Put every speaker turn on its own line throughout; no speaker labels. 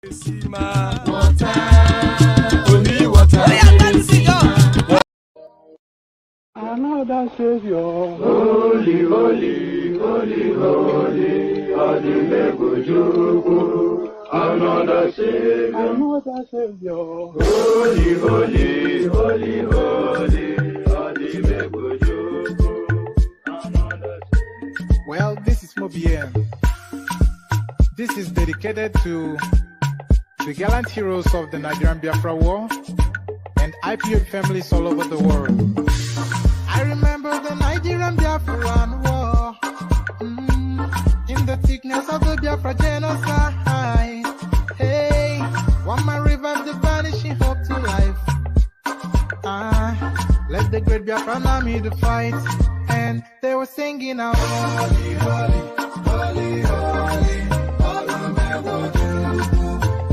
Another Savior, holy, holy, holy, holy, Azubuike. Another Savior, holy, holy, holy, holy, Azubuike.
Well, this is Paul Biya. This is dedicated to the gallant heroes of the Nigerian Biafra War and IPO families all over the world. I remember the Nigerian Biafran War, in the thickness of the Biafra genocide. Hey, one man revived the vanishing hope to life. Let the great Biafran army to fight, and they were singing out, holy, holy, holy, holy,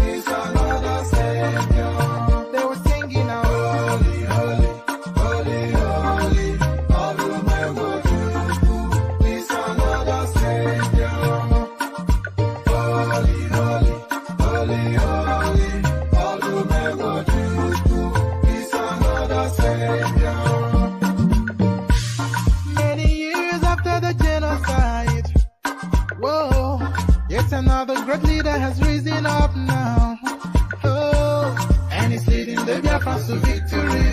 is another Savior. They were singing out, holy, holy, holy, holy, is another Savior. Holy, holy, holy, holy, is another Savior. Many years after the genocide, whoa, yet another great leader has risen up now. Oh, and he's leading the Biafrans to victory.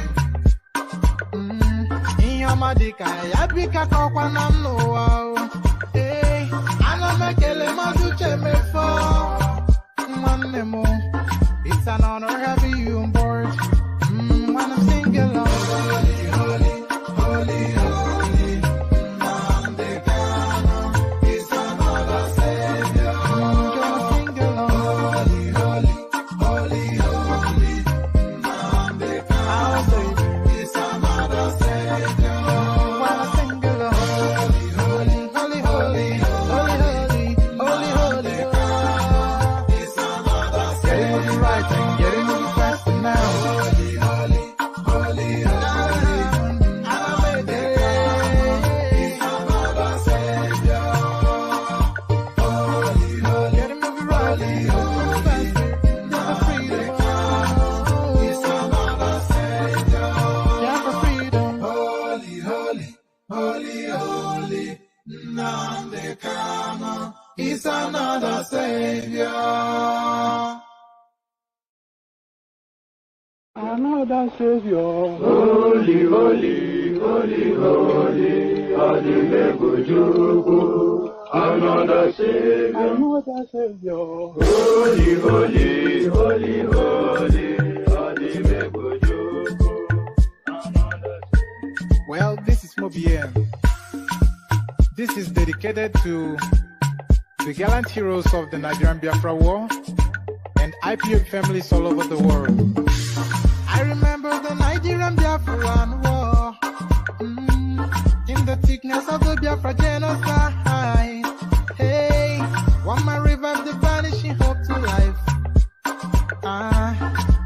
Inyamadika yabika kwa namno. Hey, anamekele maduche mefo. Manemo, it's an honor having you on board. When I'm singing along, holy, holy, holy, holy, is another Savior. Gonna sing along, holy, holy, holy, holy, our Savior is another Savior. When I sing along, holy, holy, holy, holy, holy, holy, holy, is another Savior. Getting it right and getting it faster now. Holy, holy, holy, holy, is another Savior. Holy, holy, getting it right, faster, never freedom. Is another Savior. Never freedom. Holy, holy, holy, holy, Nnamdi Kanu is another Savior.
Another Savior, holy, holy, holy, holy, Azubuike. Another Savior, holy, holy, holy, holy, Azubuike.
Well, this is Paul Biya. This is dedicated to the gallant heroes of the Nigerian Biafra War and IPO families all over the world. I remember the Nigerian Biafran War, in the thickness of the Biafra genocide. Hey, one man revived the vanishing hope to life.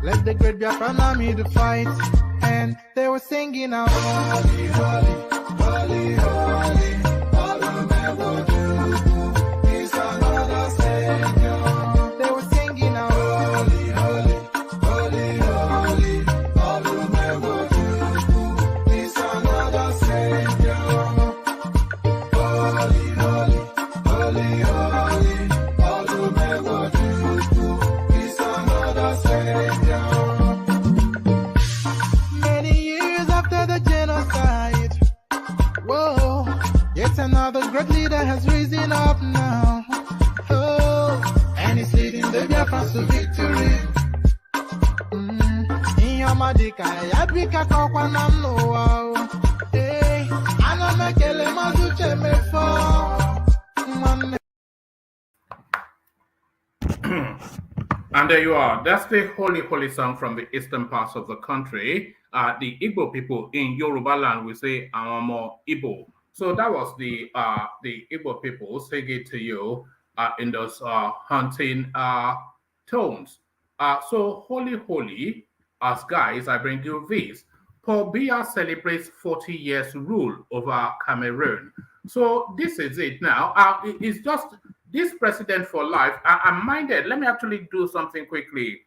Let the great Biafran army to fight, and they were singing out, holy, holy, holy, holy, is another Savior. They were singing out, holy, holy, holy, holy, is another Savior. Holy, holy, holy, holy, is another Savior. Many years after the genocide, whoa, yet another great leader has risen up now. Oh, and he's leading the Biafrans to victory. Inyamadika yabika kwa namno. Hey, anamekele maduche mefo.
And there you are. That's the holy, holy song from the eastern parts of the country. The Igbo people in Yoruba land will say "Awamo Igbo." So that was the Igbo people singing to you in those hunting tones. So holy, holy, as guys, I bring you this. Paul Biya celebrates 40 years rule over Cameroon. So this is it now. It's just this president for life, I'm minded. Let me actually do something quickly.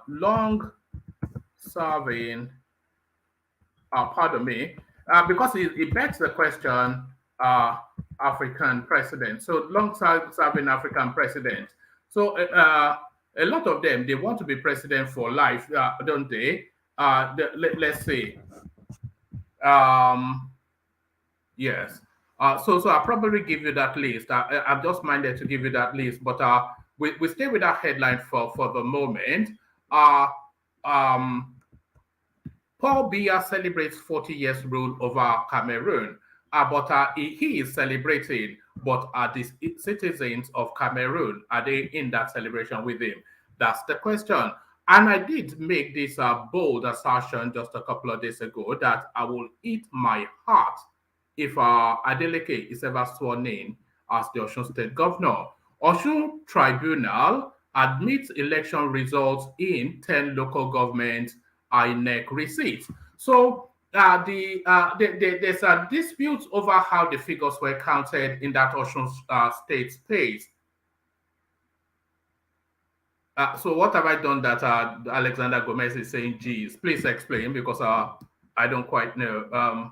Long serving, pardon me, because it begs the question, African president. So long serving African president. So a lot of them, they want to be president for life, don't they? Let's say, yes. So I'll probably give you that list. I'm just minded to give you that list, but we stay with that headline for the moment. Um, Paul Biya celebrates 40 years rule over Cameroon, but he is celebrating, but are the citizens of Cameroon, are they in that celebration with him? That's the question. And I did make this bold assertion just a couple of days ago that I will eat my heart if Adeleke is ever sworn in as the Osun State Governor. Osun Tribunal admits election results in 10 local governments INEC receipts. So there's a dispute over how the figures were counted in that Osun State space. So what have I done that Alexander Gomez is saying, geez? Please explain, because I don't quite know.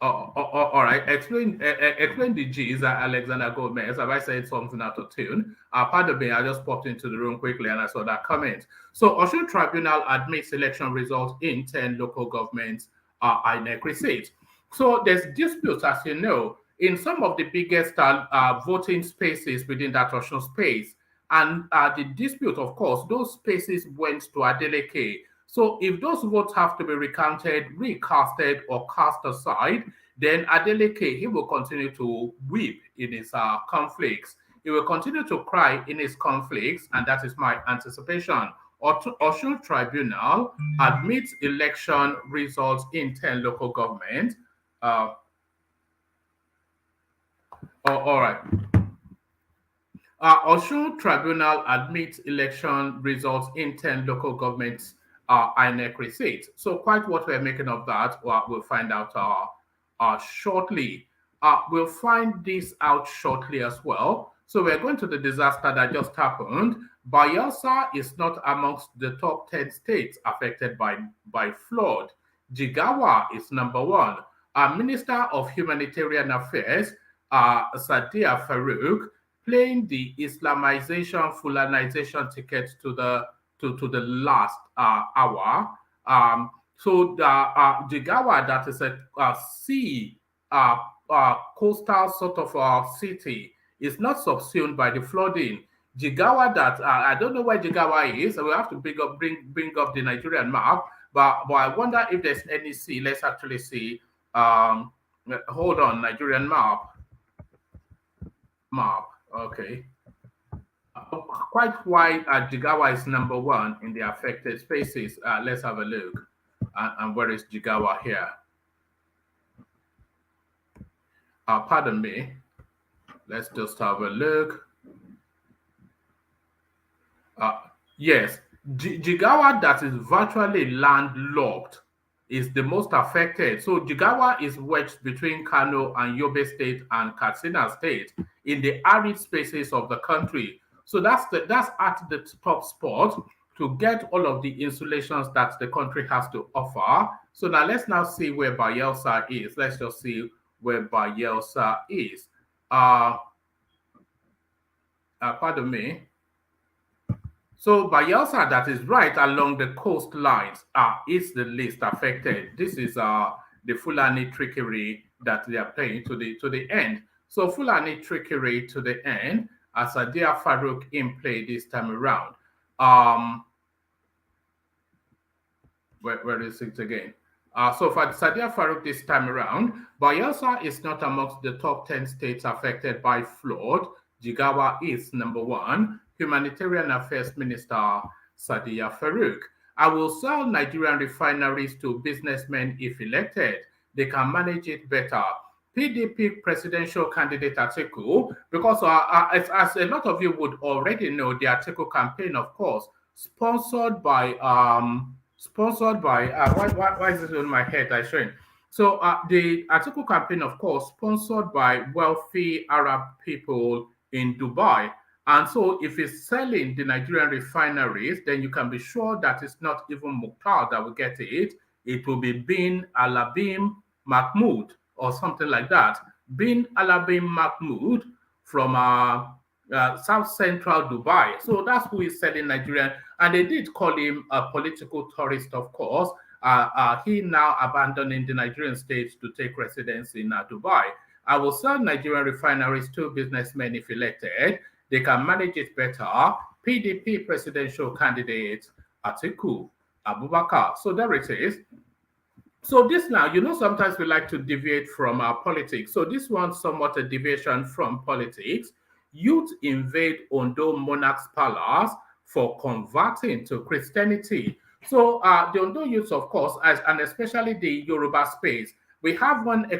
All right. Explain the G's, Alexander Gomez. Have I said something out of tune? Pardon me, I just popped into the room quickly and I saw that comment. So Osun Tribunal admits election results in 10 local governments INEC receipts. So there's disputes, as you know, in some of the biggest voting spaces within that Osun space. And the dispute, of course, those spaces went to Adeleke. So if those votes have to be recounted, recasted, or cast aside, then Adeleke, he will continue to weep in his conflicts. He will continue to cry in his conflicts, and that is my anticipation. Osun Tribunal admits election results in 10 local governments. All right. Osun Tribunal admits election results in 10 local governments INEC receipts. So quite what we're making of that, we'll find out shortly. We'll find this out shortly as well. So we're going to the disaster that just happened. Bayelsa is not amongst the top 10 states affected by flood. Jigawa is number one. Minister of Humanitarian Affairs, Sadiya Farouk, playing the Islamization, Fulanization ticket to the last hour. So the Jigawa, that is a sea, coastal sort of city, is not subsumed by the flooding. Jigawa, that I don't know where Jigawa is. So we have to bring up the Nigerian map. But I wonder if there's any sea. Let's actually see. Hold on, Nigerian map. Okay. Quite why Jigawa is number one in the affected spaces. Let's have a look. And where is Jigawa here? Pardon me. Let's just have a look. Yes, Jigawa, that is virtually landlocked, is the most affected. So Jigawa is wedged between Kano and Yobe State and Katsina State in the arid spaces of the country. So that's at the top spot to get all of the insulations that the country has to offer. So now let's see where Bayelsa is. Let's just see where Bayelsa is. Pardon me. So Bayelsa, that is right along the coastlines, is the least affected. This is the Fulani trickery that they are playing to the end. So Fulani trickery to the end, as Sadiya Farouk in play this time around. Where is it again? So for Sadiya Farouk this time around, Bayelsa is not amongst the top 10 states affected by flood. Jigawa is number one. Humanitarian Affairs Minister Sadiya Farouk. I will sell Nigerian refineries to businessmen if elected. They can manage it better. PDP presidential candidate Atiku, because as a lot of you would already know, the Atiku campaign, of course, sponsored by why is it on my head? I showing So the Atiku campaign, of course, sponsored by wealthy Arab people in Dubai. And so if it's selling the Nigerian refineries, then you can be sure that it's not even Mukhtar that will get it. It will be Bin Alabim Mahmoud or something like that. Bin Alabim Mahmoud from South Central Dubai. So that's who is selling Nigerian. And they did call him a political tourist, of course. He now abandoning the Nigerian state to take residence in Dubai. I will sell Nigerian refineries to businessmen if elected. They can manage it better. PDP presidential candidate Atiku Abubakar. So there it is. So this now, sometimes we like to deviate from our politics. So this one's somewhat a deviation from politics. Youth invade Ondo Monarch's palace for converting to Christianity. So the Ondo youths, of course, and especially the Yoruba space, we have one,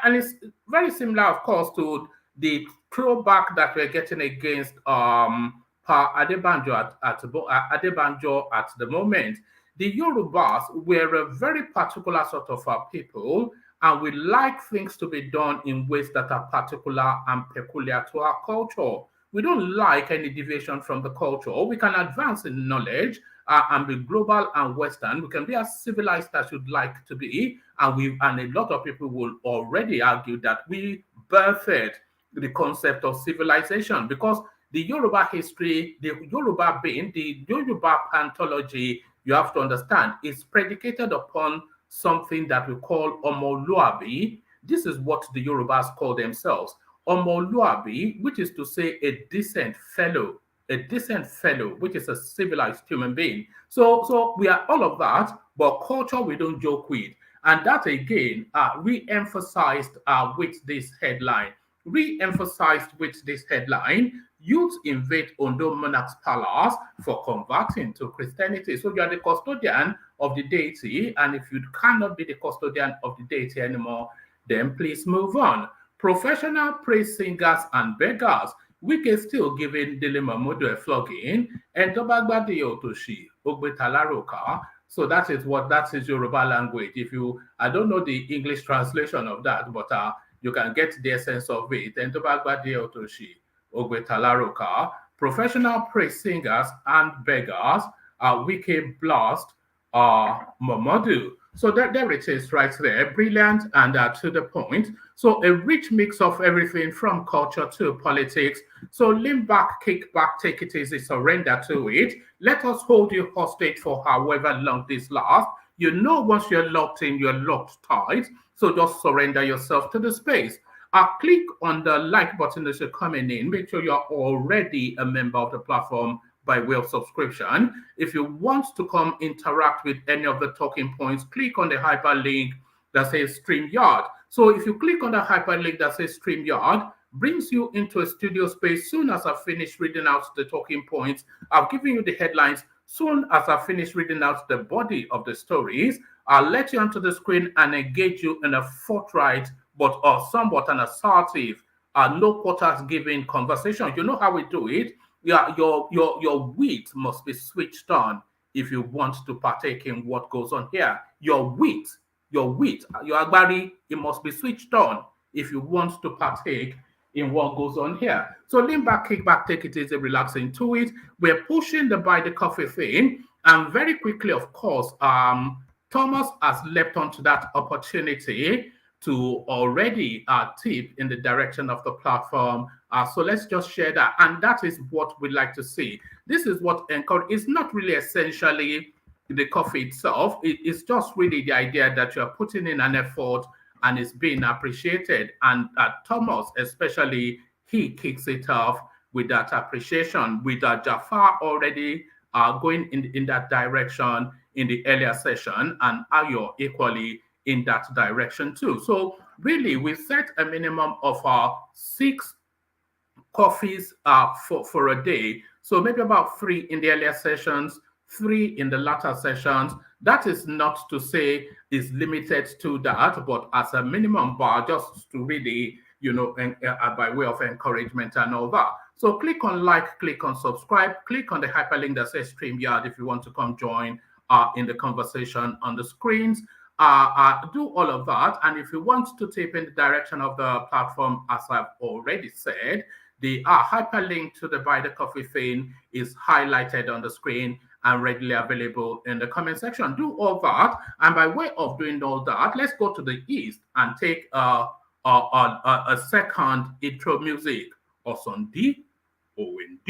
and it's very similar, of course, to the throwback that we're getting against Pa Adebanjo Adebanjo at the moment. The Yorubas were a very particular sort of people, and we like things to be done in ways that are particular and peculiar to our culture. We don't like any deviation from the culture. We can advance in knowledge and be global and Western. We can be as civilized as you'd like to be, and a lot of people will already argue that we birthed the concept of civilization, because the Yoruba history, the Yoruba being, the Yoruba anthology, you have to understand, is predicated upon something that we call Omoluabi. This is what the Yorubas call themselves. Omoluabi, which is to say a decent fellow, which is a civilized human being. So we are all of that, but culture we don't joke with. And that again, re-emphasized with this headline. Youth invade Ondo Monarch's palace for converting to Christianity. So you are the custodian of the deity, and if you cannot be the custodian of the deity anymore, then please move on. Professional praise singers and beggars. Wike still giving Dele Momodu a flogging, and Dobagbade Otoshi, Ogbetalaroka. So that is Yoruba language. I don't know the English translation of that, but you can get the essence of it. And Dobagbade Otoshi, Ogbetalaroka. Professional praise singers and beggars, Wike blast, Momodu. So there it is right there, brilliant and to the point. So a rich mix of everything from culture to politics. So lean back, kick back, take it easy, surrender to it. Let us hold you hostage for however long this lasts. Once you're locked in, you're locked tight. So just surrender yourself to the space. Click on the like button as you're coming in. Make sure you're already a member of the platform by way of subscription. If you want to come interact with any of the talking points, click on the hyperlink that says StreamYard. So if you click on the hyperlink that says StreamYard, brings you into a studio space. Soon as I finish reading out the talking points, I've given you the headlines. Soon as I finish reading out the body of the stories, I'll let you onto the screen and engage you in a forthright but somewhat an assertive, no quarters given conversation. You know how we do it. Yeah, your wit must be switched on if you want to partake in what goes on here. Your wit, your agbari, it must be switched on if you want to partake in what goes on here. So lean back, kick back, take it easy, relax into it. We're pushing the buy the coffee thing, and very quickly, of course, Thomas has leapt onto that opportunity to already tip in the direction of the platform. So let's just share that. And that is what we like to see. This is what it's not really essentially the coffee itself. It's just really the idea that you're putting in an effort and it's being appreciated. And Thomas, especially, he kicks it off with that appreciation, with Jafar already going in that direction in the earlier session, and Ayo equally in that direction too. So really, we set a minimum of 6 coffees for a day. So maybe about 3 in the earlier sessions, 3 in the latter sessions. That is not to say is limited to that, but as a minimum bar, just to really, by way of encouragement and all that. So click on like, click on subscribe, click on the hyperlink that says StreamYard if you want to come join in the conversation on the screens. do all of that. And if you want to tip in the direction of the platform, as I've already said, the hyperlink to the Buy the Coffee thing is highlighted on the screen and readily available in the comment section. Do all that. And by way of doing all that, let's go to the east and take a second intro music. Osun OND.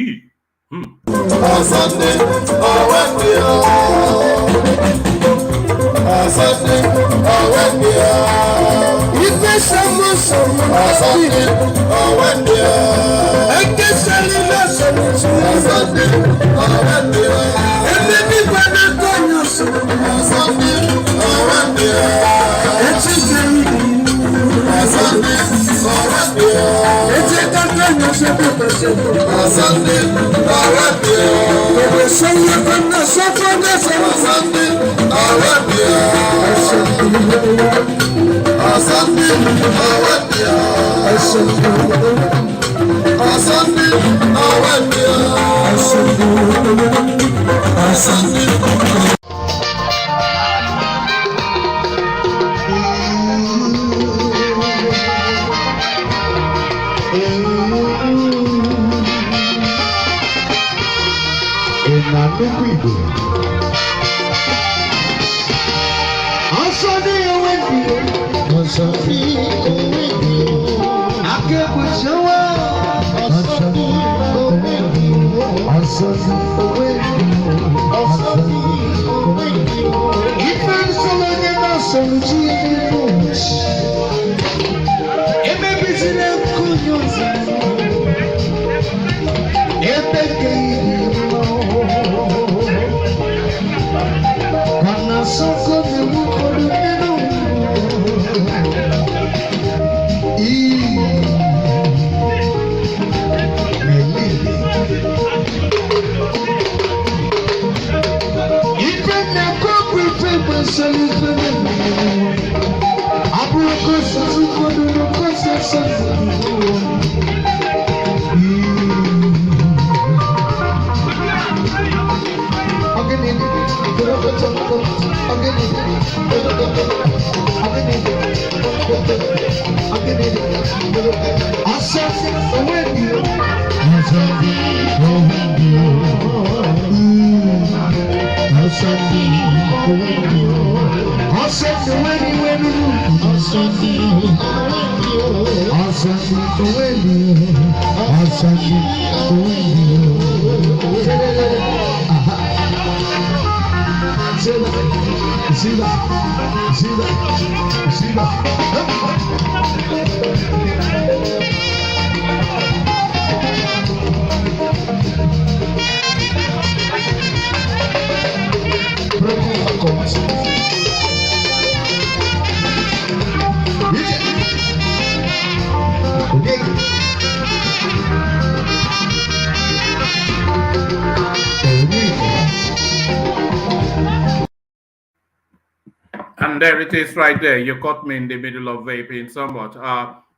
And there it is right there. You caught me in the middle of vaping somewhat.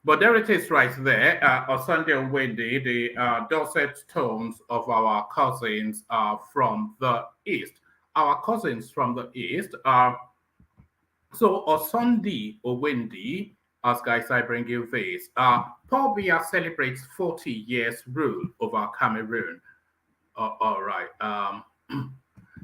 But there it is right there. On Sunday and Wednesday, the dulcet tones of our cousins from the East. Our cousins from the East. So on Sunday or Wendy, as guys, I bring you this. Paul Biya celebrates 40 years rule over Cameroon. All right.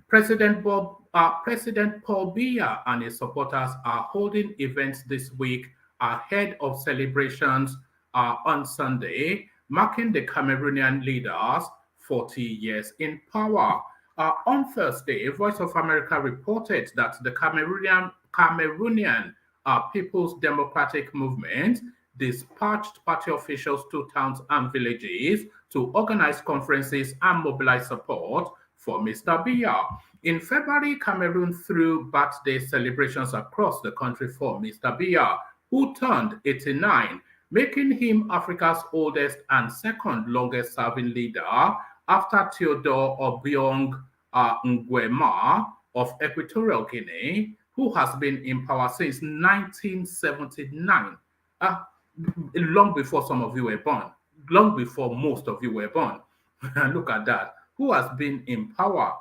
President Paul Biya and his supporters are holding events this week ahead of celebrations on Sunday, marking the Cameroonian leaders' 40 years in power. On Thursday, Voice of America reported that the Cameroonian People's Democratic Movement dispatched party officials to towns and villages to organize conferences and mobilize support for Mr. Biya. In February, Cameroon threw birthday celebrations across the country for Mr. Biya, who turned 89, making him Africa's oldest and second longest serving leader after Theodore Obiang Nguema of Equatorial Guinea, who has been in power since 1979, long before some of you were born, long before most of you were born. Look at that. Who has been in power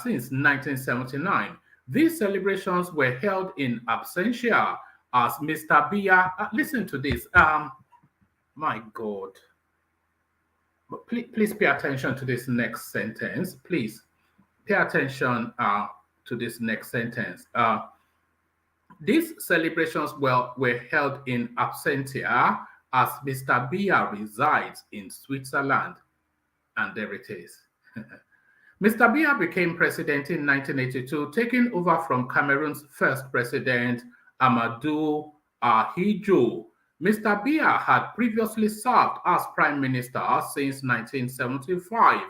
since 1979. These celebrations were held in absentia as Mr. Biya, listen to this, my God, but please pay attention to this next sentence, please pay attention to this next sentence. These celebrations were held in absentia as Mr. Biya resides in Switzerland. And there it is. Mr. Biya became president in 1982, taking over from Cameroon's first president, Amadou Ahidjo. Mr. Biya had previously served as prime minister since 1975.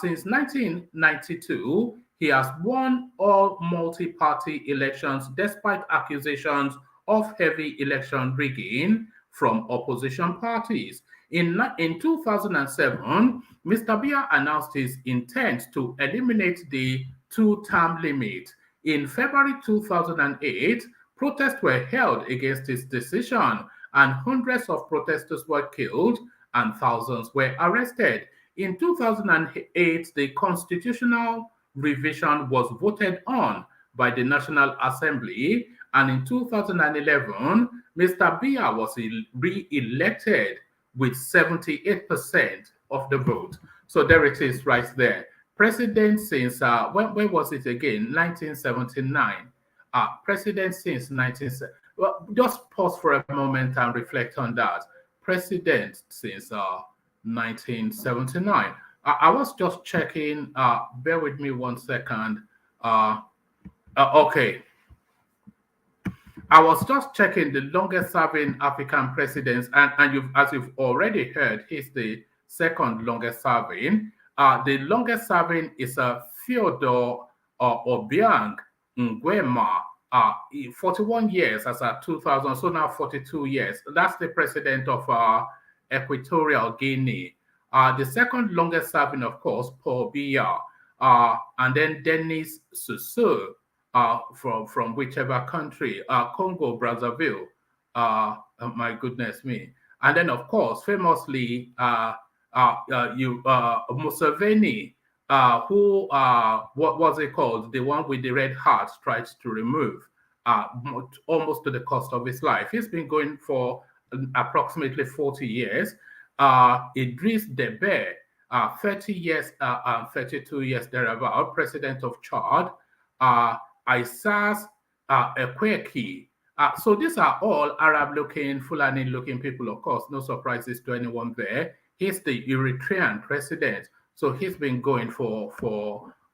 Since 1992, he has won all multi-party elections despite accusations of heavy election rigging from opposition parties. In 2007, Mr. Biya announced his intent to eliminate the two-term limit. In February 2008, protests were held against his decision, and hundreds of protesters were killed and thousands were arrested. In 2008, the constitutional revision was voted on by the National Assembly, and in 2011, Mr. Biya was re-elected with 78% of the vote. So there it is right there. President since, when was it again? 1979. President since 1970. Well, just pause for a moment and reflect on that. President since 1979. I was just checking, bear with me 1 second. Okay. I was just checking the longest serving African presidents, and as you've already heard, he's the second longest serving. The longest serving is Theodore Obiang Nguema, 41 years as of 2000, so now 42 years. That's the president of Equatorial Guinea. The second longest serving, of course, Paul Biya, and then Denis Sassou, from whichever country, Congo, Brazzaville, my goodness me. And then, of course, famously, Museveni, who, what was it called? The one with the red heart tried to remove, almost to the cost of his life. He's been going for approximately 40 years. Idriss Deby, 30 years, 32 years thereabout, president of Chad. Isas Ekweki. So these are all Arab-looking, Fulani-looking people, of course. No surprises to anyone there. He's the Eritrean president. So he's been going for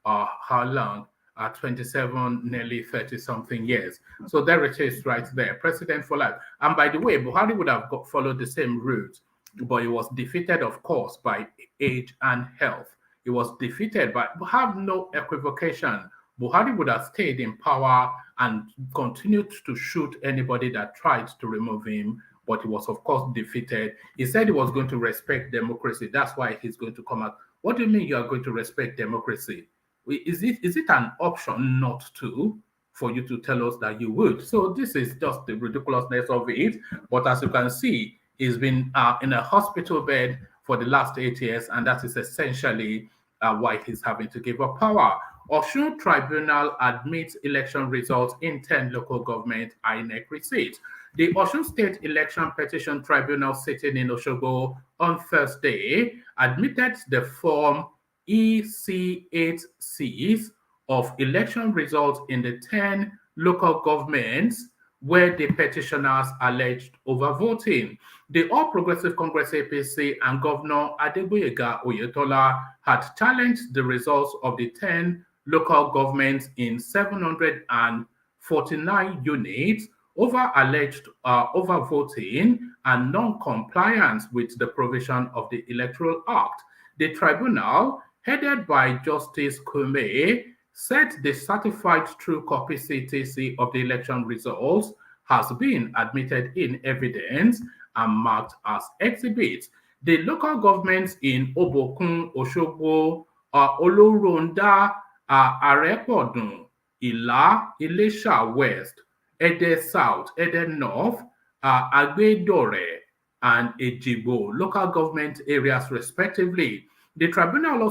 how long? 27, nearly 30-something years. So there it is right there, president for life. And by the way, Buhari would have followed the same route, but he was defeated, of course, by age and health. He was defeated, but have no equivocation. Buhari would have stayed in power and continued to shoot anybody that tried to remove him, but he was, of course, defeated. He said he was going to respect democracy. That's why he's going to come out. What do you mean you are going to respect democracy? Is it an option not to, for you to tell us that you would? So this is just the ridiculousness of it. But as you can see, he's been in a hospital bed for the last 8 years, and that is essentially why he's having to give up power. Osun Tribunal admits election results in 10 local government INEC receipts. The Osun State Election Petition Tribunal sitting in Osogbo on Thursday admitted the Form EC8Cs of election results in the 10 local governments where the petitioners alleged overvoting. The All Progressive Congress APC and Governor Otedola had challenged the results of the 10 local governments in 749 units over alleged overvoting and non-compliance with the provision of the Electoral Act. The tribunal, headed by Justice Kume, said the certified true copy CTC of the election results has been admitted in evidence and marked as exhibits. The local governments in Obokun, Osogbo, Oloronda, Arepodun, Ila, Ilesha West, Ede South, Ede North, Agbedore, and Ejibo local government areas respectively. The tribunal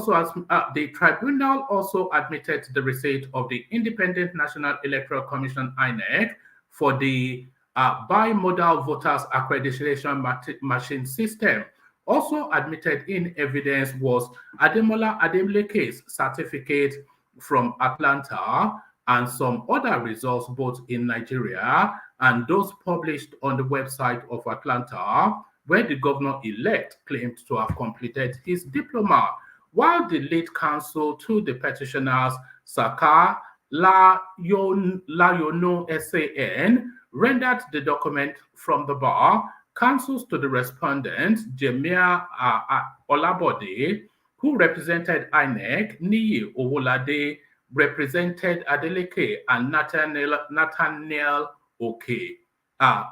also admitted the receipt of the Independent National Electoral Commission (INEC) for the bimodal voters accreditation machine system. Also admitted in evidence was Ademola Ademeleke's certificate from Atlanta and some other results both in Nigeria and those published on the website of Atlanta, where the governor-elect claimed to have completed his diploma, while the lead counsel to the petitioners, Saka Layono SAN, rendered the document from the bar. Counsels to the respondent, Jemia Olabode, who represented INEC, Niyi Owolade represented Adeleke, and Nathaniel Oke.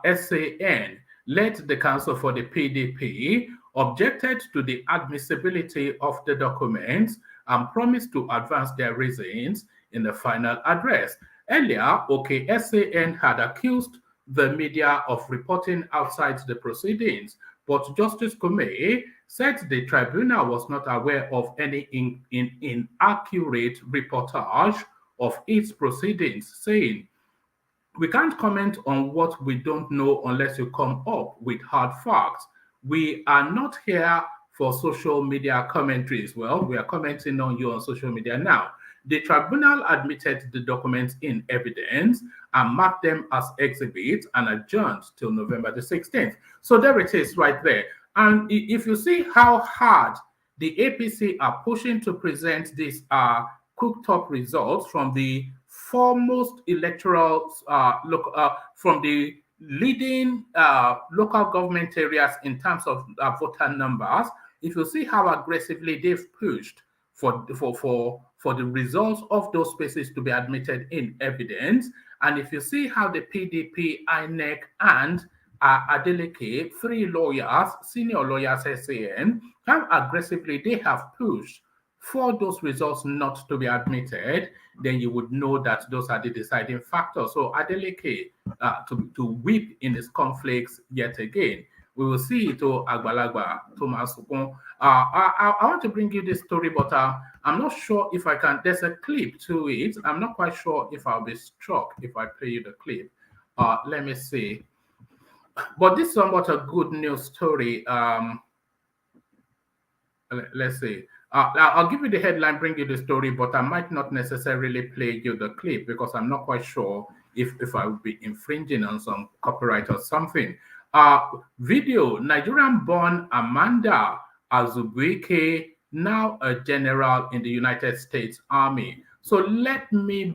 SAN led the counsel for the PDP, objected to the admissibility of the documents, and promised to advance their reasons in the final address. Earlier, SAN had accused the media of reporting outside the proceedings, but Justice Kume said the tribunal was not aware of any inaccurate reportage of its proceedings, saying, "We can't comment on what we don't know unless you come up with hard facts. We are not here for social media commentaries." Well, we are commenting on you on social media now. The tribunal admitted the documents in evidence and marked them as exhibits and adjourned till November the 16th. So there it is right there. And if you see how hard the APC are pushing to present these cooked up results from the foremost electoral, from the leading local government areas in terms of voter numbers, if you see how aggressively they've pushed for the results of those spaces to be admitted in evidence, and if you see how the PDP, INEC, and Adeleke, three lawyers, senior lawyers, SAN, how aggressively they have pushed for those results not to be admitted, then you would know that those are the deciding factors. So Adeleke to weep in his conflicts yet again. We will see to Agbalagba, Thomas Ukon. I want to bring you this story, but I'm not sure if I can. There's a clip to it. I'm not quite sure if I'll be struck if I play you the clip. Let me see. But this is somewhat a good news story. Let's see. I'll give you the headline, bring you the story, but I might not necessarily play you the clip because I'm not quite sure if I would be infringing on some copyright or something. Video, Nigerian-born Amanda Azubuike, now a general in the United States Army. So let me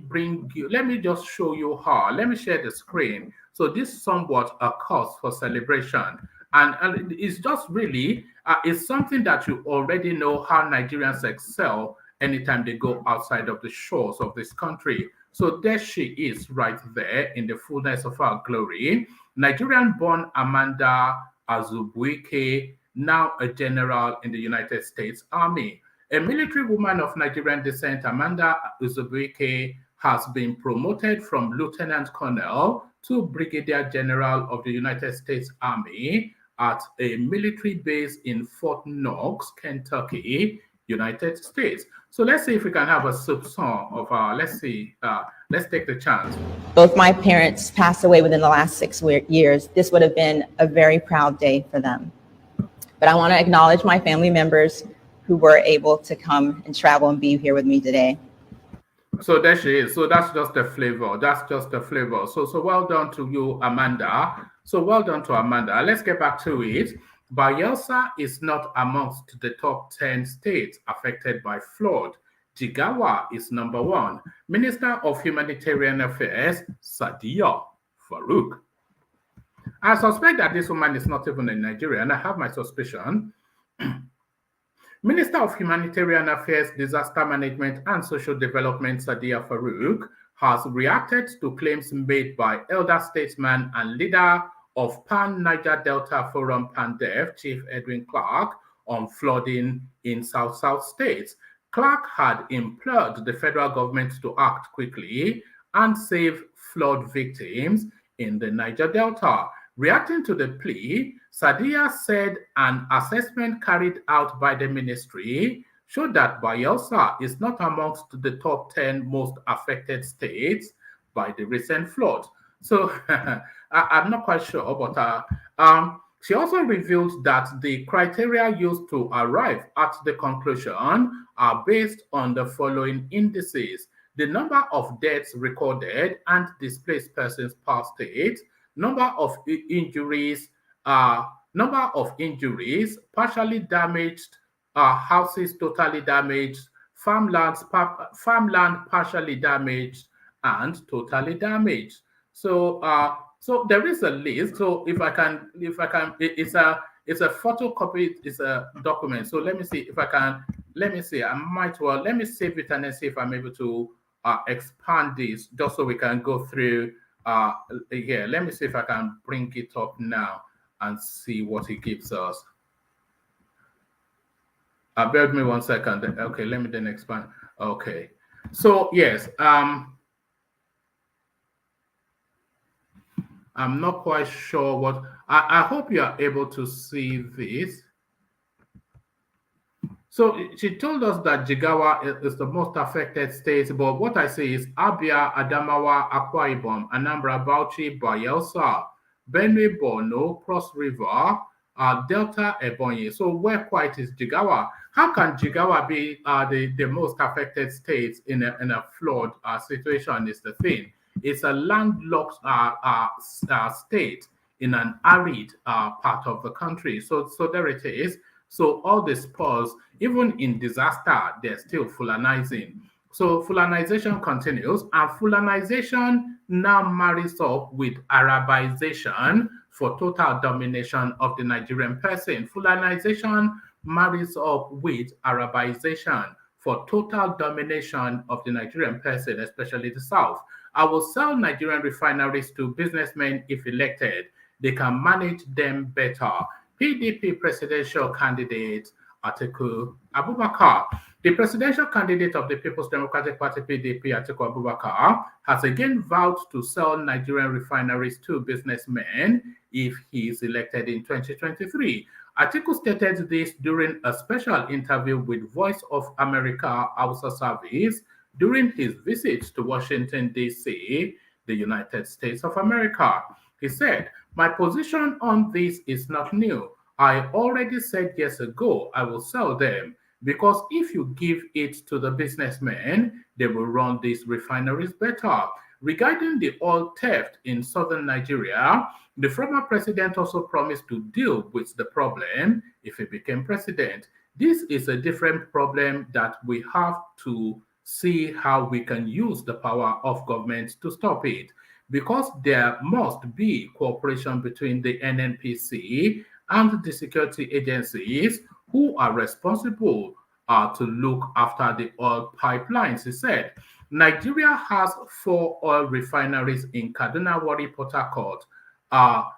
just show you her. Let me share the screen. So this is somewhat a cause for celebration. And it's just really, it's something that you already know how Nigerians excel anytime they go outside of the shores of this country. So there she is right there in the fullness of her glory. Nigerian-born Amanda Azubuike, now a general in the United States Army. A military woman of Nigerian descent, Amanda Azubuike, has been promoted from lieutenant colonel to brigadier general of the United States Army at a military base in Fort Knox, Kentucky, United States. So let's see if we can have a sub-song of let's see, let's take the chance.
Both my parents passed away within the last 6 years. This would have been a very proud day for them. But I want to acknowledge my family members who were able to come and travel and be here with me today.
So there she is. So that's just the flavor. That's just the flavor. So well done to you, Amanda. So well done to Amanda. Let's get back to it. Bayelsa is not amongst the top 10 states affected by flood. Jigawa is number 1. Minister of Humanitarian Affairs, Sadiya Farouk. I suspect that this woman is not even in Nigeria, and I have my suspicion. Minister of Humanitarian Affairs, Disaster Management and Social Development, Sadiya Farouk, has reacted to claims made by elder statesman and leader of Pan-Niger Delta Forum, PANDEF, Chief Edwin Clark, on flooding in South states. Clark had implored the federal government to act quickly and save flood victims in the Niger Delta. Reacting to the plea, Sadiya said an assessment carried out by the ministry showed that Bayelsa is not amongst the top 10 most affected states by the recent flood. So I'm not quite sure, but she also revealed that the criteria used to arrive at the conclusion are based on the following indices: the number of deaths recorded and displaced persons per state, number of injuries, partially damaged houses totally damaged, farmland partially damaged, and totally damaged. So there is a list. So if I can, it's a photocopy, it's a document. So let me see if I can. Let me see. Let me save it and then see if I'm able to expand this, just so we can go through. Here, let me see if I can bring it up now and see what it gives us. Bear with me 1 second. Okay, let me then expand. Okay, so yes, I'm not quite sure what. I hope you are able to see this. So she told us that Jigawa is the most affected state, but what I say is Abia, Adamawa, Akwa Ibom, Anambra, Bauchi, Bayelsa, Benue, Borno, Cross River, Delta, Ebonyi. So where quite is Jigawa? How can Jigawa be the most affected state in a flood situation is the thing. It's a landlocked state in an arid part of the country. So there it is. So all the spores, even in disaster, they're still Fulanizing. So Fulanization continues, and Fulanization now marries up with Arabization for total domination of the Nigerian person. Fulanization marries up with Arabization for total domination of the Nigerian person, especially the South. I will sell Nigerian refineries to businessmen if elected. They can manage them better. PDP presidential candidate Atiku Abubakar. The presidential candidate of the People's Democratic Party PDP, Atiku Abubakar, has again vowed to sell Nigerian refineries to businessmen if he is elected in 2023. Atiku stated this during a special interview with Voice of America Hausa Service during his visit to Washington, D.C., the United States of America. He said, "My position on this is not new. I already said years ago I will sell them because if you give it to the businessmen, they will run these refineries better." Regarding the oil theft in southern Nigeria, the former president also promised to deal with the problem if he became president. This is a different problem that we have to see how we can use the power of government to stop it, because there must be cooperation between the NNPC and the security agencies who are responsible to look after the oil pipelines. He said, Nigeria has 4 oil refineries in Kaduna, Warri, Port Harcourt,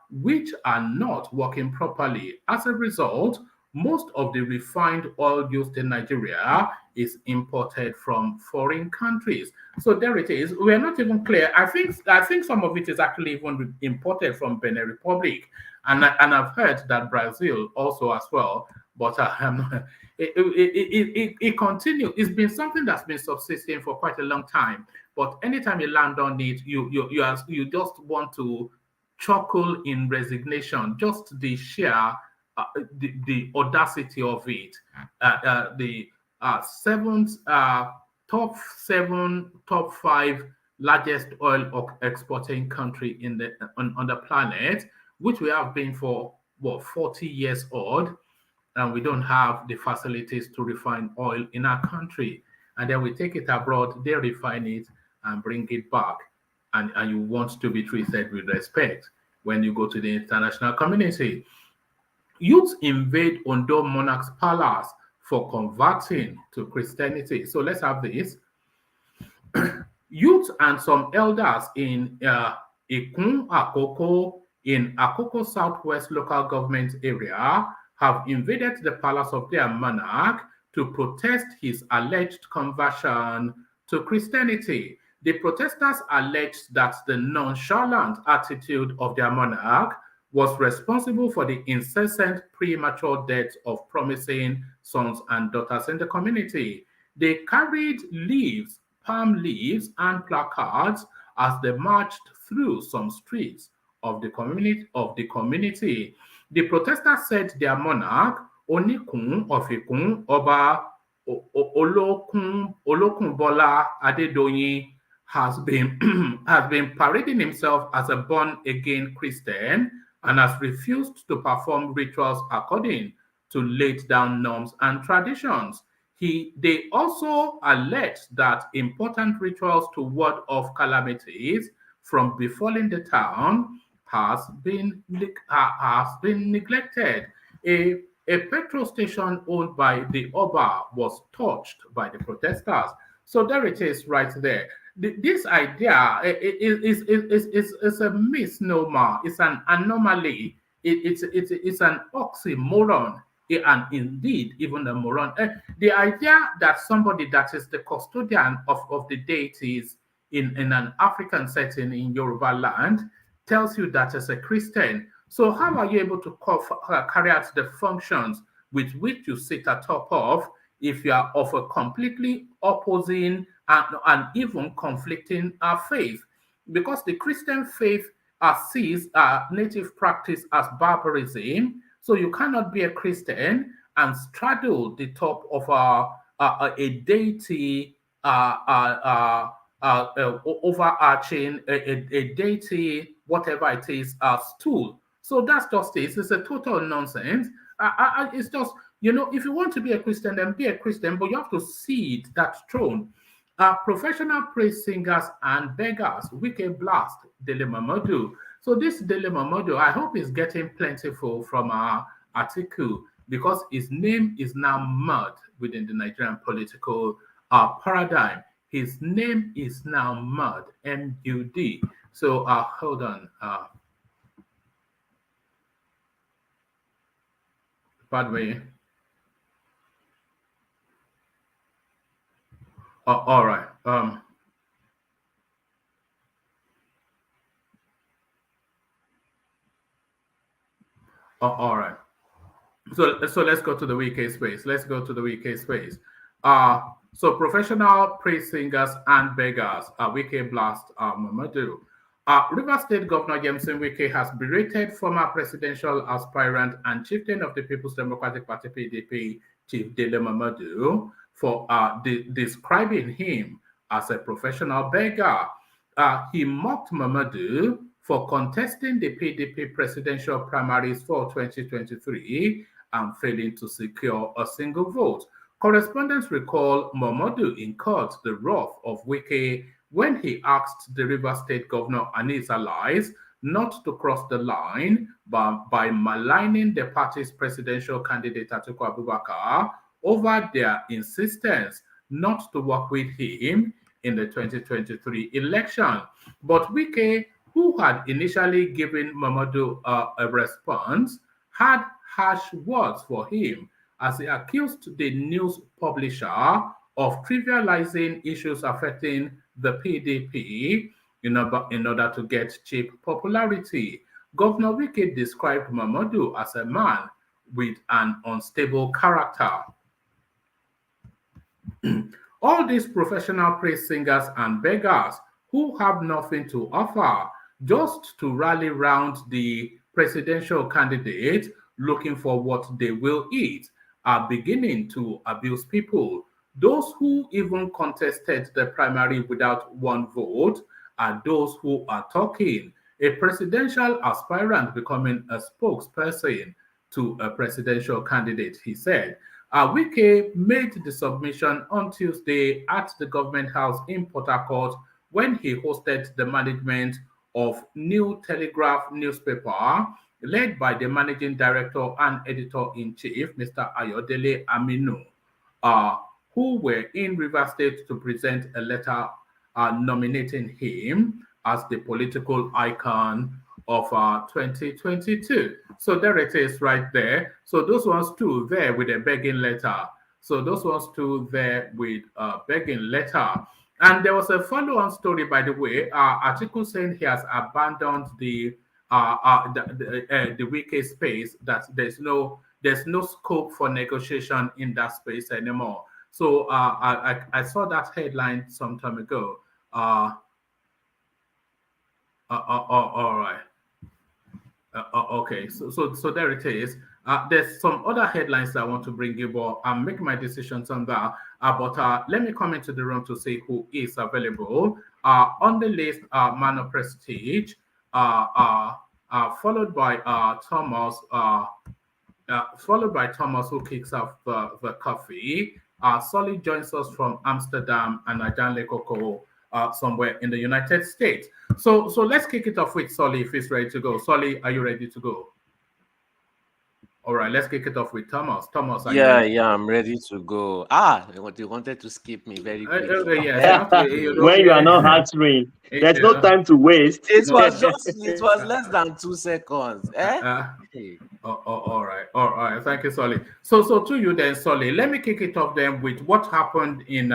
which are not working properly. As a result, most of the refined oil used in Nigeria is imported from foreign countries. So there it is. We are not even clear. I think some of it is actually even imported from Benin Republic, and I've heard that Brazil also as well. But it continues. It's been something that's been subsisting for quite a long time. But anytime you land on it, you just want to chuckle in resignation. Just the sheer the audacity of it. The top 5 largest oil exporting country on the planet, which we have been for 40 years old, and we don't have the facilities to refine oil in our country. And then we take it abroad, they refine it and bring it back, and you want to be treated with respect when you go to the international community. Youths invade Ondo Monarch's palace for converting to Christianity. So let's have this. Youths and some elders in Ikun Akoko in Akoko Southwest local government area have invaded the palace of their monarch to protest his alleged conversion to Christianity. The protesters alleged that the nonchalant attitude of their monarch was responsible for the incessant premature death of promising sons and daughters in the community. They carried leaves, palm leaves, and placards as they marched through some streets of the community. The protesters said their monarch, Onikun Ofikun Oba Olokunbola Adedoyin, has been has been parading himself as a born-again Christian and has refused to perform rituals according to laid down norms and traditions. They also alleged that important rituals to ward off calamities from befalling the town has been neglected. A petrol station owned by the Oba was touched by the protesters. So there it is right there. This idea is a misnomer. It's an anomaly. It's an oxymoron, and indeed even a moron. The idea that somebody that is the custodian of the deities in an African setting in Yoruba land tells you that as a Christian. So how are you able to carry out the functions with which you sit atop of if you are of a completely opposing and even conflicting faith? Because the Christian faith sees native practice as barbarism, so you cannot be a Christian and straddle the top of a deity overarching a deity, whatever it is, stool. So that's just it. It's a total nonsense. It's just, if you want to be a Christian, then be a Christian, but you have to cede that throne. Professional praise singers and beggars, Wike Blast, Dele Mamadou. So this Dele Mamadou, I hope is getting plentiful from Atiku, because his name is now mud within the Nigerian political paradigm. His name is now mud, M-U-D. So hold on. By the way. All right. All right. So let's go to the weekly space. Let's go to the weekly space. So professional praise singers and beggars, Wike Blast, Mamadou. River State Governor Jameson Wike has berated former presidential aspirant and chieftain of the People's Democratic Party (PDP), Chief Dele Mamadou, for describing him as a professional beggar. He mocked Mamadou for contesting the PDP presidential primaries for 2023 and failing to secure a single vote. Correspondents recall Mamadou incurred the wrath of Wike when he asked the River State Governor and his allies not to cross the line by maligning the party's presidential candidate Atiku Abubakar over their insistence not to work with him in the 2023 election. But Wike, who had initially given Mamadou a response, had harsh words for him as he accused the news publisher of trivializing issues affecting the PDP in order to get cheap popularity. Governor Wike described Mamadou as a man with an unstable character. All these professional praise singers and beggars who have nothing to offer just to rally round the presidential candidate looking for what they will eat are beginning to abuse people. Those who even contested the primary without one vote are those who are talking. A presidential aspirant becoming a spokesperson to a presidential candidate, he said. Wike made the submission on Tuesday at the government house in Port Harcourt when he hosted the management of New Telegraph newspaper, led by the managing director and editor-in-chief, Mr. Ayodele Aminu, who were in River State to present a letter nominating him as the political icon of 2022. So there it is right there. So those ones too there with a begging letter. So those ones too there with a begging letter. And there was a follow-on story, by the way, Atiku saying he has abandoned the the wiki space, that there's no scope for negotiation in that space anymore. So I saw that headline some time ago. All right. Okay, so there it is. There's some other headlines that I want to bring you, but I'm making my decisions on that. But let me come into the room to see who is available. On the list, Man of Prestige, followed by Thomas, who kicks off the coffee. Solly joins us from Amsterdam, and Ajan Lekoko somewhere in the United States. So let's kick it off with Solly if he's ready to go. Solly, are you ready to go? All right, let's kick it off with Thomas. Thomas, are you ready?
Yeah, I'm ready to go. You wanted to skip me very quickly.
Yes,
When you are not answering, there's no time to waste.
It was less than 2 seconds.
All right. Thank you, Solly. So to you then, Solly, let me kick it off then with what happened in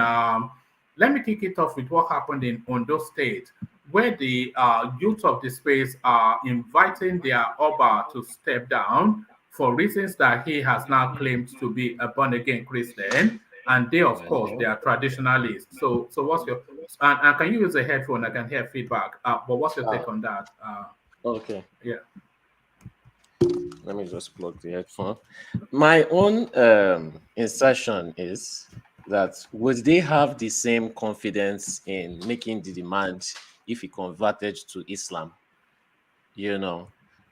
Ondo State, where the youth of the space are inviting their Oba to step down for reasons that he has now claimed to be a born-again Christian, and they, of course, they are traditionalists. So what's your and can you use a headphone? I can hear feedback. But what's your take on that?
Okay.
Yeah.
Let me just plug the headphone. My own insertion is that would they have the same confidence in making the demand if he converted to Islam?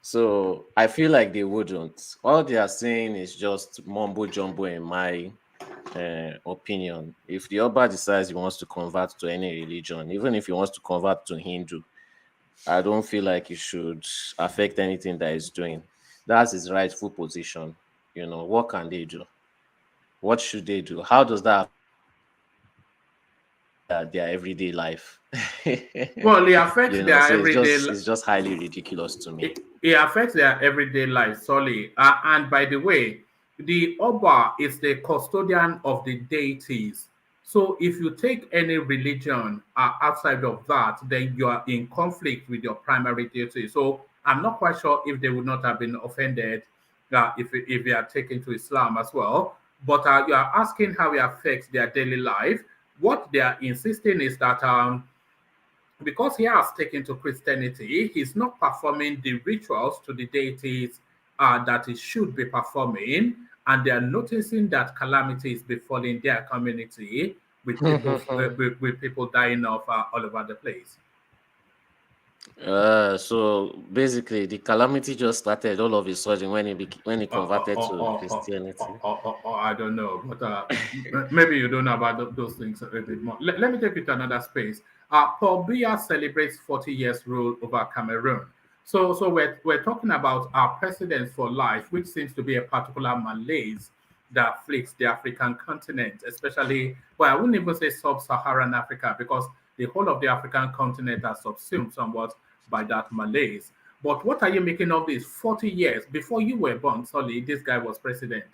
So I feel like they wouldn't. All they are saying is just mumbo jumbo in my opinion. If the Oba decides he wants to convert to any religion, even if he wants to convert to Hindu, I don't feel like it should affect anything that he's doing. That's his rightful position. What can they do? What should they do? How does that affect their everyday life?
Well, it affects their everyday life.
It's just highly ridiculous to me.
It affects their everyday life, solely. And by the way, the Oba is the custodian of the deities. So if you take any religion outside of that, then you are in conflict with your primary deity. So I'm not quite sure if they would not have been offended if they are taken to Islam as well. But you are asking how it affects their daily life. What they are insisting is that because he has taken to Christianity, he's not performing the rituals to the deities that he should be performing, and they are noticing that calamity is befalling their community with people, with people dying off all over the place.
So basically, the calamity just started all of a sudden when he converted to Christianity.
I don't know, but maybe you don't know about those things a bit more. Let me take you to another space. Paul Biya celebrates 40 years rule over Cameroon. So we're talking about our presidents for life, which seems to be a particular malaise that afflicts the African continent, especially, well, I wouldn't even say sub-Saharan Africa, because the whole of the African continent are subsumed somewhat by that malaise. But what are you making of this? 40 years before you were born, Solly, this guy was president.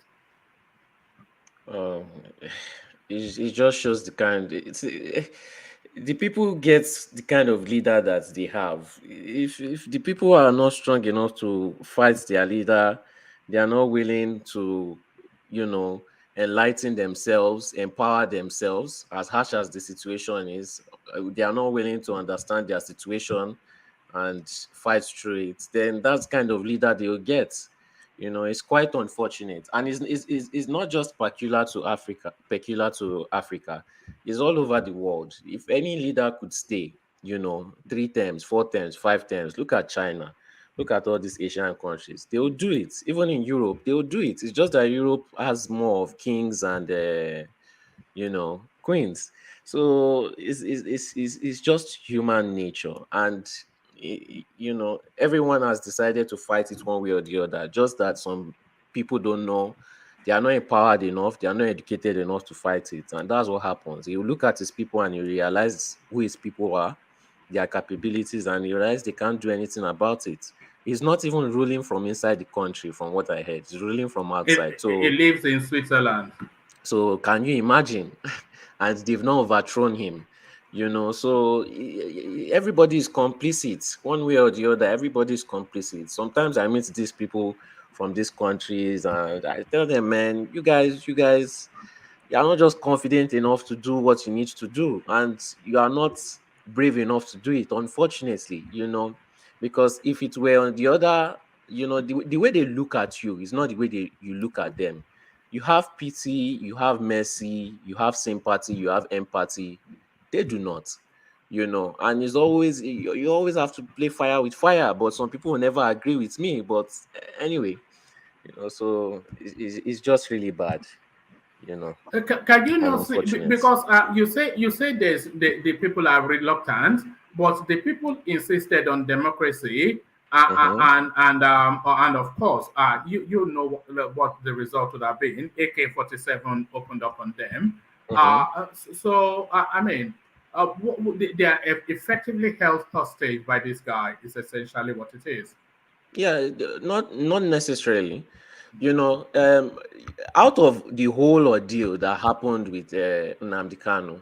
It just shows the kind. The people get the kind of leader that they have. If the people are not strong enough to fight their leader, they are not willing to, enlighten themselves, empower themselves, as harsh as the situation is. They are not willing to understand their situation and fight through it. Then that's kind of leader they'll get. It's quite unfortunate, and it's not just peculiar to Africa. It's all over the world. If any leader could stay, 3 terms, 4 terms, 5 terms, look at China, look at all these Asian countries. They will do it. Even in Europe, they will do it. It's just that Europe has more of kings and queens. So it's just human nature, and everyone has decided to fight it one way or the other. Just that some people don't know, they are not empowered enough, they are not educated enough to fight it, and that's what happens. You look at his people and you realize who his people are, their capabilities, and you realize they can't do anything about it. He's not even ruling from inside the country, from what I heard. He's ruling from outside.
He lives in Switzerland.
So can you imagine? And they've not overthrown him. So everybody is complicit one way or the other. Everybody is complicit. Sometimes I meet these people from these countries and I tell them, man, you guys are not just confident enough to do what you need to do, and you are not brave enough to do it, unfortunately. Because if it were on the other, the way they look at you is not the way you look at them. You have pity, you have mercy, you have sympathy, you have empathy. They do not. And it's always, you always have to play fire with fire, but some people will never agree with me. But anyway, so it's just really bad, you know
Can you
and
not see,
unfortunate.
because you say there's the people are reluctant, but the people insisted on democracy,
Mm-hmm,
and of course, what the result would have been. AK-47 opened up on them.
mm-hmm.
I mean, they are effectively held hostage by this guy. Is essentially what it is.
Yeah, not necessarily. Out of the whole ordeal that happened with Nnamdi Kanu,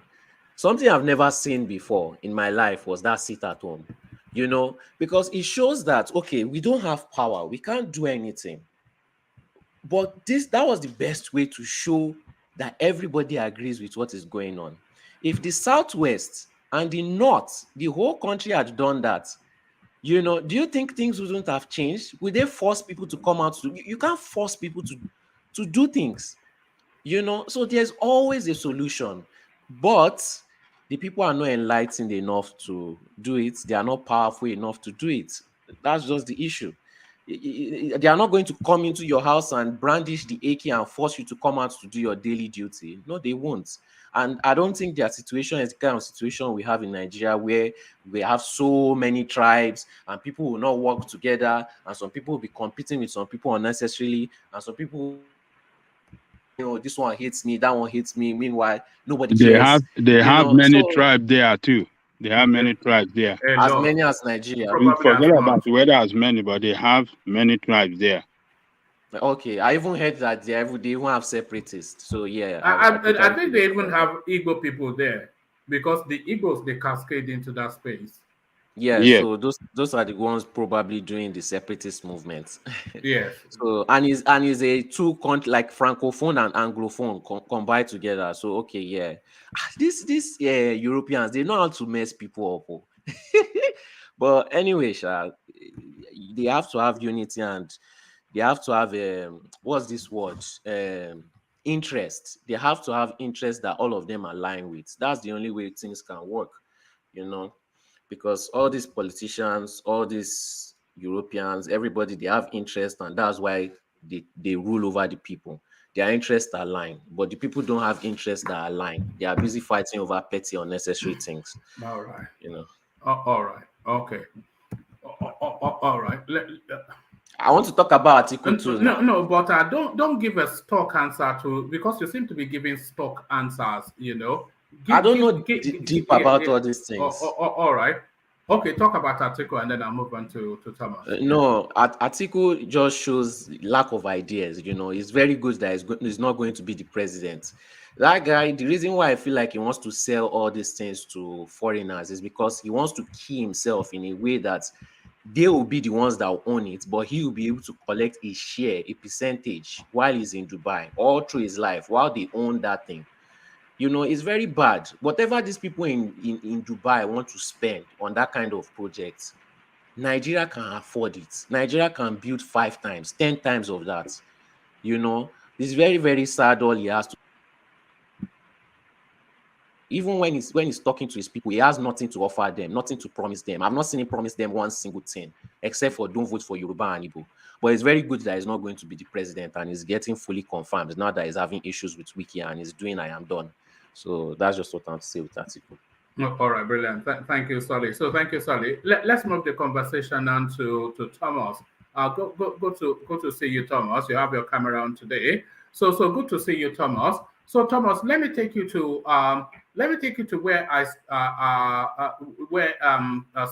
something I've never seen before in my life was that sit at home. Because it shows that, okay, we don't have power, we can't do anything. But that was the best way to show that everybody agrees with what is going on. If the Southwest and the North, the whole country had done that, do you think things wouldn't have changed? Would they force people to come out? You can't force people to do things. So there's always a solution, but the people are not enlightened enough to do it. They are not powerful enough to do it. That's just the issue. They are not going to come into your house and brandish the AK and force you to come out to do your daily duty. No, they won't. And I don't think their situation is the kind of situation we have in Nigeria, where we have so many tribes and people will not work together, and some people will be competing with some people unnecessarily, and some people, this one hates me, that one hates me. Meanwhile, nobody cares.
They have many
So
tribes there too. They have many tribes there.
A
as
lot,
many as Nigeria.
probably as
Forget about
much.
whether as many, but they have many tribes there.
Okay, I even heard that they even have separatists. So yeah, I
I
totally
think they
believe
even
that.
have Igbo people there because the Igbos they cascade into that space.
Yeah,
Yes.
so those are the ones probably doing the separatist movement.
Yes.
So and is a two country, like francophone and anglophone combined together. So okay, yeah. These Europeans, they know how to mess people up. But anyway, they have to have unity, and they have to have what's this word? Interest. They have to have interest that all of them align with. That's the only way things can work, you know because all these politicians, all these Europeans, everybody, they have interest, and that's why they rule over the people. Their interests align, but the people don't have interests that align. They are busy fighting over petty, unnecessary things.
All right.
You know.
All right. Okay. All right.
I want to talk about Atiku too
No,
now.
no, but don't give a stock answer to, because you seem to be giving stock answers.
I don't know deep
Yeah,
about
yeah.
all these things.
All right. Okay, talk about Atiku and then I'll move on to Thomas.
No, Atiku just shows lack of ideas. It's very good that he's not going to be the president. That guy, the reason why I feel like he wants to sell all these things to foreigners is because he wants to key himself in a way that they will be the ones that will own it, but he will be able to collect a share, a percentage, while he's in Dubai, all through his life, while they own that thing. It's very bad. Whatever these people in Dubai want to spend on that kind of project, Nigeria can afford it. Nigeria can build 5 times, 10 times of that. It's very, very sad all he has to. Even when he's talking to his people, he has nothing to offer them, nothing to promise them. I've not seen him promise them one single thing, except for don't vote for Yoruba and Igbo. But it's very good that he's not going to be the president, and he's getting fully confirmed now that he's having issues with Wiki and he's doing I am done. So that's just what I'm to say with Atiku.
All right, brilliant. Thank you, Solly. So thank you, Solly. Let's move the conversation on to Thomas. Go to see you, Thomas. You have your camera on today. So good to see you, Thomas. So Thomas, let me take you to where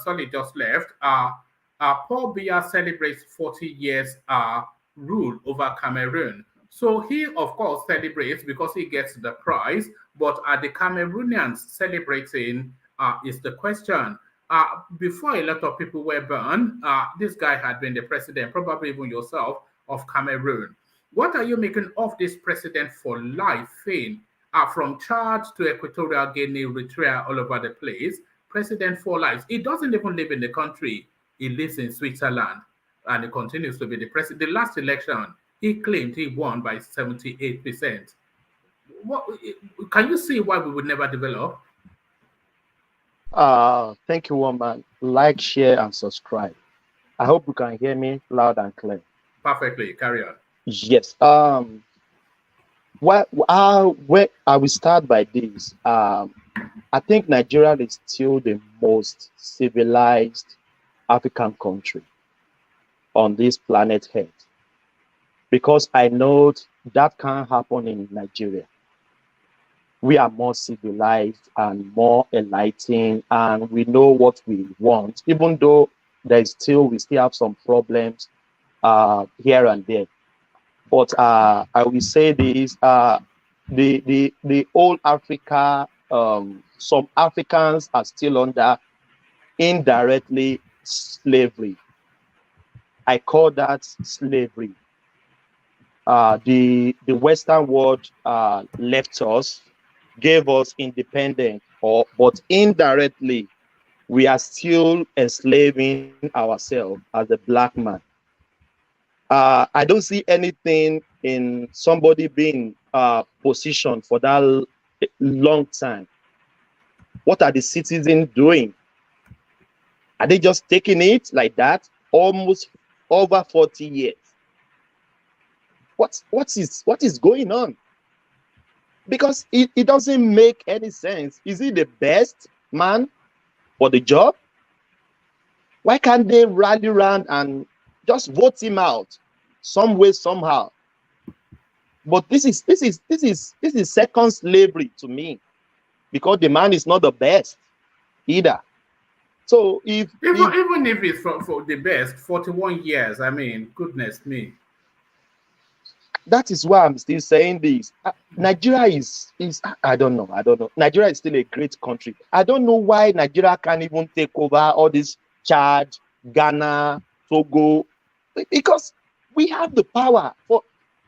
Solly just left. Paul Biya celebrates 40 years rule over Cameroon. So he, of course, celebrates because he gets the prize, but are the Cameroonians celebrating is the question. Before a lot of people were burned, this guy had been the president, probably even yourself, of Cameroon. What are you making of this president for life thing? From Chad to Equatorial Guinea, Eritrea, all over the place, president for life. He doesn't even live in the country. He lives in Switzerland, and he continues to be the president. The last election, he claimed he won by 78%. What, can you see why we would never develop?
Thank you, woman. Like, share, and subscribe. I hope you can hear me loud and clear.
Perfectly. Carry on.
Yes. Where I will start by this. I think Nigeria is still the most civilized African country on this planet Earth, because I know that can't happen in Nigeria. We are more civilized and more enlightened, and we know what we want, even though we still have some problems here and there. But I will say this: the whole Africa, some Africans are still under indirectly slavery. I call that slavery. The Western world left us, gave us independence, but indirectly we are still enslaving ourselves as a black man. I don't see anything in somebody being positioned for that long time. What are the citizens doing? Are they just taking it like that? Almost over 40 years. What is going on? Because it doesn't make any sense. Is he the best man for the job? Why can't they rally around and just vote him out some way, somehow? But this is second slavery to me, because the man is not the best either. So even
if it's for the best, 41 years, I mean, goodness me.
That is why I'm still saying this. Nigeria is I don't know. Nigeria is still a great country. I don't know why Nigeria can't even take over all this Chad, Ghana, Togo, because we have the power,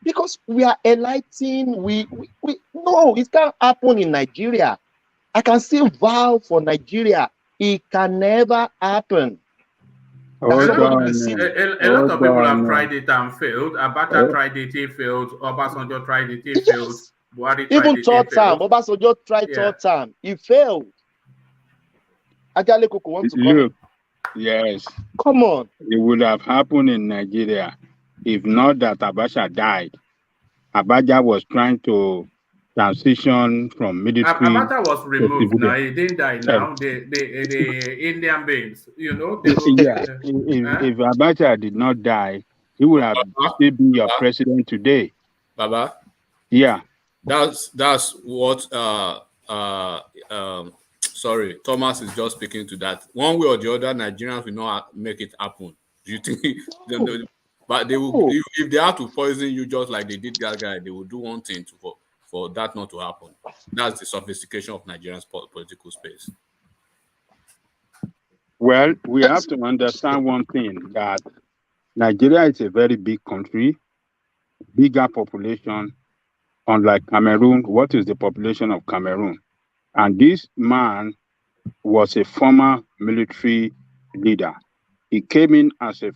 because we are enlightened. We no, it can't happen in Nigeria. I can still vow for Nigeria. It can never happen.
A lot of people have tried it and failed. Abacha tried it, he failed. Obasanjo tried it, he failed. BUHARI tried
even
it,
third
he
time.
failed.
Obasanjo tried third time. He failed. Ajale Koko wants to
Look, yes.
Come on.
It would have happened in Nigeria if not that Abacha died. Abacha was trying to transition from military.
Abacha was removed. Now he didn't die. Now the Indian beings, you know. If
Abacha did not die, he would have still been your president today.
Baba.
Yeah.
That's what sorry, Thomas is just speaking to that. One way or the other, Nigerians will not make it happen. Do you think? But they will, if they have to poison you just like they did that guy, they will do one thing for that not to happen. That's the sophistication of Nigerian political space.
Well, we have to understand one thing, that Nigeria is a very big country, bigger population. Unlike Cameroon, what is the population of Cameroon? And this man was a former military leader. He came in as a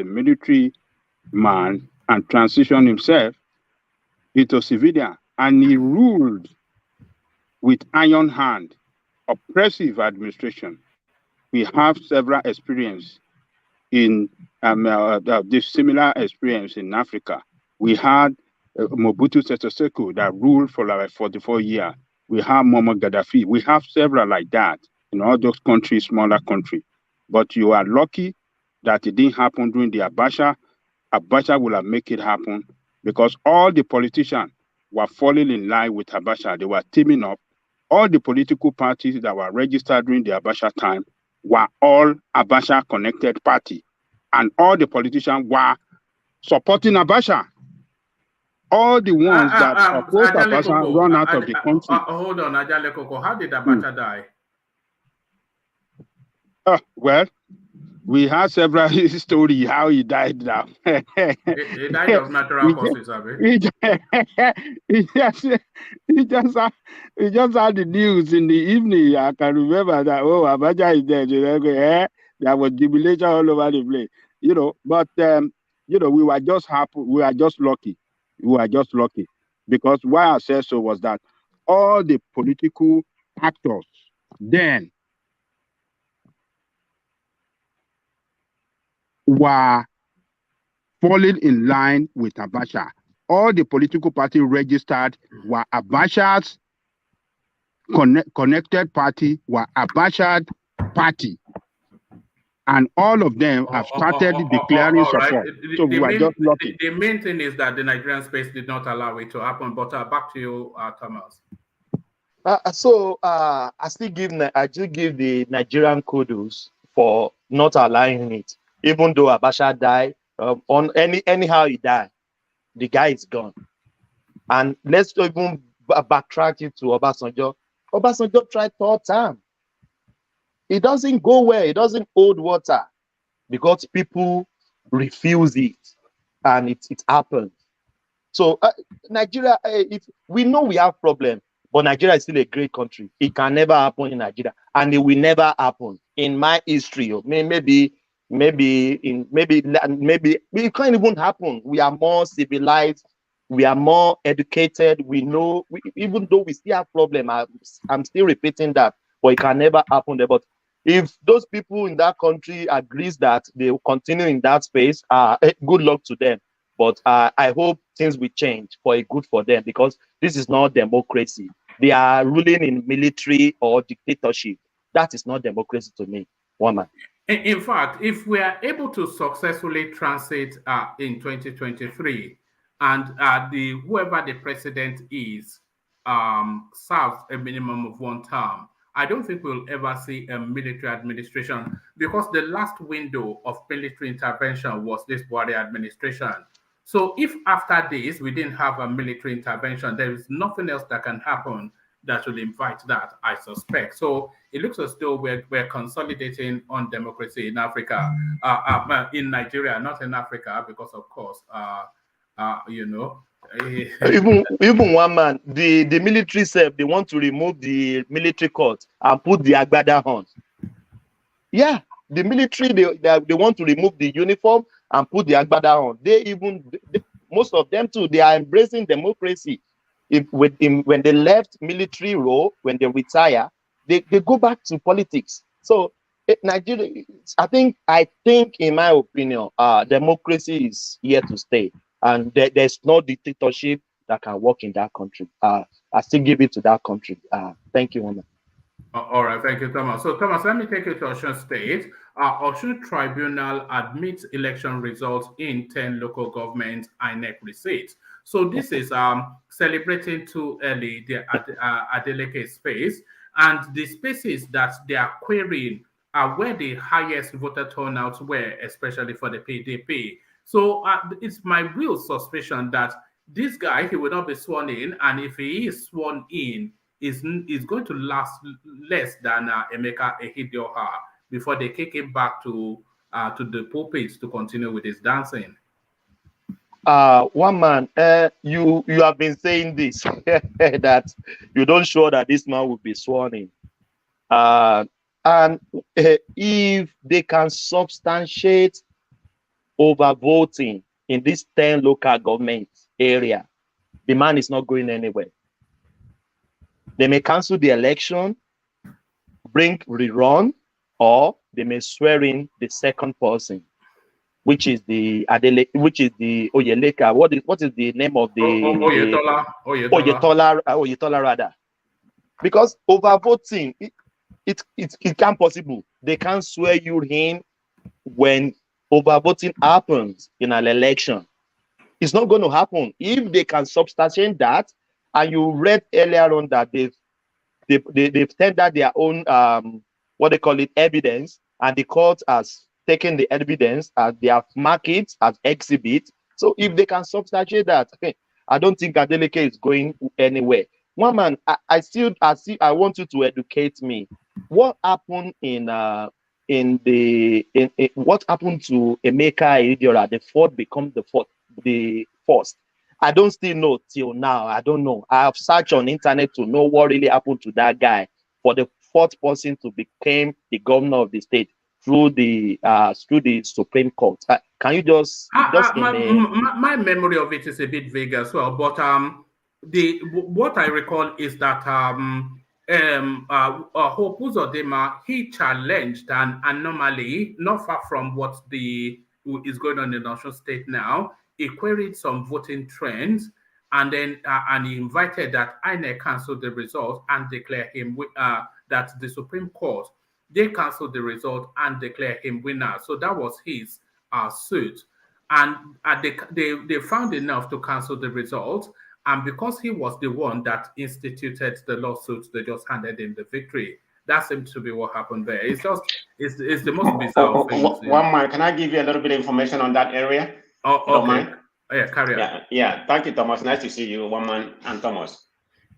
military man and transitioned himself into civilian, and he ruled with iron hand, oppressive administration. We have several experience in this similar experience in Africa. We had Mobutu Sese Seko that ruled for like 44 years. We have Muammar Gaddafi. We have several like that in all those countries, smaller countries. But you are lucky that it didn't happen during the Abacha. Abacha will have made it happen because all the politicians were falling in line with Abacha. They were teaming up. All the political parties that were registered during the Abacha time were all Abacha-connected party. And all the politicians were supporting Abacha. All the ones that opposed Abacha run out of the country.
Hold on, Ajale Koko. How did Abacha die?
Well, we have several stories how he died now.
He died of natural causes,
he just, he just, he just, he just had the news in the evening. I can remember that, oh, Abacha is dead. There was jubilation all over the place. But, we were just happy. We were just lucky. We were just lucky. Because why I said so was that all the political actors then were falling in line with Abacha. All the political parties registered were Abacha's connected party, were Abacha's party. And all of them have started declaring support. So we were just lucky.
The main thing is that the Nigerian space did not allow it to happen. But back to you, Thomas.
I still give the Nigerian kudos for not allowing it, even though Abacha died. Anyhow he died, the guy is gone. And let's even backtrack it to Obasanjo. Obasanjo tried third time. It doesn't go well. It doesn't hold water because people refuse it, and it happens. So Nigeria, if we know we have problems, but Nigeria is still a great country. It can never happen in Nigeria, and it will never happen in my history. Maybe it can't even happen. We are more civilized. We are more educated. We know, even though we still have problems, I'm still repeating that, but it can never happen there. But if those people in that country agrees that they will continue in that space, good luck to them. But I hope things will change for a good for them, because this is not democracy. They are ruling in military or dictatorship. That is not democracy to me, woman.
In fact, if we are able to successfully transit in 2023, and whoever the president is serves a minimum of 1 term, I don't think we'll ever see a military administration, because the last window of military intervention was this BUHARI administration. So if after this we didn't have a military intervention, there is nothing else that can happen that will invite that, I suspect. So it looks as though we're consolidating on democracy in Africa, in Nigeria, not in Africa, because of course,
even one man, the military self, they want to remove the military court and put the agbada on. Yeah, the military, they want to remove the uniform and put the agbada on. Most of them too, they are embracing democracy. When they left military role, when they retire, they go back to politics. So Nigeria, I think in my opinion, democracy is here to stay, and there's no dictatorship that can work in that country. I still give it to that country. Thank you, Mama.
All right, thank you, Thomas. So, Thomas, let me take you to Osun State. Osun Tribunal admits election results in 10 local government INEC receipts. So this is celebrating too early the Adeleke space, and the spaces that they are querying are where the highest voter turnouts were, especially for the PDP. So it's my real suspicion that this guy, he will not be sworn in, and if he is sworn in, is going to last less than Emeka Ehidioha before they kick him back to the pulpit to continue with his dancing.
One man, you have been saying this that you don't show that this man will be sworn in, and if they can substantiate overvoting in this 10 local government area, the man is not going anywhere. They may cancel the election, bring rerun, or they may swear in the second person, which is the Oyeleka. What is the name of the Oyetola rather? Because overvoting, it can't possible. They can't swear you in when overvoting happens in an election. It's not going to happen. If they can substantiate that, and you read earlier on that they've tendered their own what they call it, evidence, and the court has taken the evidence and they have marked it as exhibit. So if they can substantiate that, I don't think Adeleke is going anywhere. One man, I want you to educate me. What happened in what happened to Emeka Idiola, the fourth become the first. I don't still know till now. I don't know. I have searched on internet to know what really happened to that guy for the fourth person to become the governor of the state through the Supreme Court. Can you just
my memory of it is a bit vague as well, but what I recall is that Hope Uzodinma, he challenged an anomaly not far from what is going on in Osun State now. He queried some voting trends, and then and he invited that INEC cancel the result and declare him that the Supreme Court, they canceled the result and declare him winner. So that was his suit, and they found enough to cancel the result. And because he was the one that instituted the lawsuit, they just handed him the victory. That seems to be what happened there. It's the most bizarre thing.
One man, can I give you a little bit of information on that area?
Oh, okay. Yeah, carry on.
Yeah. Thank you, Thomas. Nice to see you, One Man and Thomas.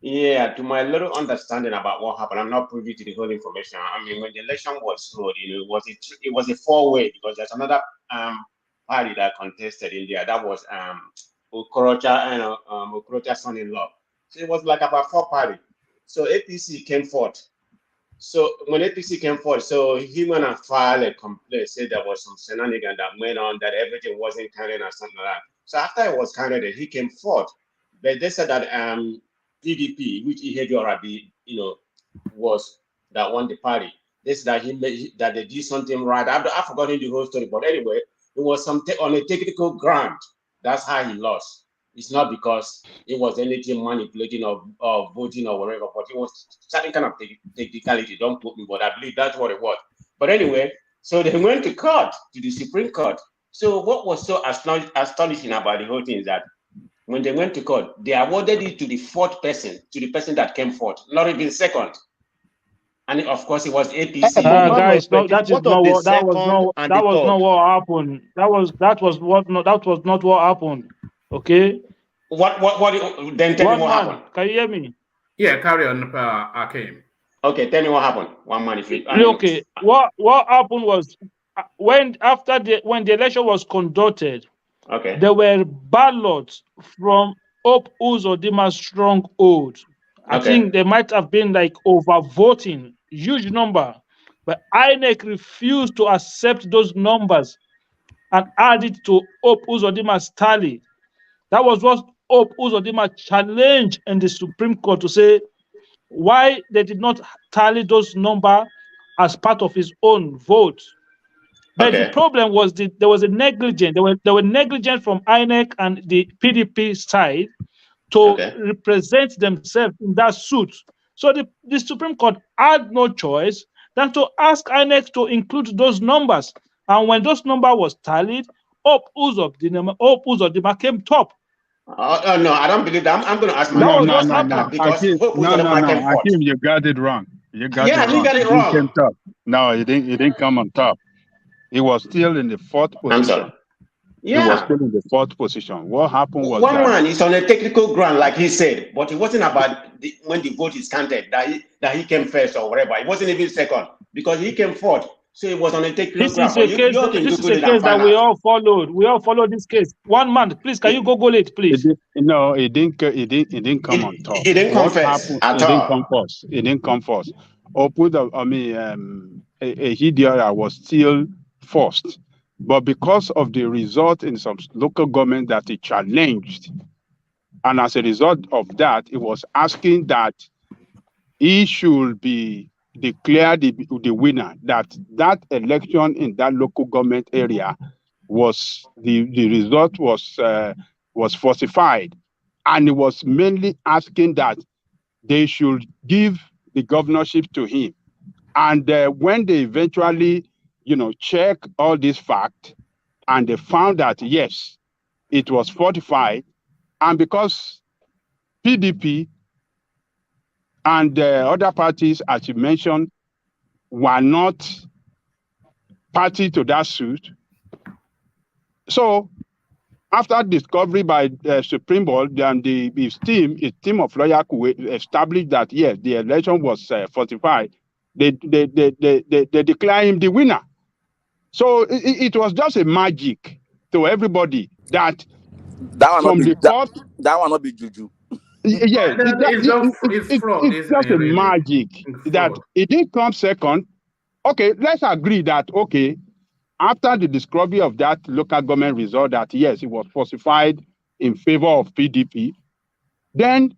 Yeah, to my little understanding about what happened, I'm not privy to the whole information. I mean, when the election was held, it was a four-way, because there's another party that contested in there. That was Okorocha and Okorocha's son-in-law. So it was like about four parties. So APC came forth. So when APC came forth, so he went and filed a complaint, said there was some shenanigans that went on, that everything wasn't counted or something like that. So after it was counted, he came forth. But they said that PDP, which Ihediorabi, was that won the party. They said that they did something right. I've forgotten the whole story, but anyway, it was something on a technical ground. That's how he lost. It's not because it was anything manipulating or voting or whatever, but it was certain kind of technicality. Don't quote me, but I believe that's what it was. But anyway, so they went to court, to the Supreme Court. So what was so astonishing about the whole thing is that when they went to court, they awarded it to the fourth person, to the person that came forth, not even second. And of course, it was APC.
Guys, no, that was not what happened. That was not what happened. Okay.
What? Then tell me what happened.
Can you hear me?
Yeah, carry on, Akim.
Okay, tell me what happened. One man, if you.
Okay. What happened was when the election was conducted.
Okay.
There were ballots from Hope Uzodinma's stronghold. I think there might have been like overvoting, huge number, but INEC refused to accept those numbers and add it to Hope Uzodinma's tally. That was what Hope Uzodinma challenged in the Supreme Court to say why they did not tally those numbers as part of his own vote. But the problem was there was a negligence. There were negligence from INEC and the PDP side to represent themselves in that suit. So the Supreme Court had no choice than to ask INEC to include those numbers. And when those numbers was tallied, Hope Uzodinma came top.
No, I don't believe that. I'm going to ask my
No.
Akim,
you got it wrong. You got it wrong.
He got it wrong.
He came top. No, he didn't come on top. He was still in the fourth position.
I'm sorry. Yeah.
He was still in the fourth position. What happened was
one man is on a technical ground, like he said, but it wasn't about when the vote is counted that he came first or whatever. It wasn't even second because he came fourth. So it was on a technical ground.
This is a case that we all followed. We all followed this case. One man, please, can you Google it, please?
No, it didn't come on top.
He didn't come first at all.
It didn't come first. Ehidiola was still first. But because of the result in some local government that he challenged, and as a result of that, it was asking that he should be declared the winner, that election in that local government area was the result was falsified. And it was mainly asking that they should give the governorship to him. And when they eventually check all these facts, and they found that, yes, it was fortified. And because PDP and other parties, as you mentioned, were not party to that suit. So after discovery by Supreme Court, then his team of lawyers established that, yes, the election was fortified. they declare him the winner. So it was just a magic to everybody that from the first,
that one not be juju.
Yeah,
it's fraud,
it's
isn't
just
it,
a
really?
magic that it didn't come second. Okay, let's agree that, okay, after the discovery of that local government result that, yes, it was falsified in favor of PDP, then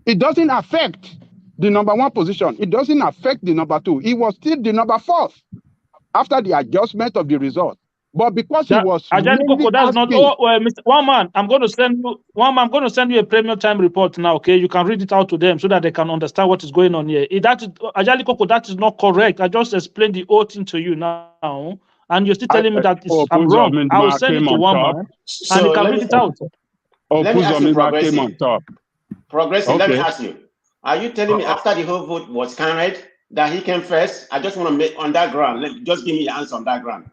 it doesn't affect the number one position. It doesn't affect the number two. It was still the number fourth after the adjustment of the result. But because he was
Ajani
mainly
Koko, that's not.
asking,
Mr. One man, I'm going to send you. One man, I'm going to send you a premium time report now. Okay, you can read it out to them so that they can understand what is going on here. Ajani Koko, that is not correct. I just explained the whole thing to you now, and you're still telling me that I'm wrong. I will send it to one man, and he can read it out.
Let me ask you,
came on top.
Progressive, let me
Okay.
ask you. Are you telling me after the whole vote was counted that he came first? I just want to make on that ground. Just give me your answer on that ground.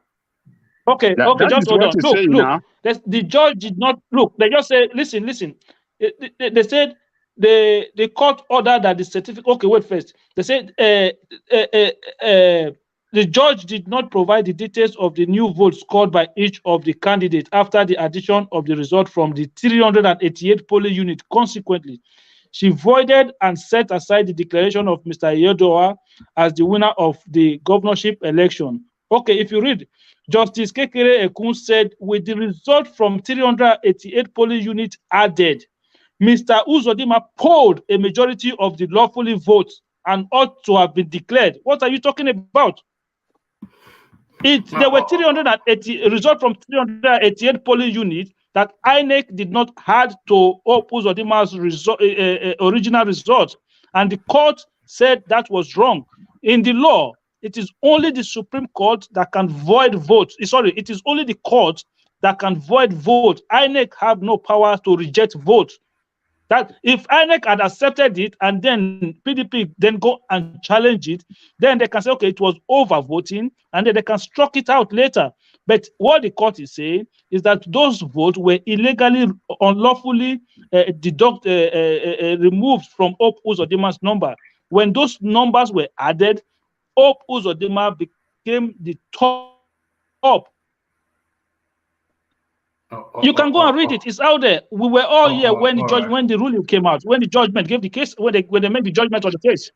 Okay,
That
just
is
hold
what
on.
he's
Look,
saying now.
the judge did not look. They just say, listen. They said the court ordered that the certificate. Okay, wait first. They said the judge did not provide the details of the new votes scored by each of the candidates after the addition of the result from the 388 polling unit. Consequently, she voided and set aside the declaration of Mr. Otedola as the winner of the governorship election. Okay, if you read, Justice Kekere Ekun said, with the result from 388 polling units added, Mr. Uzodimma polled a majority of the lawfully votes and ought to have been declared. What are you talking about? There were 380 result from 388 polling units that INEC did not add to Uzodimma's original result, and the court said that was wrong. In the law, it is only the Supreme Court that can void votes. Sorry, it is only the court that can void vote. INEC have no power to reject votes. That if INEC had accepted it and then PDP then go and challenge it, then they can say, okay, it was over voting, and then they can struck it out later. But what the court is saying is that those votes were illegally, unlawfully removed from Hope Uzodimma's number. When those numbers were added, Hope Uzodimma became the top. You can go and read it. It's out there. We were all here when the ruling came out, when the judgment gave the case, when they made the judgment of the case.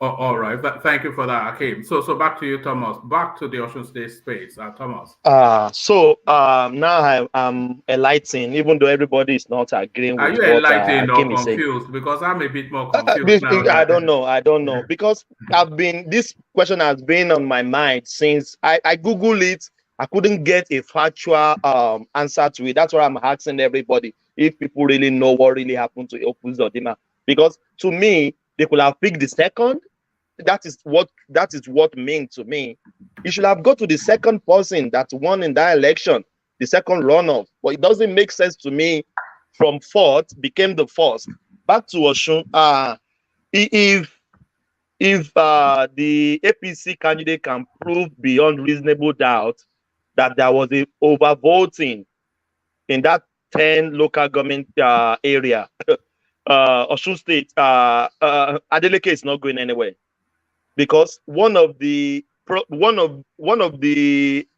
All right. Thank you for that, Akeem. So back to you, Thomas. Back to the Osun State space, Thomas.
Now I'm enlightened, even though everybody is not agreeing with what
enlightened or
Akeem is saying.
confused? Because I'm a bit more confused now.
I don't know because this question has been on my mind since I Googled it. I couldn't get a factual answer to it. That's why I'm asking everybody if people really know what really happened to Hope Uzodimma. Because to me, they could have picked the second. That is what meant to me. You should have got to the second person that won in that election, the second runoff. But it doesn't make sense to me. From fourth became the first. Back to Osun. If the APC candidate can prove beyond reasonable doubt that there was a overvoting in that 10 local government area, Osun State, Adeleke is not going anywhere, because one of the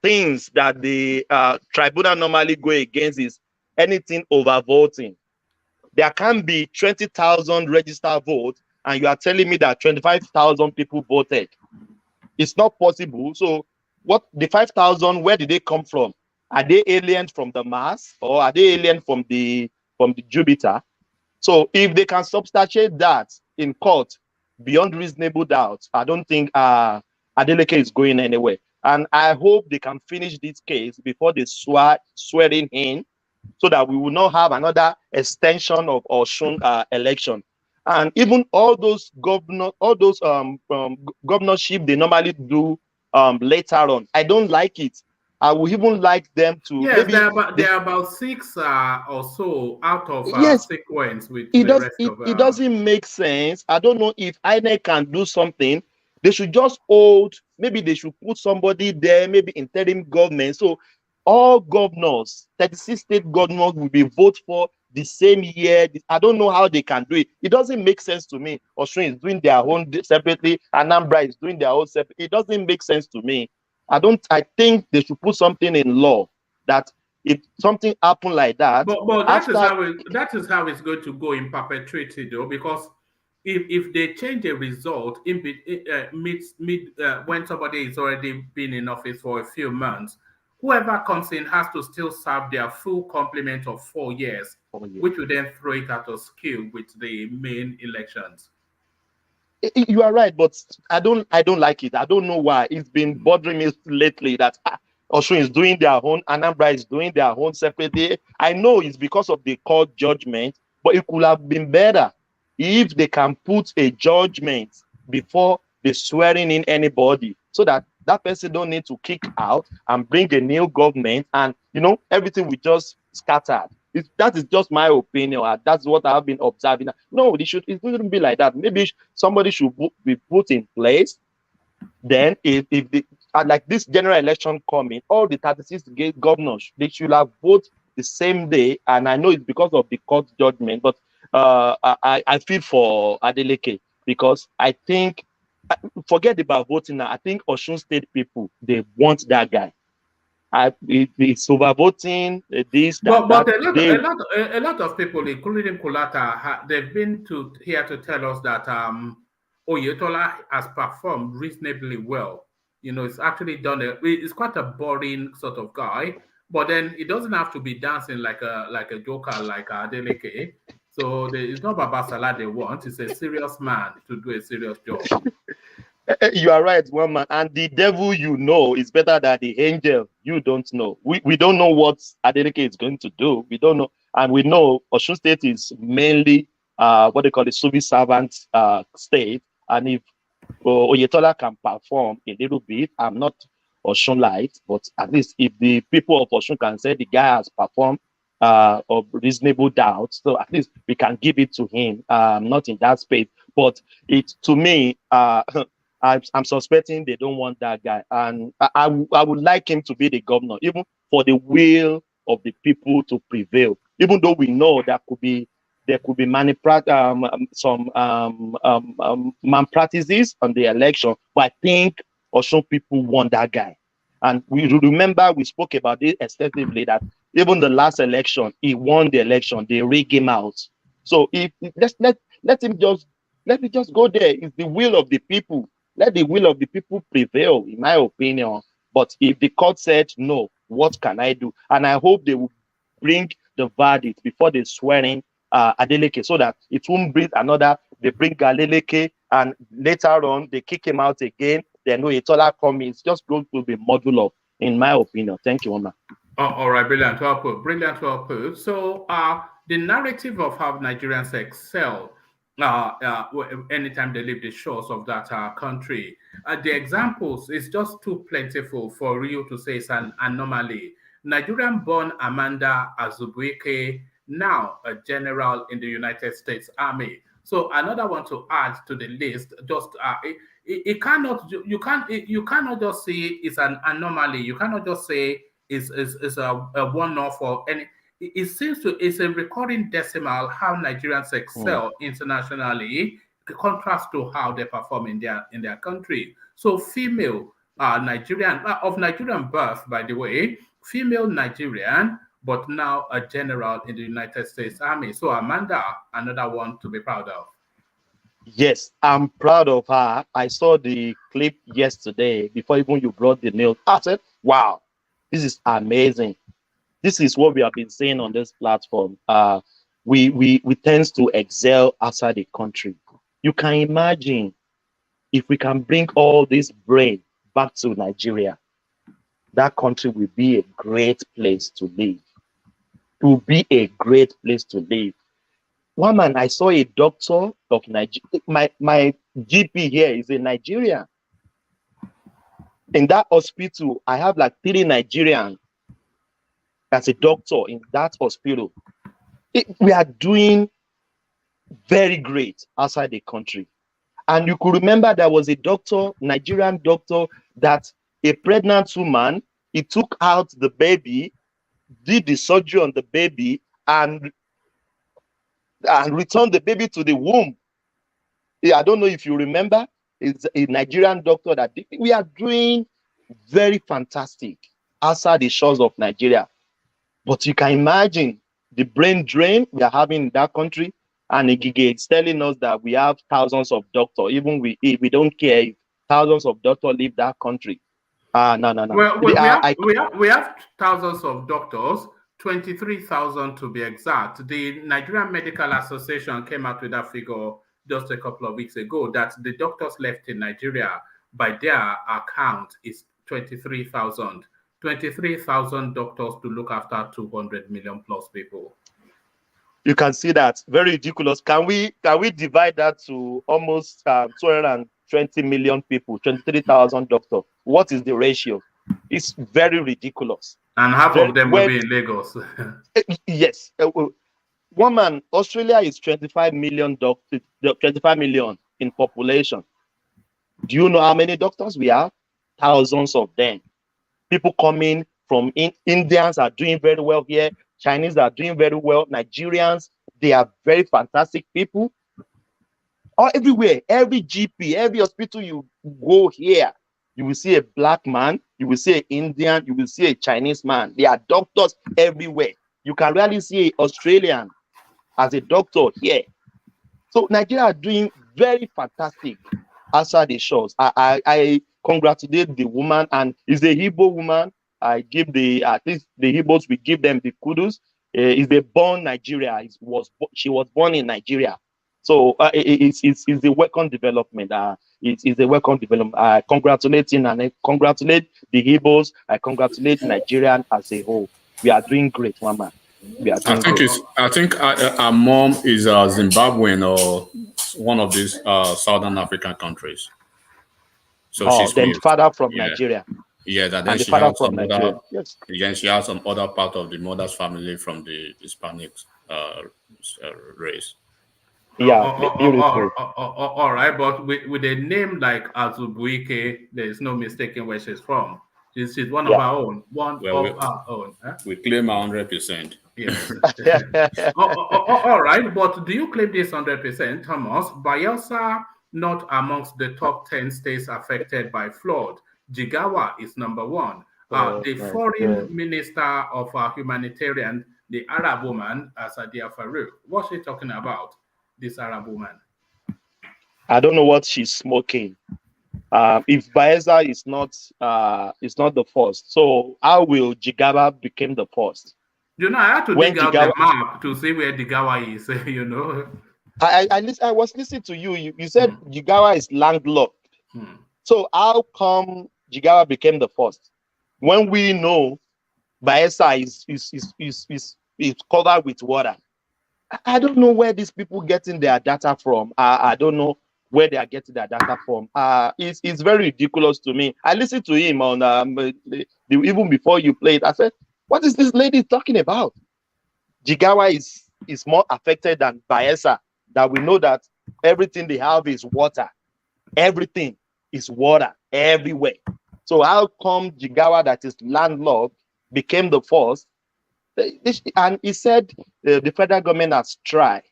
things that the tribunal normally go against is anything overvoting. There can be 20,000 registered votes, and you are telling me that 25,000 people voted. It's not possible. So what the 5,000, where did they come from? Are they aliens from the mass, or are they aliens from the Jupiter? So if they can substantiate that in court beyond reasonable doubt, I don't think Adeleke is going anywhere. And I hope they can finish this case before they swearing in, so that we will not have another extension of Osun election. And even all those governorship they normally do later on, I don't like it. I would even like them to.
Yes,
maybe
there are about 6 or so out of sequence with
it
the rest of
it doesn't make sense. I don't know if INEC can do something. They should just hold. Maybe they should put somebody there, maybe interim government. So all governors, 36 state governors, will be voted for the same year. I don't know how they can do it. It doesn't make sense to me. Osun is doing their own separately, Anambra is doing their own separately. It doesn't make sense to me. I think they should put something in law that if something happen like that,
but that is how it's going to go in perpetuity, though, because if they change a result when somebody is already been in office for a few months, whoever comes in has to still serve their full complement of 4 years, which will then throw it out of skew with the main elections.
You are right, but I don't like it. I don't know why. It's been bothering me lately that Osun is doing their own, Anambra is doing their own separately. I know it's because of the court judgment, but it could have been better if they can put a judgment before they swearing in anybody, so that that person don't need to kick out and bring a new government, and everything will just scattered. That is just my opinion. That's what I've been observing. No, it shouldn't be like that. Maybe somebody should be put in place. Then, if like this general election coming, all the 36 governors, they should have voted the same day. And I know it's because of the court judgment, but I feel for Adeleke, because I think, forget about voting now. I think Osun State people, they want that guy. It's overvoting, this, that.
But a lot of people, including Kulata, they've been here to tell us that Otedola has performed reasonably well. It's actually done it's quite a boring sort of guy, but then it doesn't have to be dancing like a joker like Adeleke. So it's not Baba Salah they want. It's a serious man to do a serious job.
You are right, one man. And the devil is better than the angel you don't know. We don't know what Adeleke is going to do. We don't know. And we know Osun State is mainly what they call the civil servant state. And if Otedola can perform a little bit, I'm not Osun light, but at least if the people of Osun can say the guy has performed of reasonable doubt, so at least we can give it to him. Not in that space, but to me, I'm suspecting they don't want that guy, and I would like him to be the governor, even for the will of the people to prevail. Even though we know there could be some malpractices on the election, but I think Osun people want that guy. And we remember we spoke about this extensively, that even the last election, he won the election, they rig him out. So let him just go there. It's the will of the people. Let the will of the people prevail, in my opinion. But if the court said no, what can I do? And I hope they will bring the verdict before they swear in Adeleke, so that it won't bring another. They bring Adeleke, and later on they kick him out again. Then Otedola coming. It's just going to be modular, in my opinion. Thank you, Oma.
All right, brilliant. Brilliant. Well put. So the narrative of how Nigerians excel anytime they leave the shores of that country, the examples is just too plentiful for you to say it's an anomaly. Nigerian-born Amanda Azubuike, now a general in the United States Army. So another one to add to the list. Just you cannot just say it's an anomaly. You cannot just say it's a one-off or any. It seems it's a recurring decimal how Nigerians excel internationally, in contrast to how they perform in their country. So female Nigerian of Nigerian birth, by the way, female Nigerian, but now a general in the United States Army. So Amanda, another one to be proud of.
Yes, I'm proud of her. I saw the clip yesterday before even you brought the news. I said, wow, this is amazing. This is what we have been saying on this platform. We tend to excel outside the country. You can imagine if we can bring all this brain back to Nigeria, that country will be a great place to live. It will be a great place to live. One man, I saw a doctor of Nigeria. My GP here is a Nigerian. In that hospital, I have like 3 Nigerians as a doctor in that hospital. We are doing very great outside the country. And you could remember there was a doctor, Nigerian doctor, that a pregnant woman, he took out the baby, did the surgery on the baby, and and return the baby to the womb. I don't know if you remember, it's a Nigerian doctor that did. We are doing very fantastic outside the shores of Nigeria. But you can imagine the brain drain we are having in that country. And Igige is telling us that we have thousands of doctors. Even we don't care if thousands of doctors leave that country. No.
Well, we have thousands of doctors, 23,000 to be exact. The Nigerian Medical Association came out with that figure just a couple of weeks ago, that the doctors left in Nigeria, by their account, is 23,000. 23,000 doctors to look after 200 million plus people.
You can see that very ridiculous. Can we divide that to almost 220 million people, 23,000 doctors? What is the ratio? It's very ridiculous.
And half of them will be in Lagos.
Yes. One man, Australia is 25 million doctors, 25 million in population. Do you know how many doctors we have? Thousands of them. People coming from Indians are doing very well here. Chinese are doing very well. Nigerians, they are very fantastic people. Everywhere, every GP, every hospital you go here, you will see a black man, you will see an Indian, you will see a Chinese man. There are doctors everywhere. You can rarely see an Australian as a doctor here. So Nigeria are doing very fantastic outside the shores. I congratulate the woman, and is a Igbo woman. I give at least the Igbos, we give them the kudos. Is a born Nigeria. She was born in Nigeria. So it's a welcome development. It's a welcome development. I congratulate him, and I congratulate the Igbos. I congratulate Nigerian as a whole. We are doing great, Mama. We are doing great.
I think our mom is Zimbabwean or one of these Southern African countries. So she's
then father from Nigeria.
Yeah, that then she has some other. Yes. Again, she has some other part of the mother's family from the Hispanic race.
Yeah, beautiful.
All right, but with a name like Azubuike, there is no mistaking where she's from. She's one of our own. Our own. Huh?
We claim 100%.
Yes. All right, but do you claim this 100%, Thomas? Bayelsa not amongst the top 10 states affected by flood. JIGAWA is number one. The foreign minister of humanitarian, the Arab woman, Sadia Farouk, what's she talking about, this Arab woman?
I don't know what she's smoking. If Bayelsa is not the first, so how will JIGAWA become the first?
You know, I had to dig out the map to see where JIGAWA is, you know.
I was listening to you. You said JIGAWA is landlocked. So how come JIGAWA became the first when we know Bayelsa is covered with water? I don't know where these people getting their data from. I don't know where they are getting their data from. It's very ridiculous to me. I listened to him on even before you played. I said, what is this lady talking about? JIGAWA is more affected than Bayelsa. That we know that everything they have is water. Everything is water everywhere. So how come JIGAWA, that is landlocked, became the first? And he said the federal government has tried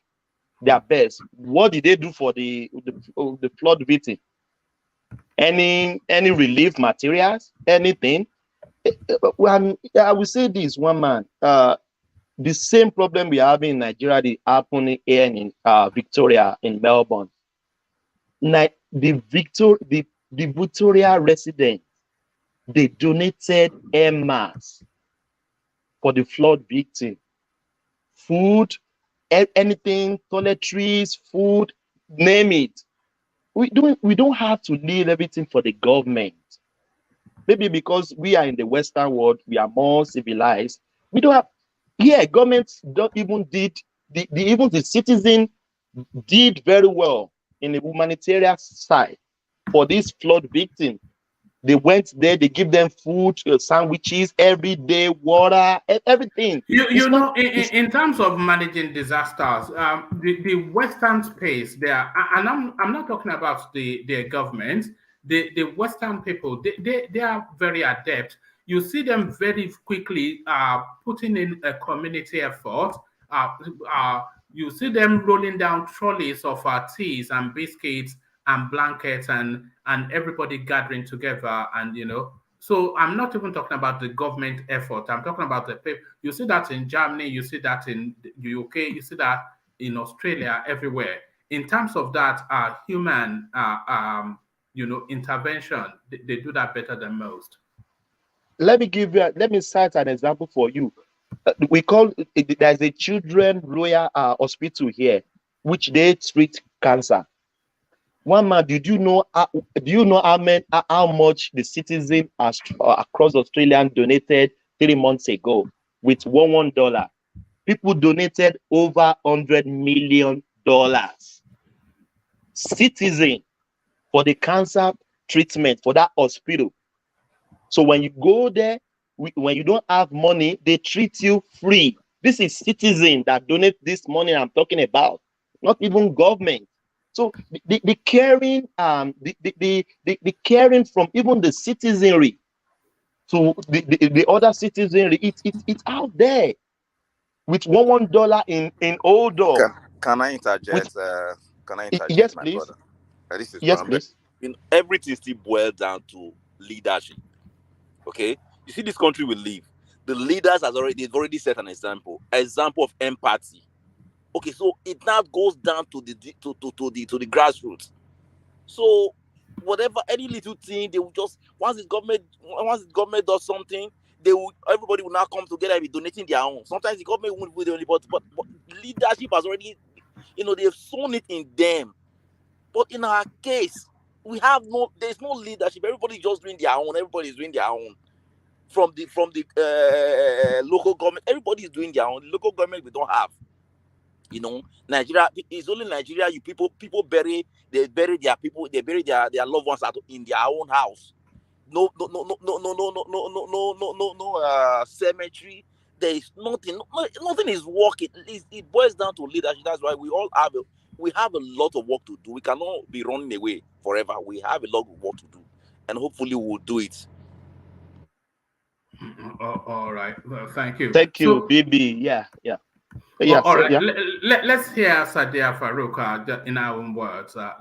their best. What did they do for the flood victim? Any relief materials? Anything? I will say this, one man. The same problem we have in Nigeria, the happening here in Victoria, in Melbourne. The Victoria residents, they donated en masse for the flood victim. Food, anything, toiletries, food, name it. We don't have to leave everything for the government. Maybe because we are in the Western world, we are more civilized. We don't have. Yeah, governments don't even even the citizen did very well in the humanitarian side for this flood victim. They went there, they give them food, sandwiches, every day, water, everything.
You know, in terms of managing disasters, the Western space there, and I'm not talking about their government, the Western people, they are very adept. You see them very quickly putting in a community effort, you see them rolling down trolleys of teas and biscuits and blankets and everybody gathering together, and so I'm not even talking about the government effort. I'm talking about the people. You see that in Germany, you see that in the UK, you see that in Australia, everywhere. In terms of that human intervention, they do that better than most.
Let me cite an example for you. We call it, there's a children royal hospital here, which they treat cancer. One man, do you know how much the citizen across Australia donated 3 months ago with $1. People donated over $100 million. Citizen for the cancer treatment for that hospital. So when you go there, when you don't have money, they treat you free. This is citizen that donate this money I'm talking about, not even government. So the caring, the caring from even the citizenry to the other citizenry, it's out there with $1 in Ondo.
Can I interject? Can I interject,
yes,
my
please.
brother? This is
Yes, please.
everything still boils down to leadership. Okay, you see, this country we live, the leaders they've already set an example of empathy. Okay, so it now goes down to the grassroots. So whatever, any little thing, they will just once the government does something, everybody will now come together and be donating their own. Sometimes the government won't do it, but leadership has already, they've sown it in them. But in our case, there's no leadership. Everybody's just doing their own. Everybody's doing their own. From the local government, everybody's doing their own. Local government we don't have. Nigeria is only Nigeria. People bury their people. They bury their loved ones in their own house. No cemetery. There is nothing. Nothing is working. It boils down to leadership. That's why we have a lot of work to do. We cannot be running away forever. We have a lot of work to do, and hopefully we'll do it.
All right. Well, thank you.
Thank you, BB. Yeah.
All right. Yeah. Let's hear Sadia Farouk in our own words. I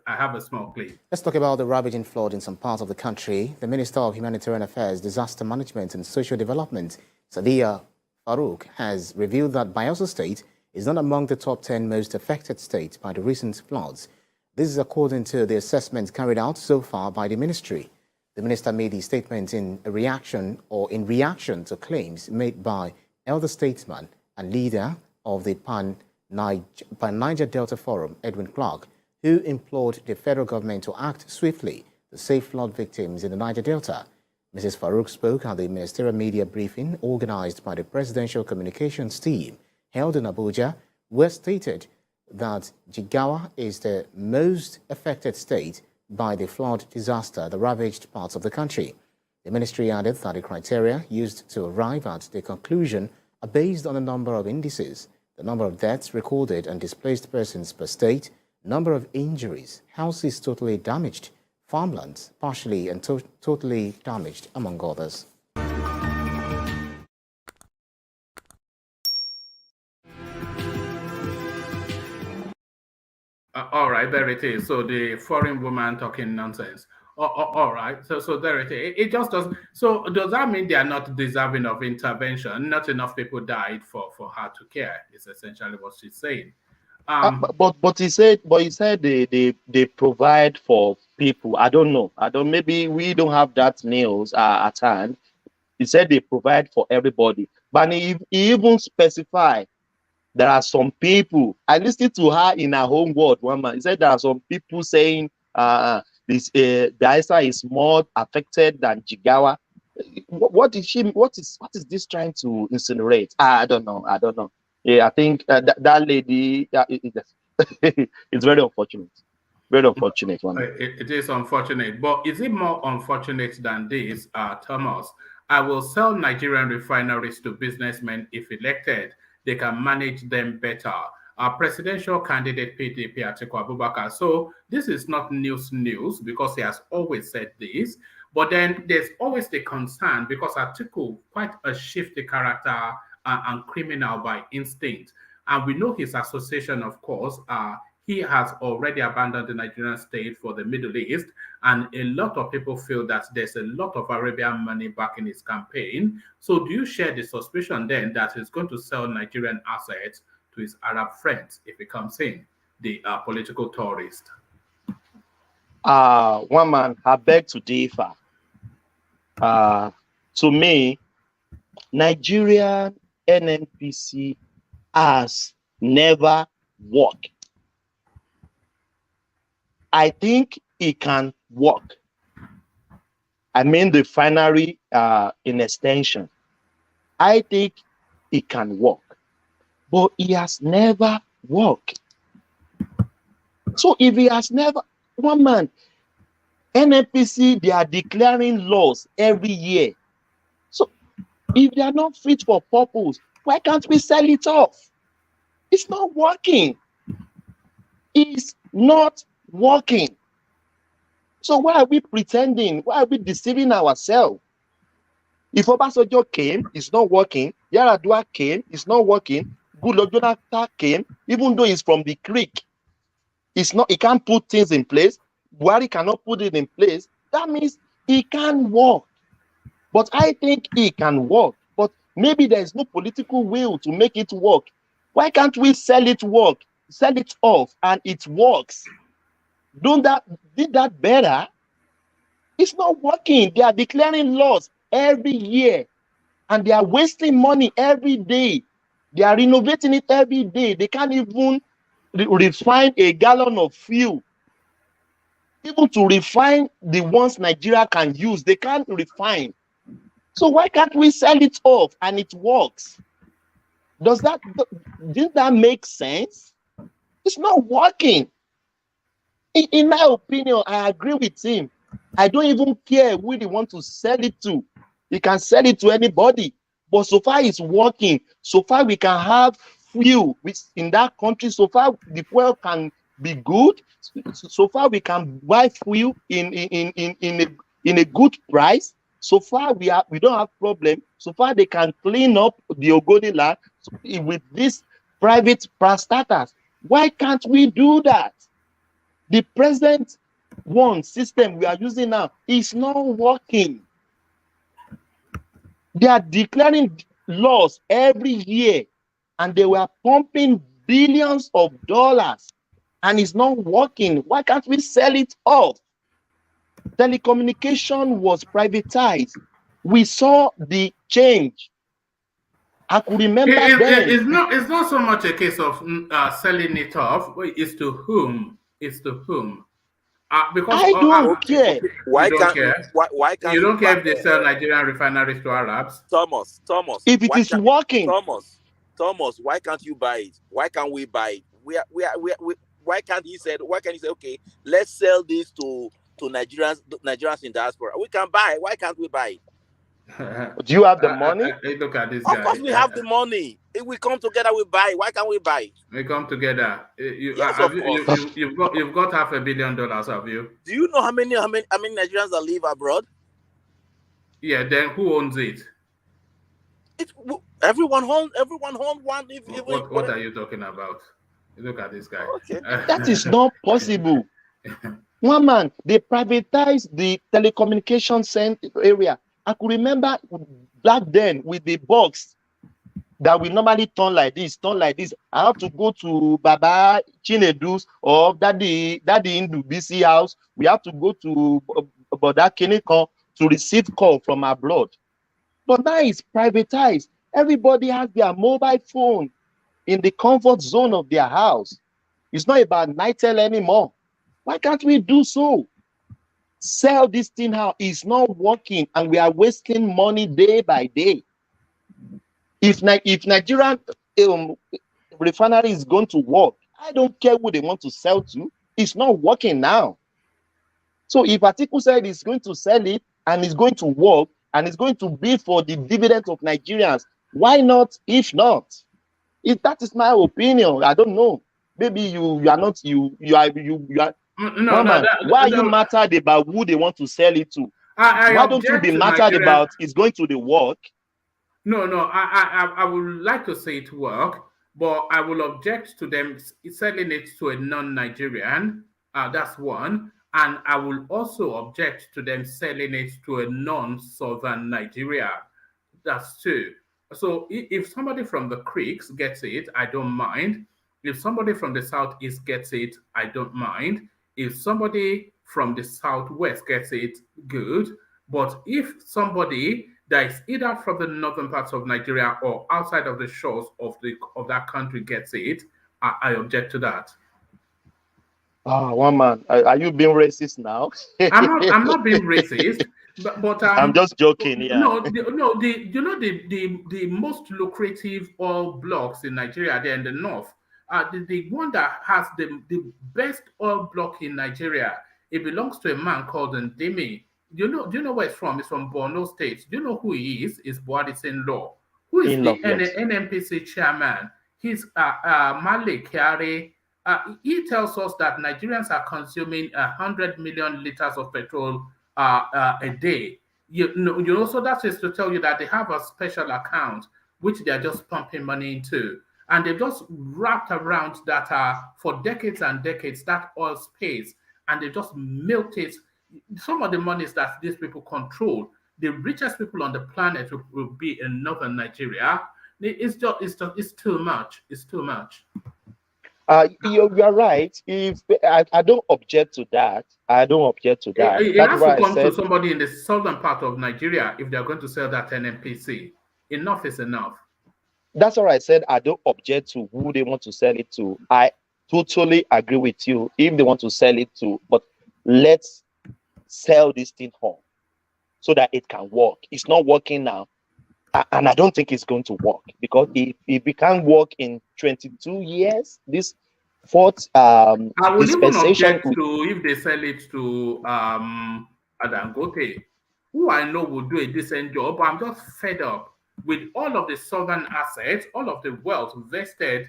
have a small clip.
Let's talk about the ravaging flood in some parts of the country. The Minister of Humanitarian Affairs, Disaster Management and Social Development, Sadia Farouk, has revealed that Bayelsa State is not among the top 10 most affected states by the recent floods. This is according to the assessment carried out so far by the ministry. The minister made the statement in reaction to claims made by elder statesman and leader of the Pan-Niger Delta Forum, Edwin Clark, who implored the federal government to act swiftly to save flood victims in the Niger Delta. Mrs. Farouk spoke at the ministerial media briefing organized by the Presidential Communications Team held in Abuja, where stated that JIGAWA is the most affected state by the flood disaster that ravaged parts of the country. The ministry added that the criteria used to arrive at the conclusion are based on a number of indices: the number of deaths recorded and displaced persons per state, number of injuries, houses totally damaged, farmlands partially and totally damaged, among others.
All right, there it is. So the foreign woman talking nonsense. All right. So there it is. It just does. So does that mean they are not deserving of intervention? Not enough people died for her to care. Is essentially what she's saying.
But he said they provide for people. I don't know. Maybe we don't have that news at hand. He said they provide for everybody, but he even specified there are some people. I listened to her in her home word. One man, he said there are some people saying this Bayelsa is more affected than JIGAWA. What is this trying to insinuate? I don't know. Yeah, I think that lady. It's very unfortunate. Very unfortunate one.
It is unfortunate, but is it more unfortunate than this, Thomas? I will sell Nigerian refineries to businessmen if elected. They can manage them better. Our presidential candidate PDP Atiku Abubakar. So this is not news because he has always said this. But then there's always the concern because Atiku, quite a shifty character and criminal by instinct. And we know his association, of course. He has already abandoned the Nigerian state for the Middle East, and a lot of people feel that there's a lot of Arabian money back in his campaign. So do you share the suspicion then that he's going to sell Nigerian assets to his Arab friends if he comes in, the political tourist?
One man, I beg to differ. To me, Nigerian NNPC has never worked. I think it can work. I mean, the refinery in extension. I think it can work, but it has never worked. So if it has never, one man, NNPC, they are declaring laws every year. So if they are not fit for purpose, why can't we sell it off? It's not working. It's not working. So why are we pretending? Why are we deceiving ourselves? If Obasanjo came, it's not working. Yaradua came, it's not working. Goodluck Jonathan came, even though he's from the creek, it's not. He can't put things in place. BUHARI cannot put it in place. That means he can work. But I think he can work. But maybe there is no political will to make it work. Why can't we sell it off, and it works? Did that better? It's not working. They are declaring laws every year, and they are wasting money every day. They are renovating it every day. They can't even refine a gallon of fuel. Even to refine the ones Nigeria can use, they can't refine. So why can't we sell it off and it works? Didn't that make sense? It's not working. In my opinion, I agree with him. I don't even care who they want to sell it to. He can sell it to anybody. But so far it's working. So far we can have fuel in that country. So far the fuel can be good. So far we can buy fuel in a good price. So far we don't have problem. So far they can clean up the Ogoni land with these private parastatals. Why can't we do that? The present system we are using now is not working. They are declaring laws every year, and they were pumping billions of dollars, and it's not working. Why can't we sell it off? Telecommunication was privatized. We saw the change. I could remember then.
It's not so much a case of selling it off. It's to whom? It's to whom? Because
I don't care.
Why
you don't
can't
care?
why can't
you don't care if they sell Nigerian refineries to Arabs?
Thomas,
if it is working,
Thomas, why can't you buy it? Why can't we buy it? Why can't he say, okay, let's sell this to Nigerians in diaspora? We can buy it. Why can't we buy it?
Do you have the money?
Look at this guy.
Of course we have the money. If we come together, we buy it. Why can't we buy it?
We come together.
Yes, of course.
You've got $500 million, have you?
Do you know how many Nigerians that live abroad?
Yeah, then who owns it?
Everyone owns one.
What are you talking about? Look at this guy.
Okay.
That is not possible. One man, they privatized the telecommunication center area. I could remember back then with the box that we normally turn like this. I have to go to Baba Chinedu's or Daddy Indu BC house. We have to go to Boda Kinikon to receive call from abroad. But now it's privatized. Everybody has their mobile phone in the comfort zone of their house. It's not about Nitel anymore. Why can't we do so? Sell this thing out. It's not working, and we are wasting money day by day. If Nigerian refinery is going to work, I don't care who they want to sell to. It's not working now. So if Atiku said he's going to sell it and it's going to work and it's going to be for the dividends of Nigerians, why not? If not, that is my opinion. I don't know. Maybe you are not. You are. Why are you mattered about who they want to sell it to? Why don't you be mattered about it's going to the work?
No, I would like to say it work, but I will object to them selling it to a non-Nigerian. That's one. And I will also object to them selling it to a non-Southern Nigeria. That's two. So if somebody from the creeks gets it, I don't mind. If somebody from the southeast gets it, I don't mind. If somebody from the southwest gets it, good. But if somebody that is either from the northern parts of Nigeria or outside of the shores of that country gets it, I object to that.
One man, are you being racist now?
I'm not being racist, but
I'm just joking. Yeah.
No, the most lucrative oil blocks in Nigeria, they're in the north. The one that has the best oil block in Nigeria, it belongs to a man called Ndemi. Do you know where it's from? It's from Borno State. Do you know who he is? It's Buhari's in-law. Who is the NNPC chairman? He's Male Kyari. He tells us that Nigerians are consuming 100 million liters of petrol a day. You know, so that is to tell you that they have a special account which they are just pumping money into, and they've just wrapped around that for decades and decades that oil space, and they just milked it. Some of the monies that these people control, the richest people on the planet will be in northern Nigeria. It's too much. It's too much.
You're right. If I don't object to that,
It has to come to somebody in the southern part of Nigeria if they're going to sell that NNPC. Enough is enough.
That's all I said. I don't object to who they want to sell it to. I totally agree with you if they want to sell it to, but let's sell this thing home so that it can work. It's not working now. And I don't think it's going to work, because if it can't work in 22 years, this fourth
I will even
dispensation
object to if they sell it to Adangote, who I know will do a decent job, but I'm just fed up with all of the southern assets, all of the wealth vested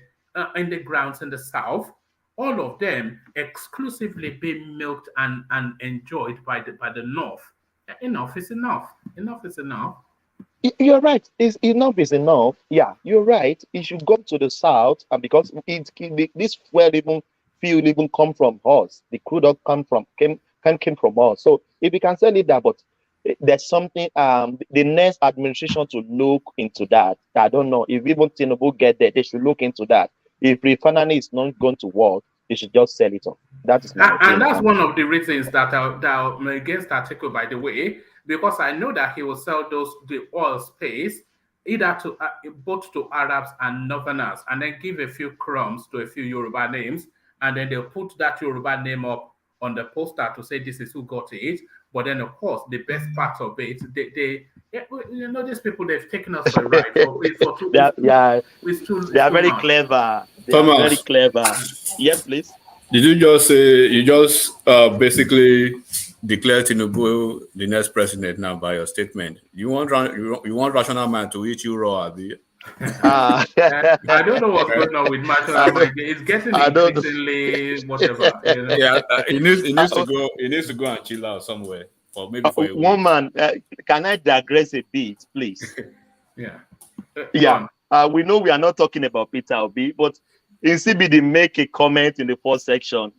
in the grounds in the south, all of them exclusively being milked and enjoyed by the north. Enough is enough. Enough is enough.
You're right. Enough is enough. Yeah, you're right. It should go to the south, and because this fuel even come from us. The crude oil came from us. So if we can sell it there, but there's something the next administration to look into that. I don't know if even Tinubu get there, they should look into that. If refinery is not going to work, they should just sell it off. That is my opinion.
And that's one of the reasons that I'm against Atiku, by the way, because I know that he will sell the oil space either to both to Arabs and Northerners, and then give a few crumbs to a few Yoruba names, and then they'll put that Yoruba name up on the poster to say this is who got it. But then, of course, the best part of it, these people, they've taken us for a ride. They
are very clever. They are very clever. Yes, please.
Did you just say basically declare Tinubu the next president now by your statement? You want rational man to eat you raw, Abi?
I don't know what's going on with rational man. It's getting increasingly whatever. You know?
Yeah, he needs to go and chill out somewhere, or maybe for a week.
One man, can I digress a bit, please?
Yeah.
We know we are not talking about Peter Obi, but in CBD make a comment in the first section.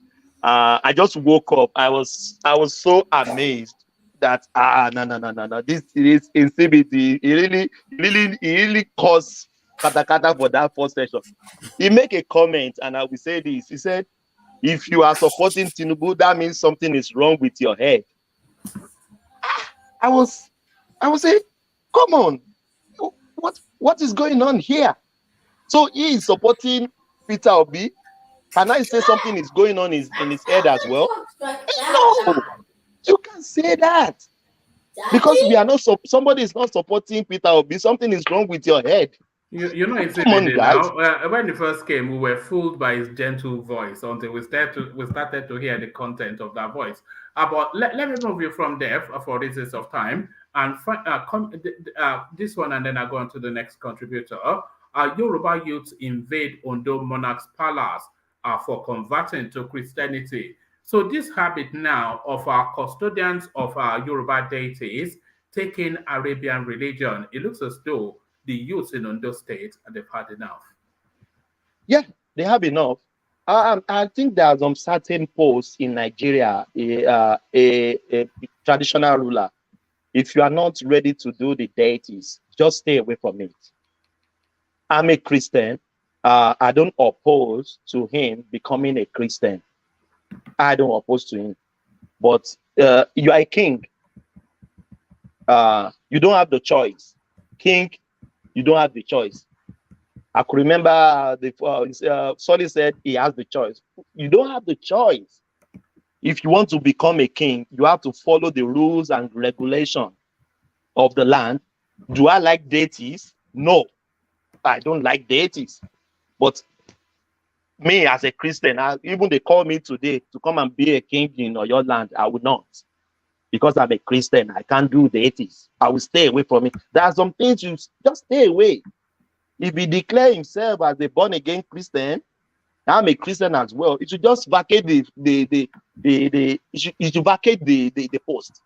I just woke up. I was so amazed that no. This is in CBD. He really caused katakata for that first section. He make a comment, and I will say this. He said, "If you are supporting Tinubu, that means something is wrong with your head." I was saying, come on, what is going on here? So he is supporting Peter Obi. Can I say something is going on in his head as well? No, you can't say that. Because we are not somebody is not supporting Peter Obi, something is wrong with your head.
You know, it's now. When he first came, we were fooled by his gentle voice until we started to hear the content of that voice. But let me move you from there for reasons of time and this one, and then I go on to the next contributor. Yoruba youths invade Ondo Monarch's palace for converting to Christianity. So this habit now of our custodians of our Yoruba deities taking Arabian religion, it looks as though the youths in Ondo State, they've had enough.
Yeah, they have enough. I think there are some certain posts in Nigeria, a traditional ruler. If you are not ready to do the deities, just stay away from it. I'm a Christian. I don't oppose to him becoming a Christian. I don't oppose to him. But you are a king. You don't have the choice. King, you don't have the choice. I could remember Solly said he has the choice. You don't have the choice. If you want to become a king, you have to follow the rules and regulation of the land. Do I like deities? No, I don't like deities. But me as a Christian, even they call me today to come and be a king in your land, I would not. Because I'm a Christian, I can't do deities. I will stay away from it. There are some things you just stay away. If he declare himself as a born-again Christian, I'm a Christian as well, it should just vacate it should vacate the post.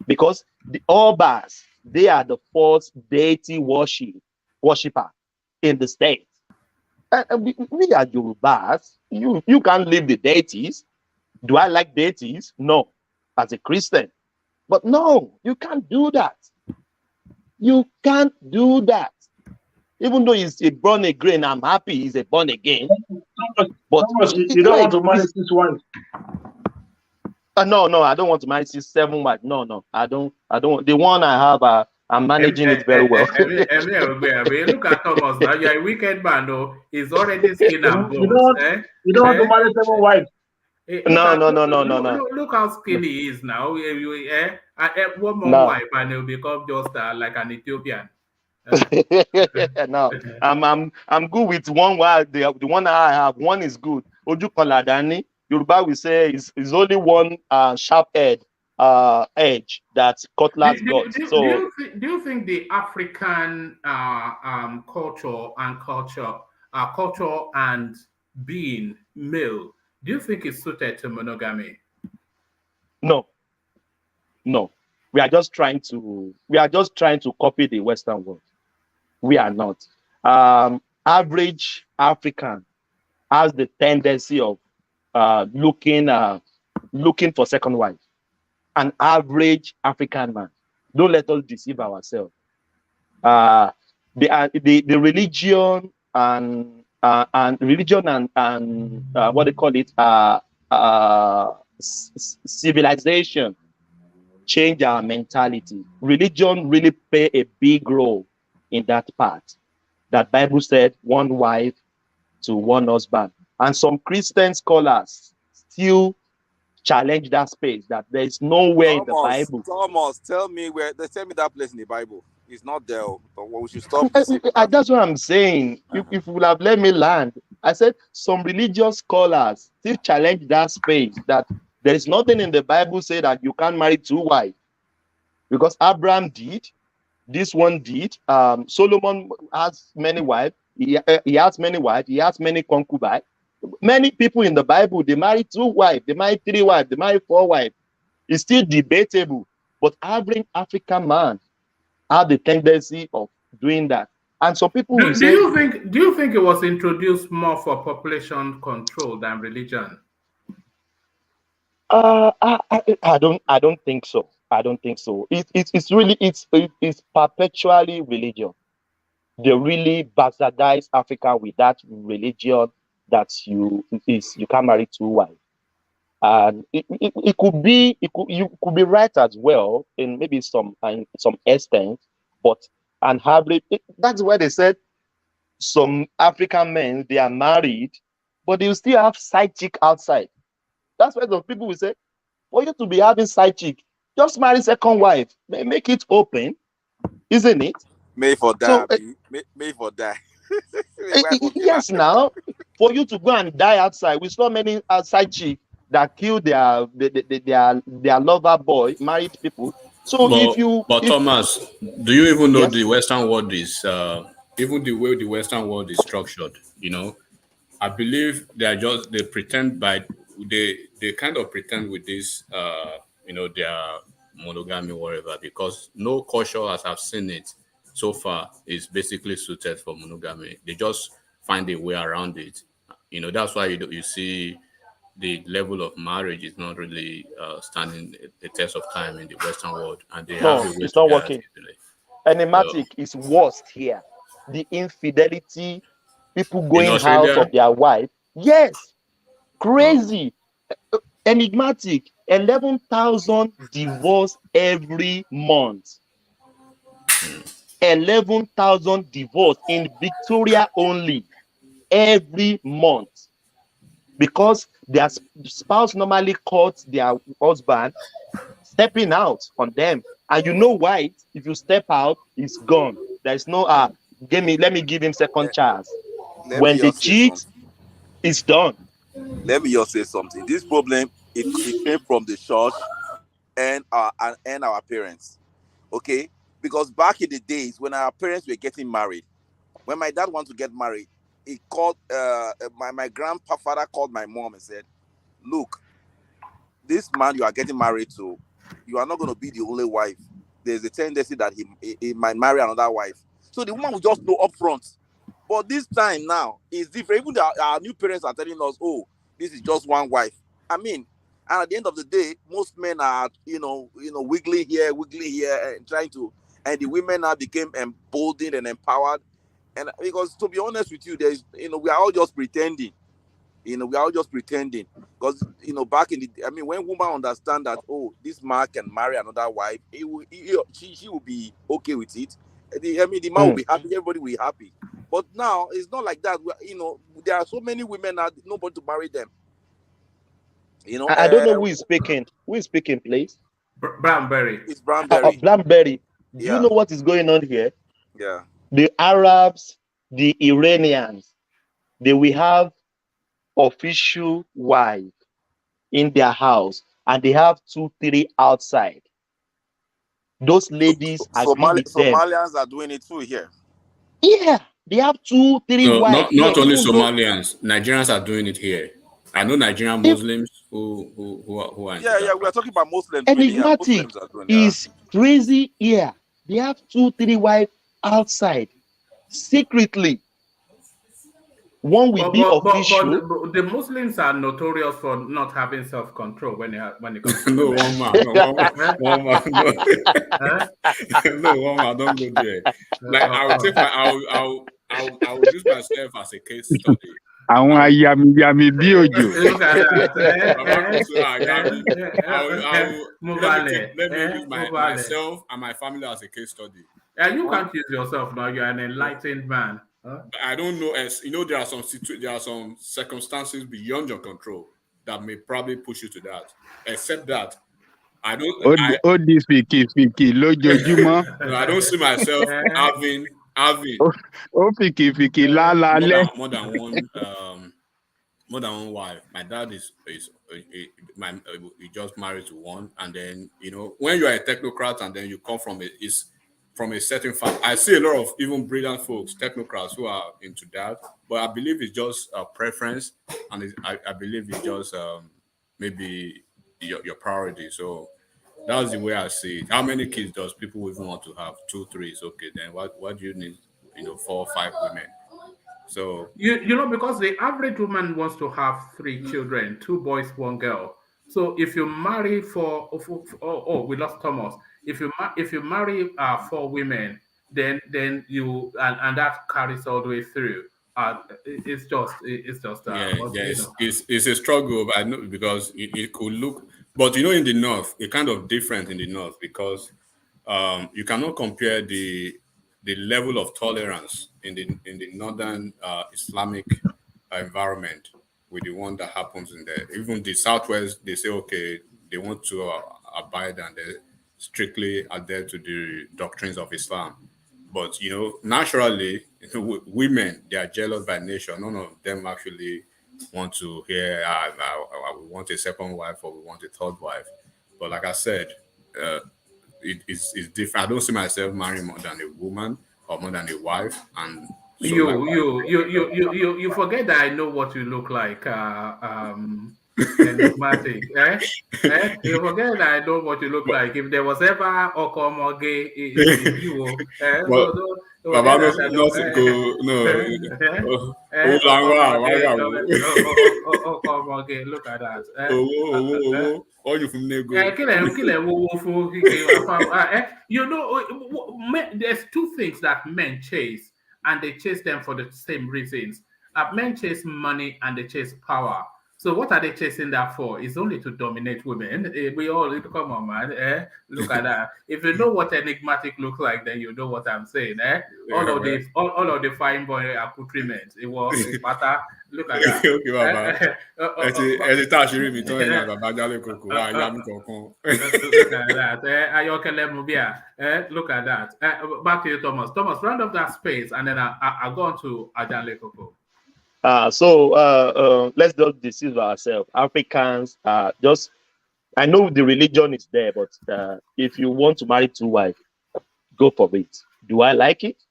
Because the Obas, they are the first deity worshipper in the state. And we are Yorubas. You can't leave the deities. Do I like deities? No, as a Christian. But no, you can't do that. You can't do that. Even though he's a born again, I'm happy he's a born again. But
you don't want to marry this wife.
No, I don't want to marry 7 wives. No, I don't. The one I have, I'm managing it very well.
Look at Thomas now. You're a wicked man, though. He's already skin and bones.
You don't want to marry 7 wives.
No.
Look how skinny he is now. One more wife and he'll become just like an Ethiopian.
No, I'm good with one wife. The one I have, one is good. Ojukoladani, Yoruba will say is only one sharp edge that Cutlass got.
Do you think the African culture and being male, do you think it's suited to monogamy?
No. We are just trying to copy the Western world. We are not. Average African has the tendency of looking for second wife. An average African man. Don't let us deceive ourselves. The religion and what they call it, civilization change our mentality. Religion really play a big role in that part. That Bible said 1 wife to 1 husband. And some Christian scholars still challenge that space, that there is nowhere in the Bible.
Thomas, tell me that place in the Bible. It's not there. But we should stop.
That's what I'm saying. If you would have let me land, I said some religious scholars still challenge that space, that there is nothing in the Bible say that you can't marry 2 wives. Because Abraham did, this one did. Solomon has many wives. He has many wives. He has many concubines. Many people in the Bible, they marry 2 wives, they marry 3 wives, they marry 4 wives. It's still debatable. But average African man have the tendency of doing that. And some people will say,
do you think it was introduced more for population control than religion?
I don't think so. It's perpetually religion. They really bastardize Africa with that religion that you can marry 2 wives. And you could be right as well in maybe some extent, but that's why they said some African men, they are married, but they will still have side chick outside. That's why some people will say, for you to be having side chick, just marry 2nd wife. Make it open, isn't it?
May for that. May for that.
Yes, now for you to go and die outside, we saw many side chicks that kill their lover boy, married people. So
Thomas, do you even know the Western world is even the way the Western world is structured? I believe they pretend they kind of pretend with this their monogamy or whatever, because no culture, as I've seen it so far, is basically suited for monogamy. They just find a way around it. That's why you see the level of marriage is not really standing the test of time in the Western world, and they have
No,
a way
it's
to
not
get out
working.
easily.
Enigmatic is worst here. The infidelity, people
In
going out
Australia,
of their wife. Yes, crazy. Enigmatic, 11,000 divorce every month. 11,000 divorce in Victoria only every month, because their spouse normally caught their husband stepping out on them. And you know why? If you step out, it's gone. There's no let me give him second chance.
Let me
When they
just say
cheat,
something.
it's done.
Let me just say something. This problem, it came from the church and our parents. Okay? Because back in the days when our parents were getting married, when my dad wanted to get married, he called my grandfather called my mom and said, "Look, this man you are getting married to, you are not going to be the only wife. There's a tendency that he might marry another wife." So the woman will just know up front. But this time now is different. Even our new parents are telling us, "Oh, this is just one wife." I mean, and at the end of the day, most men are wiggling here, and trying to, and the women now became emboldened and empowered. And because to be honest with you, we are all just pretending. We are all just pretending, because back in when women understand that, oh, this man can marry another wife, she will be okay with it. The man will be happy, everybody will be happy. But now it's not like that. There are so many women that nobody to marry them.
I don't know who is speaking. Who is speaking, please?
Bramberry.
It's Bramberry.
Bramberry. Do
Yeah.
you know what is going on here?
Yeah.
The Arabs, the Iranians, they will have official wife in their house, and they have 2, 3 outside. Those ladies agree with them.
Somalians are doing it too here.
Yeah, they have 2, 3
No,
wives.
not only Somalians. Nigerians are doing it here. I know Nigerian Muslims who are into that.
We are talking about Muslims.
Enigmatic
Really, Muslims are doing
is crazy here. They have 2, 3 wives outside secretly. One will be official.
But the Muslims are notorious for not having self-control when it comes to
no,
women.
one man, no, one man, don't go there. Like I will use myself as a case study.
Àwọn ayamiyami bí òjò.
Look at
that. Let me use myself and my family as a case study.
And you can't use yourself now. You're an enlightened man.
I don't know. As there are some circumstances beyond your control that may probably push you to that. Except that I don't.
Ó di fìkìfìkì lójoojúmọ́.
No, I don't see myself having.
Ó fìkìfìkì lálálẹ́.
More than one wife. My dad he just married to one, and then when you are a technocrat and then you come from a certain fact. I see a lot of even brilliant folks, technocrats, who are into that, but I believe it's just a preference, and I believe it's just maybe your priority. So that's the way I see it. How many kids does people even want to have? 2, 3 is okay. Then what do you need? 4, 5 women. So
because the average woman wants to have 3 children, 2 boys, 1 girl. So if you marry we lost Thomas. If you marry 4 women, then you and that carries all the way through. It's just
it's a struggle. I know, because it could look, but in the north, it's kind of different in the north, because you cannot compare the level of tolerance in the northern Islamic environment with the one that happens in even the southwest. They say, okay, they want to abide and they strictly adhere to the doctrines of Islam. But naturally, women, they are jealous by nature. None of them actually want to hear, we want a second wife or we want a third wife. But like I said, it's different. I don't see myself marrying more than a woman or more than a wife. And so
you forget that I know what you look like. Enigmatic. You forget that I know what you look like. If there was ever Okomoge, it's you.
But
So
Baba,
forget that I know.
not go, no.
Okomoge, look at that.
All you from Nego.
You know, there's two things that men chase, and they chase them for the same reasons. Men chase money and they chase power. So what are they chasing that for? It's only to dominate women. We all come on, man. Look at that. If you know what enigmatic looks like, then you know what I'm saying. All of the fine boy accoutrements. It was matter. Look at that.
Okay, Baba. Ẹ ti àṣírí mi tán ẹ̀yìn Baba Jálẹ̀ Kòkó. Àyà mi kankan.
Look at that. Ayọ̀kẹ́lẹ́ Mubia. Look at that. Back to you, Thomas. Thomas, round up that space, and then I'll go on to Ajanle Koko.
Let's not deceive ourselves. Africans just, I know the religion is there, but if you want to marry two wives, go for it. Do I like it?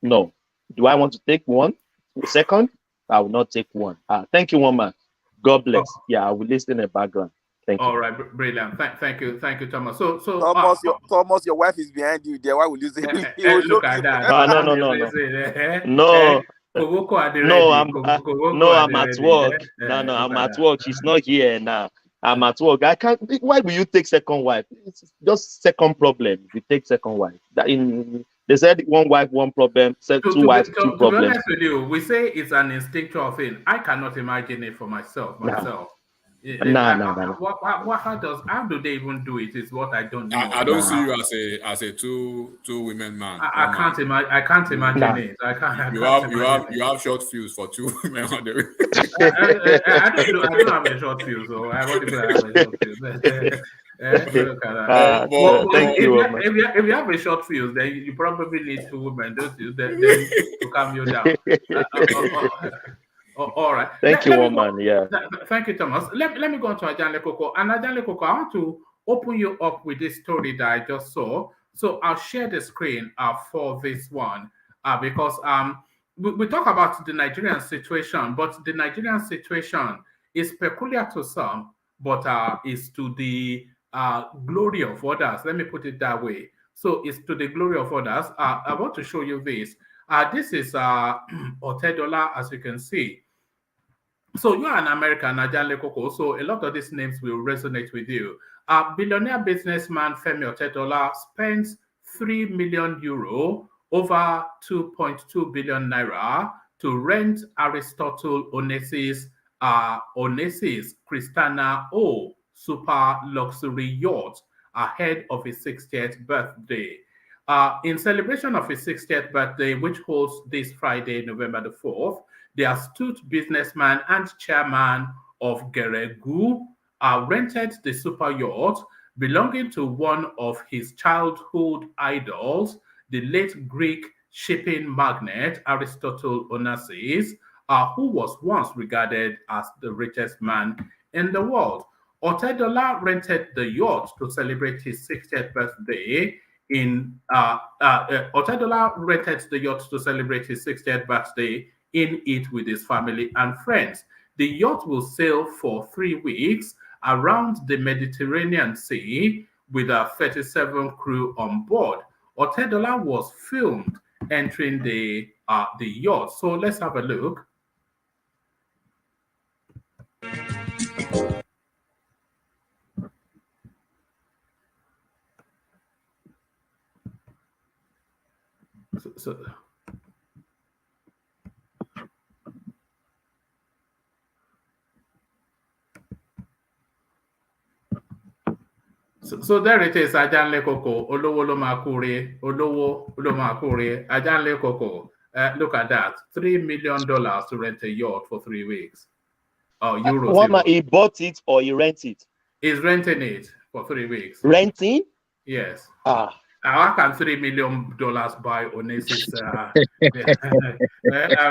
No. Do I want to take one? Second? I will not take one. Thank you, woman. God bless. Oh. Yeah, I will listen in the background. Thank you.
All right, brilliant. Thank you, Thomas. So
Thomas, your wife is behind you there. Why will you say?
Look at that.
No. I'm at work. I'm at work. She's not here now. I'm at work. I can't. Why will you take second wife? It's just second problem. If you take second wife, they said one wife, one problem. Said two wives, two problems. To be
honest with you, we say it's an instinctual thing. I cannot imagine it for myself. How do they even do it? Is what I don't know.
I don't see you as a two women man.
I can't imagine. I can't imagine it.
You have short fuse for two women.
I don't have a short fuse, so I want to have a short fuse.
Thank you.
If you have a short fuse, then you probably need two women, don't you? Then to calm you down. All right.
Thank you, woman. Yeah.
Thank you, Thomas. Let me go on to Ajanle Koko. And Ajanle Koko, I want to open you up with this story that I just saw. So I'll share the screen for this one because we talk about the Nigerian situation, but the Nigerian situation is peculiar to some, but is to the glory of others. Let me put it that way. So it's to the glory of others. I want to show you this. This is Otedola, as you can see. So you are an American, Ajanle Koko, so a lot of these names will resonate with you. Billionaire businessman Femi Otedola spends €3 million, over 2.2 billion naira, to rent Aristotle Onassis Christiana O super luxury yacht ahead of his 60th birthday. In celebration of his 60th birthday, which holds this Friday, November the 4th, the astute businessman and chairman of Geregu rented the super yacht belonging to one of his childhood idols, the late Greek shipping magnate Aristotle Onassis, who was once regarded as the richest man in the world. Otedola rented the yacht to celebrate his 60th birthday. Otedola rented the yacht to celebrate his 60th birthday in it with his family and friends. The yacht will sail for 3 weeks around the Mediterranean Sea with a 37 crew on board. Otedola was filmed entering the yacht. So let's have a look. So there it is, Ajanle Koko, Olowo lo ma kure, Olowo lo ma kure, Ajanle Koko. Look at that, $3 million to rent a yacht for 3 weeks. Oh, euros.
He bought it or he rent it?
He's renting it for 3 weeks.
Renting?
Yes. How can $3 million buy Onassis?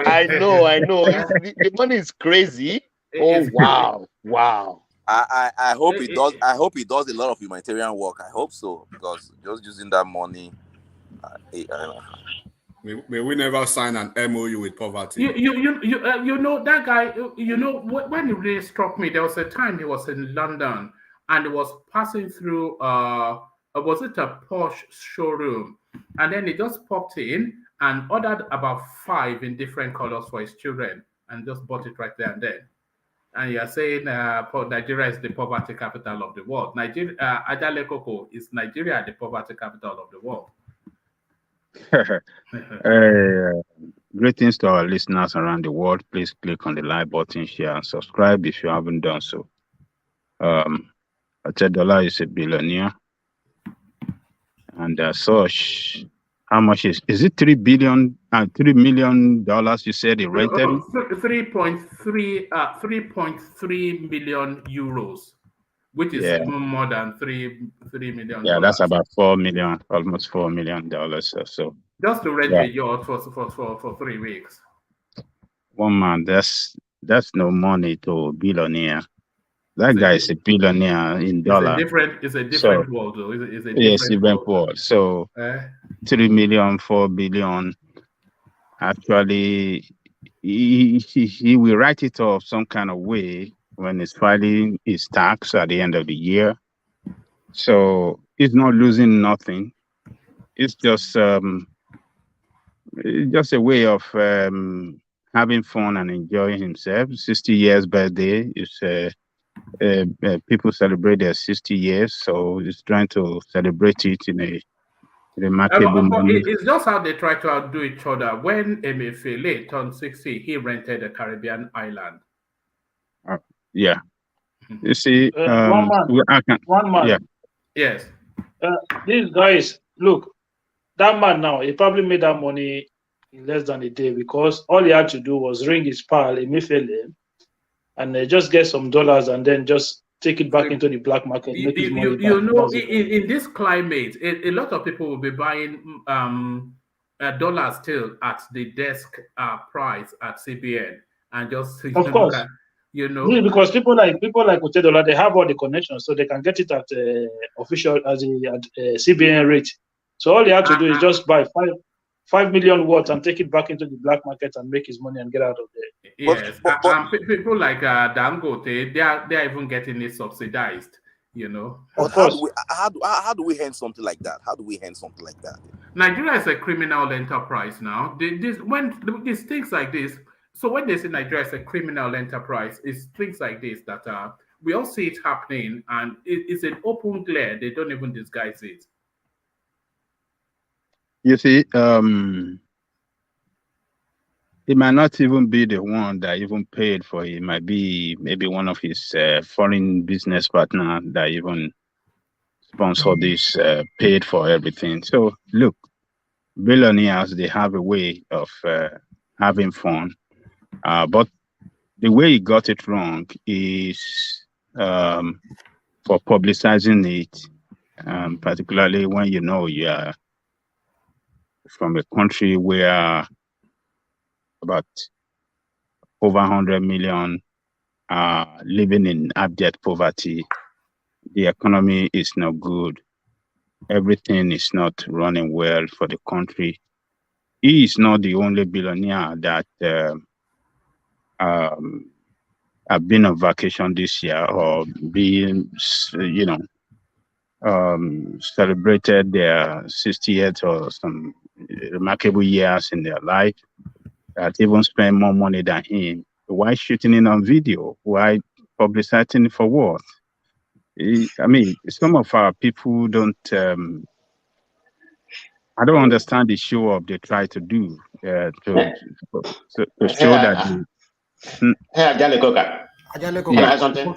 I know. The money is crazy. Wow.
I hope he does. I hope he does a lot of humanitarian work. I hope so, because just using that money.
May we never sign an MOU with poverty.
You know that guy. You know when it really struck me, there was a time he was in London and he was passing through. Was it a Porsche showroom? And then he just popped in and ordered about 5 in different colors for his children and just bought it right there and then. And you're saying Nigeria is the poverty capital of the world. Nigeria, Ajale Koko, is Nigeria the poverty capital of the world?
Greetings to our listeners around the world. Please click on the like button, share, and subscribe if you haven't done so. Otedola is a billionaire. And Soch, how much is it? $3 million you said he rented?
3.3 million euros, which is even more than $3 million.
Yeah, that's about $4 million, almost $4 million or so.
Just to rent a yacht for 3 weeks.
One man, that's no money to a billionaire. That guy is a billionaire in dollar.
It's a different world, though. It's a
different world. So 3 million, 4 billion. Actually, he will write it off some kind of way when he's filing his tax at the end of the year. So he's not losing nothing. It's just a way of having fun and enjoying himself. 60 years birthday is people celebrate their 60 years, so he's trying to celebrate it in a remarkable manner.
It's just how they try to outdo each other. When Emefiele turned 60, he rented a Caribbean island.
Yeah. You see,
one man.
Yeah.
Yes.
These guys, look, that man now, he probably made that money in less than a day because all he had to do was ring his pal, Emefiele, and just get some dollars and then just take it back into the black market. Make his money back.
In this climate, a lot of people will be buying dollars still at the desk price at CBN and just
of course. Because people like Otedola, they have all the connections, so they can get it at official as a CBN rate. So all they have to do is just buy 5 million watts and take it back into the black market and make his money and get out of there.
Yes, people like Dangote, they are even getting it subsidized.
But how do we hand something like that?
Nigeria is a criminal enterprise now. When these things like this. So when they say Nigeria is a criminal enterprise, it's things like this that we all see it happening, and it's an open glare. They don't even disguise it.
You see, it might not even be the one that even paid for it. It might be maybe one of his foreign business partner that even sponsored this, paid for everything. So look, billionaires, they have a way of having fun. But the way he got it wrong is for publicizing it, particularly when you are from a country where about over 100 million are living in abject poverty. The economy is not good. Everything is not running well for the country. He is not the only billionaire that have been on vacation this year or being, celebrated their 60th or some remarkable years in their life that even spend more money than him. Why shooting it on video? Why publicizing it for what? I mean, some of our people don't, I don't understand the show up they try to do to show that.
Hey, Ajale Koka. Can I add something?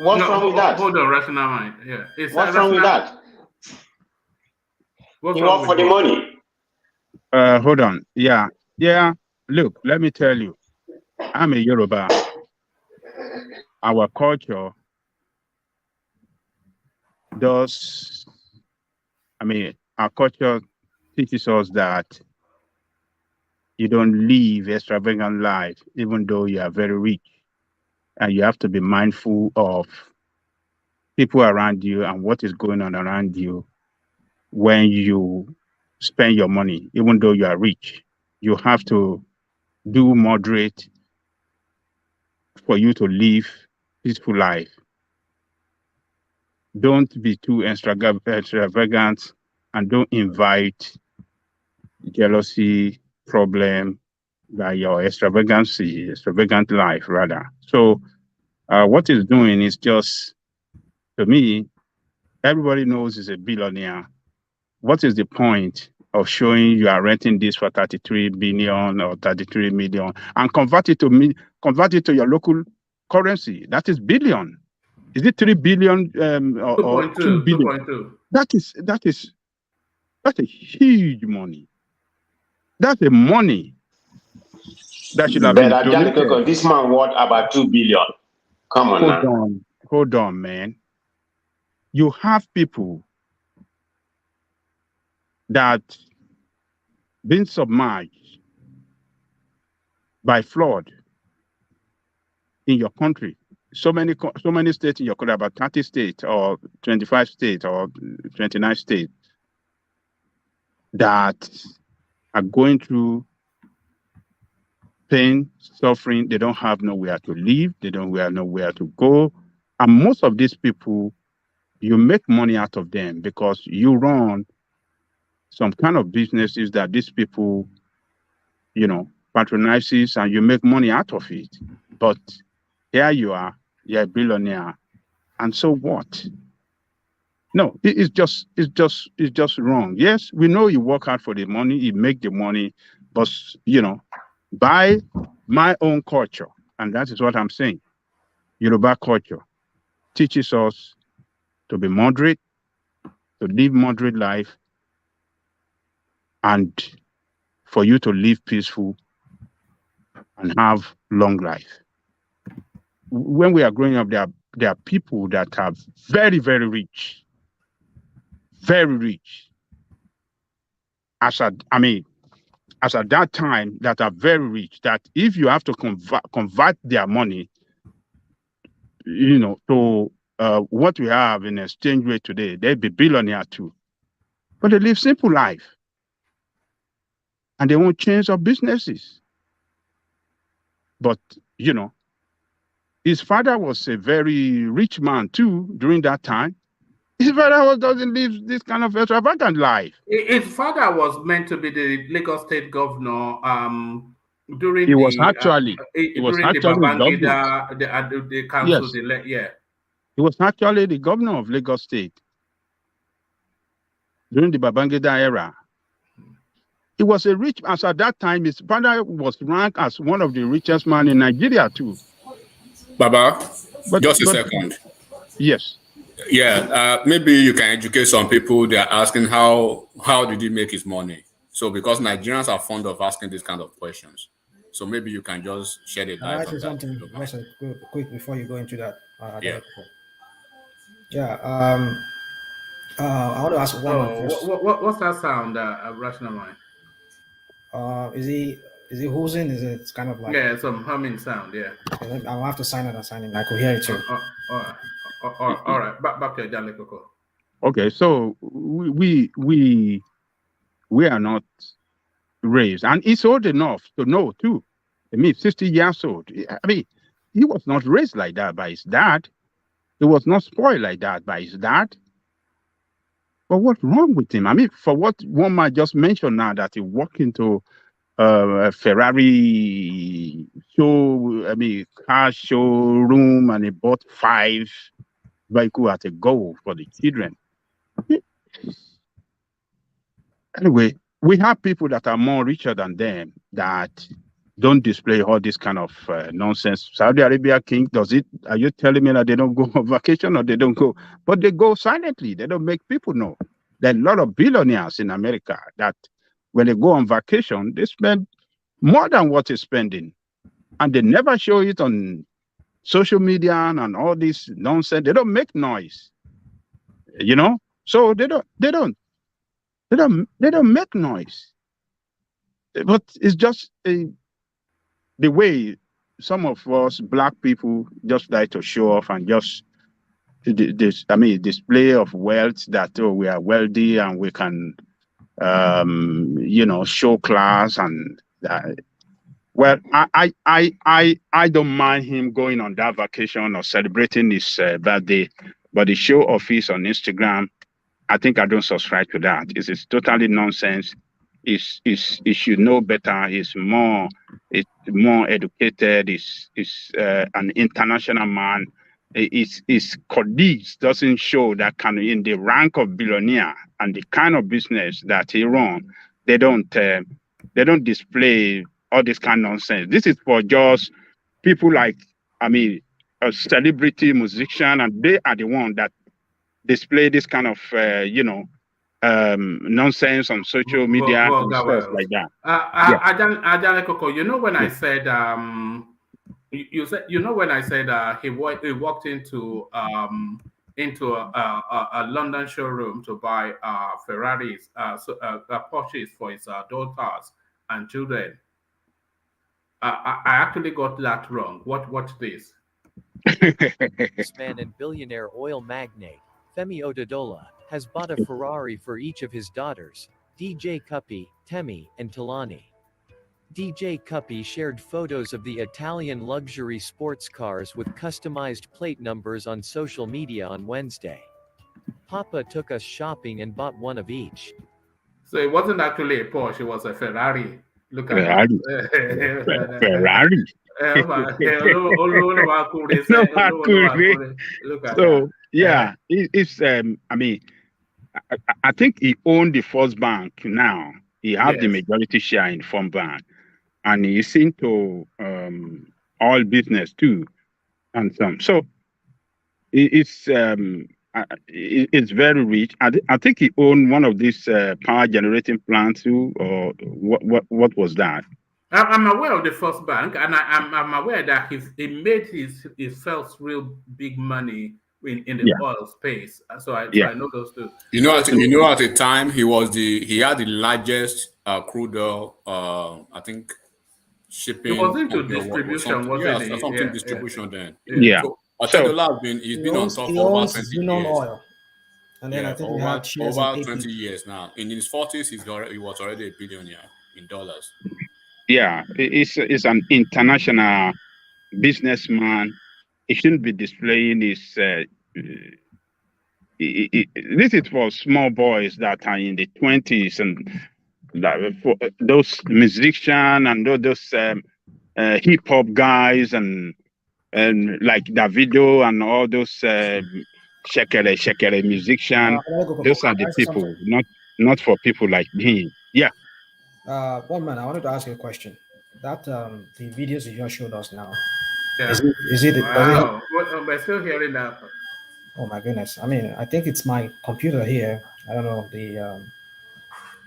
What's wrong with that?
Hold on, rational mind. Yeah.
What's wrong with that? You work for the money.
Hold on. Yeah. Look, let me tell you, I'm a Yoruba. Our culture our culture teaches us that you don't live extravagant life, even though you are very rich. And you have to be mindful of people around you and what is going on around you when you spend your money, even though you are rich. You have to do moderate for you to live peaceful life. Don't be too extravagant, and don't invite jealousy problem by your extravagant life rather. So what he's doing is just, to me, everybody knows he's a billionaire. What is the point of showing you are renting this for 33 billion or 33 million and convert it to your local currency? That is billion. Is it 3 billion or 2 billion?
2.2.
That's a huge money. That's a money that should have been donated.
This man worth about 2 billion. Come on
Hold on, man. You have people that been submerged by flood in your country. So many states in your country, about 30 states or 25 states or 29 states, that are going through pain, suffering. They don't have nowhere to live. They don't have nowhere to go. And most of these people, you make money out of them because you run some kind of businesses that these people, patronizes, and you make money out of it. But here you are, you're a billionaire. And so what? No, it's just wrong. Yes, we know you work hard for the money, you make the money, but by my own culture, and that is what I'm saying, Yoruba culture teaches us to be moderate, to live moderate life, and for you to live peaceful and have long life. When we are growing up, there are people that are very, very rich. Very rich. As at that time, that are very rich, that if you have to convert their money, to what we have in exchange rate today, they'd be billionaire too. But they live simple life. And they won't change their businesses. But, his father was a very rich man too during that time. His father doesn't live this kind of extravagant life.
His father was meant to be the Lagos State governor during
He
the
was actually
Babangida, the council.
Yes. He was actually the governor of Lagos State during the Babangida era. He was a rich, as at that time, his father was ranked as one of the richest men in Nigeria too.
Baba, just a second.
Yes.
Yeah, maybe you can educate some people. They are asking how did he make his money? So because Nigerians are fond of asking these kind of questions, so maybe you can just shed a light on that.
Something quick before you go into that. I want to ask one more question.
What's that sound, Rational Mind?
Is he whoosing? Is it kind of like
some humming sound? Yeah.
I'll have to sign it and sign in. I could hear it too.
All right. Back to Jale Koko.
Okay, so we are not raised, and he's old enough to know too. 60 years old. He was not raised like that by his dad. He was not spoiled like that by his dad. But what's wrong with him? For what one man just mentioned now, that he walked into a Ferrari car showroom, and he bought 5 vehicles at a go for the children. Anyway, we have people that are more richer than them that don't display all this kind of nonsense. Saudi Arabia king does it. Are you telling me that they don't go on vacation, or they don't go? But they go silently. They don't make people know. There are a lot of billionaires in America that when they go on vacation, they spend more than what they're spending. And they never show it on social media and all this nonsense. They don't make noise. So they don't make noise. But it's just the way some of us black people just like to show off and just display of wealth, that we are wealthy and we can show class and well, I don't mind him going on that vacation or celebrating his birthday, but the show of his on Instagram, I think I don't subscribe to that. It's totally nonsense. He should know better. He's more educated. He's an international man. His colleagues doesn't show that kind of in the rank of billionaire and the kind of business that he runs. They don't display all this kind of nonsense. This is for just people like a celebrity musician, and they are the one that display this kind of nonsense on social media and stuff like that.
Ajahn Koko, when I said when I said he walked into a London showroom to buy Ferraris, Porsches for his daughters and children. I actually got that wrong. Watch this.
Businessman and billionaire oil magnate Femi Otedola has bought a Ferrari for each of his daughters, DJ Cuppy, Temi, and Talani. DJ Cuppy shared photos of the Italian luxury sports cars with customized plate numbers on social media on Wednesday. Papa took us shopping and bought one of each.
So it wasn't actually a Porsche, it was a Ferrari. Look at
that. Ferrari. So yeah, it's I think he owned the first bank now. He has the majority share in Firm Bank, and he's into oil business too, and some. So it's very rich. I think he owned one of these power generating plants too, or what was that?
I'm aware of the first bank, and I'm aware that he made his first real big money in the oil space. So I know those two.
At the time he had the largest crude oil, I think, shipping.
He was into distribution, wasn't he?
Something distribution then.
Yeah.
So Otedola he's been on top for over 20 years.
Oil. And then I think
over 20 years now. In his 40s, he was already a billionaire in dollars.
Yeah, it's an international businessman. He shouldn't be displaying his. This is for small boys that are in the 20s, and for those musicians and those hip hop guys and like Davido and all those shekere musicians. Those are the people, not for people like him. Yeah.
One man, I wanted to ask you a question. That the videos you just showed us now,
Yeah.
is it?
Wow. We're still hearing that.
Oh my goodness! I mean, I think it's my computer here. I don't know the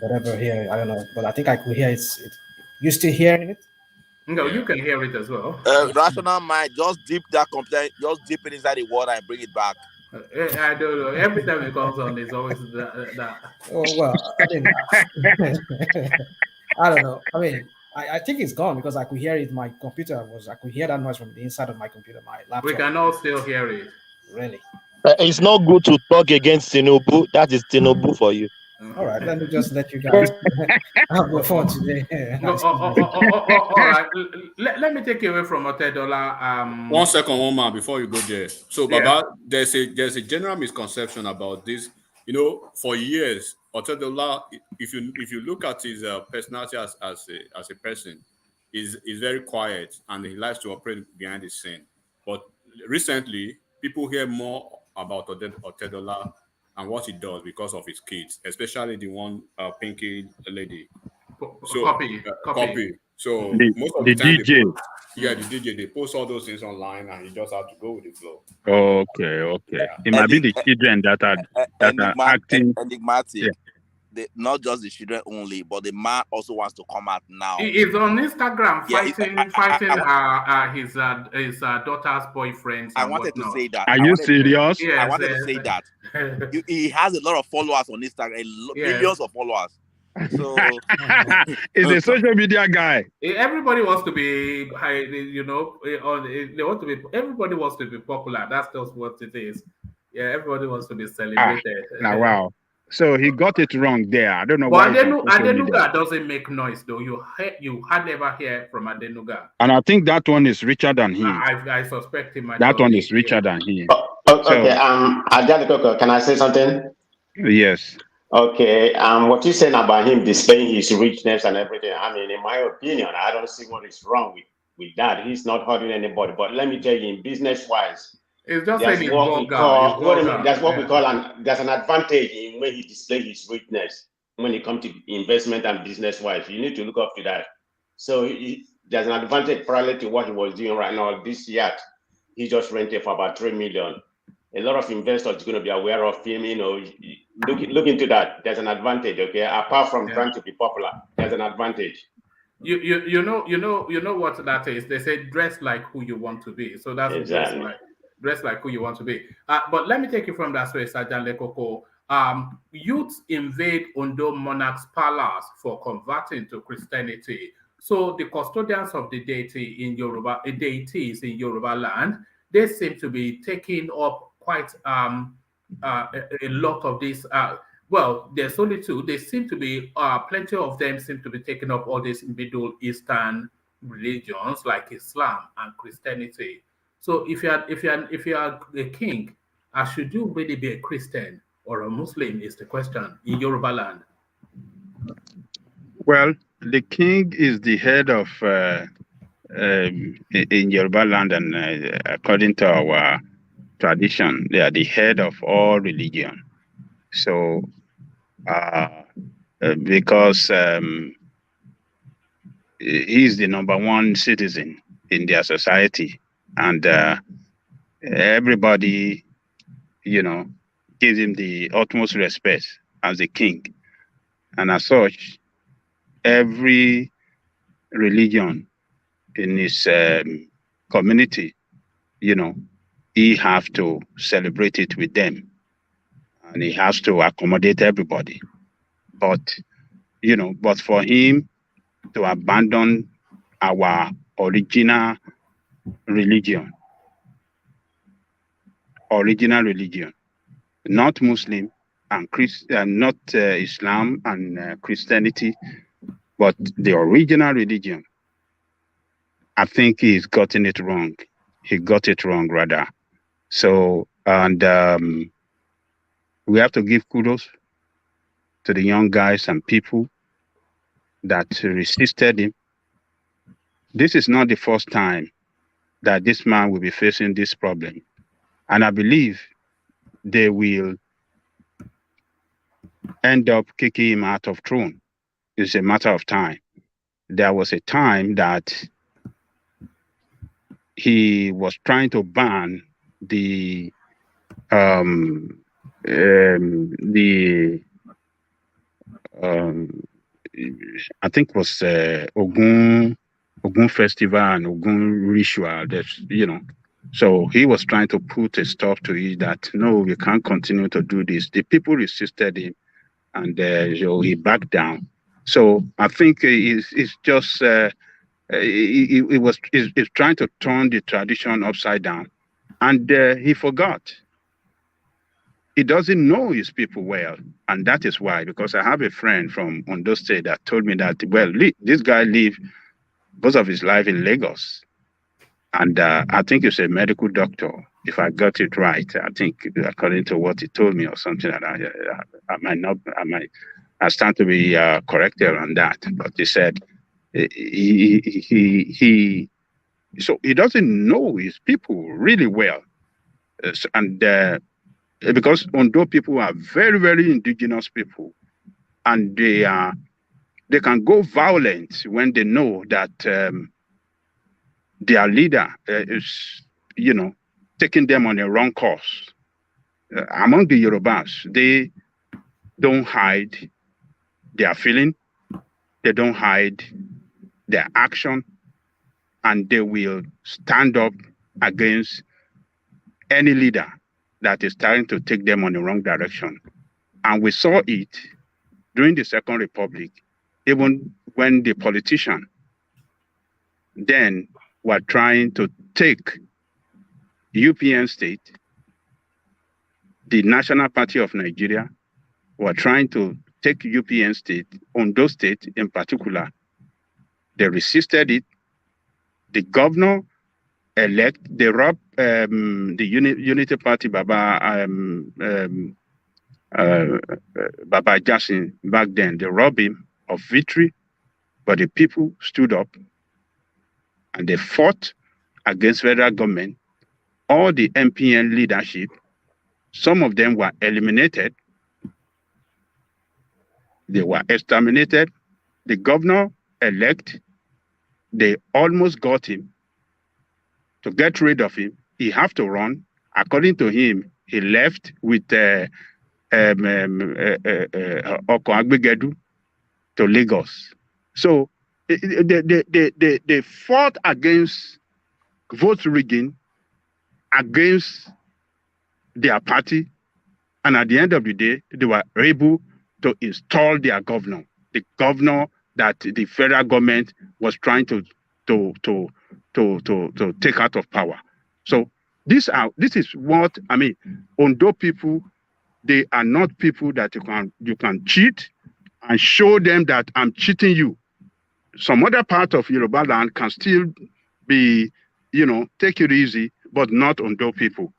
whatever here. I don't know, but I think I could hear it. You still hearing it?
No, you can hear it as well.
Rational mind, just dip that computer, just dip it inside the water and bring it back.
I don't know. Every time it comes on, it's always that.
Oh well, I mean, I don't know. I mean, I think it's gone because I could hear it. My computer I could hear that noise from the inside of my computer, my laptop.
We can all still hear it.
Really?
It's not good to talk against Tinubu. That is Tinubu for you.
All right, let me just let you guys have your fun today.
All right, let me take you away from Otedola.
1 second, one man, before you go there. So, Baba, there's a general misconception about this. For years, Otedola, if you look at his personality as a person, is very quiet and he likes to operate behind the scene. But recently, people hear more about Otedola and what he does because of his kids, especially the one pinky lady. Copy. So most of the time,
DJ.
The DJ, they post all those things online, and you just have to go with the flow.
Okay. Yeah. It might be the children that are acting
enigmatic. Yeah. Not just the children only, but the man also wants to come out now.
He's on Instagram fighting his daughter's boyfriends.
I wanted to say that.
Are you serious?
Yes, I wanted to say that. He has a lot of followers on Instagram, millions of followers. So
he's a social media guy.
Everybody wants to be high, they want to be. Everybody wants to be popular. That's just what it is. Yeah, everybody wants to be celebrated.
Wow. So he got it wrong there. I don't know
But
why.
Adenuga doesn't make noise though. You hardly ever hear from Adenuga.
And I think that one is richer than him.
I suspect he might
That
well
one
be.
is richer than him.
Okay, Ajadikoko, can I say something?
Yes.
Okay, what you're saying about him displaying his richness and everything, I mean, in my opinion, I don't see what is wrong with that. He's not hurting anybody. But let me tell you, in business-wise,
it's just
there's
saying
what we call there's an advantage in when he displays his richness when it comes to investment and business-wise. You need to look up to that. So there's an advantage parallel to what he was doing right now. This yacht, he just rented for about 3 million. A lot of investors are going to be aware of him. You know, look into that. There's an advantage. Okay, apart from trying to be popular, there's an advantage.
You know what that is. They say dress like who you want to be. So that's
exactly.
Dress like who you want to be. But let me take you from that way, Sergeant Lekoko. Youths invade Ondo Monarch's palace for converting to Christianity. So the custodians of the deities in Yoruba land, they seem to be taking up quite a lot of this. Well, there's only two. They seem to be plenty of them seem to be taking up all these Middle Eastern religions like Islam and Christianity. So if you are a king, should you really be a Christian or a Muslim is the question in Yoruba land?
Well, the king is the head of in Yoruba land, and according to our tradition, they are the head of all religion. So, because he's the number one citizen in their society, and everybody, gives him the utmost respect as a king, and as such, every religion in his community, he have to celebrate it with them, and he has to accommodate everybody. But for him to abandon our original religion, not Muslim and Christian, not Islam and Christianity, but the original religion, I think he's gotten it wrong. He got it wrong, rather. So, and we have to give kudos to the young guys and people that resisted him. This is not the first time that this man will be facing this problem. And I believe they will end up kicking him out of throne. It's a matter of time. There was a time that he was trying to ban the I think it was Ogun festival and Ogun ritual. So he was trying to put a stop to it. That no, we can't continue to do this. The people resisted him, and he backed down. So I think it's just he's trying to turn the tradition upside down, and he forgot. He doesn't know his people well, and that is why. Because I have a friend from Ondo State that told me that this guy lived most of his life in Lagos, and I think he's a medical doctor. If I got it right, I think according to what he told me or something like that, I stand to be corrected on that. But he said so he doesn't know his people really well, and because Ondo people are very, very indigenous people, and they can go violent when they know that their leader is, taking them on a wrong course. Among the Yorubas, they don't hide their feeling, they don't hide their action, and they will stand up against any leader that is trying to take them on the wrong direction. And we saw it during the Second Republic, even when the politician then were trying to take UPN state, the National Party of Nigeria, were trying to take UPN state, Ondo state in particular. They resisted it. The governor elect, they robbed the Unity Party Baba Baba Jackson back then. They robbed him of victory, but the people stood up and they fought against federal government. All the MPN leadership, some of them were eliminated. They were exterminated. The governor-elect, they almost got him. To get rid of him, he have to run. According to him, he left with Oko Agbegedu to Lagos. So they fought against vote rigging, against their party, and at the end of the day, they were able to install their governor, the governor that the federal government was trying to take out of power. So this is what I mean. Ondo people, they are not people that you can cheat and show them that I'm cheating you. Some other part of Yoruba land can still be, take it easy, but not Ondo people.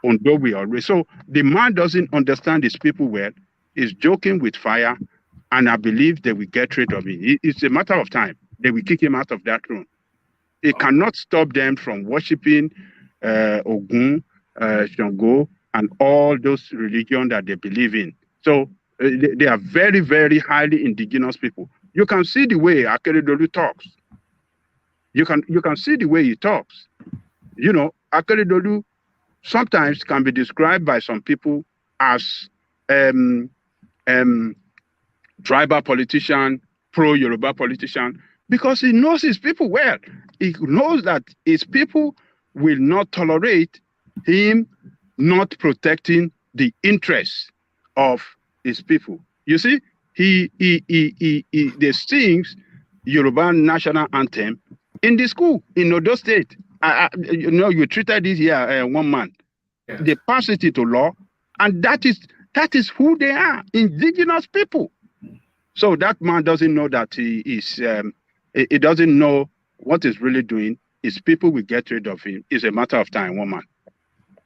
Ondo we always. So the man doesn't understand his people well. He's joking with fire, and I believe they will get rid of him. It's a matter of time. They will kick him out of that throne. It cannot stop them from worshiping Ogun, Shango, and all those religions that they believe in. So they are very, very highly indigenous people. You can see the way Akeredolu talks. You can see the way he talks. Akeredolu sometimes can be described by some people as tribal politician, pro-Yoruba politician, because he knows his people well. He knows that his people will not tolerate him not protecting the interests of his people. You see, he sings Yoruba national anthem in the school in Ondo State. You treated this here 1 month. Yes. They passed it into law, and that is who they are, indigenous people. So that man doesn't know that he doesn't know what he's really doing. His people will get rid of him. It's a matter of time, 1 month.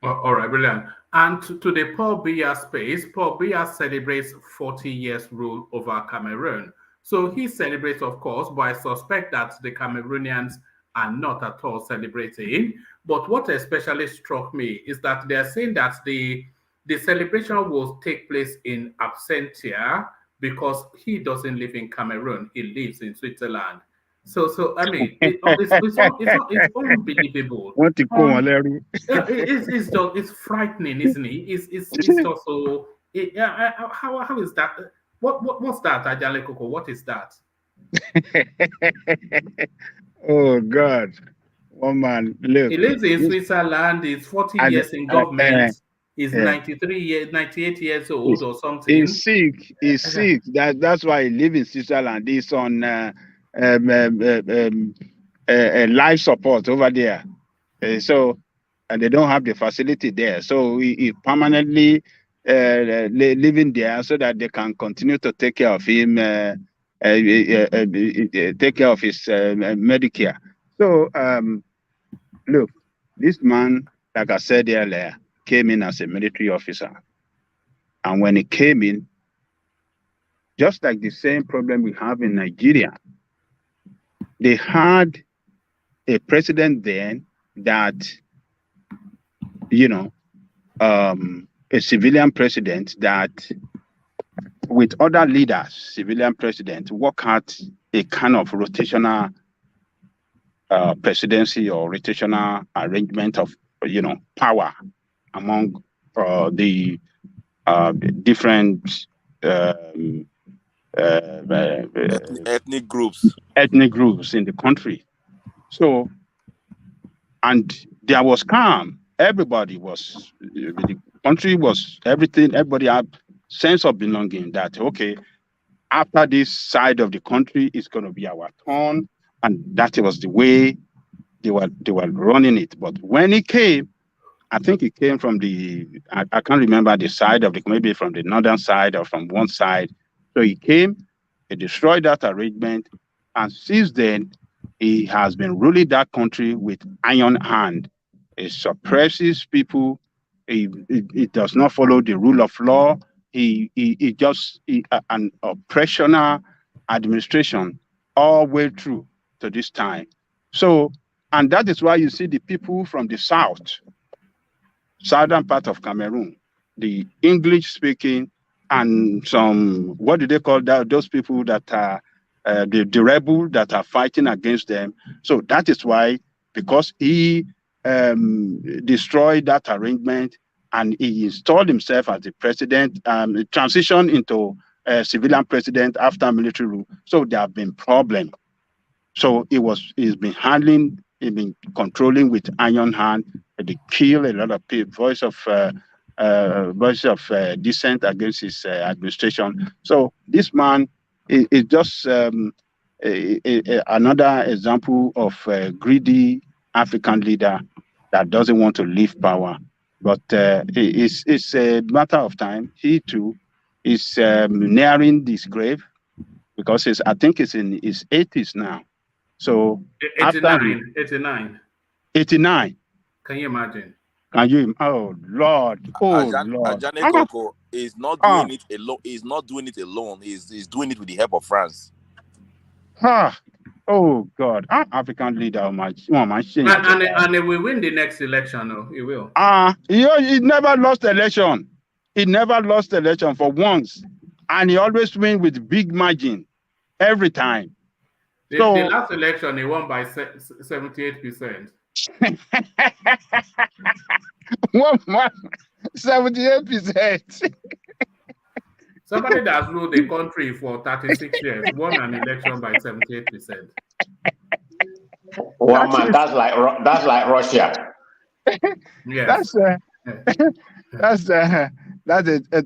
All right, brilliant. And to the Paul Biya space, Paul Biya celebrates 40 years rule over Cameroon. So he celebrates, of course, but I suspect that the Cameroonians are not at all celebrating. But what especially struck me is that they're saying that the celebration will take place in absentia because he doesn't live in Cameroon. He lives in Switzerland. So I mean, it's unbelievable. It's frightening, isn't it? It's also how is that? What's that, Ajale Koko? What is that?
Oh God, one man lives.
He lives in Switzerland. He's 40 years in government. He's 98 years old or something.
He's sick. He's sick. That's why he lives in Switzerland. He's on life support over there. And they don't have the facility there. So he permanently living there so that they can continue to take care of him, take care of his Medicare. So look, this man, like I said earlier, came in as a military officer. And when he came in, just like the same problem we have in Nigeria, they had a president then that, a civilian president that with other leaders, civilian president, work out a kind of rotational presidency or rotational arrangement of, power among the different
ethnic groups
in the country. So, and there was calm. Everybody was, the country was everything. Everybody had sense of belonging that, okay, after this side of the country is going to be our turn. And that was the way they were running it. But when he came, I think he came from I can't remember the side of maybe from the northern side or from one side. So he came, he destroyed that arrangement, and since then, he has been ruling that country with iron hand. He suppresses people. He does not follow the rule of law. He just an oppressional administration all the way through to this time. So, and that is why you see the people from the southern part of Cameroon, the English speaking, and some, what do they call that? Those people that are the rebel that are fighting against them. So that is why, because he destroyed that arrangement and he installed himself as the president, transitioned into a civilian president after military rule. So there have been problems. So he's been controlling with iron hand. They kill a lot of people, voice of dissent against his administration. So this man is just another example of a greedy African leader that doesn't want to leave power. But it's a matter of time. He too is nearing this grave because I think it's in his 80s now. So
89.
89.
Can you imagine?
Oh Lord. Oh Lord.
Ajane Koko is not doing it alone. He's not doing it alone. He's doing it with the help of France.
Oh God. African leader,
and he will win the next election. No, he will.
He never lost election. He never lost election for once, and he always win with big margin every time.
The last election, he won by 78%.
78%.
Somebody that's ruled the country for 36 years won an election by 78%.
One man, that's like Russia.
Yes.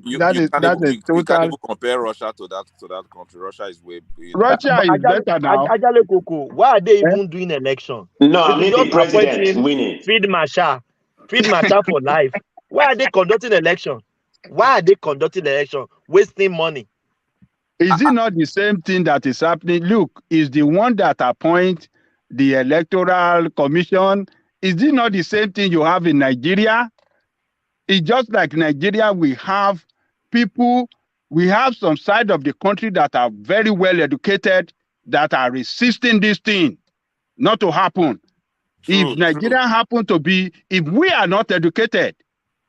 You can't even compare Russia to that country. Russia is way.
Russia is better now.
Why are they even doing election?
No, I mean the president winning.
Field marshal for life. Why are they conducting election? Wasting money.
Is it not the same thing that is happening? Look, is the one that appoint the electoral commission. Is it not the same thing you have in Nigeria? It's just like Nigeria, we have people, we have some side of the country that are very well educated that are resisting this thing not to happen. If Nigeria happen to be, if we are not educated,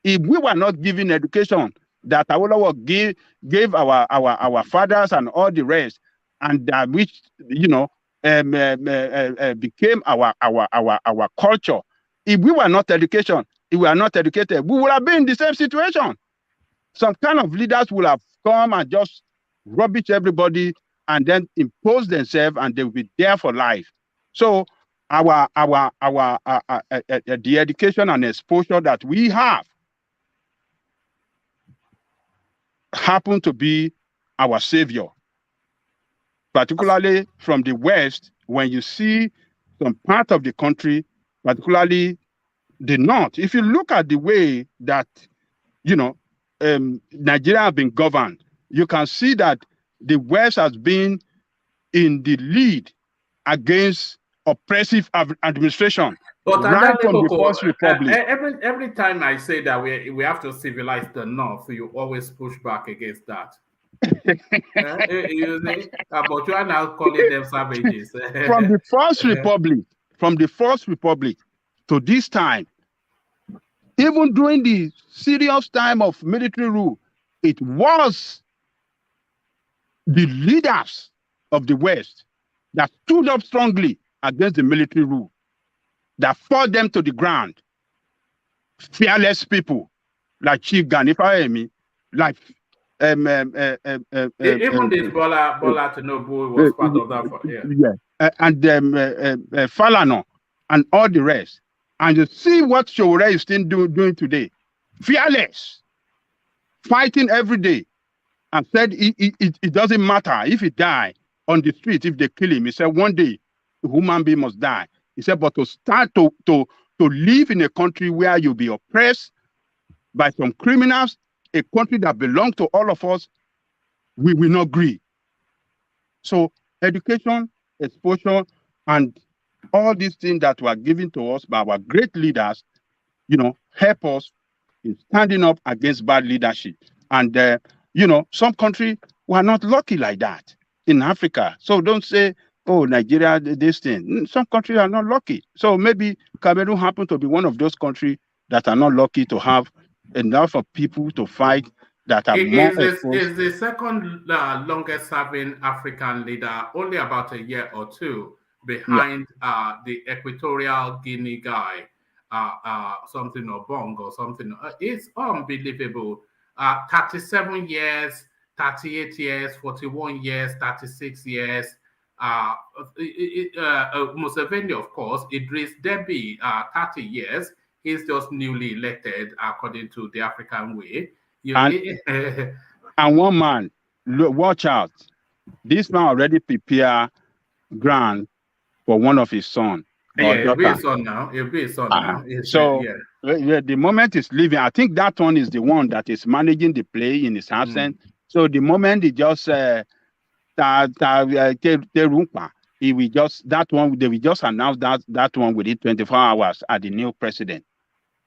if we were not given education that Awolowo gave our fathers and all the rest, and which became our culture. If we were not educated, we would have been in the same situation. Some kind of leaders would have come and just rubbish everybody and then impose themselves, and they will be there for life. So the education and exposure that we have happen to be our savior, particularly from the West. When you see some part of the country, particularly the North, if you look at the way that Nigeria has been governed, you can see that the West has been in the lead against oppressive administration.
But
right from the First Republic.
Every time I say that we have to civilize the North, you always push back against that. But you are now calling them savages.
From the First Republic to this time, even during the serious time of military rule, it was the leaders of the West that stood up strongly against the military rule, that fought them to the ground. Fearless people like Chief Ganifahemi, like
even this Bola Tinubu was part of that.
And Falano and all the rest. And you see what Showore is still doing today. Fearless, fighting every day, and said it doesn't matter if he die on the street, if they kill him. He said one day a human being must die. He said, but to start to to live in a country where you'll be oppressed by some criminals, a country that belongs to all of us, we will not agree. So education, exposure, and all these things that were given to us by our great leaders, help us in standing up against bad leadership. And, some countries were not lucky like that in Africa. So don't say, oh, Nigeria, this thing. Some countries are not lucky. So maybe Cameroon happened to be one of those countries that are not lucky to have enough of people to fight that are more exposed.
Is the second longest serving African leader, only about a year or two behind the Equatorial Guinea guy, something or Bong or something. It's unbelievable. 37 years, 38 years, 41 years, 36 years. Museveni, of course, Idris Deby, 30 years. He's just newly elected according to the African way.
And one man, watch out. This man already prepared ground for one of his sons.
It'll be his son now.
So the moment he's leaving, I think that one is the one that is managing the play in his absence. So the moment he just he will just they will just announce that one within 24 hours at the new president.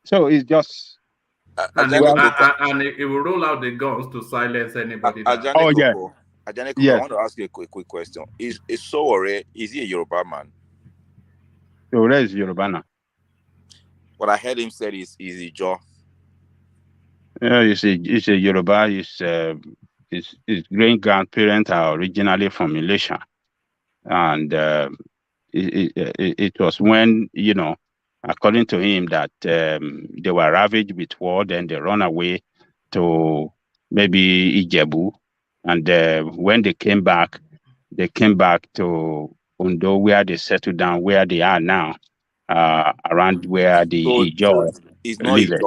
So it's just
and it will roll out the guns to silence anybody.
I want to ask you a quick question. Is Sowore, is he a Yoruba man?
Sowore is Yoruba now.
What I heard him say is a Jaw.
Yeah, he's a Yoruba. His great grandparents are originally from Malaysia, and it was when, according to him, that they were ravaged with war, then they run away to maybe Ijebu, and when they came back to Ondo, where they settled down, where they are now, around where the Ijaw live.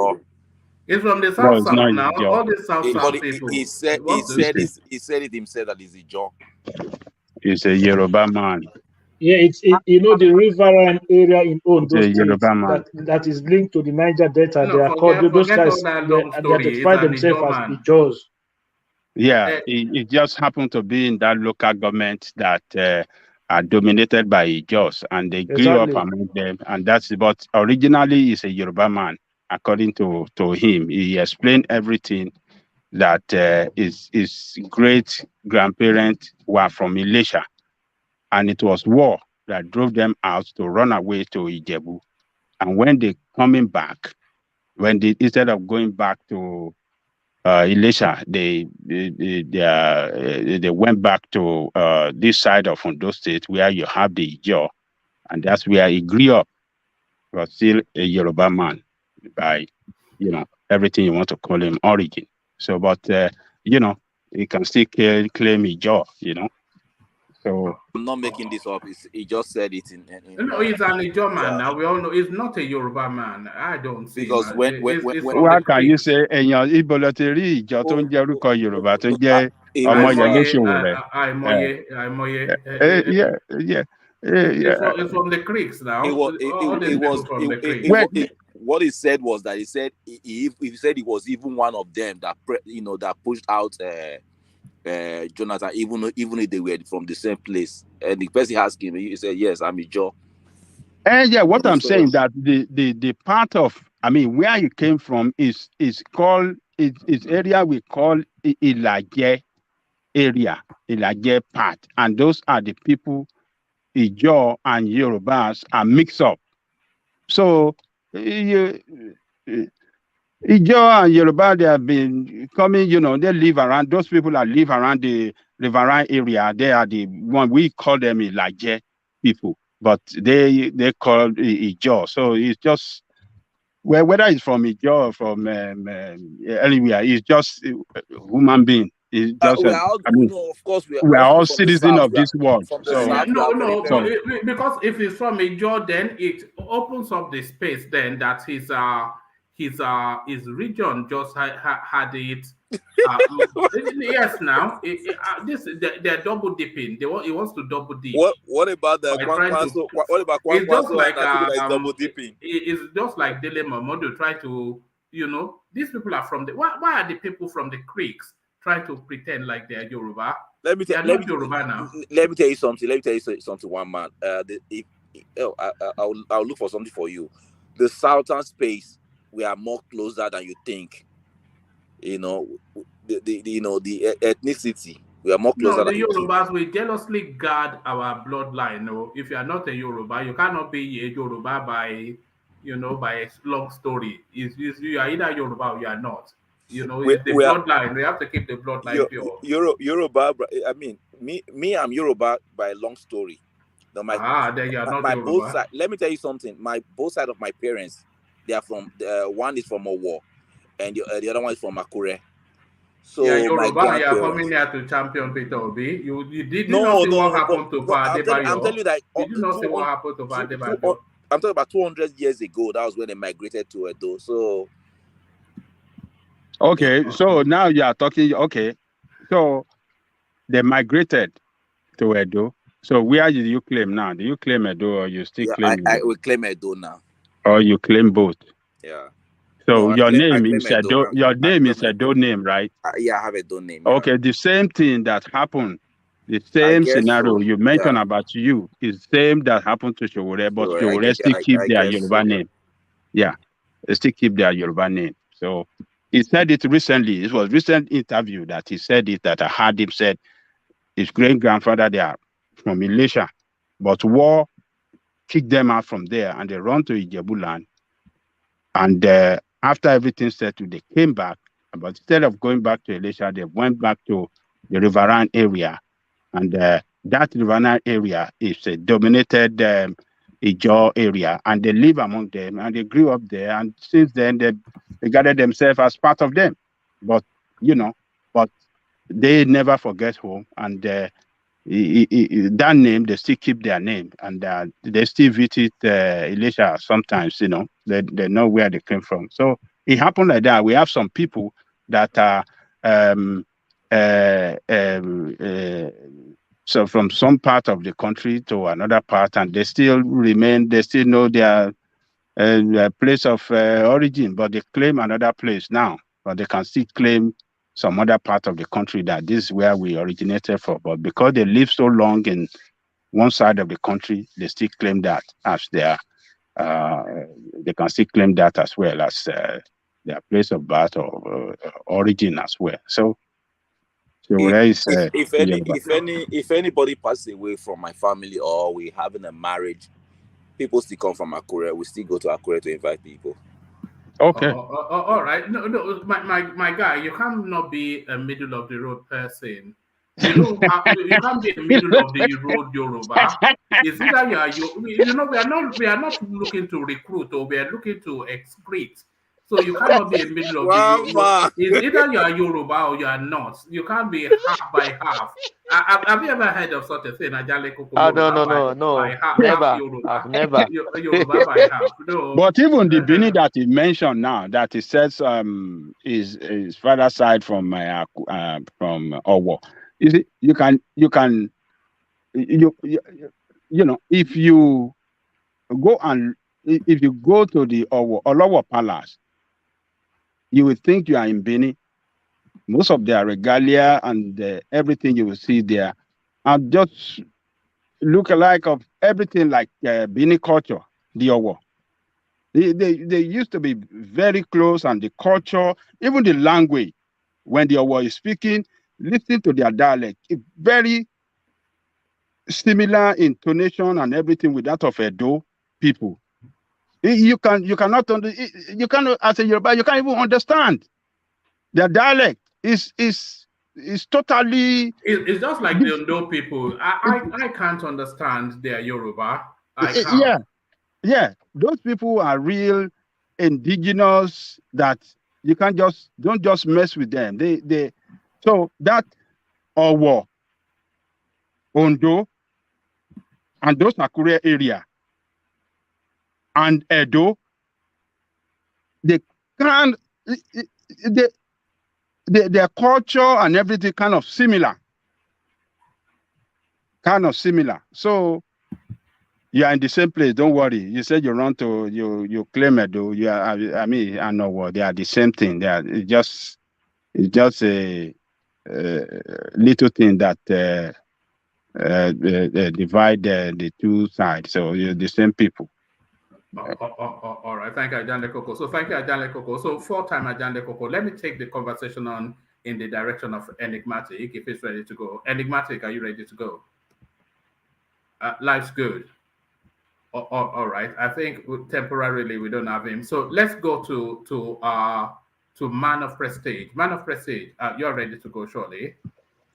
It's from the south now. All the south people.
He said it himself that he's a Jaw.
He's a Yoruba man.
Yeah, it's the riverine area in Ondo State that is linked to the Niger Delta. They are called those guys. They identify themselves as Ijaws.
Yeah, it just happened to be in that local government that are dominated by Ijaws, and they grew up among them. And but originally he's a Yoruba man. According to him, he explained everything that his great grandparents were from Malaysia, and it was war that drove them out to run away to Ijebu. And when they coming back, instead of going back to Elisha, they went back to this side of Ondo State where you have the Ijaw, and that's where he grew up. He was still a Yoruba man by everything you want to call him origin. So, but he can still claim Ijaw, So
I'm not making this up. He just said it in
no, he's an Ijaw man now. We all know he's not a Yoruba man. I don't see.
Because when
what can you say? Iboloteri Ijaw tó ń jẹ́ orúkọ Yorùbá tó jẹ́ ọmọ Yẹlé Sowore.
It's from the Creeks now.
What he said was that he said he said he was even one of them that that pushed out Jonathan, even if they were from the same place. And the person asked him, he said, "Yes, I'm a Jaw."
And what I'm saying that the part of where he came from is called is area we call Ilaje area, Ilaje part, and those are the people Ijaw and Yorubas are mixed up. So Ijaw and Yoruba, they have been coming, they live around, those people that live around the riverine area, they are the one, we call them Ilaje people, but they call Ijaw. So it's just, whether it's from Ijaw or from anywhere, it's just a human being. It's just,
of course,
we are all citizens of this world.
Because if it's from Ijaw, then it opens up the space then that his region just had it. Yes, now they're double dipping. He wants to double dip.
What about the Kwankwaso? What about
It's just
Kwankwaso
like
and Atiku that is double dipping?
it's just like Dele Momodu try to, these people are from the why are the people from the creeks trying to pretend like they're Yoruba?
Let me tell you something. One man, I'll look for something for you. The southern space, we are more closer than you think. The ethnicity, we are more closer than you think.
The Yorubas, we jealously guard our bloodline. No, if you are not a Yoruba, you cannot be a Yoruba by a long story. You are either Yoruba or you are not. It's the bloodline. We have to keep the bloodline pure.
Yoruba. I mean, me, I'm Yoruba by a long story. No,
then you are not Yoruba.
Both side. Let me tell you something. Both sides of my parents, they are from. One is from Owo, and the other one is from Akure. So
yeah, Yoruba, you are coming here to champion Peter Obi. You did not see what happened to Adebayo.
I'm telling you that.
Did you not see what happened to Adebayo?
I'm talking about 200 years ago. That was when they migrated to Edo. So.
Okay, so now you are talking. Okay, so they migrated to Edo. So where do you claim now? Do you claim Edo or you still claim?
I will claim Edo now.
Or you claim both?
Yeah.
So your name is Edo. Your name is Edo name, right?
Yeah, I have Edo name. Yeah.
Okay, the same thing that happened, the same scenario you mentioned about you is the same that happened to Showore, but Showore still keep their Yoruba name. Yeah, they still keep their Yoruba name. So he said it recently. It was a recent interview that he said it, that I heard him said his great-grandfather, they are from Elisha, but war kicked them out from there and they run to Ijebu land. And after everything settled, they came back. But instead of going back to Elisha, they went back to the Riverine area. And that Riverine area is a dominated Ijaw area. And they live among them and they grew up there. And since then, they regarded themselves as part of them. But, but they never forget home. And that name, they still keep their name. And they still visit Elisha sometimes, they know where they came from. So it happened like that. We have some people that are so from some part of the country to another part, and they still know their place of origin, but they claim another place now, but they can still claim some other part of the country that this is where we originated from. But because they live so long in one side of the country, they still claim that as their, they can still claim that as well as their place of birth or origin as well. So
if anybody passes away from my family or we having a marriage, people still come from Akure. We still go to Akure to invite people.
Okay.
All right. No, my guy, you cannot be a middle of the road person. You can't be a middle of the road Yoruba. It's either we are not looking to recruit or we are looking to excrete. So you cannot be a middle of the road. It's either you are Yoruba or you are not. You can't be half by half. Have you ever heard of such a thing?
No. Never. I've never.
Yoruba by half. No.
But even the Benin that he mentioned now, that he says his father's side from Owo. You see, if you go to the Olowo Palace, you will think you are in Benin. Most of their regalia and everything you will see there are just look-alike of everything like Benin culture, the Owo. They used to be very close, and the culture, even the language, when the Owo is speaking, listen to their dialect, very similar intonation and everything with that of Edo people. You cannot as a Yoruba, you can't even understand their dialect. Is totally.
It's just like the Ondo people. I can't understand their Yoruba. I can't.
Yeah. Those people are real indigenous that you don't just mess with them. So that Owo, Ondo, and those Akure area and Edo, they kind their culture and everything kind of similar. So you are in the same place. Don't worry. You said you run to you claim it. You are. I mean, I know what they are. The same thing. They are. It's just a little thing that divide the two sides. So you're the same people.
All right. Thank you, Ajande Koko. So thank you, Ajande Koko. So 4-time Ajande Koko. Let me take the conversation on in the direction of Enigmatic, if it's ready to go. Enigmatic, are you ready to go? Life's good. All right. I think temporarily we don't have him. So let's go to Man of Prestige. Man of Prestige, you're ready to go shortly.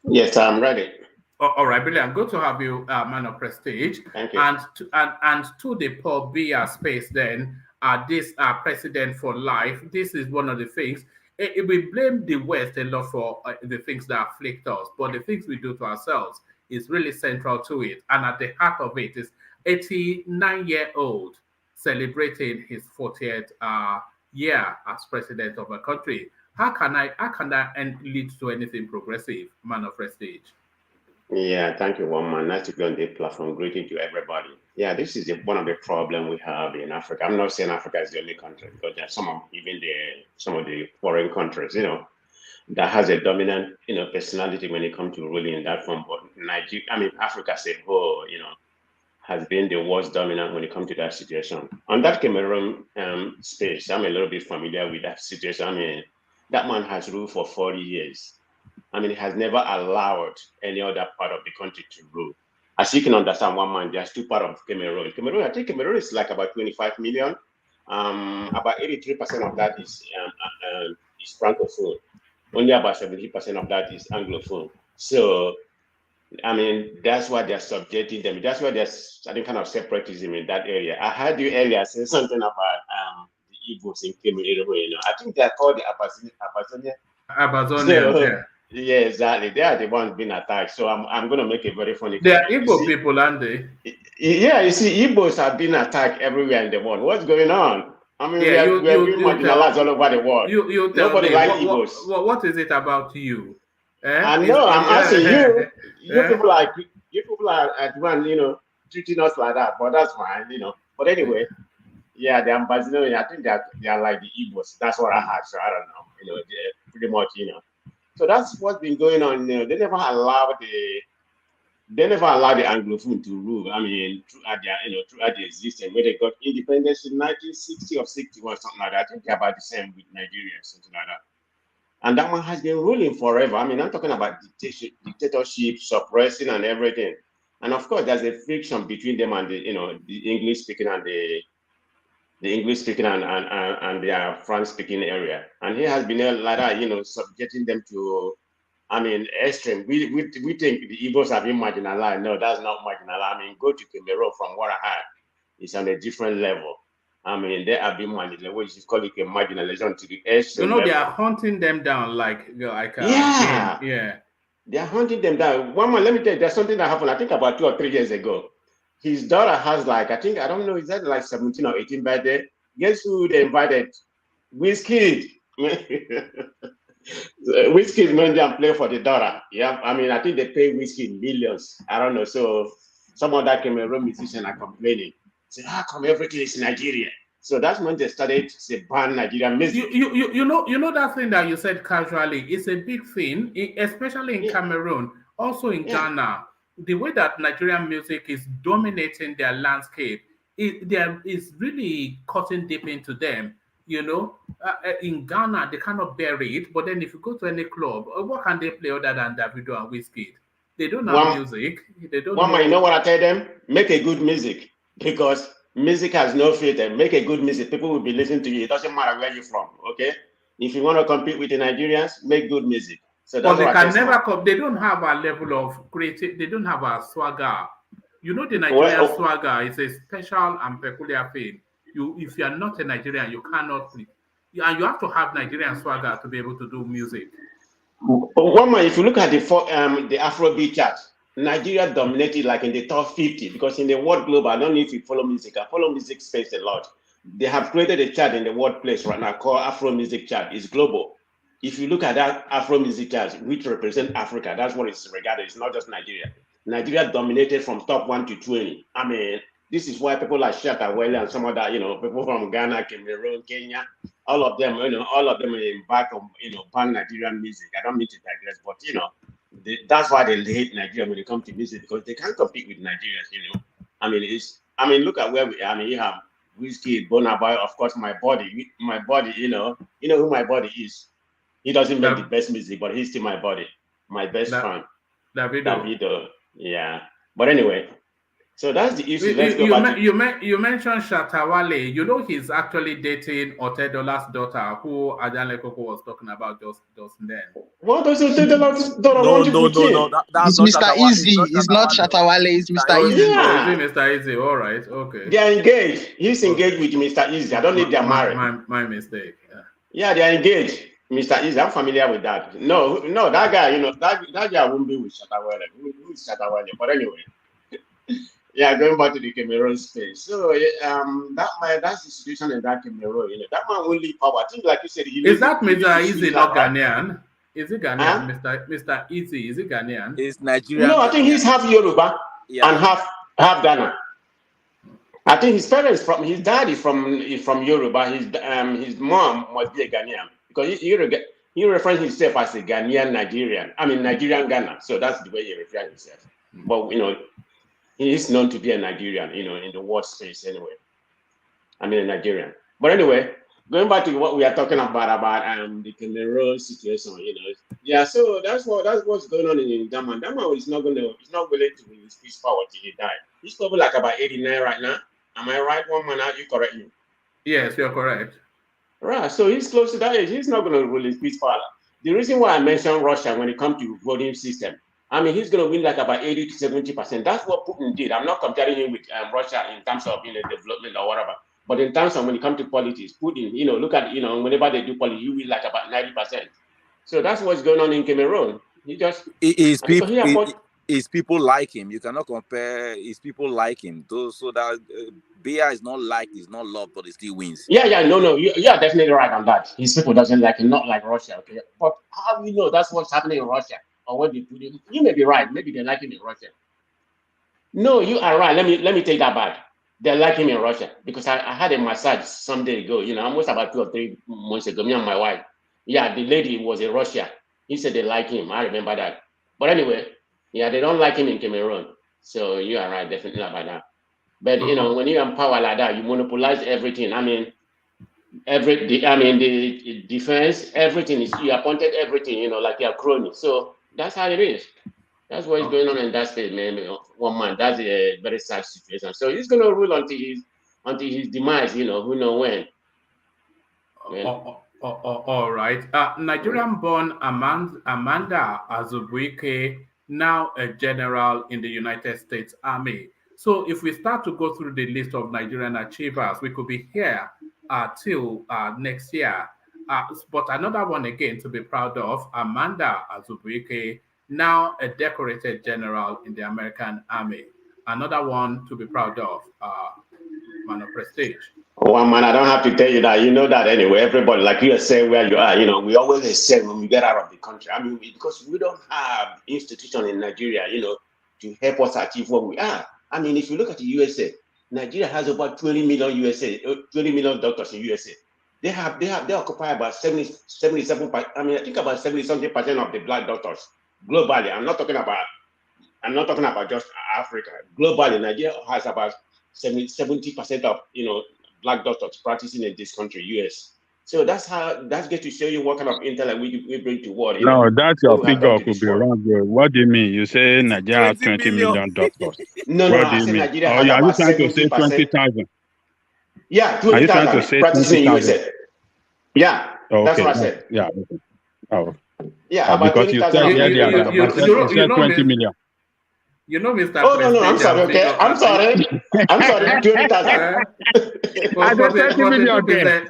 Yes, I'm ready.
All right, brilliant. Good to have you, Man of Prestige.
Thank you.
And to the Paul Biya space, then, this president for life. This is one of the things. We blame the West a lot for the things that afflict us, but the things we do to ourselves is really central to it. And at the heart of it is 89-year-old celebrating his 40th year as president of a country. How can that lead to anything progressive, Man of Prestige?
Yeah, thank you, one man. Nice to be on the platform. Greeting to everybody. Yeah, this is one of the problems we have in Africa. I'm not saying Africa is the only country, because there are some of the foreign countries, that has a dominant, personality when it comes to ruling in that form. But Africa as a whole, has been the worst dominant when it comes to that situation. On that Cameroon space, I'm a little bit familiar with that situation. That man has ruled for 40 years. He has never allowed any other part of the country to rule. As you can understand, one man, there's two parts of Cameroon. I think Cameroon is like about 25 million. About 83% of that is Francophone. Only about 70% of that is Anglophone. So, that's why they're subjecting them. That's why there's some kind of separatism in that area. I heard you earlier say something about the Igbos in Cameroon. I think they're called the
Amazonians.
Yeah, exactly. They are the ones being attacked. So I'm going to make a very funny.
They are Igbo people, aren't they?
Yeah, you see, Igbos have been attacked everywhere in the world. What's going on? We are being marginalized all over the world.
You tell
Nobody
me,
likes Igbos.
what is it about you?
I know. I'm asking you. You people are at one, treating us like that. But that's fine, But anyway, yeah, the Ambazonians, I think they are like the Igbos. That's what I heard. So I don't know. Pretty much, So that's what's been going on. They never allow the Anglophone to rule. Throughout their existence, when they got independence in 1960 or 61, something like that. I think they're about the same with Nigeria, something like that. And that one has been ruling forever. I'm talking about dictatorship, suppressing, and everything. And of course, there's a friction between them and the English speaking and the English speaking and their French speaking area. And he has been like that, subjecting them to, extreme. We think the Igbos have been marginalized. No, that's not marginalized. Go to Cameroon from what I heard. It's on a different level. They have been marginalized, which is called a marginalization to the extreme level.
They are hunting them down like
yeah. They are hunting them down. One man, let me tell you, there's something that happened, I think about 2 or 3 years ago. His daughter has I don't know, is that like 17 or 18 birthday? Guess who they invited? Wizkid. Wizkid went there and played for the daughter. Yeah, I think they pay Wizkid millions. I don't know. So some of that Cameroon musicians are complaining. Say, how come everything is Nigeria? So that's when they started to say ban Nigerian music.
You know that thing that you said casually. It's a big thing, especially in Cameroon, also in Ghana. The way that Nigerian music is dominating their landscape, is really cutting deep into them. In Ghana, they cannot bear it. But then if you go to any club, what can they play other than Davido and Wizkid? They don't have music. They don't know.
You know what I tell them? Make a good music. Because music has no filter. Make a good music. People will be listening to you. It doesn't matter where you're from, okay? If you want to compete with the Nigerians, make good music. So that's
but they can never come. They don't have a level of creative. They don't have a swagger. The Nigerian swagger is a special and peculiar thing. If you are not a Nigerian, you cannot play. And you have to have Nigerian swagger to be able to do music.
One man, if you look at the Afrobeat chart, Nigeria dominated like in the top 50 because in the world global, I don't know if you follow music. I follow music space a lot. they have created a chart in the workplace right now called Afro Music Chart. It's global. If you look at that Afro Music Chart, which represent Africa, that's what it's regarded. It's not just Nigeria. Nigeria dominated from top 1 to 20. I mean, this is why people like Shatta Wale and some other, people from Ghana, Cameroon, Kenya, all of them embark on, ban Nigerian music. I don't mean to digress, but that's why they hate Nigeria when it comes to music, because they can't compete with Nigerians. I mean, look at where we are. I mean, you have Whiskey, Burna Boy, of course, my body, you know who my body is. He doesn't make the best music, but he's still my body, my best fan. Davido. Yeah. But anyway, so that's the issue. Let's go back.
You mentioned Shatta Wale. You know he's actually dating Otedola's daughter, who Ajan Lekoko was talking about just then.
What does Otedola's daughter want to put in?
It's Mr. Easy. It's not Shatta Wale. It's Mr. Easy.
Yeah. Is it Mr. Easy? All right. Okay.
They are engaged. He's engaged with Mr. Easy. I don't think they're married.
My mistake.
Yeah, they are engaged. Mr. Easy, I'm familiar with that. No, that guy, that guy won't be with Shatta Wale. Who is Shatta Wale? But anyway. Yeah, going back to the Cameroon space. So that's the situation in that Cameroon. That man will leave power. I think, like you said,
is that Mr. Easy not Ghanaian? Is it Ghanaian? Mr. Easy, is it Ghanaian?
It's Nigerian.
No, I think he's half Yoruba and half Ghana. I think his parents his dad is from Yoruba. His mom must be a Ghanaian, because he refers himself as a Ghanaian Nigerian. I mean Nigerian Ghana. So that's the way he refers himself. But he is known to be a Nigerian, in the world space anyway. I mean, a Nigerian. But anyway, going back to what we are talking about the Cameroon situation, Yeah, so that's what's going on in Daman. Daman is not willing to release his power till he died. He's probably like about 89 right now. Am I right? One man out, you correct me.
Yes, you're correct.
Right, so he's close to that age. He's not going to release his power. The reason why I mentioned Russia when it comes to voting system, I mean, he's going to win like about 80 to 70%. That's what Putin did. I'm not comparing him with Russia in terms of development or whatever. But in terms of when it comes to politics, Putin, look at, whenever they do politics, you win like about 90%. So that's what's going on in Cameroon.
His people like him. You cannot compare. His people like him. So that Biya is not liked, he's not loved, but he still wins.
Yeah, no. You are definitely right on that. His people doesn't like him, not like Russia. Okay, but how do we know that's what's happening in Russia? Or what they put in? You may be right. Maybe they like him in Russia. No, you are right. Let me take that back. They like him in Russia, because I had a massage some day ago. Almost about 2 or 3 months ago. Me and my wife. Yeah, the lady was in Russia. He said they like him. I remember that. But anyway, yeah, they don't like him in Cameroon. So you are right, definitely about that. But when you're in power like that, you monopolize everything. I mean, the defense, everything is, you appointed everything. Like your crony. So that's how it is. That's what's going on in that state, man. One man. That's a very sad situation. So he's gonna rule until his demise. Who know when.
All right. Nigerian-born Amanda Azubuike, now a general in the United States Army. So if we start to go through the list of Nigerian achievers, we could be here till next year. But another one again to be proud of, Amanda Azubuike, now a decorated general in the American Army. Another one to be proud of, man of prestige.
Oh, man, I don't have to tell you that. You know that anyway. Everybody, like you say where you are, we always say when we get out of the country. I mean, because we don't have institution in Nigeria, to help us achieve what we are. I mean, if you look at the USA, Nigeria has about 20 million doctors in USA. They occupy about 77. I mean, I think about 70-something% of the black doctors globally. I'm not talking about just Africa. Globally, Nigeria has about 70% of black doctors practicing in this country, US. So that's good to show you what kind of intellect we bring to world.
No, that's your figure could be wrong. What do you mean? You say Nigeria has 20 million doctors.
No, I said Nigeria has
are you
about
trying to say
70%.
20,000?
Yeah, 20,000.
Are you trying to say
practicing
20,000?
USA. Yeah, that's what I said.
Yeah. Oh.
Yeah, about
because you said
20,000.
20 million.
Mr.
Oh, no, I'm sorry, okay. I'm sorry, 20,000.
I said 30 million, okay.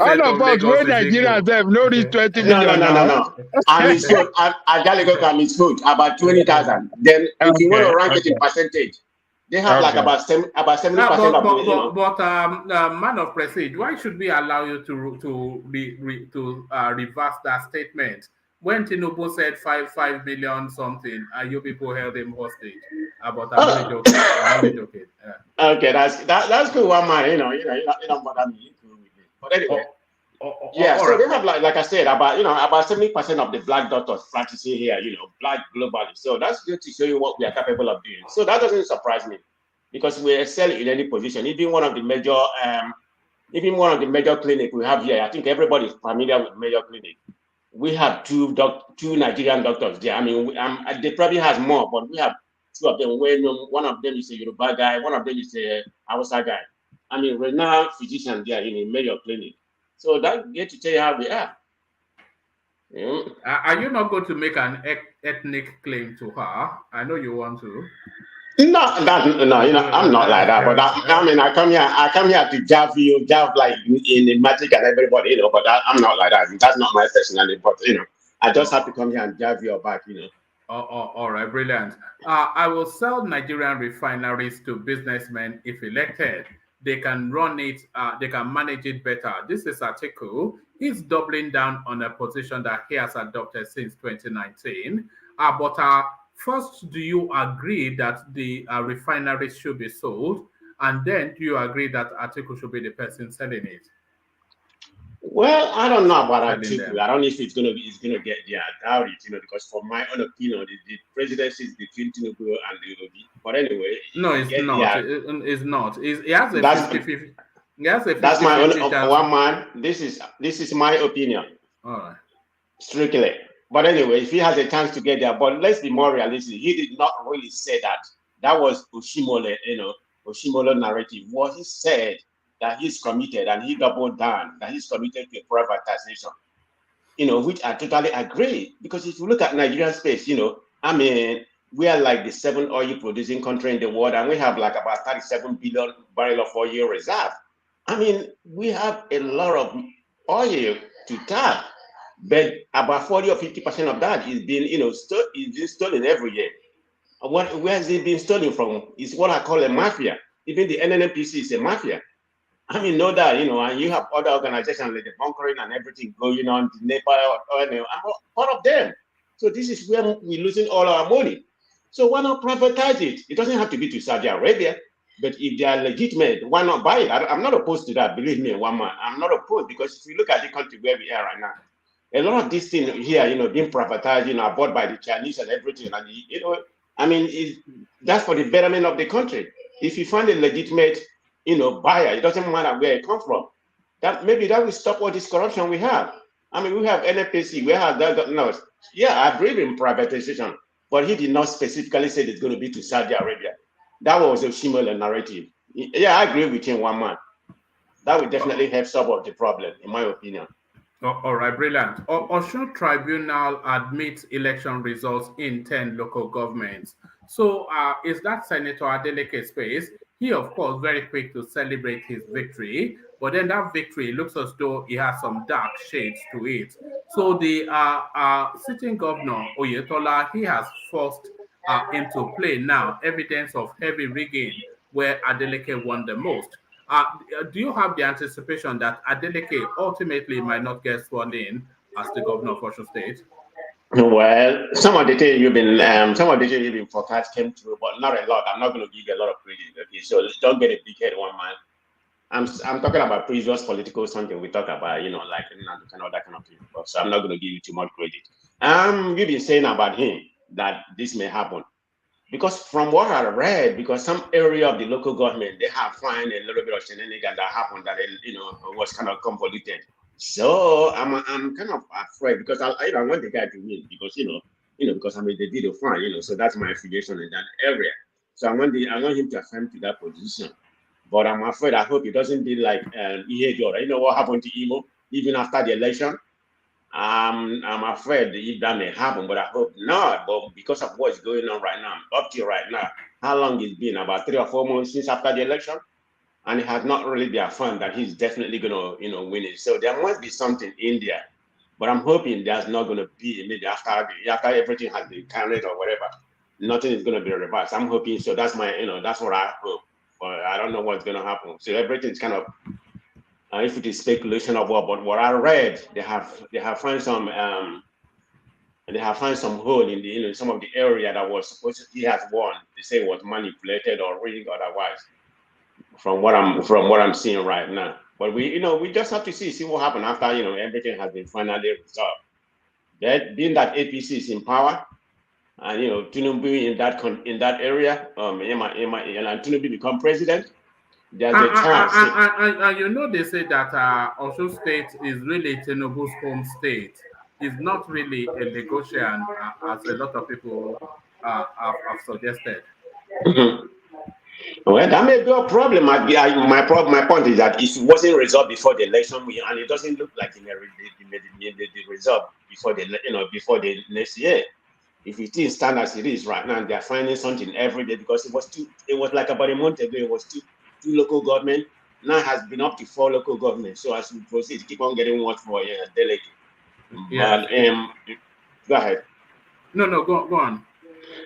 All of us, where Nigerians have no reach 20 million.
No. I misquote. I gotta go to misquote. About 20,000. Then if you want to rank it in percentage, They have like about 70% of the,
man of prestige, why should we allow you to reverse that statement? When Tinubu said 5 million something, you people held him hostage. But I'm only joking. I'm only joking. Yeah.
Okay, that's cool. One man, you don't bother me. But anyway, so they have like I said about 70% of the black doctors practicing here, black globally. So that's good to show you what we are capable of doing. So that doesn't surprise me, because we excel in any position. Even one of the major clinic we have here, I think everybody is familiar with major clinic. We have two Nigerian doctors there. I mean, they probably has more, but we have two of them. One of them is a Yoruba guy, one of them is a Hausa guy. I mean, renowned physician there in a major clinic. So that get to tell you how we are.
Are you not going to make an ethnic claim to her? I know you want to.
No, I'm not like that. But I mean, I come here to jab like in the magic and everybody, But I'm not like that. That's not my personality. But I just have to come here and jab your back,
All right, brilliant. I will sell Nigerian refineries to businessmen if elected. They can run it. They can manage it better. This is Atiku. He's doubling down on a position that he has adopted since 2019. First, do you agree that the refineries should be sold? And then do you agree that Atiku should be the person selling it?
Well, I don't know about Atiku. I don't know if it's gonna get there. I doubt it, because for my own opinion, the presidency is between Tinubu and the Obi. But anyway,
no, it's not. It's not. He has a 50-50.
That's my own one man. This is my opinion.
All right.
Strictly. But anyway, if he has a chance to get there, but let's be more realistic. He did not really say that. That was Oshimole, Oshimole narrative. What he said that he's committed, and he doubled down that he's committed to privatization. Which I totally agree. Because if you look at Nigerian space, I mean, we are like the 7th oil producing country in the world, and we have like about 37 billion barrel of oil reserve. I mean, we have a lot of oil to tap. But about 40 or 50% of that is being, stolen every year. Where is it being stolen from? It's what I call a mafia. Even the NNPC is a mafia. I mean, know that, and you have other organizations like the bunkering and everything going on, the Nepal, I'm part of them. So this is where we're losing all our money. So why not privatize it? It doesn't have to be to Saudi Arabia, but if they are legitimate, why not buy it? I'm not opposed to that, believe me, one man. I'm not opposed, because if you look at the country where we are right now, a lot of these things here, being privatized, bought by the Chinese and everything. And, I mean, that's for the betterment of the country. If you find a legitimate, buyer, it doesn't matter where it comes from. Maybe that will stop all this corruption we have. I mean, we have NFPC, we have that. No, yeah, I agree in privatization, but he did not specifically say it's going to be to Saudi Arabia. That was a similar narrative. Yeah, I agree with him, one man. That would definitely help solve the problem, in my opinion.
All right, brilliant. Osun Tribunal admits election results in 10 local governments. So is that Senator Adeleke's space? He, of course, very quick to celebrate his victory, but then that victory looks as though he has some dark shades to it. So the sitting governor, Otedola, he has forced into play now evidence of heavy rigging where Adeleke won the most. Do you have the anticipation that Adeleke ultimately might not get sworn in as the governor of Osun State?
Well, some of the things you've been forecast came true, but not a lot. I'm not going to give you a lot of credit. Okay, so don't get a big head, one man. I'm talking about previous political something we talk about, like that kind of thing. So I'm not going to give you too much credit. You've been saying about him that this may happen. Because from what I read, because some area of the local government, they have found a little bit of shenanigans that happened that, was kind of convoluted. So I'm kind of afraid, because I want the guy to win, because, because I mean, they did a fine, so that's my affiliation in that area. So I want him to ascend to that position. But I'm afraid, I hope it doesn't be like Ihejora. You know what happened to Imo, even after the election? I'm afraid if that may happen, but I hope not. But because of what's going on right now, up to right now, how long it's been? About 3 or 4 months since after the election, and it has not really been affirmed that he's definitely going to, win it. So there must be something in there, but I'm hoping there's not going to be maybe after everything has been counted or whatever. nothing is going to be reversed. I'm hoping so. That's my, that's what I hope. But I don't know what's going to happen. So everything's kind of, if it is speculation of but what I read, they have found some hole in the some of the area that was supposed to, he has won. They say it was manipulated or rigged otherwise. From what I'm seeing right now. But we just have to see what happens after everything has been finally resolved. That being that APC is in power, and Tinubu in that area, and Tinubu become president, there's a chance.
And they say that Osun State is really Tinubu's home state. It's not really a negotiation, as a lot of people have suggested.
Well, that may be a problem. My point is that it wasn't resolved before the election, and it doesn't look like the result before the next year. If it is stand as it is right now, they are finding something every day, because it was like about a month ago. It was two local government. Now it has been up to 4 local governments. So as we proceed, keep on getting much more delicate.
Yeah.
But go ahead.
No, go on.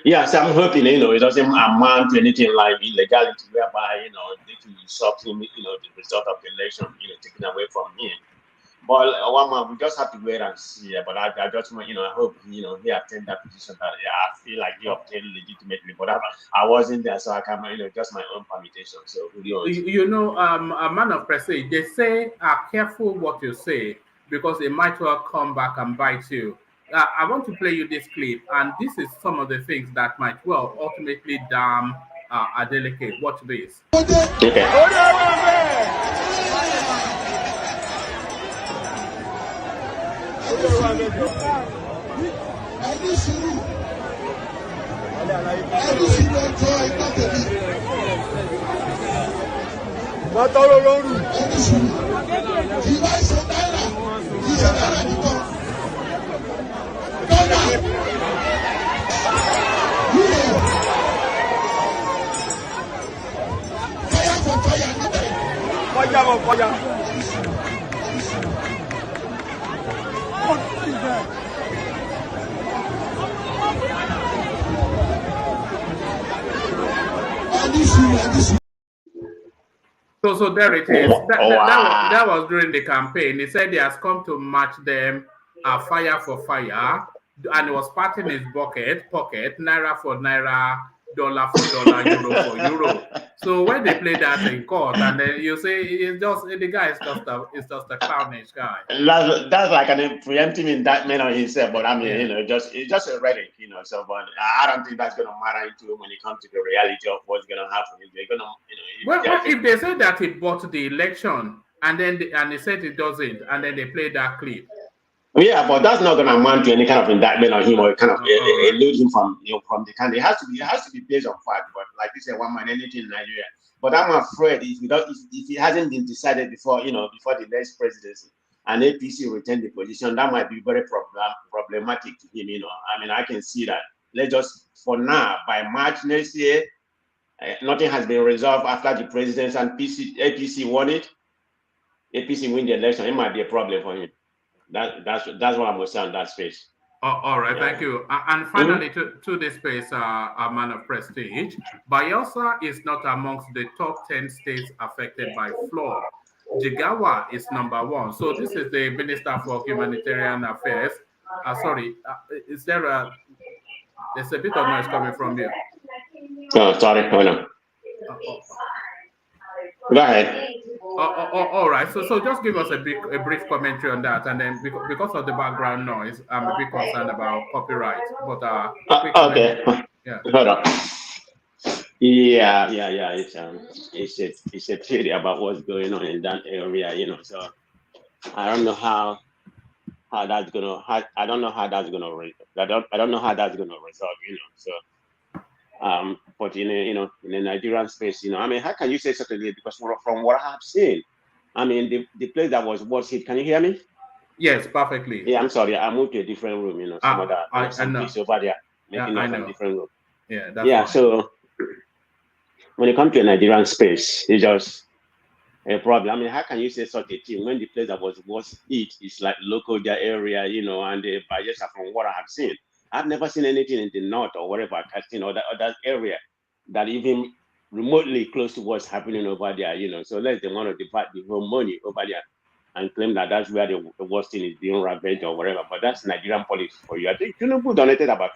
Yes, I'm hoping it doesn't amount to anything like illegality, whereby they can usurp him, the result of the election, taken away from him. But one man, we just have to wait and see. But I just want, I hope he obtained that position that I feel like he obtained legitimately. But I wasn't there, so I can, just my own permutation. So who knows?
A man of prestige, they say, careful what you say, because it might well come back and bite you. I want to play you this clip, and this is some of the things that might well ultimately damn Adeleke. Watch this.
Okay.
So there it is. That was during the campaign. He said he has come to match them fire for fire, and he was patting his pocket, naira for naira, dollar for dollar, euro for euro. So when they play that in court, and then you say the guy is just a clownish guy.
That's like an preemptive indictment on himself. But I mean, it's just a rhetoric, So, but I don't think that's going to matter into when it comes to the reality of what's going to happen. If they're going to,
if they say that he bought the election, and then they said it doesn't, and then they play that clip.
Yeah, but that's not going to amount to any kind of indictment on him, or kind of elude him from the candidate. It has to be based on fact. But like you said, one man, anything in Nigeria. But I'm afraid if it hasn't been decided before the next presidency, and APC retain the position, that might be very problematic to him. I mean, I can see that. Let's just, for now, by March next year, nothing has been resolved after the presidency, and APC won it. APC win the election. It might be a problem for him. That's what I'm going to say on that space.
All right, thank you. And finally, to this space, a man of prestige, Bayelsa is not amongst the top 10 states affected by flood. JIGAWA is number 1. So this is the Minister for Humanitarian Affairs. Is there there's a bit of noise coming from you.
Oh, sorry, hold on. Go ahead.
All right. So just give us a brief commentary on that, and then because of the background noise, I'm a bit concerned about copyright. But
okay.
Yeah.
Hold on. Yeah. It's a pity about what's going on in that area, So I don't know how that's gonna. I don't know how that's gonna. I don't know how that's gonna resolve, So. But in the Nigerian space, I mean, how can you say such a thing? Because from what I have seen, I mean, the place that was hit. Can you hear me?
Yes, perfectly.
Yeah, I'm sorry. I moved to a different room. Some place over there making up a different room.
Yeah, that's fine.
So when it comes to a Nigerian space, it's just a problem. I mean, how can you say such a thing when the place that was hit is like local area, and the Bayelsa, from what I have seen. I've never seen anything in the north or wherever, or that area that even remotely close to what's happening over there, So unless they want to divide the whole money over there and claim that that's where the worst thing is being ravaged or whatever. But that's Nigerian politics for you. I think Tinubu donated about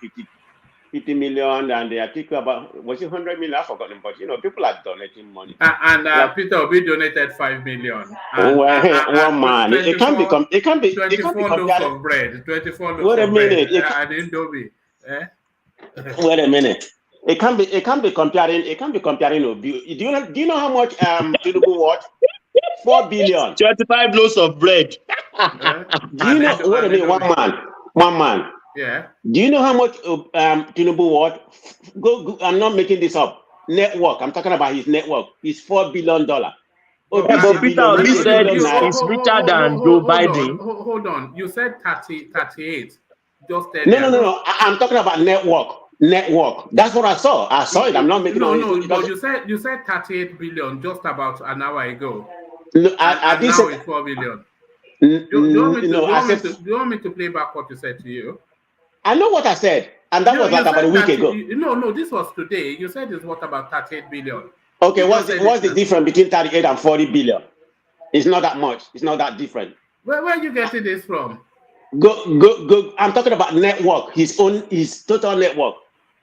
50 million, and the Atiku about, was it 100 million? I've forgotten, but people are donating money.
And Peter Obi donated 5 million.
One man. It can't be
24 loaves of bread. 24 loaves of bread. And Indomie.
Wait a minute. It can't be comparing Obi. Do you know how much Tinubu worth? 4 billion.
25 loaves of bread.
Do you know? Wait a minute. One man.
Yeah.
Do you know how much Tinubu worth? Go. I'm not making this up. Network. I'm talking about his network. It's $4 billion.
But Peter Obi said he's richer than Joe Biden.
Hold on. You said 38.
No. I'm talking about network. That's what I saw. I saw it. I'm not making
but you said 38 billion just about an hour ago.
No, I did say
it's 4 billion. Do you want me to play back what you said to you?
I know what I said, and that was like about a week ago.
No, this was today. You said it's what about 38 billion?
Okay, what's the difference between 38 and 40 billion? It's not that much. It's not that different.
Where are you getting this from?
Go. I'm talking about network. His total network.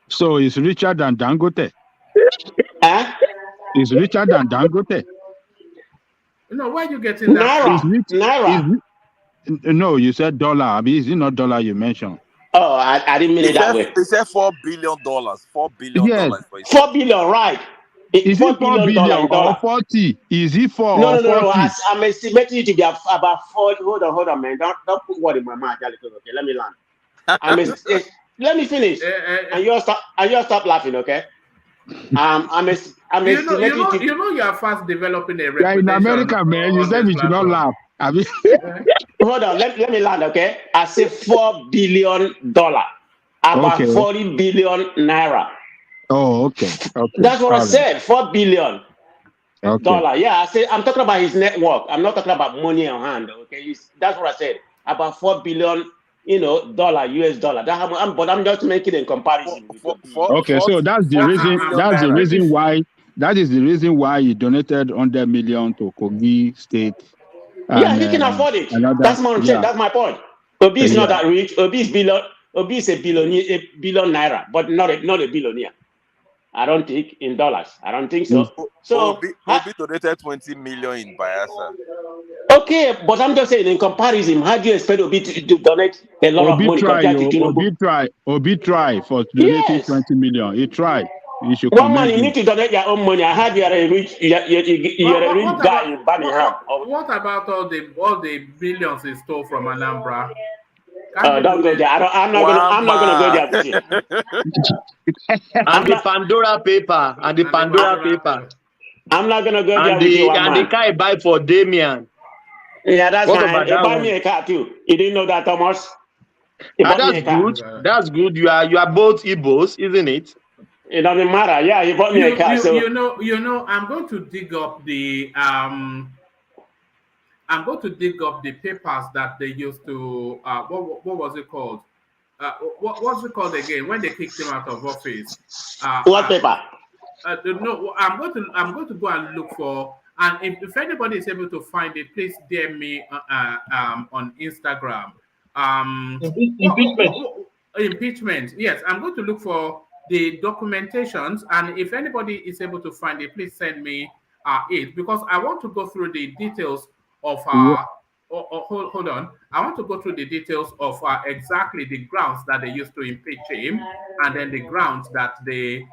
So it's richer than Dangote.
Huh?
It's richer than Dangote.
No, why are you getting that?
Naira.
No,
you said dollar. I mean, is it not dollar you mentioned?
Oh, I didn't mean it that way.
They said $4 billion. $4 billion.
Yes.
4 billion, right?
Is it 4 billion or 40? Is it 4
or 40?
No.
I'm estimating it to be about 40. Hold on, man. Don't put word in my mouth. Okay, let me land. Let me finish. And you stop laughing, okay? I'm estimating.
You are fast developing a
reputation. Yeah, in America, man. You said we should not laugh. I mean,
hold on. Let me land, okay? I say $4 billion. About 40 billion naira.
Oh, okay.
That's what I said. 4 billion dollar. Yeah, I'm talking about his network. I'm not talking about money on hand. Okay, that's what I said. About 4 billion, dollar, US dollar. But I'm just making a comparison.
Okay, so that's the reason. That's the reason why. That is the reason why he donated 100 million to Kogi State.
Yeah, he can afford it. That's my saying. That's my point. Obi is not that rich. Obi is a billion naira, but not a billionaire. I don't think in dollars. I don't think so. So
Obi donated 20 million in Bayelsa.
Okay, but I'm just saying in comparison, how do you expect Obi to donate a lot of money compared to Tinubu?
Obi try for donating 20 million. He tried. You should
you need to donate your own money. I heard you're a rich guy in Birmingham.
What about all the billions he stole from Anambra?
Don't go there. I'm not gonna go there.
And the Pandora paper. I'm
not gonna go there with you.
And the car I buy for Damien.
Yeah, that's fine. He bought me a car too. You didn't know that, Thomas?
That's good. That's good. You are both Igbos, isn't it?
It doesn't matter. Yeah, he bought me a car.
I'm going to dig up the papers that they used to what was it called? What's it called again when they kicked him out of office?
What paper?
No, I'm going to go and look for. And if anybody is able to find it, please DM me on Instagram. Impeachment. Yes, I'm going to look for the documentations, and if anybody is able to find it, please send me it, because I want to go through the details of hold on. I want to go through the details of exactly the grounds that they used to impeach him, and then the grounds that they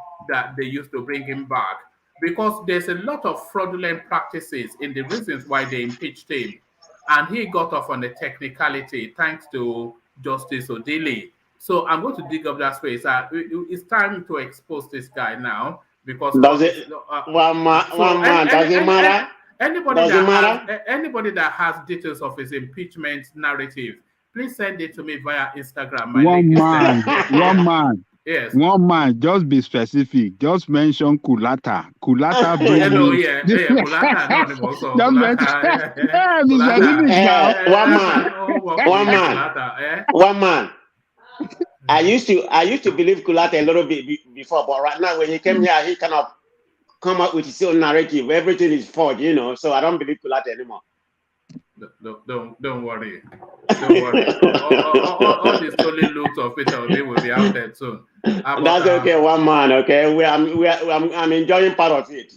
used to bring him back, because there's a lot of fraudulent practices in the reasons why they impeached him, and he got off on a technicality thanks to Justice Odili. So I'm going to dig up that space. It's time to expose this guy now, because
does it matter?
Anybody that has details of his impeachment narrative, please send it to me via Instagram.
One man.
Yes.
One man. Just be specific. Just mention Kulata. Kulata.
One man. I used to believe Kulate a little bit before, but right now when he came here, he kind of come up with his own narrative. Everything is forged, you know. So I don't believe Kulate anymore.
Don't worry. Don't worry. All the stolen looks of Peter Obi will be out there soon.
That's okay, one man. Okay, I'm enjoying part of it.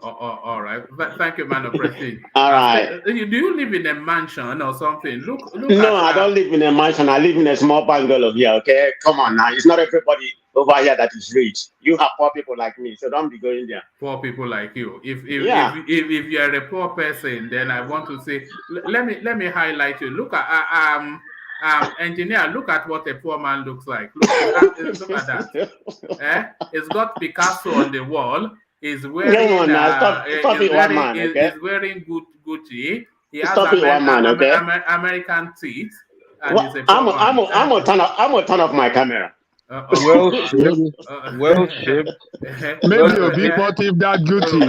All right. Thank you, man of prestige.
All right.
Do you live in a mansion or something? Look.
No, I don't live in a mansion. I live in a small bungalow here. Okay, come on now. It's not everybody over here that is rich. You have poor people like me, so don't be going there.
Poor people like you. If you are a poor person, then I want to say, let me highlight you. Look at engineer. Look at what a poor man looks like. Look at that. It's got Picasso on the wall. He's wearing he's wearing Gucci. He has American teeth. And
I'm a ton of my camera.
Well shaped.
Maybe a big motive that Gucci.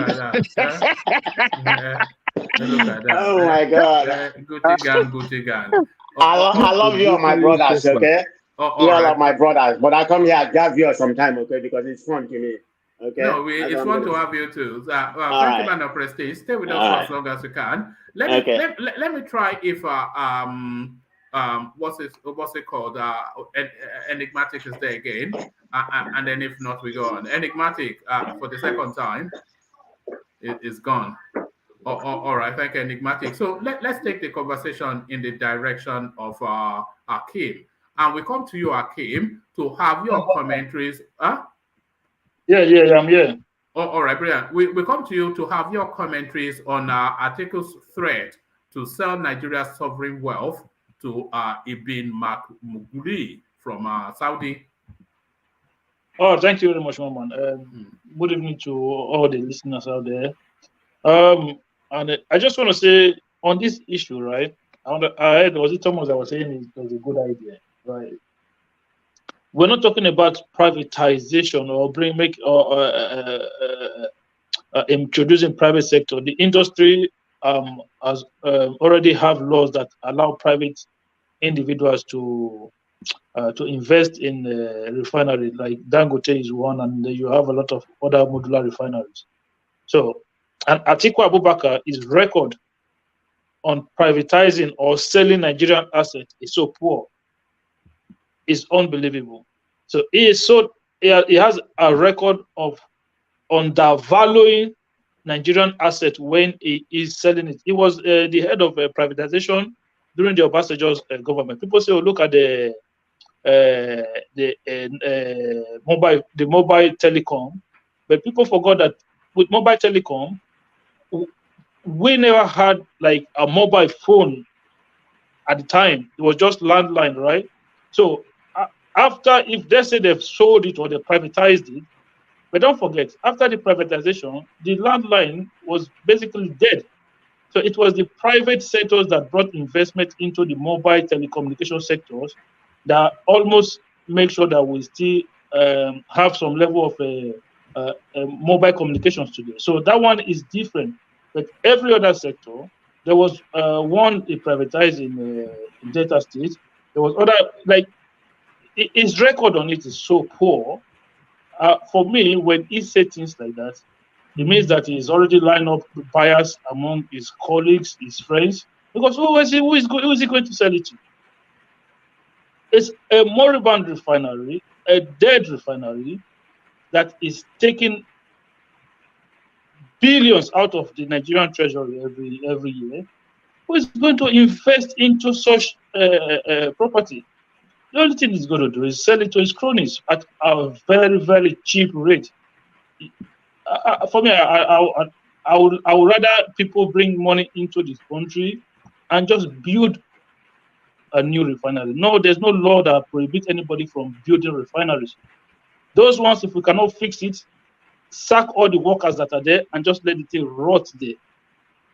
Look at that.
Oh my God.
Gucci gang.
I love you, all my brothers. Okay. You all of my brothers, but I come here at Gavio sometime, okay, because it's fun to me. Okay.
No, it's fun to have you too. Thank you, man of prestige. Stay with us for as long as you can. Let me try if what's it called? Enigmatic is there again, and then if not, we go on. Enigmatic for the second time is gone. All right, thank you, Enigmatic. So let's take the conversation in the direction of Akim, and we come to you, Akim, to have your commentaries.
Yeah, I'm here.
All right, brilliant. We come to you to have your commentaries on Atiku's threat to sell Nigeria's sovereign wealth to Ibn Maktoum from Saudi.
Oh, thank you very much, Maman. Good evening to all the listeners out there. And I just want to say on this issue, right? I heard, was it Thomas that was saying it was a good idea, right? We're not talking about privatization or introducing private sector. The industry has already have laws that allow private individuals to invest in refinery, like Dangote is one, and you have a lot of other modular refineries. So, and Atiku Abubakar, his record on privatizing or selling Nigerian assets is so poor. Is unbelievable. So he has a record of undervaluing Nigerian assets when he is selling it. He was the head of privatization during the Obasanjo's government. People say, oh, look at the mobile telecom, but people forgot that with mobile telecom, we never had like a mobile phone at the time. It was just landline, right? So after, if they say they've sold it or they privatized it, but don't forget, after the privatization, the landline was basically dead. So it was the private sectors that brought investment into the mobile telecommunication sectors that almost make sure that we still have some level of mobile communications today. So that one is different. But every other sector, there was one privatized in Delta State. There was other, like, his record on it is so poor. For me, when he said things like that, it means that he's already lined up buyers among his colleagues, his friends. Because who is he going to sell it to? It's a moribund refinery, a dead refinery that is taking billions out of the Nigerian treasury every year. Who is going to invest into such property? The only thing he's going to do is sell it to his cronies at a very, very cheap rate. For me, I would rather people bring money into this country and just build a new refinery. No, there's no law that prohibits anybody from building refineries. Those ones, if we cannot fix it, sack all the workers that are there and just let the thing rot there.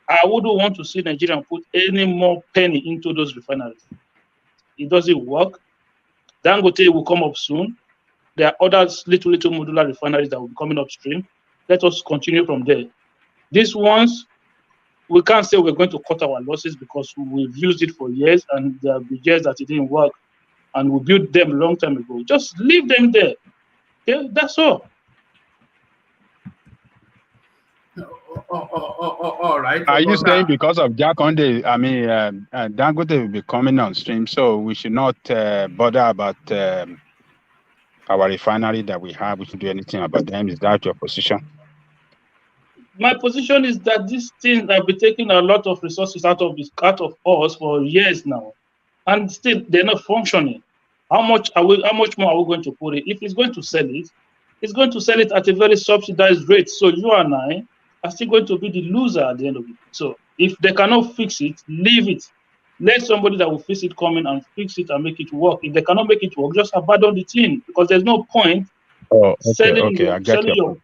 I wouldn't want to see Nigeria put any more penny into those refineries. It doesn't work. Dangote will come up soon. There are other little modular refineries that will be coming upstream. Let us continue from there. These ones, we can't say we're going to cut our losses because we've used it for years and there will be years that it didn't work. and we built them a long time ago. Just leave them there. Okay, that's all.
All right.
Are you saying because of Jakonde, I mean, Dangote will be coming on stream, so we should not bother about our refinery that we have? We should do anything about them? Is that your position?
My position is that these things have been taking a lot of resources out of us for years now, and still they're not functioning. How much more are we going to put it? If it's going to sell it, it's going to sell it at a very subsidized rate. So you and I are still going to be the loser at the end of it. So if they cannot fix it, leave it. Let somebody that will fix it come in and fix it and make it work. If they cannot make it work, just abandon the thing, because there's no point selling
I get your point.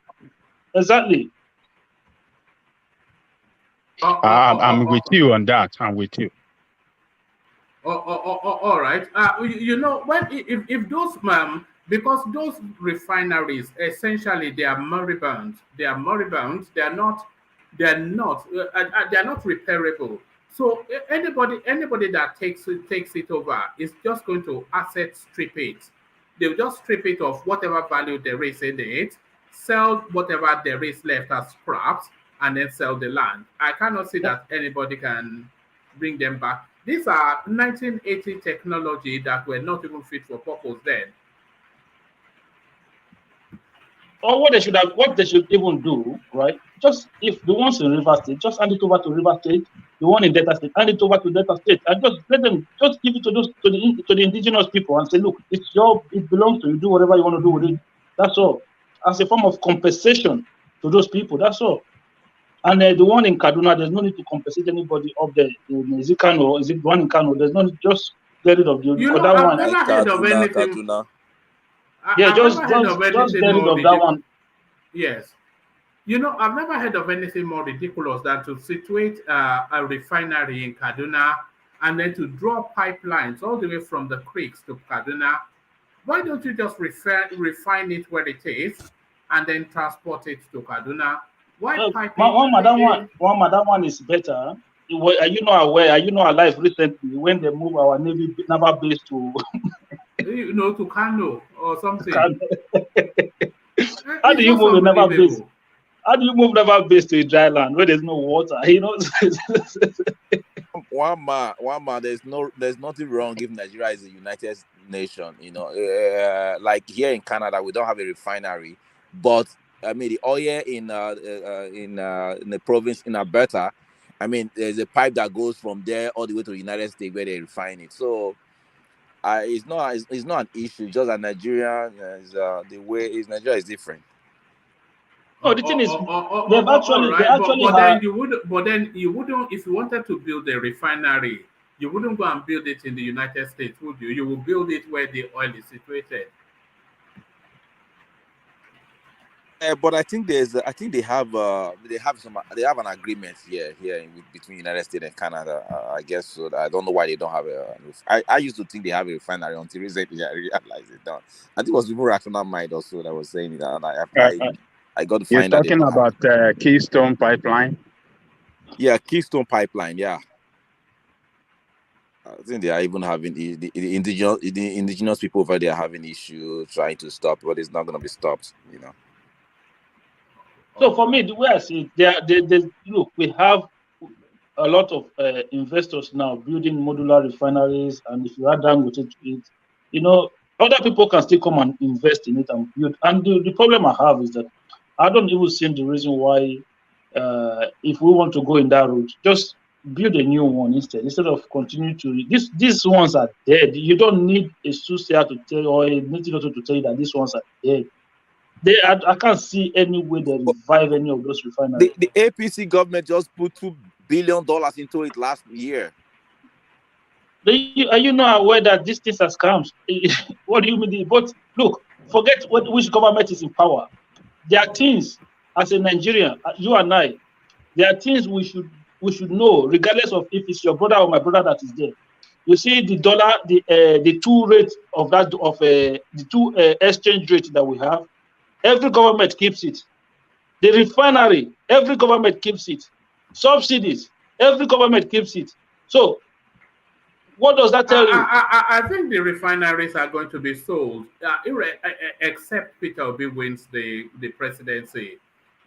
Exactly.
I'm with you on that. I'm with you.
All right. You know, if those because those refineries essentially they are moribund. They are moribund. They are not repairable. So anybody that takes it over is just going to asset strip it. They'll just strip it of whatever value there is in it, sell whatever there is left as scraps, and then sell the land. I cannot see that anybody can bring them back. These are 1980 technology that were not even fit for purpose then.
Or what they should even do, right? Just if the ones in River State, just hand it over to River State. The one in Delta State, hand it over to Delta State, and just let them just give it to the indigenous people and say, look, it belongs to you. Do whatever you want to do with it. That's all. As a form of compensation to those people. That's all. And the one in Kaduna, there's no need to compensate anybody up there. Is it Kano? Is it the one in Kano? There's no need, just get rid of the that one.
I've never heard of anything.
Yeah, just get rid of that one.
Yes. You know, I've never heard of anything more ridiculous than to situate a refinery in Kaduna and then to draw pipelines all the way from the creeks to Kaduna. Why don't you just refine it where it is and then transport it to Kaduna?
That one is better. Are you not aware? Are you not alive recently when they move our naval base to
to Kano or something?
How do you move a naval base? How do you move naval base to a dry land where there's no water? You know.
One man. There's nothing wrong if Nigeria is a united nation. You know, like here in Canada, we don't have a refinery, but I mean, the oil in the province in Alberta, I mean, there's a pipe that goes from there all the way to the United States where they refine it. So, it's not an issue. Just that Nigeria the way Nigeria is different.
No, the thing is,
but then you wouldn't, if you wanted to build a refinery, you wouldn't go and build it in the United States, would you? You will build it where the oil is situated.
But I think they have an agreement here between United States and Canada. I guess so. I don't know why they don't have I used to think they have a refinery until recently I realized they don't. I think it was people rational mind also that was saying that, and I got to find out.
You're talking about Keystone Pipeline.
Yeah, Keystone Pipeline. Yeah, I think they are even having the indigenous people over there having issue trying to stop, but it's not going to be stopped. You know.
So for me, the way I see it, look, we have a lot of investors now building modular refineries, and if you add Dangote to it, you know, other people can still come and invest in it and build. And the problem I have is that I don't even see the reason why, if we want to go in that route, just build a new one instead of continuing to. These ones are dead. You don't need a soothsayer to tell or a native doctor to tell you that these ones are dead. I can't see any way they revive any of those refineries.
The APC government just put $2 billion into it last year.
Are you not aware that these things are scams? What do you mean? But look, forget which government is in power. There are things, as a Nigerian, you and I, there are things we should know, regardless of if it's your brother or my brother that is there. You see the dollar, the two rate of that the two exchange rate that we have. Every government keeps it. The refinery, every government keeps it. Subsidies, every government keeps it. So What does that tell you?
I think the refineries are going to be sold, except Peter Obi wins the presidency,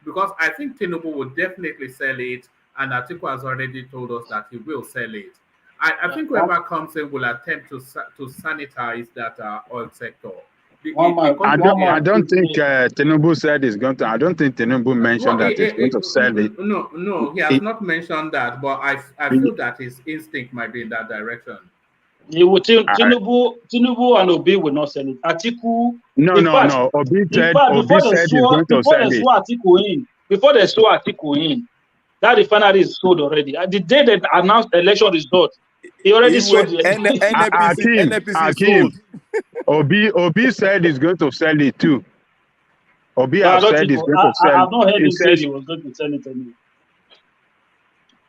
because I think Tinubu will definitely sell it, and Atiku has already told us that he will sell it. I think whoever comes in will attempt to sanitize that oil sector.
I don't think Tinubu said he's going to. I don't think Tinubu mentioned that he's going to sell it.
No, he has not mentioned that, but I feel that his instinct might be in that direction.
You would think Tinubu and Obi will not sell it. Atiku.
No. Obi said he's going to sell it.
Before they saw Atiku in, that refinery is sold already. The day they announced the election result, he already sold it.
NNPC sold.
Obi said he's going to sell it too. Obi has said he's going to sell it.
I've not heard him say he was going to sell it anyway.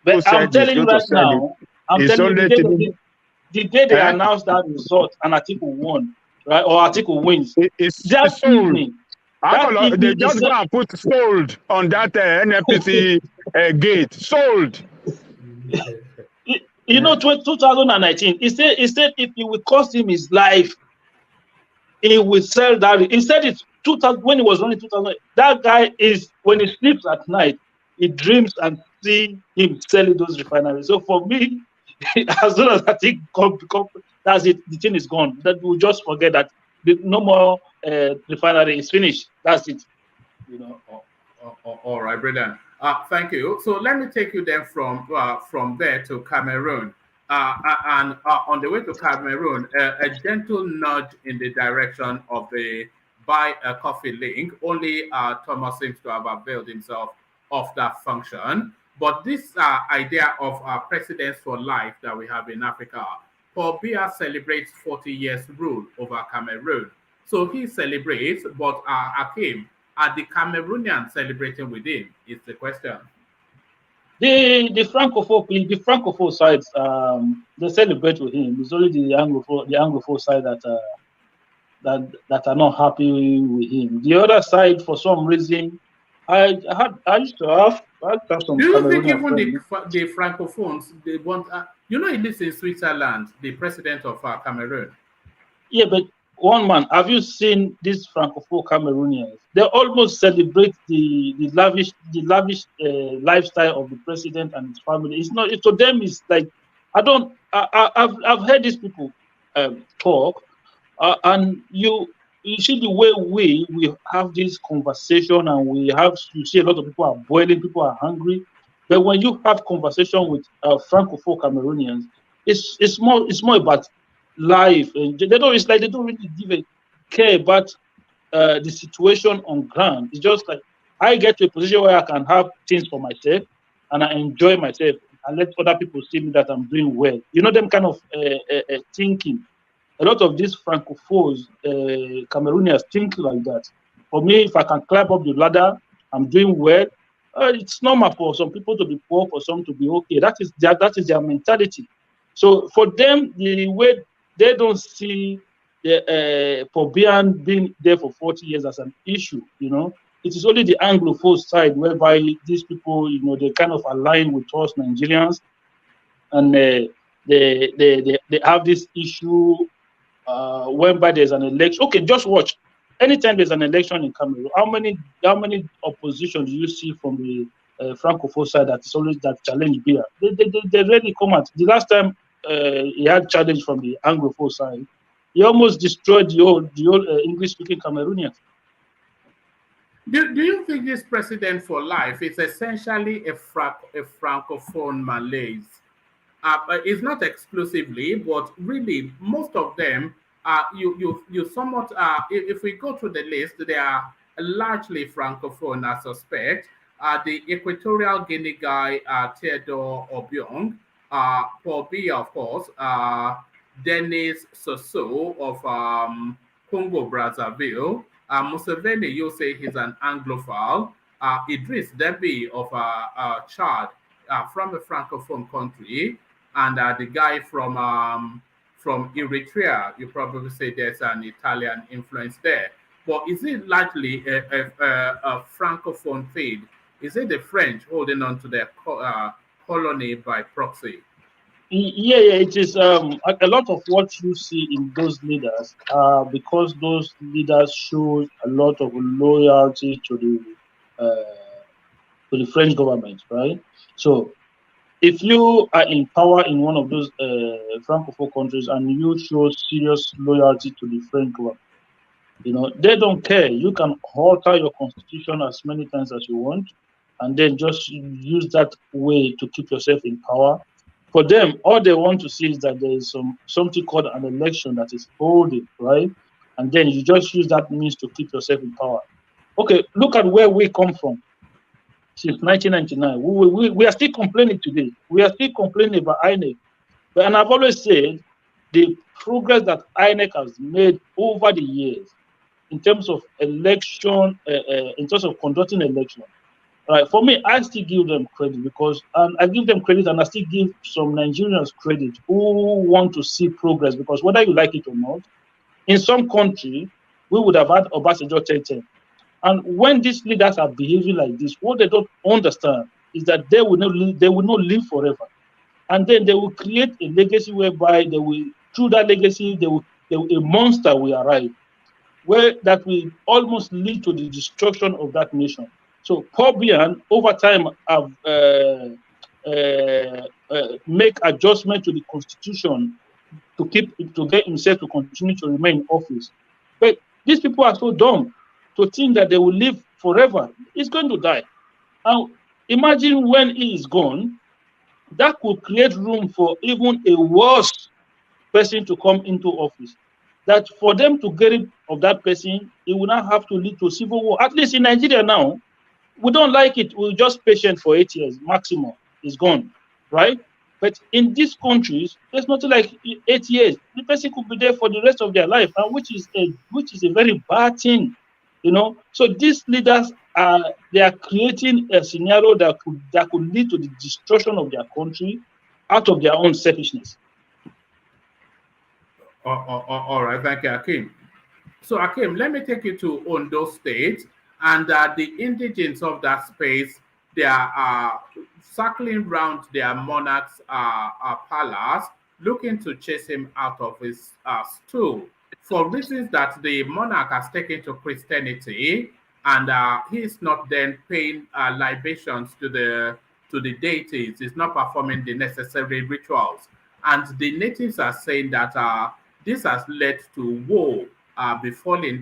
But I'm telling you right now, the day they announced that result and Atiku won, right, or Atiku wins, that evening,
they just go and put sold on that NNPC gate. Sold.
You know, 2019, he said if it will cost him his life, he will sell that. He said it 2000 when he was running 2000. That guy is, when he sleeps at night, he dreams and see him selling those refineries. So for me, as soon as I think that's it, the thing is gone. That we'll just forget that no more refinery is finished. That's it. You know.
All right, brilliant. Thank you. So let me take you then from there to Cameroon. And on the way to Cameroon, a gentle nudge in the direction of the buy a coffee link. Only Thomas seems to have availed himself of that function. But this idea of presidents for life that we have in Africa, Paul Biya celebrates 40 years rule over Cameroon. So he celebrates, but Akim, are the Cameroonians celebrating with him? Is the question.
The francophone sides, they celebrate with him. It's only the anglophone side that are not happy with him. The other side, for some reason, I used to have some.
Do you think even the francophones, they want? He lives in Switzerland, the president of Cameroon.
Yeah, but one man, have you seen these francophone Cameroonians? They almost celebrate the lavish lifestyle of the president and his family. It's not to them. It's like I've heard these people talk, and you see the way we have this conversation, and you see a lot of people are boiling, people are hungry. But when you have conversation with francophone Cameroonians, it's more about life, and they don't really give a care about the situation on ground. It's just like I get to a position where I can have things for myself and I enjoy myself and let other people see me that I'm doing well. You know, them kind of thinking. A lot of these francophones, Cameroonians think like that. For me, if I can climb up the ladder, I'm doing well. It's normal for some people to be poor, for some to be okay. That is their mentality. So for them, the way they don't see Paul Biya being there for 40 years as an issue, you know. It is only the Anglophone side whereby these people, you know, they kind of align with us Nigerians, and they have this issue whereby there's an election. Okay, just watch. Anytime there's an election in Cameroon, how many opposition do you see from the Francophone side that is always that challenge Biya? They really come out. The last time he had challenge from the Anglophone side, he almost destroyed the old English-speaking Cameroonians.
Do you think this president for life is essentially a francophone Malays? It's not exclusively, but really most of them. You somewhat. If we go through the list, they are largely francophone, I suspect. The Equatorial Guinea guy, Theodore Obiang, Paul Biya, of course, Denis Soso of Congo Brazzaville, Museveni, you say he's an Anglophile, Idris Deby of Chad, from a francophone country, and the guy from Eritrea, you probably say there's an Italian influence there. But is it largely a francophone thing? Is it the French holding on to their colony by proxy?
Yeah, it is a lot of what you see in those leaders because those leaders show a lot of loyalty to the French government, right? So if you are in power in one of those Francophone countries and you show serious loyalty to the French government, they don't care. You can alter your constitution as many times as you want, and then just use that way to keep yourself in power. For them, all they want to see is that there is something called an election that is holding, right? And then you just use that means to keep yourself in power. Okay, look at where we come from since 1999. We are still complaining today. We are still complaining about INEC. And I've always said the progress that INEC has made over the years in terms of election, in terms of conducting election. Right. For me, I still give them credit because I give them credit and I still give some Nigerians credit who want to see progress because whether you like it or not, in some country, we would have had Obasanjo 10. And when these leaders are behaving like this, what they don't understand is that they will not live forever. And then they will create a legacy whereby through that legacy, a monster will arrive, where that will almost lead to the destruction of that nation. So Paul Biya over time have make adjustment to the constitution to get himself to continue to remain in office. But these people are so dumb to think that they will live forever. He's going to die. Now imagine when he is gone, that could create room for even a worse person to come into office. That for them to get rid of that person, it will not have to lead to civil war. At least in Nigeria now, we don't like it. We're just patient for 8 years maximum. It's gone, right? But in these countries, there's nothing like 8 years. The person could be there for the rest of their life, and which is a very bad thing, So these leaders are creating a scenario that could lead to the destruction of their country out of their own selfishness.
All right, thank you, Akim. So, Akim, let me take you to Ondo State, and the indigents of that space, they are circling around their monarch's palace, looking to chase him out of his stool for reasons that the monarch has taken to Christianity, and he is not then paying libations to the deities. He's not performing the necessary rituals, and the natives are saying that this has led to woe befalling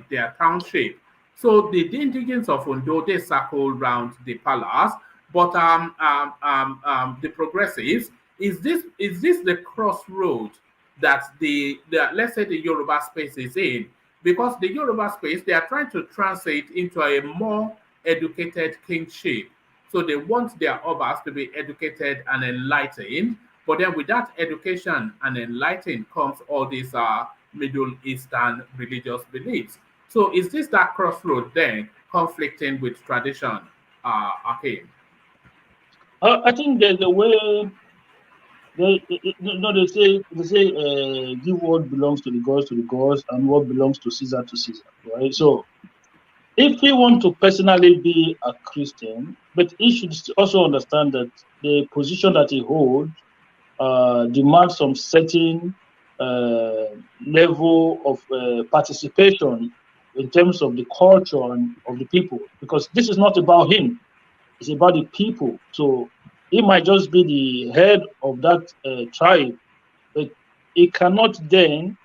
their township. So the indigents of Ondo, they circle around the palace, but the progressives, is this the crossroad that let's say the Yoruba space is in? Because the Yoruba space, they are trying to translate into a more educated kingship. So they want their obas to be educated and enlightened, but then with that education and enlightened comes all these Middle Eastern religious beliefs. So is this that crossroad then conflicting with tradition, Akim?
I think there's a way. They say give what belongs to the gods and what belongs to Caesar, right? So if he want to personally be a Christian, but he should also understand that the position that he holds demands some certain level of participation in terms of the culture and of the people, because this is not about him, it's about the people. So he might just be the head of that tribe, but he cannot then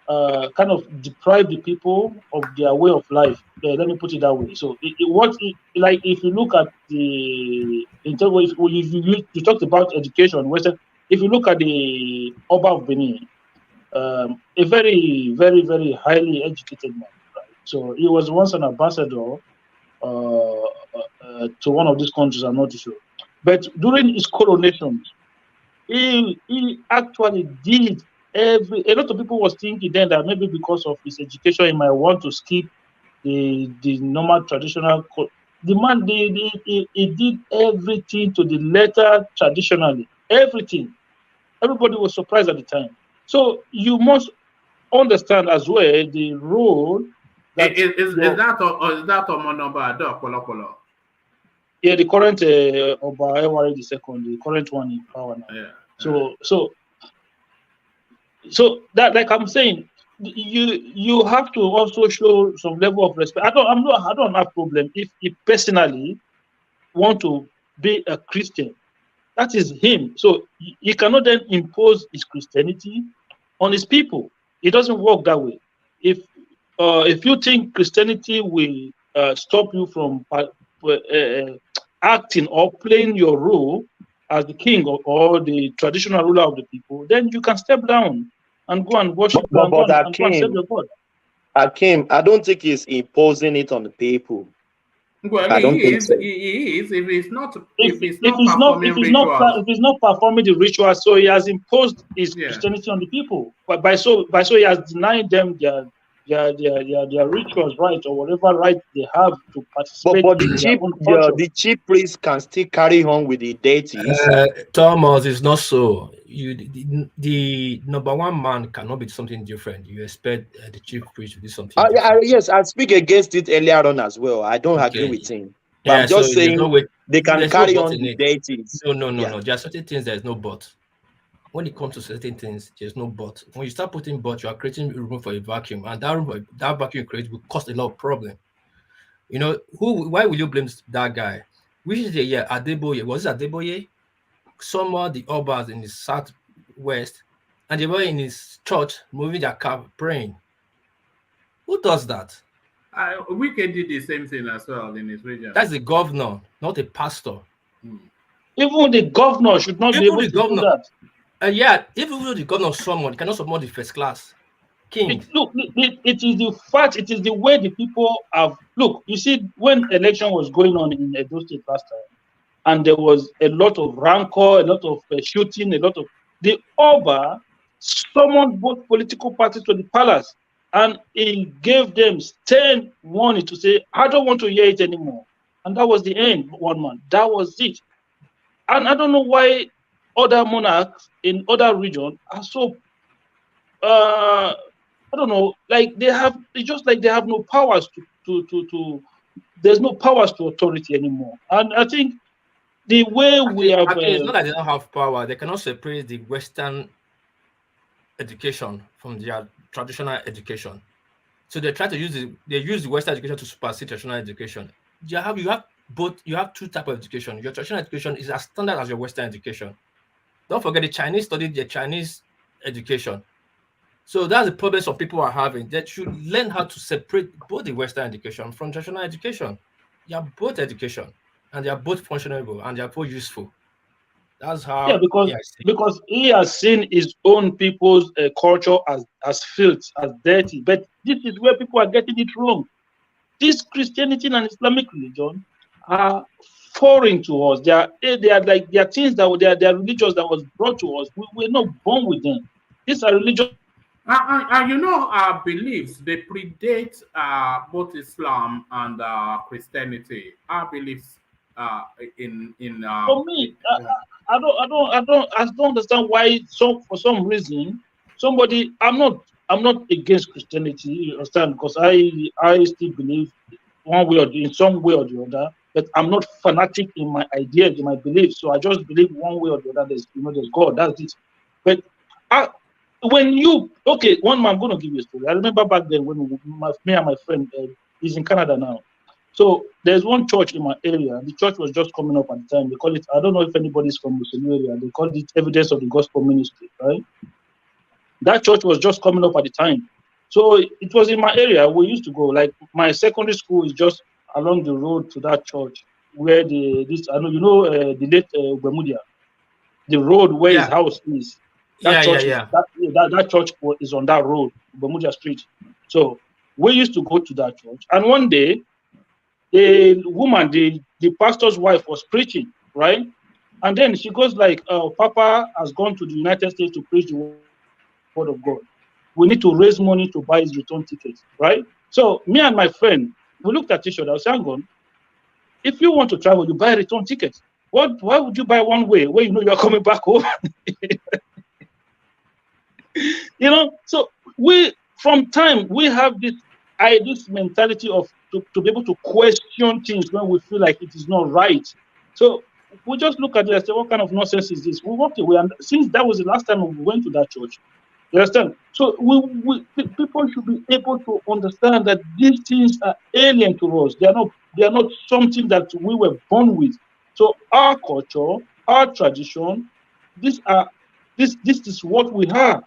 kind of deprive the people of their way of life. Let me put it that way. So like if you look at you talked about education, if you look at the Oba of Benin, a very, very, very highly educated man, right? So he was once an ambassador to one of these countries, I'm not sure. But during his coronation, he actually did a lot of people was thinking then that maybe because of his education, he might want to skip the normal traditional. The man, he did everything to the letter traditionally, everything. Everybody was surprised at the time. So you must understand as well the role that
is that Omonoba Adok Kolokolo?
Yeah, the current Oba Ewari the second, the current one in power now.
Yeah.
So that, like I'm saying, you have to also show some level of respect. I don't have problem if he personally want to be a Christian. That is him. So he cannot then impose his Christianity on his people. It doesn't work that way. If you think Christianity will stop you from acting or playing your role as the king or the traditional ruler of the people, then you can step down and go and worship and go and serve your God.
Akim, I don't think he's imposing it on the people.
Well,
I don't think so.
He is. If he's not
performing the ritual, so he has imposed his Christianity on the people. But by so he has denied them their rituals, right, or whatever right they have to participate in their own culture.
The chief priest can still carry on with the deities.
Thomas, is not so. The number one man cannot be something different. You expect the chief priest to do something different.
Yes, I speak against it earlier on as well. I don't agree with him. But
Yeah,
I'm just saying they can carry
no
on the deities.
No. There are certain things there is no but. When it comes to certain things, there's no but. When you start putting but, you are creating room for a vacuum, and that vacuum created will cause a lot of problem. You know, why will you blame that guy? Which is Adeboye? Was it Adeboye? Some of the Obas in the southwest, and they were in his church moving their cap, praying. Who does that?
Wike did the same thing as well in his region.
That's the governor, not a pastor.
Even the governor should not be able to do that.
Even though the governor someone cannot support the first class king.
It is the fact, it is the way the people have. Look, you see, when election was going on in Edo State last time, and there was a lot of rancor, a lot of shooting, the Oba summoned both political parties to the palace, and he gave them stern warning to say, I don't want to hear it anymore. And that was the end, one man. That was it. And I don't know why other monarchs in other regions are so I don't know, like it's just like they have no powers there's no powers to authority anymore. And I think the way we have
it's not that they don't have power, they cannot separate the Western education from their traditional education. So they try to use the Western education to supersede traditional education. You have two types of education. Your traditional education is as standard as your Western education. Don't forget the Chinese studied their Chinese education. So that's the problem some people are having. They should learn how to separate both the Western education from traditional education. They are both education, and they are both functionable, and they are both useful. That's how.
Because he has seen his own people's culture as filth, as dirty. But this is where people are getting it wrong. This Christianity and Islamic religion are foreign to us. They are things that they are religions that was brought to us. We're not born with them. These are religions.
And our beliefs, they predate both Islam and Christianity. Our beliefs
for me, I don't understand why for some reason somebody I'm not against Christianity, you understand, because I still believe one way or in some way or the other, but I'm not fanatic in my ideas, in my beliefs. So I just believe one way or the other there's God. That's it. But one man, I'm going to give you a story. I remember back then when me and my friend, he's in Canada now. So there's one church in my area. The church was just coming up at the time. They call it, I don't know if anybody's from the area, they call it Evidence of the Gospel Ministry, right? That church was just coming up at the time. So it was in my area. We used to go, like my secondary school is just along the road to that church where the late Bemudia, the road where his house is. That church is on that road, Bermuda Street. So we used to go to that church. And one day, the woman, the pastor's wife, was preaching, right? And then she goes like, Papa has gone to the United States to preach the word of God. We need to raise money to buy his return ticket, right? So me and my friend, we looked at each other. I was saying, if you want to travel, you buy a return ticket. Why would you buy one way where you know you're coming back home? So we have this this mentality of to be able to question things when we feel like it is not right. So we just look at it and say, what kind of nonsense is this? We walked away, and since that was the last time we went to that church, you understand? So people should be able to understand that these things are alien to us. They are not something that we were born with. So our culture, our tradition, this is what we have.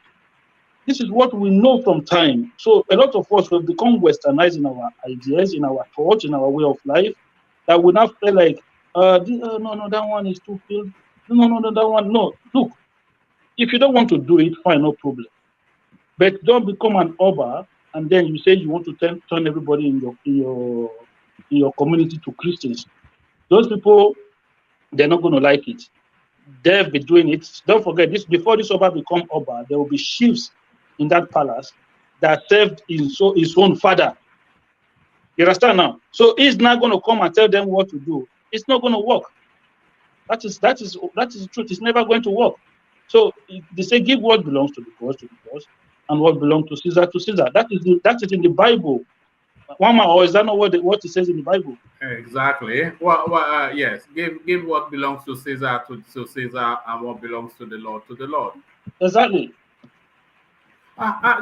This is what we know from time. So a lot of us have become westernized in our ideas, in our thoughts, in our way of life, that we now feel like, no, that one is too filled. No, that one, no. Look, if you don't want to do it, fine, no problem. But don't become an Oba and then you say you want to turn everybody in your community to Christians. Those people, they're not going to like it. They'll be doing it. Don't forget this. Before this Oba become Oba, there will be chiefs in that palace that served his own father. You understand now? So he's not going to come and tell them what to do. It's not going to work. That is the truth. It's never going to work. So they say, give what belongs to the gods, and what belongs to Caesar to Caesar. That is in the Bible. One man, or is that not what it says in the Bible?
Exactly. Well, yes. Give what belongs to Caesar to Caesar, and what belongs to the Lord to the Lord.
Exactly.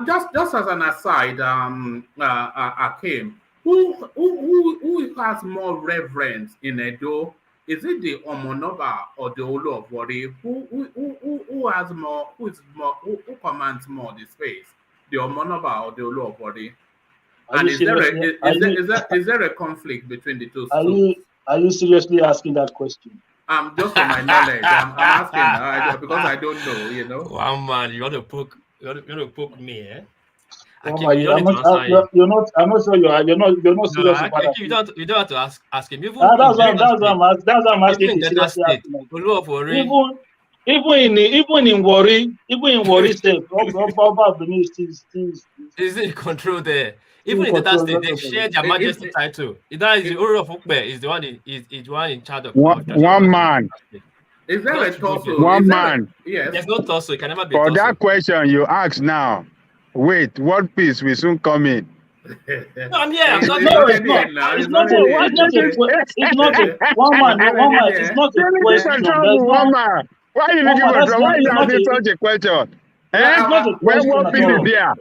Just as an aside, Akim, who has more reverence in Edo? Is it the Omonoba or the Olu of Wari? Who has more? Who commands more the space? The Omonoba or the Olu of Wari? And is there a conflict between the two?
Are you seriously asking that question?
Just for my knowledge, I'm asking because I don't know. You know.
Wow, man, you want to poke me, eh?
I'm not sure you're not serious about that.
You don't have to ask him.
That's why I'm asking. Even in Wari state,
is it control there? Even in Delta State, they share their majesty title. That is the Uru of Ukbe is the one in charge of
one man.
Is there a torso?
One man.
Yes. There's no torso. It can never be
For
a torso.
that question you ask now, wait, what piece will soon come in?
No, I'm here. I'm not.
It's not a one man. It's not a question.
One man. Why are you looking for? Why are you asking such a question? When what piece is there?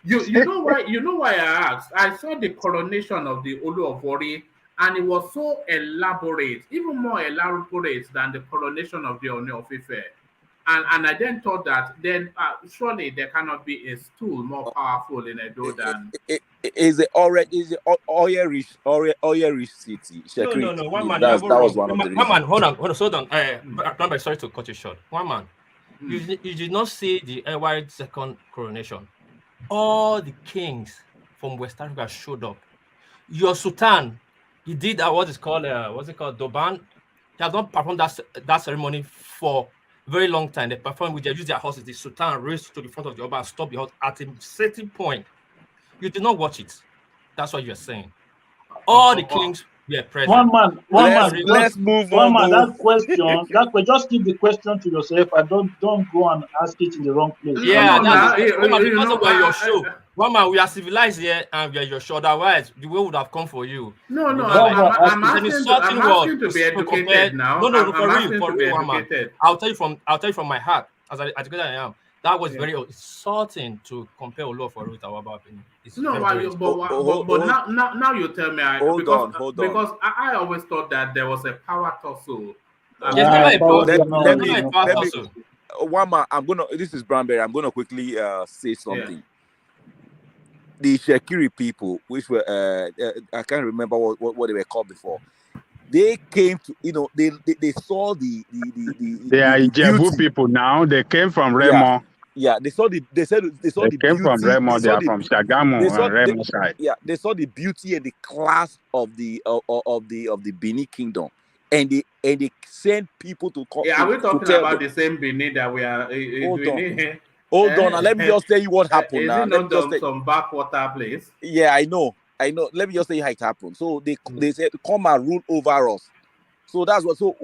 You know why I asked? I saw the coronation of the Olu of Wari, and it was so elaborate, even more elaborate than the coronation of the Oni of Ife. And I then thought that then surely there cannot be a stool more powerful in Edo than
is the oil rich city.
No. One man.
That was one of the reasons.
One man. Hold on. Sorry to cut you short. One man. You did not see the Edward II coronation. All the kings from West Africa showed up. Your Sultan, he did what is called Doban. He has not performed that ceremony for a very long time. They performed they use their horses. The Sultan raced to the front of the Oba and stopped the horse at a certain point. You did not watch it. That's what you're saying. All the kings were present.
One man.
Let's move on.
One man. That question. Just keep the question to yourself and don't go and ask it in the wrong place.
Yeah, because of your show. One man, we are civilized here and we are your show. Otherwise, the way would have come for you.
No. I'm asking to be educated now.
No, for real, one man. I'll tell you from my heart, as educated I am. That was very insulting to compare Olu of Wari with our opinion.
But now you tell me.
Hold on.
Because I always thought that there was a power tussle.
One man, this is Branberry. I'm gonna quickly say something. Yeah. The Shekiri people, which were I can't remember what they were called before. They came to, they saw the
they are Ijebu people now. They came from Remo.
Yeah, they saw the
came from Remo. They are from Shagamu and Remo side.
Yeah, they saw the beauty and the class of the Benin kingdom, and they sent people to come.
Yeah, are we talking about the same Benin that we are?
Hold on, now let me just tell you what happened.
Is it not some backwater place?
Yeah, I know. Let me just say how it happened. So they said come and rule over us. So that's what. So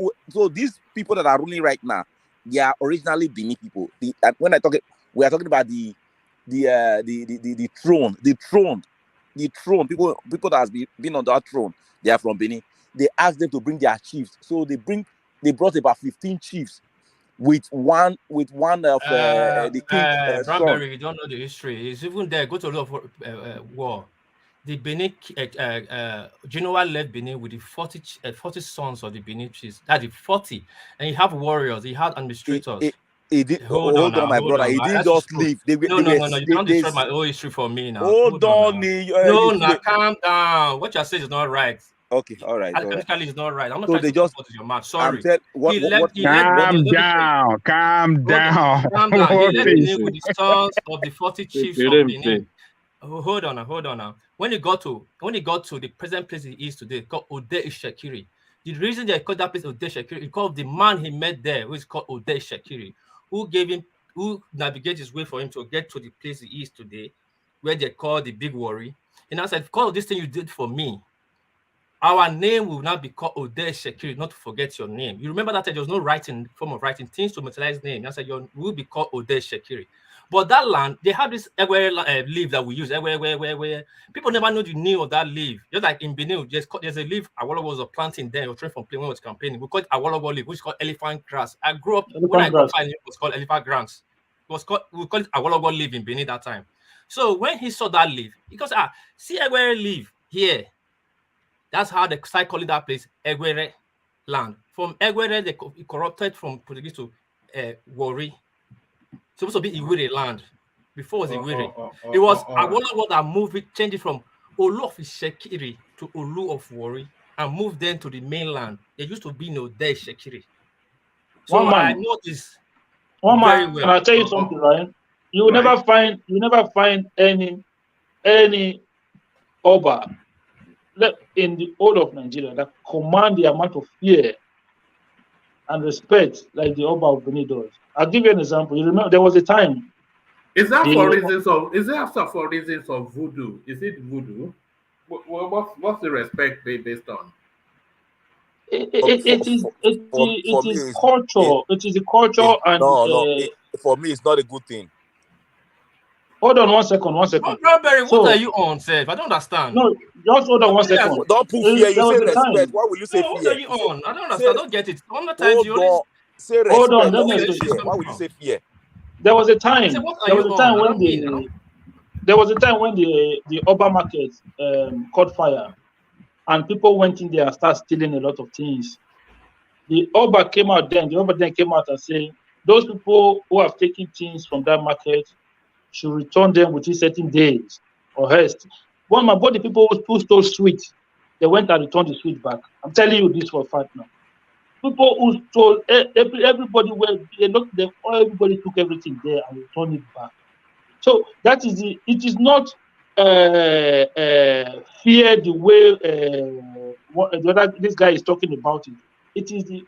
these people that are ruling right now, they are originally Benin people. When we are talking about the throne. the throne, people that has been on that throne, they are from Benin. They asked them to bring their chiefs. So they brought about 15 chiefs with one of the king's son.
Branberry, you don't know the history. It's even there. Go to a lot of war. The Benin Genoa left Benin with the 40 sons of the Benin chiefs. That's the 40, and you have warriors. You have administrators.
Hold on, my brother. He didn't just leave.
No. You can't destroy my whole history for me now.
Hold on.
No, calm down. What you're saying is not right.
Okay, all right.
Academically, it's not right. I'm not
So
trying
they
to
just
support your match. Sorry.
Calm down.
Calm down. He left Benin with the sons of the 40 chiefs of Benin. Hold on now. When he got to the present place he is today, called Ode Shekiri. The reason they called that place Ode Shekiri, he called the man he met there, who is called Ode Shekiri, who navigated his way for him to get to the place he is today, where they call the Big Worry. And I said, because of this thing you did for me, our name will now be called Ode Shekiri, not to forget your name. You remember that there was no form of writing, things to materialize name. I said, you will be called Ode Shekiri. But that land, they have this leaf that we use. People never know the name of that leaf. Just like in Benin, there's a leaf Awolowo was planting there, or trained from playing when it was campaigning. We call it Awolowo leaf, which is called elephant grass. I grew up when I grew up, it was called elephant grass. We call it Awolowo leaf in Benin that time. So when he saw that leaf, he goes, see Egwere leaf here. That's how they start calling that place Egwere land. From Egwere, they corrupted from Portuguese to Wari. Supposed to be Iwere land. Before it was Iwere. It was Awolowo that moved it, changed it from Olu of Shekiri to Olu of Wari, and moved them to the mainland. They used to be in Ode Shekiri. So I know this very well.
And I'll tell you something, right? You will never find any Oba in the whole of Nigeria that command the amount of fear and respect like the Oba of Benin does. I'll give you an example. You remember there was a time.
Is that for reasons of voodoo? Is it voodoo? What's the respect based on?
It is culture. It is the culture and
for me, it's not a good thing.
Hold on one second.
Branberry, what are you on, Seth? I don't understand.
No, just hold on one second.
Don't put fear. You say respect. Why will you say fear?
What are you on? I don't understand. I don't get it. One more time, you always
say respect.
Hold on.
Why would you say fear?
There was a time. There was a time when the Oba market caught fire, and people went in there and started stealing a lot of things. The Oba came out then. The Oba then came out and said, those people who have taken things from that market should return them within certain days or else. One of my body people who stole sweets, they went and returned the sweet back. I'm telling you this for a fact now. People who stole everybody everybody took everything there and returned it back. So that is it is not fear the way this guy is talking about it. It is the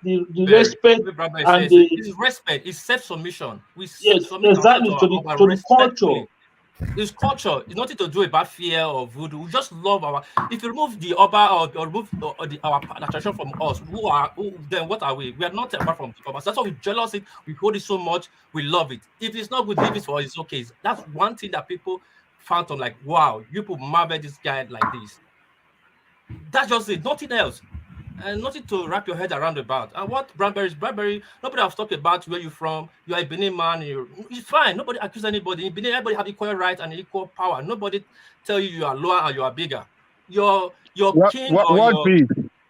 respect and
it's respect. It's self-submission.
Yes, exactly to the culture.
It's culture. It's nothing to do about fear or voodoo. We just love our. If you remove the Oba or remove our tradition from us, then what are we? We are not apart from the Oba. That's why we jealous it. We hold it so much. We love it. If it's not good, leave it for us. It's okay. That's one thing that people found on like, wow, you people marvel this guy like this. That's just it. Nothing else. And nothing to wrap your head around about. And what Branberry, nobody has talked about where you're from. You're a Benin man. It's fine. Nobody accuse anybody. In Benin, everybody have equal rights and equal power. Nobody tell you are lower or you are bigger. You're king or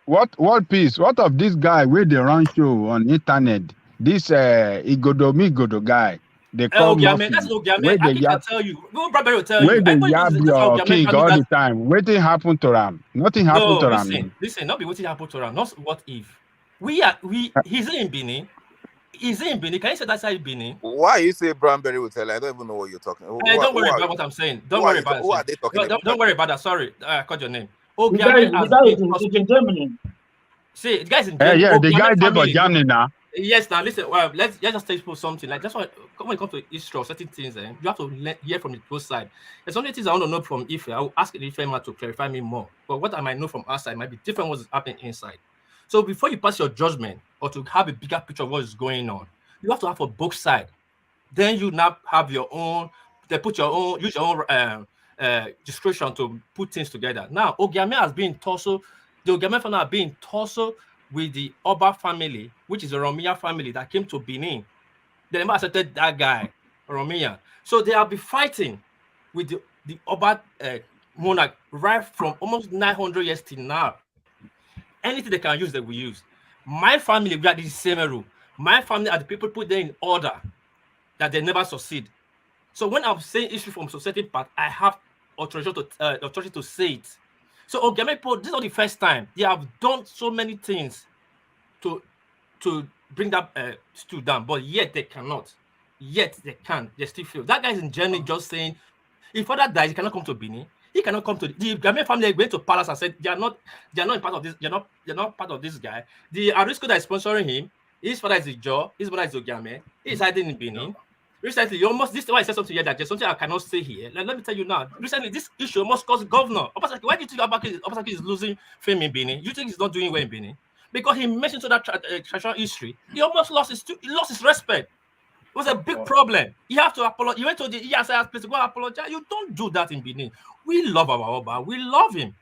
What peace? What of this guy where they run show on internet? This Igodo guy. They call
Ogiame. That's Ogiame. I can tell you. Branberry will tell you.
Where they yab your king all the time. Waiting happen to him. Nothing happened to him.
Listen, not be waiting happen to him. Not what if. He's in Benin. He's in Benin. Can you say that's how Benin?
Why you say Branberry will tell? I don't even know what you're talking about.
Don't worry about what I'm saying. Don't worry about it.
Who are they talking about?
Don't worry about that. Sorry, I caught your name.
The guy is in Germany.
See, the guy's in Germany.
Yeah, the guy there for Germany now.
Yes, now listen. Well, let's just take something like that's why when it comes to history or certain things, you have to hear from the both side. There's only things I want to know from Ife. I will ask the Ife man to clarify me more. But what I might know from outside might be different what's happening inside. So before you pass your judgment or to have a bigger picture of what is going on, you have to have for both sides. Then you now have your own. They put your own, use your own discretion to put things together. Now, Ogiame has been tussle. The Ogiame family have been tussle with the Oba family, which is the Oromia family that came to Benin. They never accepted that guy, Oromia. So they have been fighting with the Oba monarch right from almost 900 years till now. Anything they can use, they will use. My family, we are the same rule. My family are the people put them in order that they never succeed. So when I'm saying issue from society part, I have authority to say it. So Ogiame people, this is not the first time. They have done so many things to bring that stool down, but yet they cannot. Yet they can't. They still feel. That guy is in Germany just saying, if father dies, he cannot come to Benin. He cannot come to the Ghanaian family. Went to palace and said they are not part of this. They're not part of this guy. The Arisco that is sponsoring him, his father is Ijo, his mother is Ogiame. He's hiding in Benin. Recently, this why I said something here that there's something I cannot say here. Let me tell you now. Recently, this issue almost caused governor. Why do you think Obasaki is losing fame in Benin? You think he's not doing well in Benin? Because he mentioned to that traditional history, he almost lost his respect. It was a big problem. You have to apologize. You went to the ESIS place to go apologize. You don't do that in Benin. We love our Oba. We love him.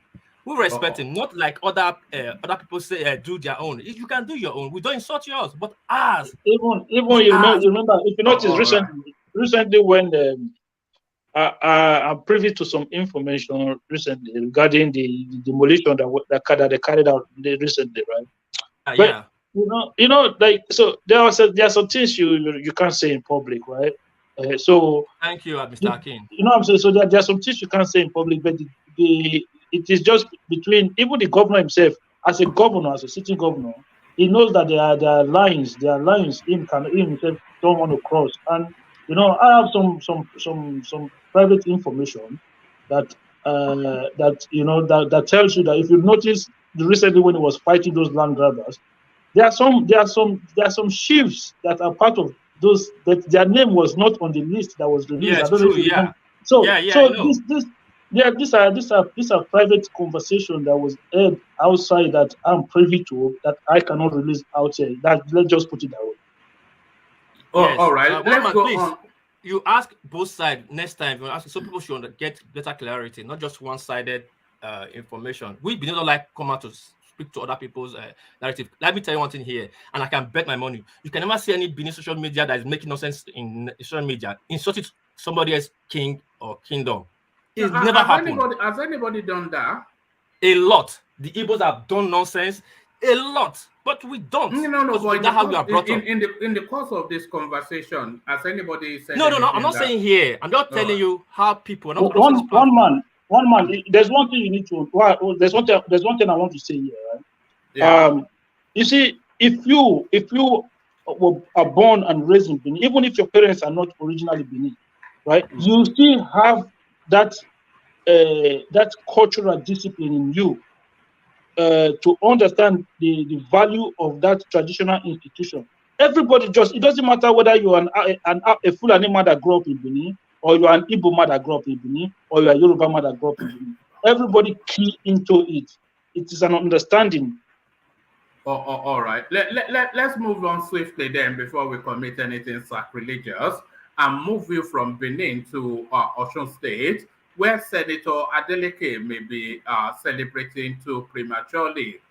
We respect him. Not like other people say do their own. If you can do your own, we don't insult yours. But as
even you remember, if you notice recently when I'm privy to some information recently regarding the demolition that they carried out recently, right? But you know, like, so there are some things you can't say in public, right? So
thank you, Mr. Akin.
You know what I'm saying? So there are some things you can't say in public, but it is just between even the governor himself, as a governor, as a sitting governor, he knows that there are lines him himself don't want to cross. And you know, I have some private information that that tells you that if you notice recently when he was fighting those land grabbers, there are some chiefs that are part of those that their name was not on the list that was released.
Yes, true, yeah.
These are private conversation that was aired outside that I'm privy to that I cannot release out here. Let's just put it that way.
Yes.
All right. Let's go on.
You ask both sides next time. You ask so people should get better clarity, not just one-sided information. We don't like come out to speak to other people's narrative. Let me tell you one thing here, and I can bet my money. You can never see any Benin social media that is making nonsense in social media insulting somebody else's king or kingdom. It's never happened.
Has anybody done that?
A lot. The Igbos have done nonsense. A lot. But we don't.
No. But
that's how we are brought up.
In the course of this conversation, has anybody said?
No. I'm not saying here. I'm just telling you how people.
One man. There's one thing you need to. There's one thing I want to say here. Right?
Yeah.
You see, if you are born and raised in Benin, even if your parents are not originally Benin, right? You still have that cultural discipline in you to understand the value of that traditional institution. Everybody it doesn't matter whether you are a Fulani man that grew up in Benin, or you are an Igbo man that grew up in Benin, or you are a Yoruba man that grew up in Benin. Everybody key into it. It is an understanding.
All right. Let's move on swiftly then before we commit anything sacrilegious, and move you from Benin to Osun State, where Senator Adeleke may be celebrating too prematurely.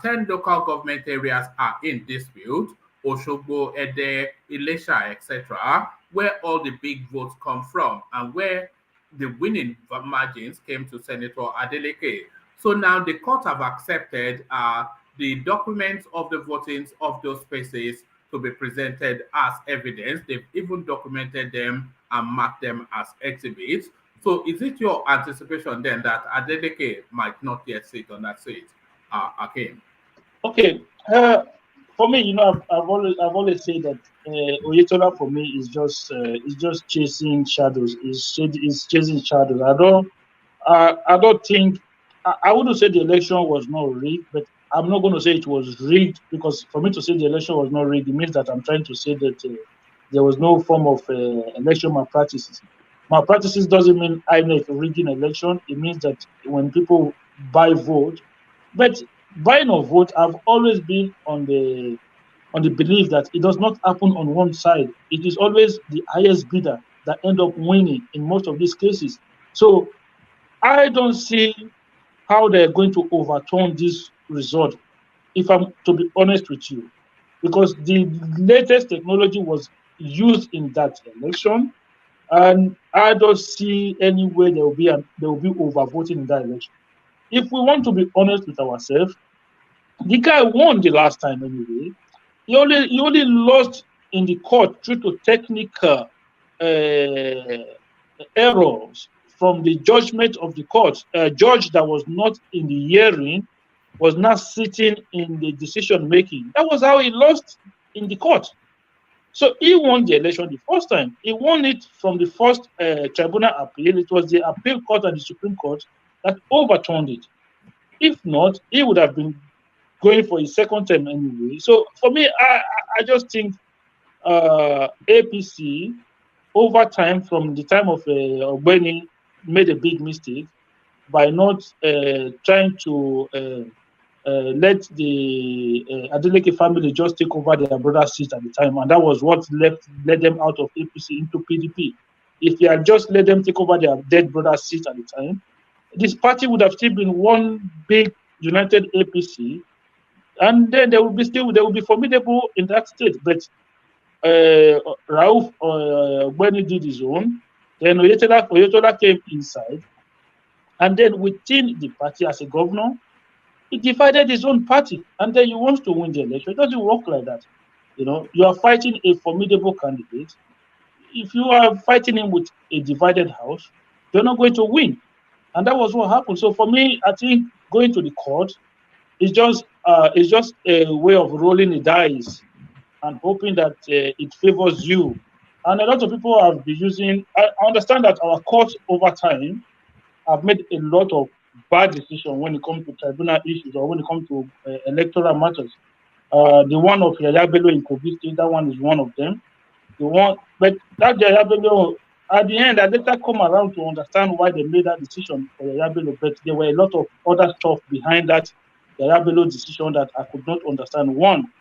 10 local government areas are in dispute, Oshogbo, Ede, Ilesha, etc., where all the big votes come from and where the winning margins came to Senator Adeleke. So now the court have accepted the documents of the votings of those spaces to be presented as evidence. They've even documented them and marked them as exhibits. So is it your anticipation then that Adeleke might not yet sit on that seat again?
Okay. For me, you know, I've always said that Otedola for me is just chasing shadows. Is chasing shadows. I don't think I wouldn't say the election was not rigged, but I'm not going to say it was rigged, because for me to say the election was not rigged, it means that I'm trying to say that there was no form of election malpractices. Malpractices doesn't mean INEC rigging election. It means that when people buy vote, but buying of vote, I've always been on the belief that it does not happen on one side. It is always the highest bidder that end up winning in most of these cases. So I don't see how they're going to overturn this result, if I'm to be honest with you, because the latest technology was used in that election, and I don't see any way there will be overvoting in that election. If we want to be honest with ourselves, the guy won the last time anyway. He only lost in the court due to technical errors from the judgment of the court. A judge that was not in the hearing was not sitting in the decision making. That was how he lost in the court. So he won the election the first time. He won it from the first tribunal appeal. It was the appeal court and the Supreme Court that overturned it. If not, he would have been going for his second term anyway. So for me, I just think APC over time, from the time of Ogbeni, made a big mistake by not trying to let the Adeleke family just take over their brother's seat at the time, and that was what led them out of APC into PDP. If they had just let them take over their dead brother's seat at the time, this party would have still been one big united APC, and then they will be formidable in that state. But Rauf when he did his own, then Otedola came inside, and then within the party as a governor, he divided his own party, and then you want to win the election. It doesn't work like that. You know, you are fighting a formidable candidate. If you are fighting him with a divided house, you're not going to win. And that was what happened. So for me, I think going to the court is just a way of rolling the dice and hoping that it favors you. And a lot of people have been using. I understand that our courts over time have made a lot of bad decisions when it comes to tribunal issues or when it comes to electoral matters. The one of Yaya Bello in Kogi State, that one is one of them. But that Yaya Bello, at the end, I later come around to understand why they made that decision for Yaya Bello. But there were a lot of other stuff behind that Yaya Bello decision that I could not understand. One,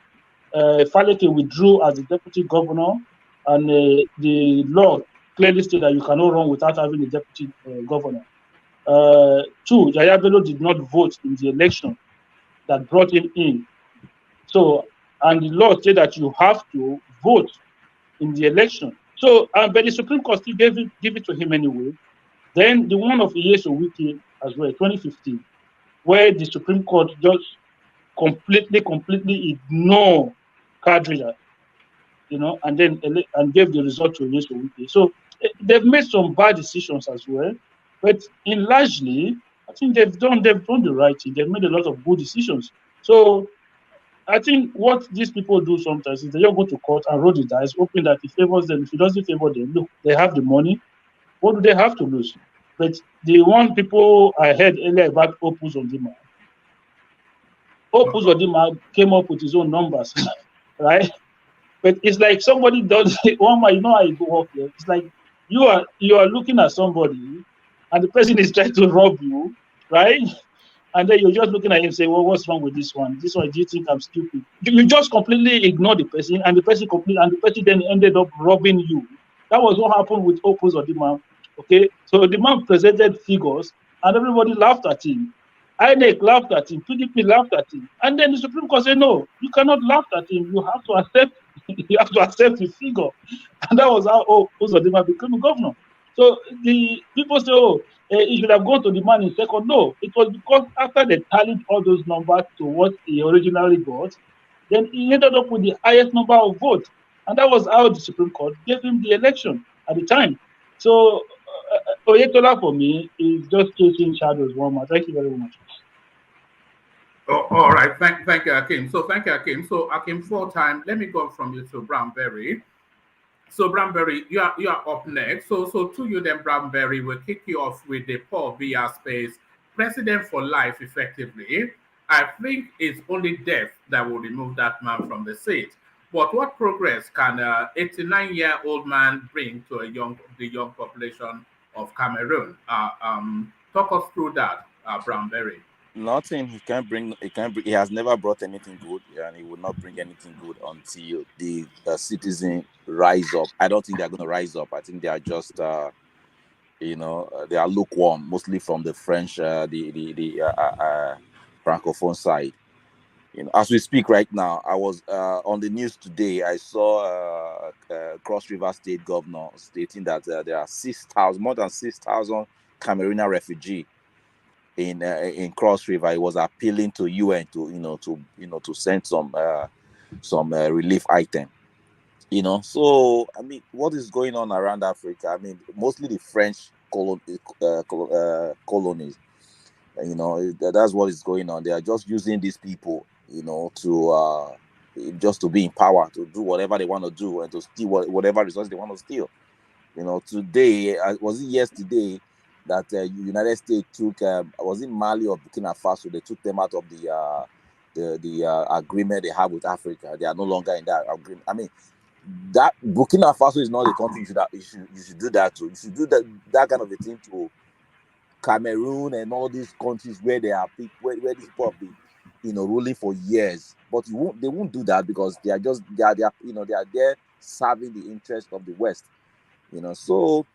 Faleke withdrew as the deputy governor, and the law clearly stated that you cannot run without having a deputy governor. Two, Yaya Bello did not vote in the election that brought him in. So, and the law said that you have to vote in the election. So, but the Supreme Court still gave it to him anyway. Then the one of Azubuike as well, 2015, where the Supreme Court just completely ignored Kadria, you know, and then gave the result to Azubuike. So they've made some bad decisions as well, but largely, I think they've done the right thing. They've made a lot of good decisions. So I think what these people do sometimes is they just go to court and roll the dice, hoping that it favors them. If it doesn't favor them, look, they have the money. What do they have to lose? But the one people I heard earlier about Opus Ondima, Opus Ondima came up with his own numbers, right? But it's like somebody does one man, you know how you go up there. It's like you are looking at somebody, and the person is trying to rob you, right? And then you're just looking at him and say, well, what's wrong with this one? This one, do you think I'm stupid? You just completely ignore the person, and the person then ended up robbing you. That was what happened with Opus Ondima. Okay, so the man presented figures, and everybody laughed at him. INEC laughed at him, PDP laughed at him, and then the Supreme Court said, no, you cannot laugh at him. You have to accept. You have to accept the figure, and that was how Opus Ondima became a governor. So the people say, oh, he should have gone to the man in second. No, it was because after they tallied all those numbers to what he originally got, then he ended up with the highest number of votes, and that was how the Supreme Court gave him the election at the time. So Otedola for me is just chasing shadows. One more. Thank you very much.
Oh, all right. Thank you, Akim. So thank you, Akim. So Akim, full time. Let me go from you to Brownberry. So Brownberry, you are up next. So to you then, Brownberry, we'll kick you off with the Paul Biya space. President for life, effectively. I think it's only death that will remove that man from the seat. But what progress can an 89-year-old man bring to the young population of Cameroon? Talk us through that, Brownberry.
Nothing. He has never brought anything good, and he will not bring anything good until the citizens rise up. I don't think they're going to rise up. I think they are just You know, they are lukewarm, mostly from the French, francophone side. You know, as we speak right now, I was on the news today. I saw Cross River State governor stating that there are more than 6,000 Cameroonian refugees in Cross River. He was appealing to UN to send some relief item. You know, so I mean, what is going on around Africa? I mean, mostly the French colonies. You know, that's what is going on. They are just using these people, you know, to just to be in power, to do whatever they want to do, and to steal whatever resources they want to steal. You know, today was it yesterday that United States took was it Mali or Burkina Faso? They took them out of the agreement they have with Africa. They are no longer in that agreement. I mean, that Burkina Faso is not a country you should do that to. You should do that kind of a thing to Cameroon and all these countries where they are people, where these people have been, you know, ruling for years. But they won't do that because they are there serving the interest of the West. You know, so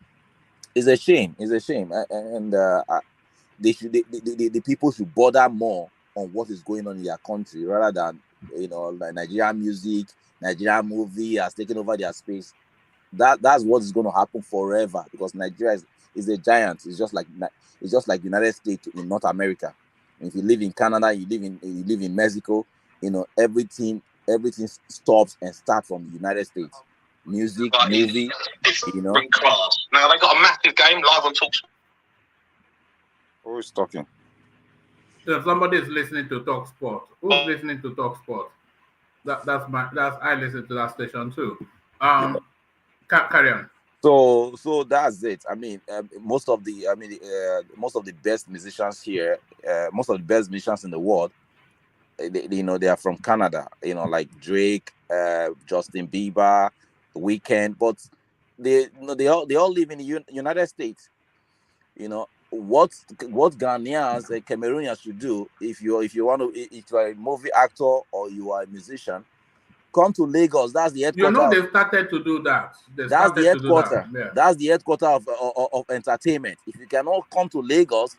it's a shame. It's a shame, and the people should bother more on what is going on in their country rather than, you know, like Nigerian music, Nigerian movie has taken over their space. That's what is going to happen forever because Nigeria is a giant. It's just like United States in North America. If you live in Canada, you live in Mexico, you know, everything stops and starts from the United States. Music, movie, you know.
Now they got a massive game live on Talk.
Who's talking?
So somebody is listening to Talk Sport. Who's listening to Talk Sport? I listen to that station too. Carry on.
So that's it. I mean, most of the best musicians here, most of the best musicians in the world, they are from Canada. You know, like Drake, Justin Bieber, Weeknd, but they all live in the United States. You know what Ghanaians and Cameroonians should do if you are a movie actor or you are a musician, come to Lagos. That's the headquarters.
You know, they've started to do that.
That's the headquarters. Yeah. That's the headquarters of entertainment. If you cannot come to Lagos,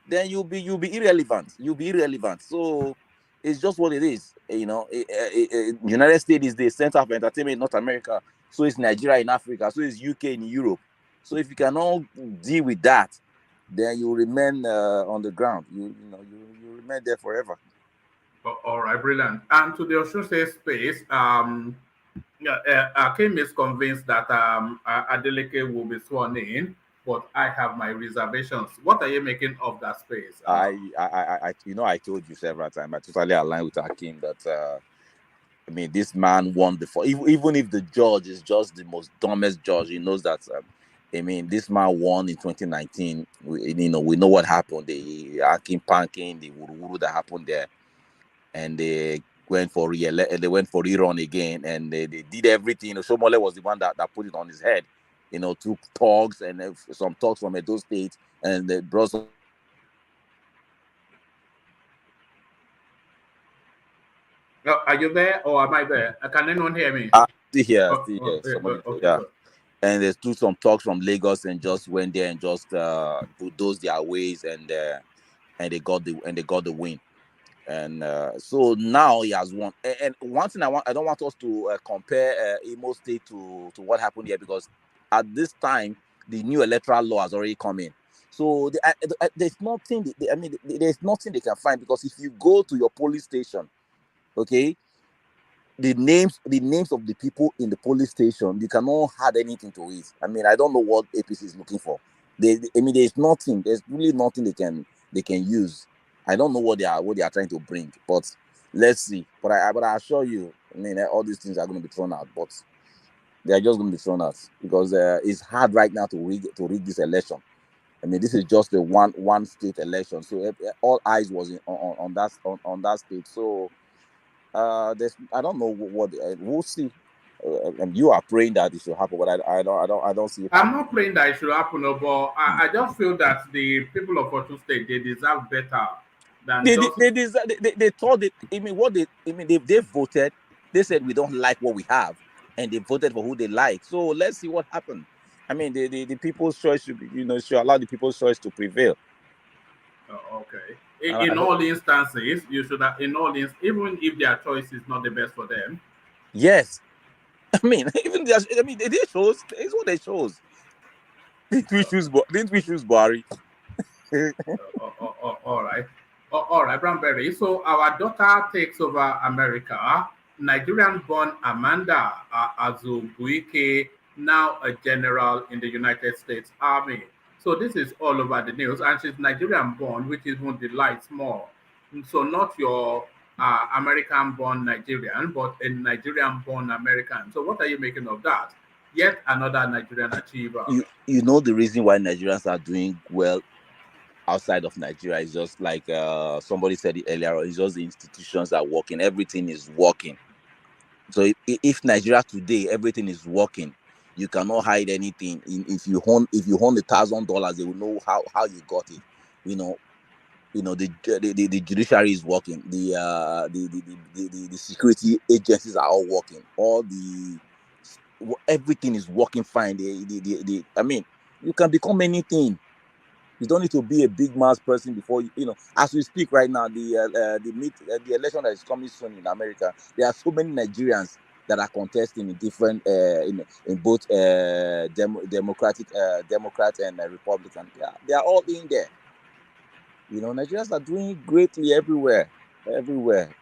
then you'll be irrelevant. You'll be irrelevant. So it's just what it is. You know, United States is the center of entertainment in North America. So is Nigeria in Africa. So is UK in Europe. So if you cannot deal with that, then you remain on the ground. You remain there forever.
All right, brilliant. And to the Osun State space, Akim is convinced that Adeleke will be sworn in, but I have my reservations. What are you making of that space?
I told you several times. I totally align with Akim that I mean, this man won before. Even if the judge is just the most dumbest judge, he knows that. I mean, this man won in 2019. We know what happened. The Akim Panking, the wuru that happened there. And they went for rerun again, and they did everything. Shomole was the one that put it on his head. You know, took talks and some talks from Edo State, and they brought some.
Are you there or am I there? Can anyone hear me?
Still here. Yeah. And they took some talks from Lagos and just went there and just bulldozed their ways, and they got the win. And so now he has won. And one thing I don't want us to compare Imo State to what happened here, because at this time the new electoral law has already come in. So there's nothing. There's nothing they can find, because if you go to your police station, okay, the names of the people in the police station, you cannot add anything to it. I mean, I don't know what APC is looking for. There's nothing. There's really nothing they can use. I don't know what they are trying to bring, but let's see. But I assure you, I mean, all these things are going to be thrown out, but they are just going to be thrown out because it's hard right now to rig this election. I mean, this is just a one state election, so all eyes was on that state. So I don't know what we'll see. And you are praying that it should happen, but I don't see it.
I'm not praying that it should happen, but I just feel that the people of Osun State, they deserve better. They
thought it. I mean, they voted. They said we don't like what we have, and they voted for who they like. So let's see what happens. I mean, the people's choice should be, should allow the people's choice to prevail.
Okay. In all instances, you should have, even if their choice is not the best for them.
Yes. I mean, they chose. It's what they chose. Didn't we choose BUHARI?
All right. All right, Brownberry. So our daughter takes over America. Nigerian-born Amanda Azubuike, now a general in the United States Army. So this is all over the news, and she's Nigerian-born, which even delights more. So not your American-born Nigerian, but a Nigerian-born American. So what are you making of that? Yet another Nigerian achiever.
You know the reason why Nigerians are doing well outside of Nigeria is just like somebody said it earlier. It's just the institutions are working. Everything is working. So if Nigeria today everything is working, you cannot hide anything. If you own $1,000, they will know how you got it. The judiciary is working. The security agencies are all working. Everything is working fine. I mean, you can become anything. You don't need to be a big mass person before as we speak right now, the election that is coming soon in America, there are so many Nigerians that are contesting in different in both Democrat and Republican. They are all in there. Nigerians are doing greatly everywhere,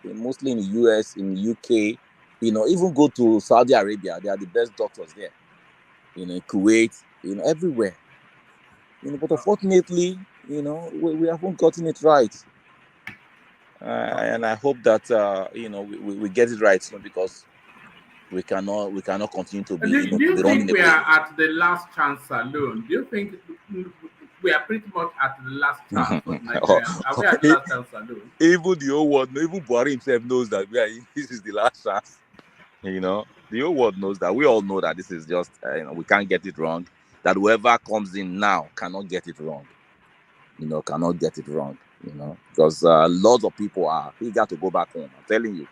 mostly in the US, in the UK. Even go to Saudi Arabia, they are the best doctors there. In Kuwait, everywhere. But unfortunately, we haven't gotten it right. And I hope that we get it right soon, because we cannot continue to be.
Do you think we are at the last chance saloon? Do you think we are pretty much at the last chance for Nigerians? Are we at the last chance saloon?
Even the whole world, even Buhari himself knows that this is the last chance. The whole world knows that. We all know that this is just we can't get it wrong. That whoever comes in now cannot get it wrong. Cannot get it wrong. Because lots of people are eager to go back home. I'm telling you,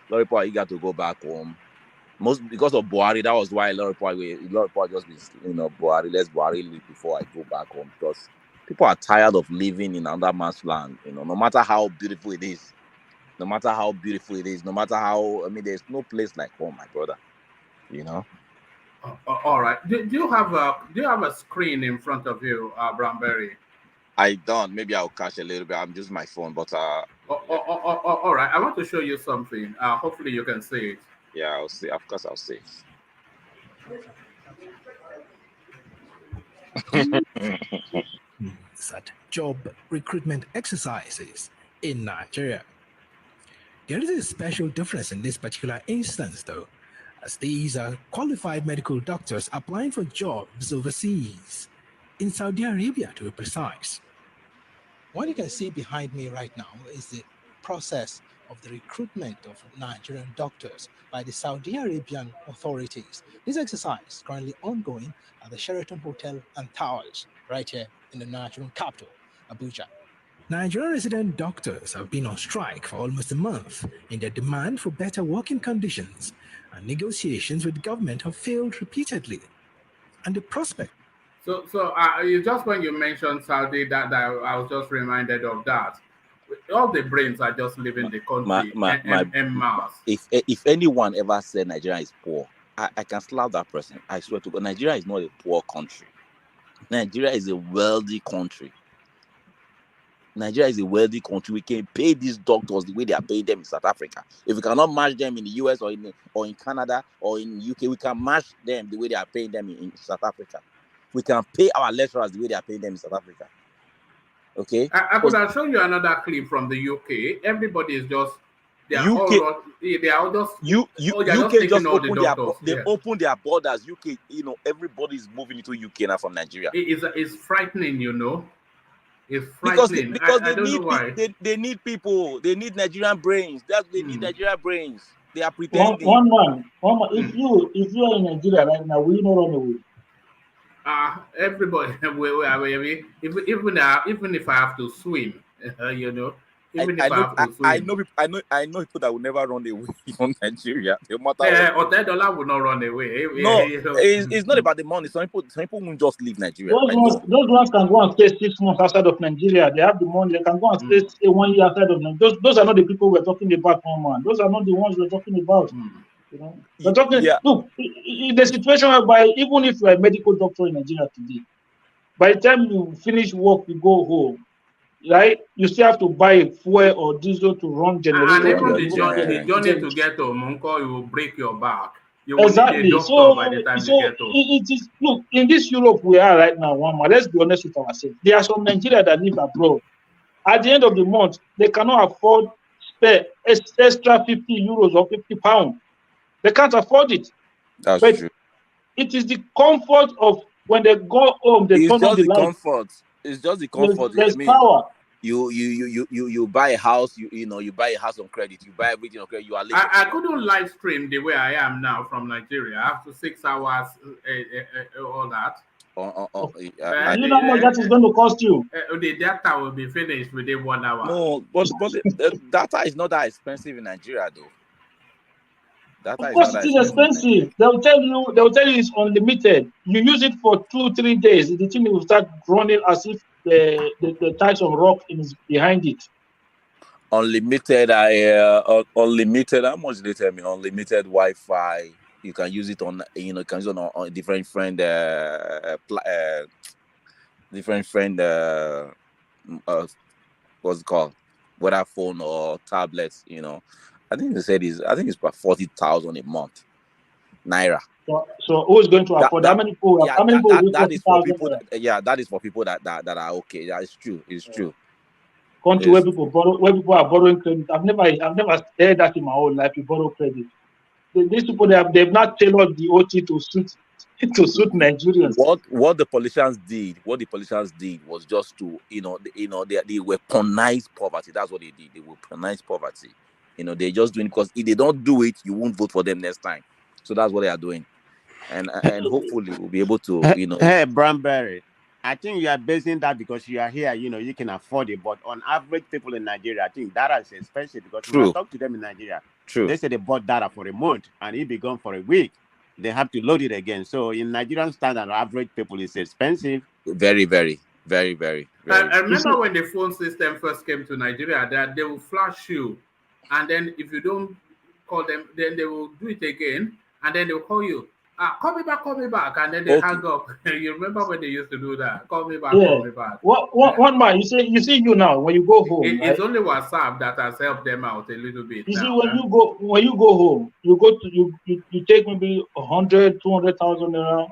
a lot of people are eager to go back home. Most because of Buhari. That was why a lot of people just be, Buhari, let's Buhari leave before I go back home. Because people are tired of living in another man's land. No matter how beautiful it is, no matter how there's no place like home, my brother.
All right. Do you have a screen in front of you, Brownberry?
I don't. Maybe I'll catch a little bit. I'm just my phone, but
all right. I want to show you something. Hopefully you can see it.
Yeah, I'll see. Of course, I'll see.
At job recruitment exercises in Nigeria. There is a special difference in this particular instance, though, as these are qualified medical doctors applying for jobs overseas, in Saudi Arabia to be precise. What you can see behind me right now is the process of the recruitment of Nigerian doctors by the Saudi Arabian authorities. This exercise is currently ongoing at the Sheraton Hotel and Towers, right here in the Nigerian capital, Abuja. Nigerian resident doctors have been on strike for almost a month in their demand for better working conditions, and negotiations with the government have failed repeatedly. And the prospect.
So just when you mentioned Saudi, that I was just reminded of that. All the brains are just leaving the country en masse.
If anyone ever said Nigeria is poor, I can slap that person. I swear to God, Nigeria is not a poor country. Nigeria is a wealthy country. Nigeria is a wealthy country. We can pay these doctors the way they are paying them in South Africa. If we cannot match them in the US or in Canada or in UK, we can match them the way they are paying them in South Africa. We can pay our lecturers the way they are paying them in South Africa. Okay.
I could have shown you another clip from the UK. Everybody is just they are all just
UK just open their borders. UK, everybody is moving into UK now from Nigeria.
It's frightening, It's frightening.
Because
I don't know why.
They need people. They need Nigerian brains. They need Nigerian brains. They are pretending.
One man. If you are in Nigeria right now, will you not run away?
Everybody, even if I have to swim, Even if I have to swim.
I know people that will never run away from Nigeria. No matter what.
Otedola will not run away.
No, it's not about the money. Some people won't just leave Nigeria.
Those ones can go and stay 6 months outside of Nigeria. They have the money. They can go and stay 1 year outside of Nigeria. Those are not the people we're talking about, man. Those are not the ones we're talking about. You know, we're talking. Look, in the situation whereby even if you're a medical doctor in Nigeria today, by the time you finish work, you go home. Right, you still have to buy fuel or diesel to run generator.
And even the journey to get home, Uncle, you will break your back. You will need a doctor by the time you get home.
It is, look, in this Europe we are right now, let's be honest with ourselves. There are some Nigerians that live abroad. At the end of the month, they cannot afford spare extra 50 euros or 50 pounds. They can't afford it.
That's true.
It is the comfort of when they go home, they turn on the light.
It's just the comfort.
There's power.
You buy a house. You buy a house on credit. You buy everything on credit. You are living.
I couldn't live stream the way I am now from Nigeria after 6 hours. All that.
You know how much that is going to cost you?
The data will be finished within 1 hour.
No, but the data is not that expensive in Nigeria, though.
Of course, it is expensive. They'll tell you it's unlimited. You use it for 2-3 days, the thing will start running as if the types of rock is behind it.
Unlimited, unlimited. How much did they tell me? Unlimited Wi-Fi. You can use it on, you can use it on different friend, what's it called? Whether phone or tablets, I think they said it's about 40,000 a month, naira.
So who's going to afford? How many people?
That is for people. That is for people that are okay. That is true. It's true.
Country where people are borrowing credit. I've never heard that in my whole life. You borrow credit. These people they've not tailored the OT to suit Nigerians.
What the politicians did was just to they weaponize poverty. That's what they did. They weaponize poverty. They're just doing it because if they don't do it, you won't vote for them next time. So that's what they are doing, and hopefully we'll be able to
Hey, Bramberry, I think you are basing that because you are here. You can afford it, but on average, people in Nigeria, I think data is expensive because when I talk to them in Nigeria, they say they bought data for a month and it be gone for a week. They have to load it again. So in Nigerian standard, average people is expensive.
Very, very, very, very.
I remember when the phone system first came to Nigeria, that they will flash you. And then if you don't call them, then they will do it again. And then they'll call you. Call me back. And then they hang up. You remember when they used to do that? Call me back.
One man, you see you now when you go home.
It's only WhatsApp that has helped them out a little bit.
You see, when you go home, you take maybe 100, 200,000 naira.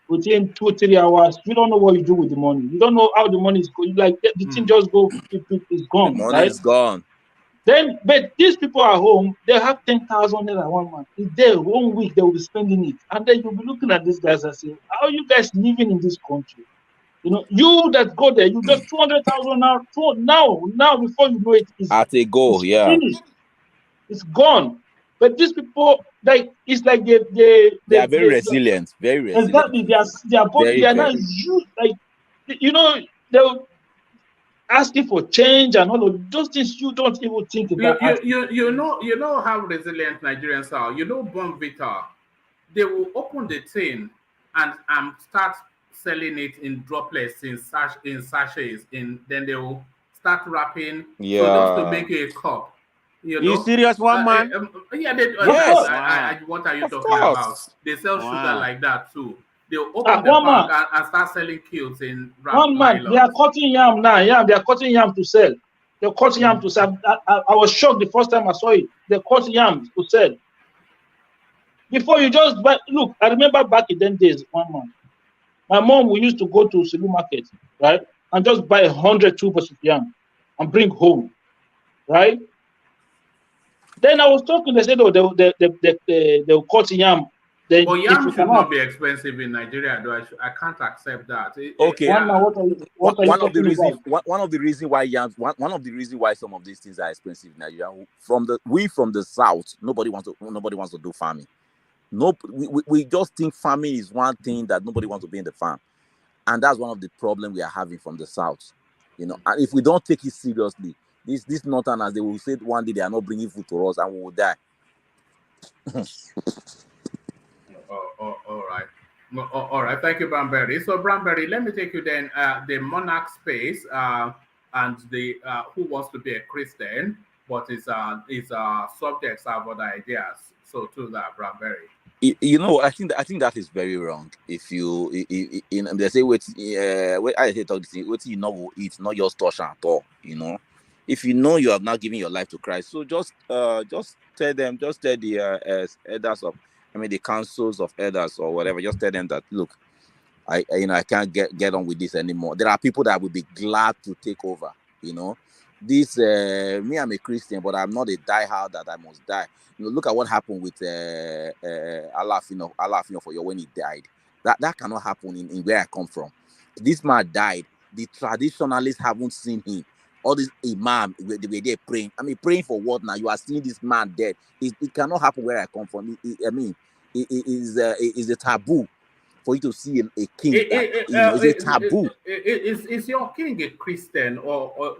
Within 2-3 hours, you don't know what you do with the money. You don't know how the money is going. Like the thing just it's gone.
The money is gone.
Then, but these people at home, they have 10,000 naira 1 month. It's there 1 week, they will be spending it. And then you'll be looking at these guys and say, how are you guys living in this country? You that go there, you get 200,000 now, before you know it,
at a go,
finished. It's gone. But these people, it's like they
are very resilient, very resilient.
Exactly, they are not used, they'll asking for change and all of those things you don't even think about.
You know how resilient Nigerians are. Bonvita, they will open the tin and start selling it in droplets, in sachets, then they will start wrapping so just to make a cup.
You serious, one man?
What are you talking about? They sell sugar like that too. They'll open the pack and start selling kills in wrapped
1 month. They are cutting yam now. They are cutting yam to sell. They're cutting yam to sell. I was shocked the first time I saw it. They cut yam to sell. Before you just buy, look, I remember back in them days, 1 month. My mom, we used to go to Sulu market, right? And just buy 100 tubers of yam and bring home, right? Then I was talking, they said, they'll cut yam.
But yam should not be expensive in Nigeria, though. I can't accept that.
Okay.
One
of the reasons why some of these things are expensive in Nigeria. From the south, nobody wants to do farming. We just think farming is one thing that nobody wants to be in the farm, and that's one of the problems we are having from the south. And if we don't take it seriously, These northerners, they will say one day they are not bringing food to us and we will die.
All right. All right. Thank you, Bramberry. So, Bramberry, let me take you then the Monarch space and the who wants to be a Christian, but his subjects have other ideas. So, to that, Bramberry.
You know, I think that is very wrong. If you they say wait I say talk this what you know it's not your torsion at all, you know. If you know you have not given your life to Christ, so just tell them, just tell the elders of, I mean the councils of elders or whatever, just tell them that look, I I can't get on with this anymore. There are people that will be glad to take over, you know. This me, I'm a Christian, but I'm not a diehard that I must die. You know, look at what happened with Allah for you when he died. That cannot happen in where I come from. This man died. The traditionalists haven't seen him. All this imam, the way they're praying. I mean, praying for what now? You are seeing this man dead. It cannot happen where I come from. It is a taboo for you to see a king. It's a taboo.
Is your king a Christian, or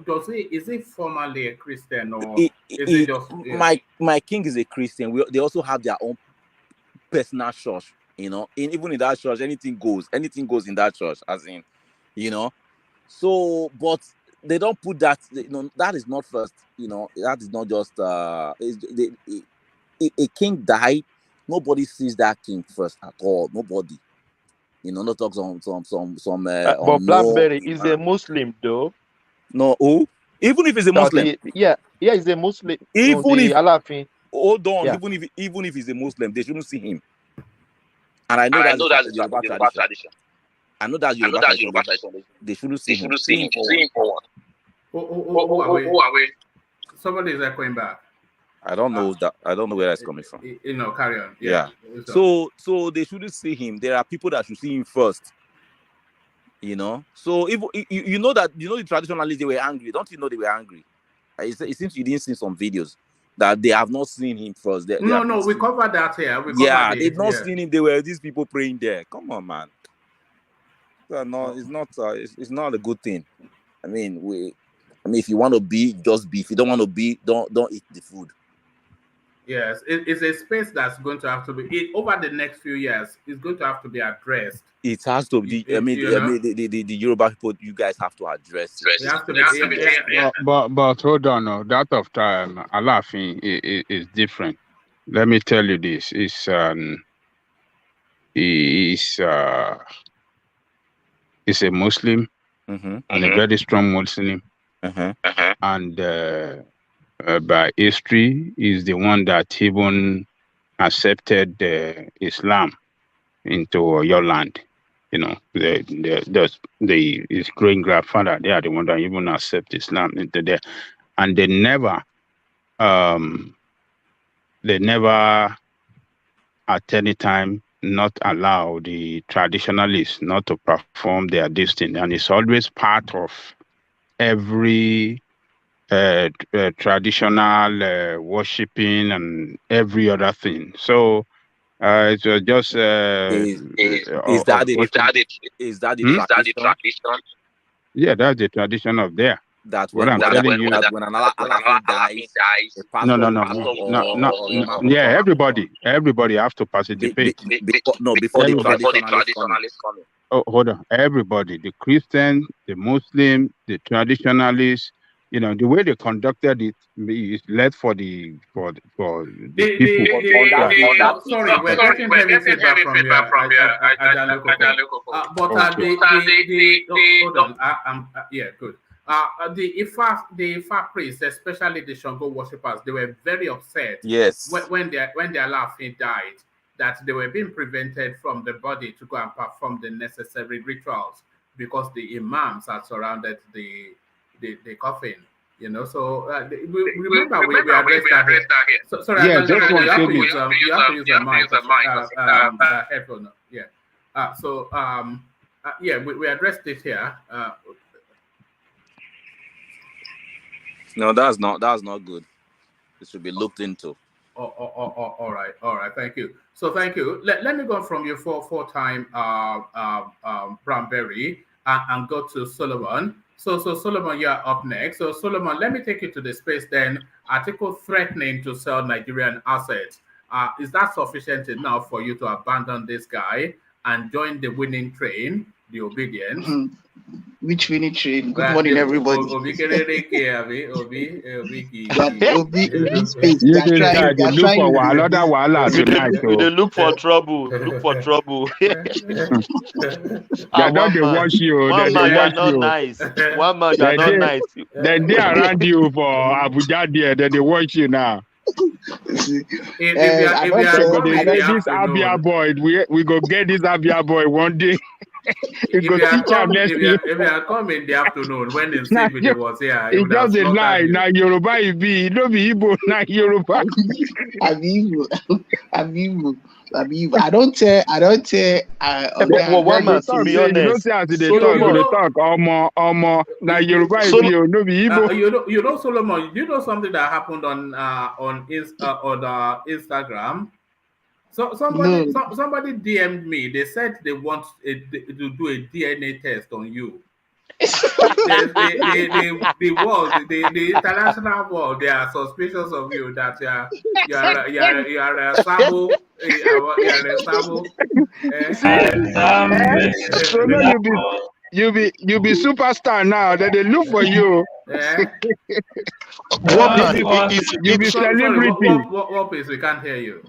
is he formally a Christian, or is it just
my king is a Christian? They also have their own personal church. You know, even in that church, anything goes in that church, as in, you know. So, but they don't put that. You know, that is not first. You know, that is not just. A king died. Nobody sees that king first at all. Nobody. You know, not talk some
But Blackberry is a Muslim though.
No, even if he's a Muslim.
He's a Muslim.
Even if
Alafin.
Hold on,
Yeah.
even if he's a Muslim, they shouldn't see him. And I know that's Yoruba tradition. I know that's Yoruba tradition. They shouldn't see him. See him for what?
Who are we? Somebody is echoing back.
I don't know that. I don't know where that's coming from.
You know, carry on.
Yeah. So they shouldn't see him. There are people that should see him first. You know. So if you know that, you know, the traditionalists, they were angry. Don't you know they were angry? It seems you didn't see some videos that they have not seen him first.
No, we covered that here.
They've not seen him. There were these people praying there. Come on, man. No, it's not. It's not a good thing. I mean, if you want to be, just be. If you don't want to be, don't eat the food.
Yes, it's a space that's going to have to be over the next few years. It's going to have to be addressed.
It has to be. The Yoruba people, you guys have to address it.
It has to be.
But hold on, no. That of time, Alafin is different. Let me tell you this: he's a Muslim, and a very strong Muslim, and by history is the one that even accepted Islam into your land. You know, his great grandfather, they are the one that even accept Islam into there, and they never at any time not allow the traditionalists not to perform their destiny, and it's always part of every traditional worshiping and every other thing. So it's just
is that the tradition?
Yeah, that's the tradition of there.
That's
what I'm telling you.
When an Alafin dies,
no. Yeah, everybody have to participate.
Before the traditionalists come in.
Oh, hold on. Everybody, the Christian, the Muslim, the traditionalists, you know, the way they conducted it is led for the people.
Sorry, we're getting heavy feedback from here. But hold on. Yeah, good. The Ifa priests, especially the Shango worshippers, they were very upset.
Yes.
When their Alafin died, that they were being prevented from the body to go and perform the necessary rituals because the imams had surrounded the coffin, you know. So remember we addressed that here. So, sorry,
yeah,
you have to use a mic, headphone. Yeah. We addressed it here.
No, that's not good. It should be looked into.
All right. Thank you. So thank you. Let me go from you for time, Bramberry. and go to Solomon. So Solomon, you are up next. So Solomon, let me take you to the space then. Atiku threatening to sell Nigerian assets. Is that sufficient enough for you to abandon this guy and join the winning train, the obedience?
Which winning train? Good morning, everybody.
Obi
space. You they look for another wahala tonight.
They look for trouble. Look for trouble.
They don't they watch you.
One man, you are not nice. One man, you are not nice.
Then they around you for Abuja there. Then they watch you now.
If this
Abia boy, we go get this Abia boy one day.
If you are coming in the afternoon when the city was here,
it's just a lie. Now Yoruba is be, don't be Igbo. Now Yoruba.
I don't tell.
One man, to be honest.
You don't say as they talk. Omo. Now Yoruba is be, no be Igbo.
You know, Solomon. You know something that happened on Instagram. So somebody DM'd me. They said they want to do a DNA test on you. the international world, they are suspicious of you that you are a sabo.
So now you be superstar now. That they look for you.
You be celebrity. What please? We can't hear you.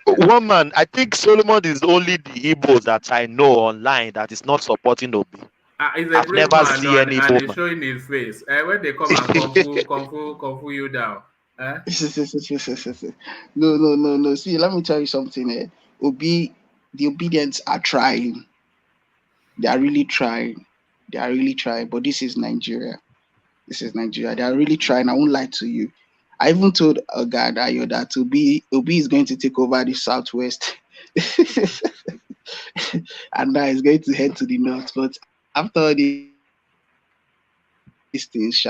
One man, I think Solomon is only the Igbo that I know online that is not supporting Obi.
I've
never seen any
and he's showing his face. When they come and confu you down.
No. See, let me tell you something. The obedience are trying. They are really trying. But this is Nigeria. They are really trying. I won't lie to you. I even told a guy that Obi is going to take over the Southwest. And now he's going to head to the North. But after these things,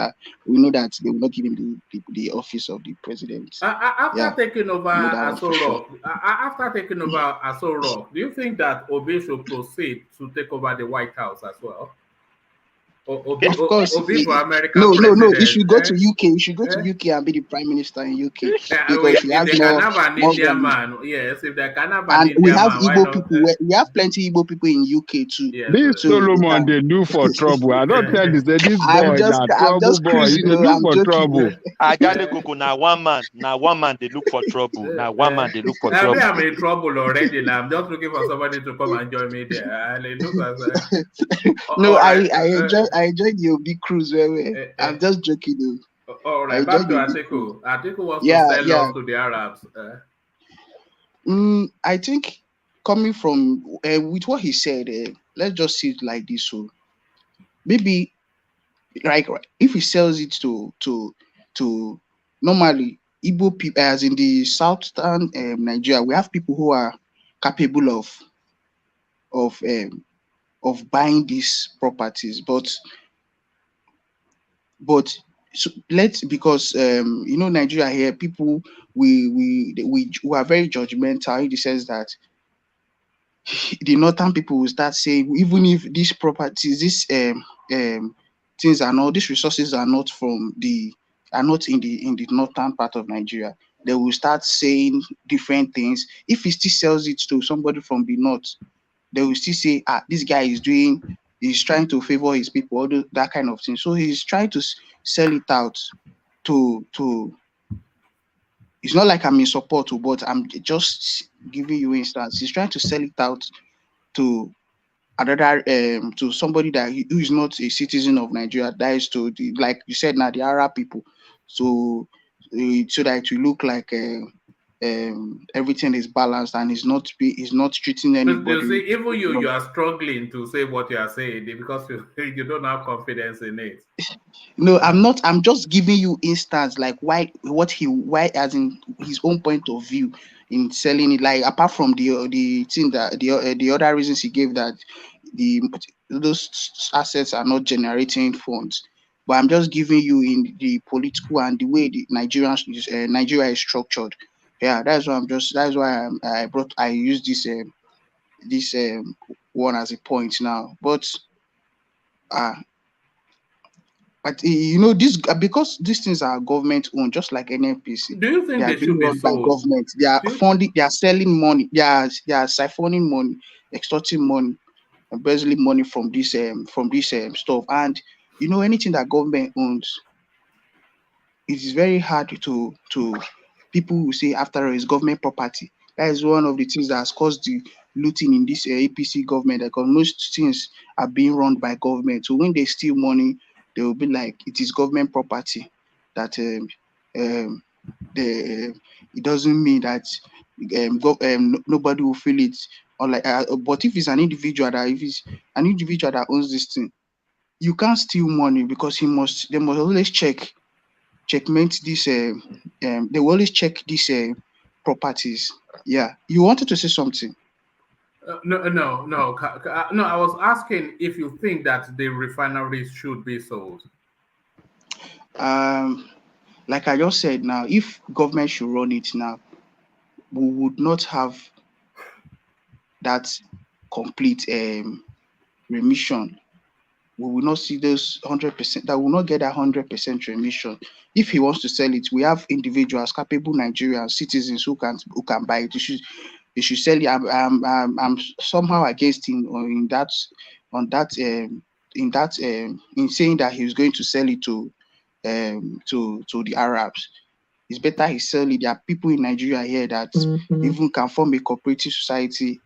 we know that they will not give him the office of the president.
After taking over Aso Rock, do you think that Obi should proceed to take over the White House as well?
Of course.
Obi for America.
No. He should go to UK. He should go to UK and be the prime minister in UK. Because
if they can have an Indian man, yes. If they can have an
and
Indian
we have
man,
Igbo people. We have plenty Igbo people in UK too.
Yes,
this Solomon they do for trouble. I don't tell you that this boy is trouble boy. They look for trouble.
Now one man they look for trouble. Now one man they look for trouble.
I'm in trouble already. Now I'm just looking for somebody to come and join me there.
No, I enjoyed your big cruise very well. I'm just joking though.
All right, back to Atiku. Atiku wants to sell off to the Arabs.
I think coming from with what he said, let's just see it like this. So maybe like if he sells it to normally Igbo people, as in the southern Nigeria, we have people who are capable of buying these properties, but so because Nigeria here, people we are very judgmental in the sense that the northern people will start saying, even if these properties, these things are not, these resources are not in the northern part of Nigeria, they will start saying different things. If he still sells it to somebody from the north, they will still say, this guy he's trying to favor his people, all that kind of thing. So he's trying to sell it out to it's not like I'm in support, but I'm just giving you instance. He's trying to sell it out to another to somebody who is not a citizen of Nigeria, that is to like you said now, the Arab people. So that it will look like everything is balanced and is not treating anybody.
You see, even you are struggling to say what you are saying because you don't have confidence in it.
No, I'm not. I'm just giving you instance like why as in his own point of view in selling it. Like apart from the thing that the other reasons he gave, that those assets are not generating funds. But I'm just giving you in the political and the way the Nigeria is structured. Yeah, that's why I use this one as a point now. But But you know, this because these things are government owned, just like NNPC.
Do you think
They are
they
being
should be
run by
sold?
government. They are funding. They are selling money. They are siphoning money, extorting money, embezzling money from this stuff. And you know, anything that government owns, it is very hard to people who say after all it's government property. That is one of the things that has caused the looting in this APC government, because most things are being run by government. So when they steal money, they will be like it is government property. That it doesn't mean that nobody will feel it. Or like, but if it's an individual that owns this thing, you can't steal money because they must always checkmate this. They will always check these properties. Yeah, you wanted to say something.
No. I was asking if you think that the refineries should be sold.
Like I just said now, if government should run it now, we would not have that complete remission. We will not see those 100%. That will not get 100% remission. If he wants to sell it, we have individuals, capable Nigerian citizens who can buy it. He should sell it. I'm somehow against him in saying that he's going to sell it to the Arabs. It's better he sell it. There are people in Nigeria here that even can form a cooperative society,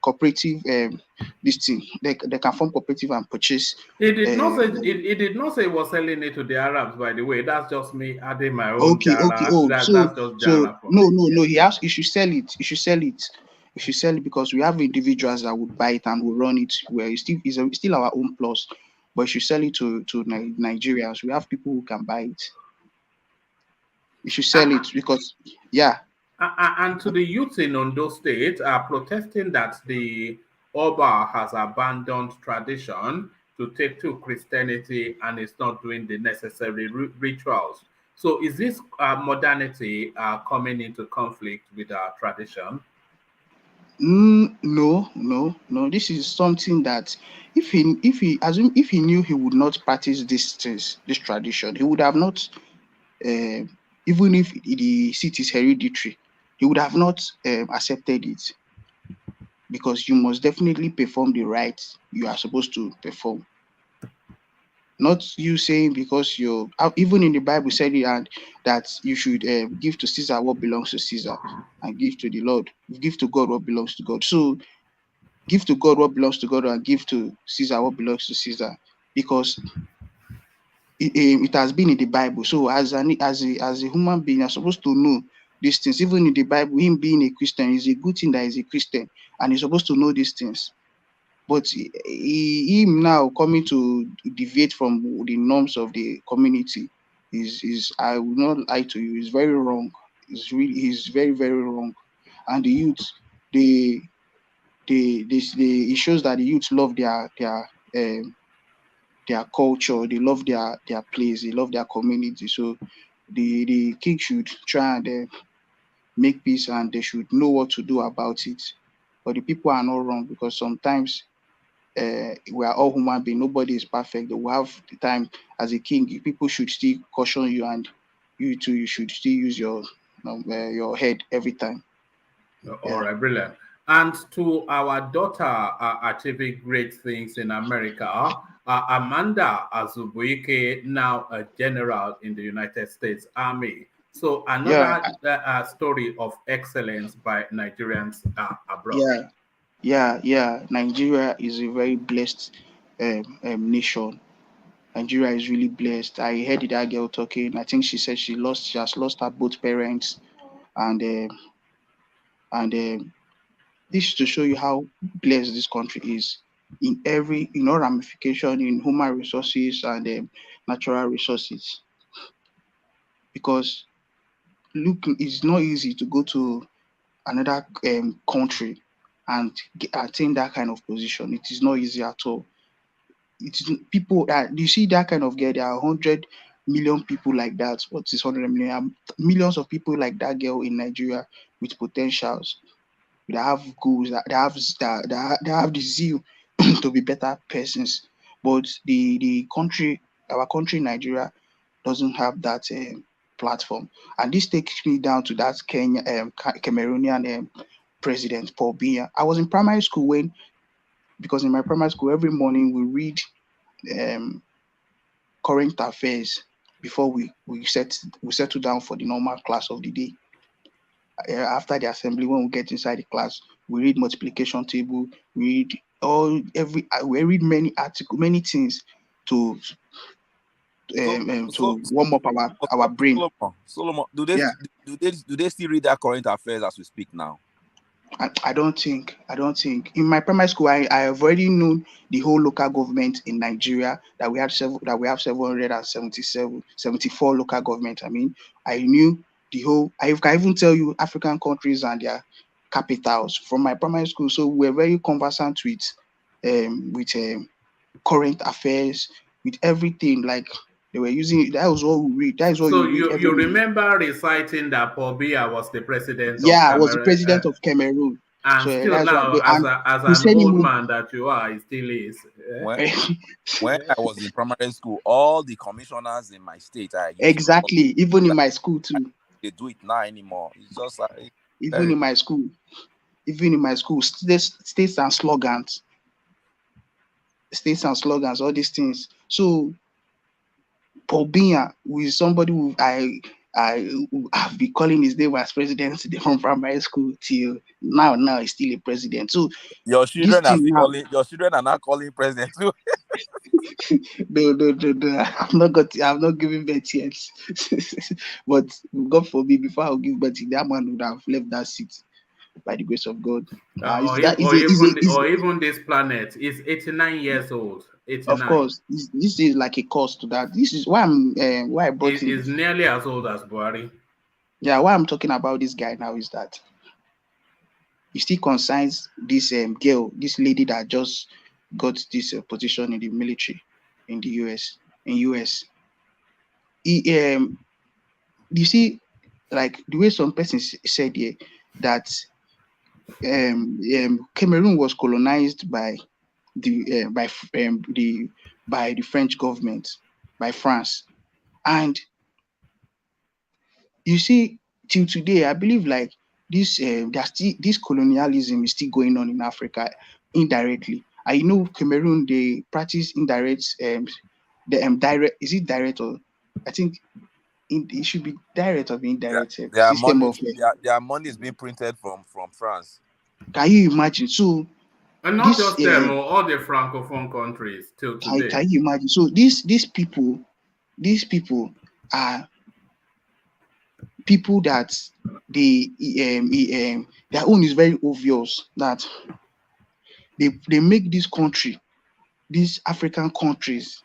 this thing. They can form cooperative and purchase.
He did not say he was selling it to the Arabs, by the way. That's just me adding my own
Okay.
jara.
Oh,
That's just jara for
no.
me.
He should sell it. He should sell it because we have individuals that would buy it and will run it. Where it's still our own plus, but you should sell it to Nigerians. We have people who can buy it. You should sell it because, yeah.
And to the youth in Ondo State are protesting that the Oba has abandoned tradition to take to Christianity and is not doing the necessary rituals. So is this modernity coming into conflict with our tradition?
No. This is something that if he knew he would not practice this tradition, he would have not. Even if the seat is hereditary, he would have not accepted it, because you must definitely perform the rites you are supposed to perform. Not you saying because even in the Bible said it, and that you should give to Caesar what belongs to Caesar and give to the Lord, give to God what belongs to God. So give to God what belongs to God and give to Caesar what belongs to Caesar, because it has been in the Bible. So as a human being, you're supposed to know these things. Even in the Bible, him being a Christian is a good thing that he's a Christian, and he's supposed to know these things. But him now coming to deviate from the norms of the community is I will not lie to you, is very wrong. He's very, very wrong. And the youth, it shows that the youth love their culture, they love their place, they love their community. So the king should try and make peace, and they should know what to do about it. But the people are not wrong, because sometimes we are all human beings. Nobody is perfect. They will have the time. As a king, people should still caution you, and you too, you should still use your head every time.
All right, brilliant. And to our daughter achieving great things in America, Amanda Azubuike, now a general in the United States Army. So another story of excellence by Nigerians abroad.
Yeah. Nigeria is a very blessed nation. Nigeria is really blessed. I heard that girl talking. I think she said she has lost her both parents, and this is to show you how blessed this country is in all ramification, in human resources and natural resources. Because look, it's not easy to go to another country and attain that kind of position. It is not easy at all. It's people that you see that kind of girl. There are 100 million people like that. What is 100 million? Millions of people like that girl in Nigeria with potentials. They have goals. They have the zeal to be better persons. but the country, our country, Nigeria, doesn't have that platform. And this takes me down to that Cameroonian president, Paul Biya. I was in primary school because in my primary school, every morning we read current affairs before we settle down for the normal class of the day. After the assembly, when we get inside the class, we read multiplication table, we read many articles, many things to warm up our brain.
Solomon, do
Yeah.
they still read that current affairs as we speak now?
I don't think. In my primary school, I have already known the whole local government in Nigeria, that we have 74 local government. I mean, I knew the whole. I can even tell you African countries and their capitals from my primary school. So we're very conversant with current affairs, with everything. Like they were using. That was what we read. That is what
So
you read every
you
morning.
remember reciting that Paul Biya was the president of
Yeah, I
Cameroon,
was the president of Cameroon.
and
So
still
that's why
now, as
we
an
send
old
him
man that you are, he still is.
When I was in primary school, all the commissioners in my state,
exactly. Even in my school too.
They do it now anymore. It's just like
even in my school, states and slogans, all these things. So Paul Biya is somebody who I've been calling his name as president from primary school till now. Now he's still a president. So
your children are not calling president too.
No. I'm not giving birth yet. But God forbid, before I'll give birth, that man would have left that seat by the grace of God.
Even this planet is 89 years old. 89.
Of course, this is like a cost to that. This is why why I brought him.
Is nearly as old as Buhari.
Yeah, why I'm talking about this guy now is that he still consigns this girl, this lady that just got this position in the military in the US. You see, like the way some persons said here that Cameroon was colonized by the French government, by France, and you see till today, I believe like this this colonialism is still going on in Africa indirectly. I know Cameroon, they practice indirect direct, is it direct, or I think it should be direct or indirect system of
their money is being printed from France.
Can you imagine? So
and not just them, all the francophone countries till today.
Can you imagine? So these people are people that their own is very obvious, that they make this country, these African countries,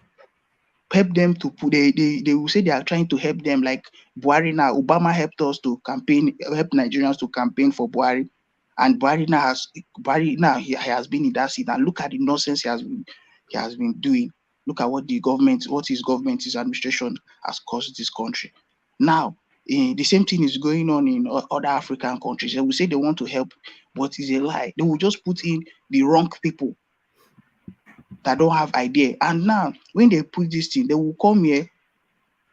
help them to put they will say they are trying to help them, like Buhari now. Obama helped us to campaign, help Nigerians to campaign for Buhari, and Buhari now he has been in that seat, and look at the nonsense he has been doing. Look at what his government, his administration has caused this country. Now the same thing is going on in other African countries. They will say they want to help, but it's a lie. They will just put in the wrong people that don't have idea. And now when they put this thing, they will come here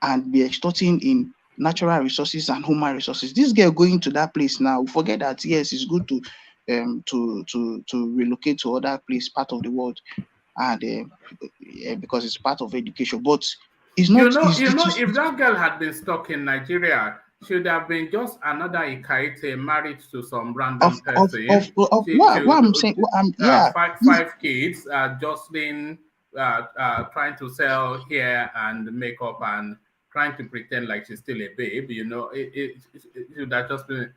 and be extorting in natural resources and human resources. This girl going to that place now, forget that yes, it's good to relocate to other place, part of the world, and because it's part of education, but it's not.
If that girl had been stuck in Nigeria, should have been just another Ikaite married to some random person.
What I'm saying,
five kids, jostling, trying to sell hair and makeup and trying to pretend like she's still a babe. It should have just been,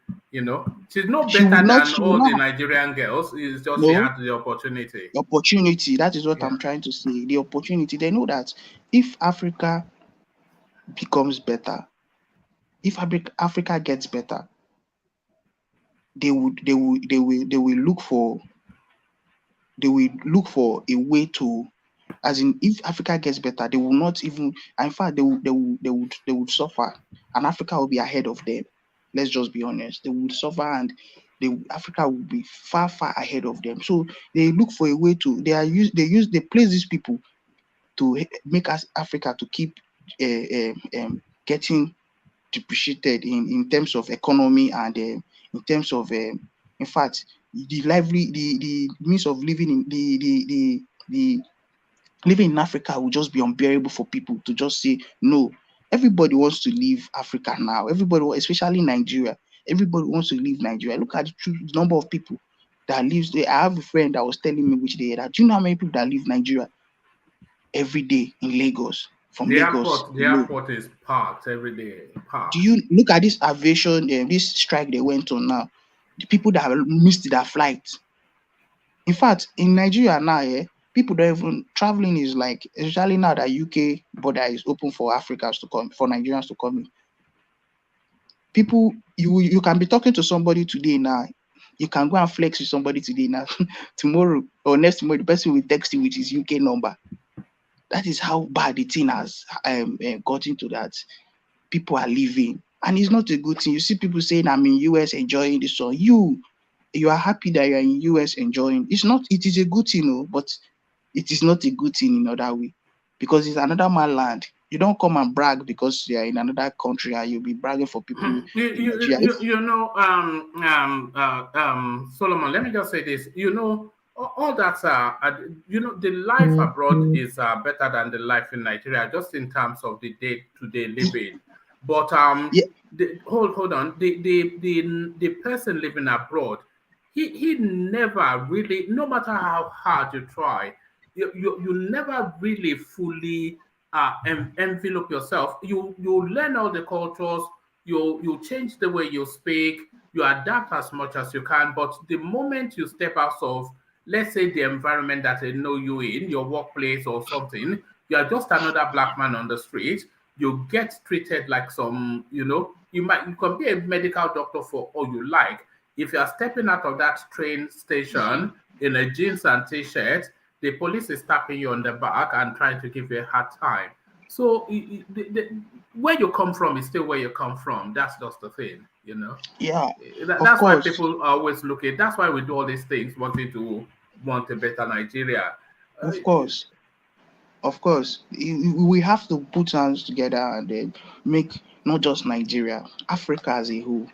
she's no better than all the Nigerian girls. It's just she had the opportunity.
That is what I'm trying to say. The opportunity. They know that if Africa becomes better, if Africa gets better, they will look for a way to, as in, if Africa gets better, they will not even, in fact, they would suffer, and Africa will be ahead of them. Let's just be honest. They would suffer, and Africa will be far ahead of them. So they look for a way to, they place these people to make us Africa to keep getting depreciated in terms of economy and in terms of in fact the means of living in the living in Africa will just be unbearable for people to just say no. Everybody wants to leave Africa now. Everybody, especially Nigeria, everybody wants to leave Nigeria. Look at the number of people that lives there. I have a friend that was telling me which day that, do you know how many people that leave Nigeria every day in Lagos? From Lagos.
The airport is packed every day. Packed.
Do you look at this aviation, this strike they went on now? The people that missed their flight. In fact, in Nigeria now, people don't even traveling is like, especially now that UK border is open for Africans to come, for Nigerians to come in. People, you can be talking to somebody today now. You can go and flex with somebody today now. Tomorrow or next tomorrow, the person will text you with his UK number. That is how bad the thing has got into that. People are leaving, and it's not a good thing. You see people saying, I'm in US enjoying this, so you are happy that you're in US enjoying. It is a good thing, but it is not a good thing in another way, because it's another man land. You don't come and brag because you're in another country and you'll be bragging for people in Nigeria.
Solomon, let me just say this. All that, the life abroad is better than the life in Nigeria, just in terms of the day-to-day living. But hold on, the person living abroad, he never really, no matter how hard you try, you never really fully envelop yourself. You learn all the cultures, you change the way you speak, you adapt as much as you can. But the moment you step out of, let's say, the environment that they know you in, your workplace or something, you are just another black man on the street. You get treated like some, you can be a medical doctor for all you like. If you are stepping out of that train station in a jeans and t-shirt, the police is tapping you on the back and trying to give you a hard time. So where you come from is still where you come from. That's just the thing,
Yeah,
that's why people are always looking. That's why we do all these things, wanting to want a better Nigeria.
Of course, we have to put hands together and then make not just Nigeria, Africa as a whole.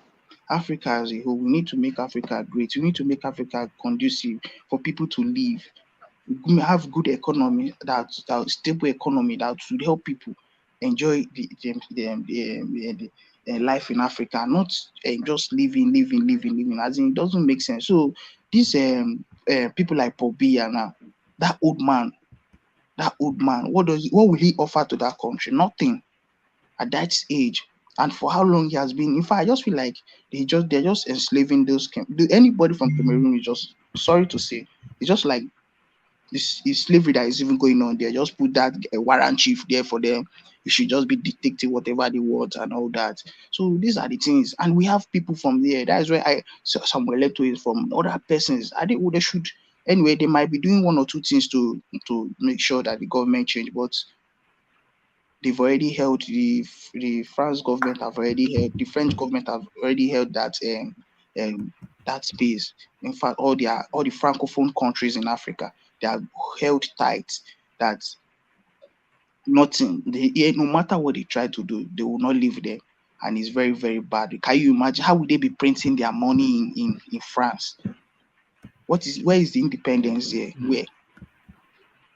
Africa as a whole, we need to make Africa great. We need to make Africa conducive for people to live. We have good economy, that stable economy that should help people enjoy the life in Africa, not just living. As in, it doesn't make sense. So these people like Paul Biya now, that old man, what will he offer to that country? Nothing at that age. And for how long he has been, in fact, I just feel like they're just enslaving anybody from Cameroon is just, sorry to say, it's just like this is slavery that is even going on there. Just put that warrant chief there for them. You should just be dictating whatever they want and all that. So these are the things, and we have people from there. That is where Samuel Leto is from. Other persons, I think they should. Anyway, they might be doing one or two things to make sure that the government change, but they've already held the France government have already held, the French government have already held that that space. In fact, all the francophone countries in Africa, they are held tight that nothing. No matter what they try to do, they will not live there, and it's very, very bad. Can you imagine how would they be printing their money in France? Where is the independence there?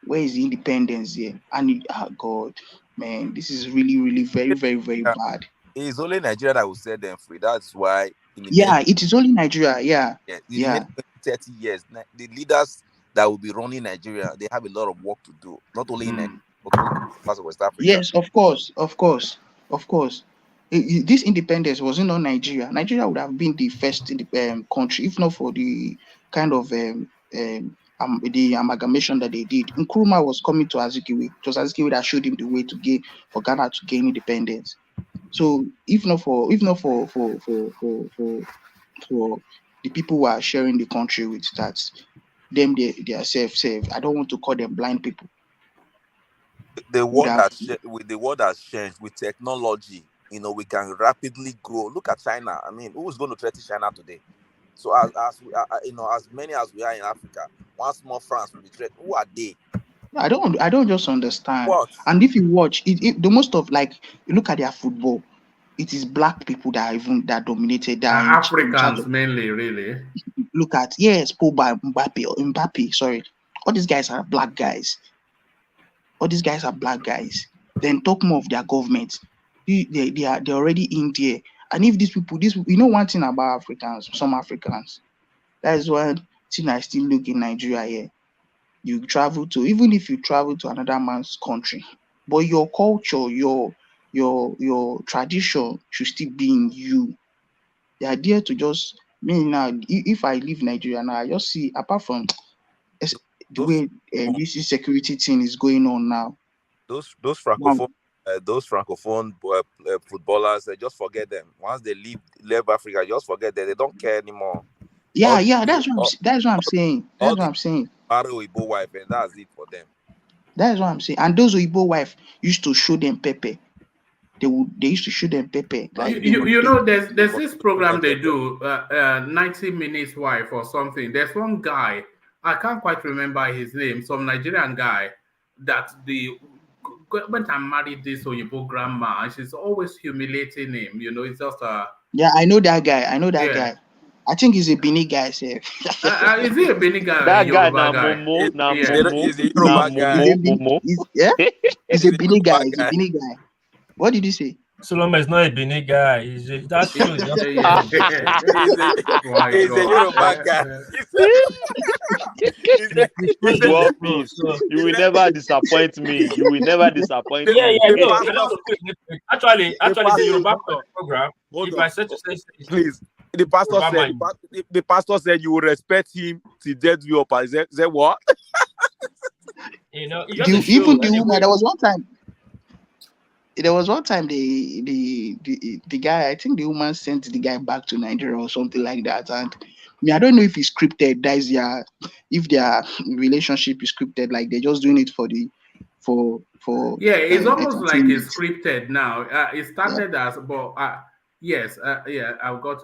Where is the independence there? And God, man, this is really, really very, very, very bad.
It's only Nigeria that will set them free. That's why.
It is only Nigeria. Yeah.
In the next 30 years, the leaders that will be running Nigeria, they have a lot of work to do. Not only in Nigeria, but also parts of West Africa.
Yes, of course. This independence wasn't on Nigeria. Nigeria would have been the first country, if not for the kind of the amalgamation that they did. Nkrumah was coming to Azubuike. It was Azubuike that showed him the way for Ghana to gain independence. So if not for the people who are sharing the country with that, them they are safe. I don't want to call them blind people.
The world has changed with technology. We can rapidly grow. Look at China. I mean, who is going to threaten China today? So as many as we are in Africa, one small France will be threatened. Who are they?
I don't just understand.
What?
And if you watch the most of, like, you look at their football, it is black people that dominated, that are in charge
Africans
of.
mainly, really.
Look at, yes, Paul Biya, Mbappe, sorry. All these guys are black guys. Then talk more of their government. They're already in there. And if these people, you know one thing about Africans, some Africans, that is one thing I still look in Nigeria here. Even if you travel to another man's country, but your culture, your tradition should still be in you. The idea to just, me now, if I leave Nigeria now, I just see, apart from the way this security thing is going on now.
Those francophone footballers, they just forget them. Once they leave Africa, just forget them. They don't care anymore.
Yeah, that's what I'm saying.
Battle Igbo wife, and that's it for them.
That's what I'm saying. And those Igbo wife used to show them pepper. They used to show them pepper. Like,
you know, there's this program they do, 90 Minutes Wife or something. There's one guy, I can't quite remember his name, some Nigerian guy that went and married this Oyibo grandma, and she's always humiliating him. You know, it's just
yeah, I know that guy. I think he's a Bini guy, sir.
Is he a Bini guy?
That guy,
He's
a Bini guy. What did you say?
Solomon is not a Bini guy. That's true.
He's a Yoruba guy.
You will never disappoint me.
Yeah. No, actually, the Yoruba program. If I said to say,
please, the pastor said you will respect him till death do you apart. Is that what?
You know,
even the woman. There was one time the guy, I think the woman sent the guy back to Nigeria or something like that. And I don't know if it's scripted. If their relationship is scripted, like they're just doing it for.
Yeah, it's almost like it's scripted now. It started as, but yes, I've got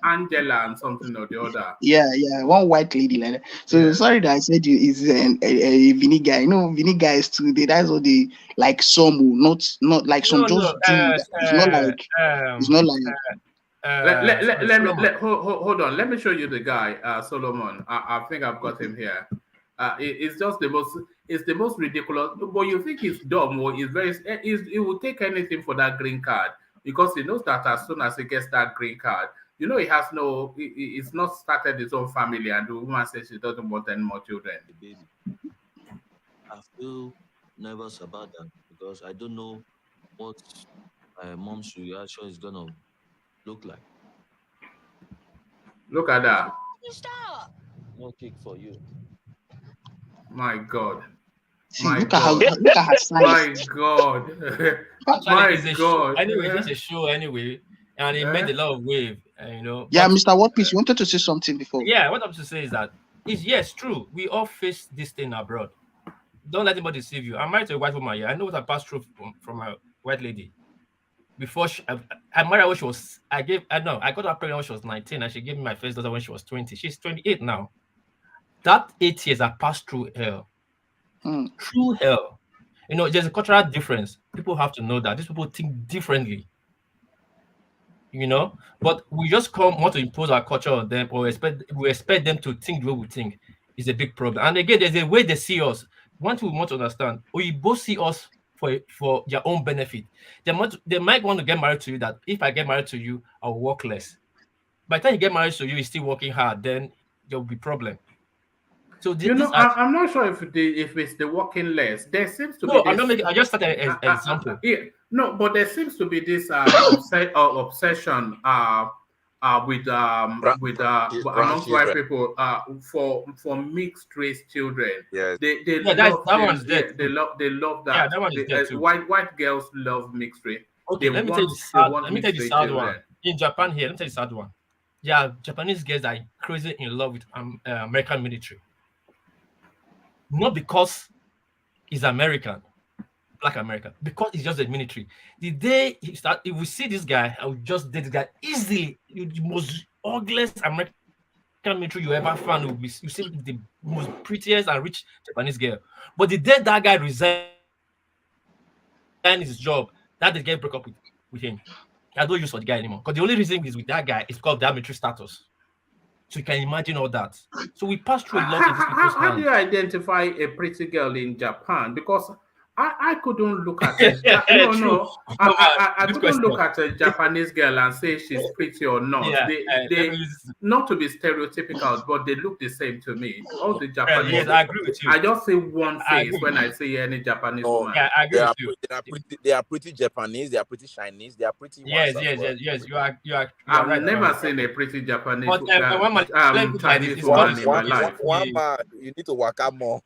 Angela and something or the other.
Yeah, one white lady like that. So sorry that I said you is a Vini guy. You know, Vini guys too. That's what they like. Some will not like some do. It's not like.
Hold on. Let me show you the guy, Solomon. I think I've got him here. It's just the most ridiculous. But you think he's dumb or he will take anything for that green card, because he knows that as soon as he gets that green card, you know, he's not started his own family, and the woman says she doesn't want any more children.
I feel nervous about that because I don't know what mom's reaction is gonna look like.
Look at that.
No kick for you.
My God.
Look at her size.
My God. My God.
Anyway, it's a show anyway, and it made a lot of wave. You know.
Yeah, Mr. Watpiece, you wanted to say something before.
Yeah, what I'm to say is that yes, true. We all face this thing abroad. Don't let anybody deceive you. I'm married to a white woman. Yeah, I know what I passed through from a white lady. Before I married her when she was, I got her pregnant when she was 19, and she gave me my first daughter when she was 20. She's 28 now. That 8 years I passed through hell. Through hell. You know, there's a cultural difference. People have to know that. These people think differently. You know, but we just want to impose our culture on them, or we expect them to think the way we think. Is a big problem. And again, there's a way they see us. One thing we want to understand, we both see us for their own benefit. They might want to get married to you, that if I get married to you, I'll work less. By the time you get married to you, you're still working hard, then there will be problem. So
I'm not sure if it's the working less. There seems to be this,
I just started an example.
No, but there seems to be this obsession with amongst white people for mixed race children.
Yes.
They love that.
Yeah, that one is there too.
White girls love mixed race.
Okay, let me tell you the sad one. In Japan here, let me tell you the sad one. Yeah, Japanese girls are crazy in love with American military. Not because he's American, Black American, because it's just a military. The day he start, if we see this guy, I would just date this guy easily. The most ugliest American African military you ever found will be you see the most prettiest and rich Japanese girl. But the day that guy resigned his job, that the guy broke up with him. I don't use for the guy anymore. Because the only reason he's with that guy is because of their military status. So you can imagine all that. So we passed through a lot of these people's
How do you
hands.
identify a pretty girl in Japan? Because I couldn't look at it. I couldn't look at a Japanese girl and say she's pretty or not.
Yeah,
They not to be stereotypical, but they look the same to me. All the Japanese.
Yes, I agree with you.
I just see one face when I see any Japanese woman.
Yeah, I agree with you.
They are pretty Japanese. They are pretty Chinese. They are pretty.
Yes. You are
I've
right.
never seen a pretty Japanese
Chinese
woman in my life.
One man, you need to work out more.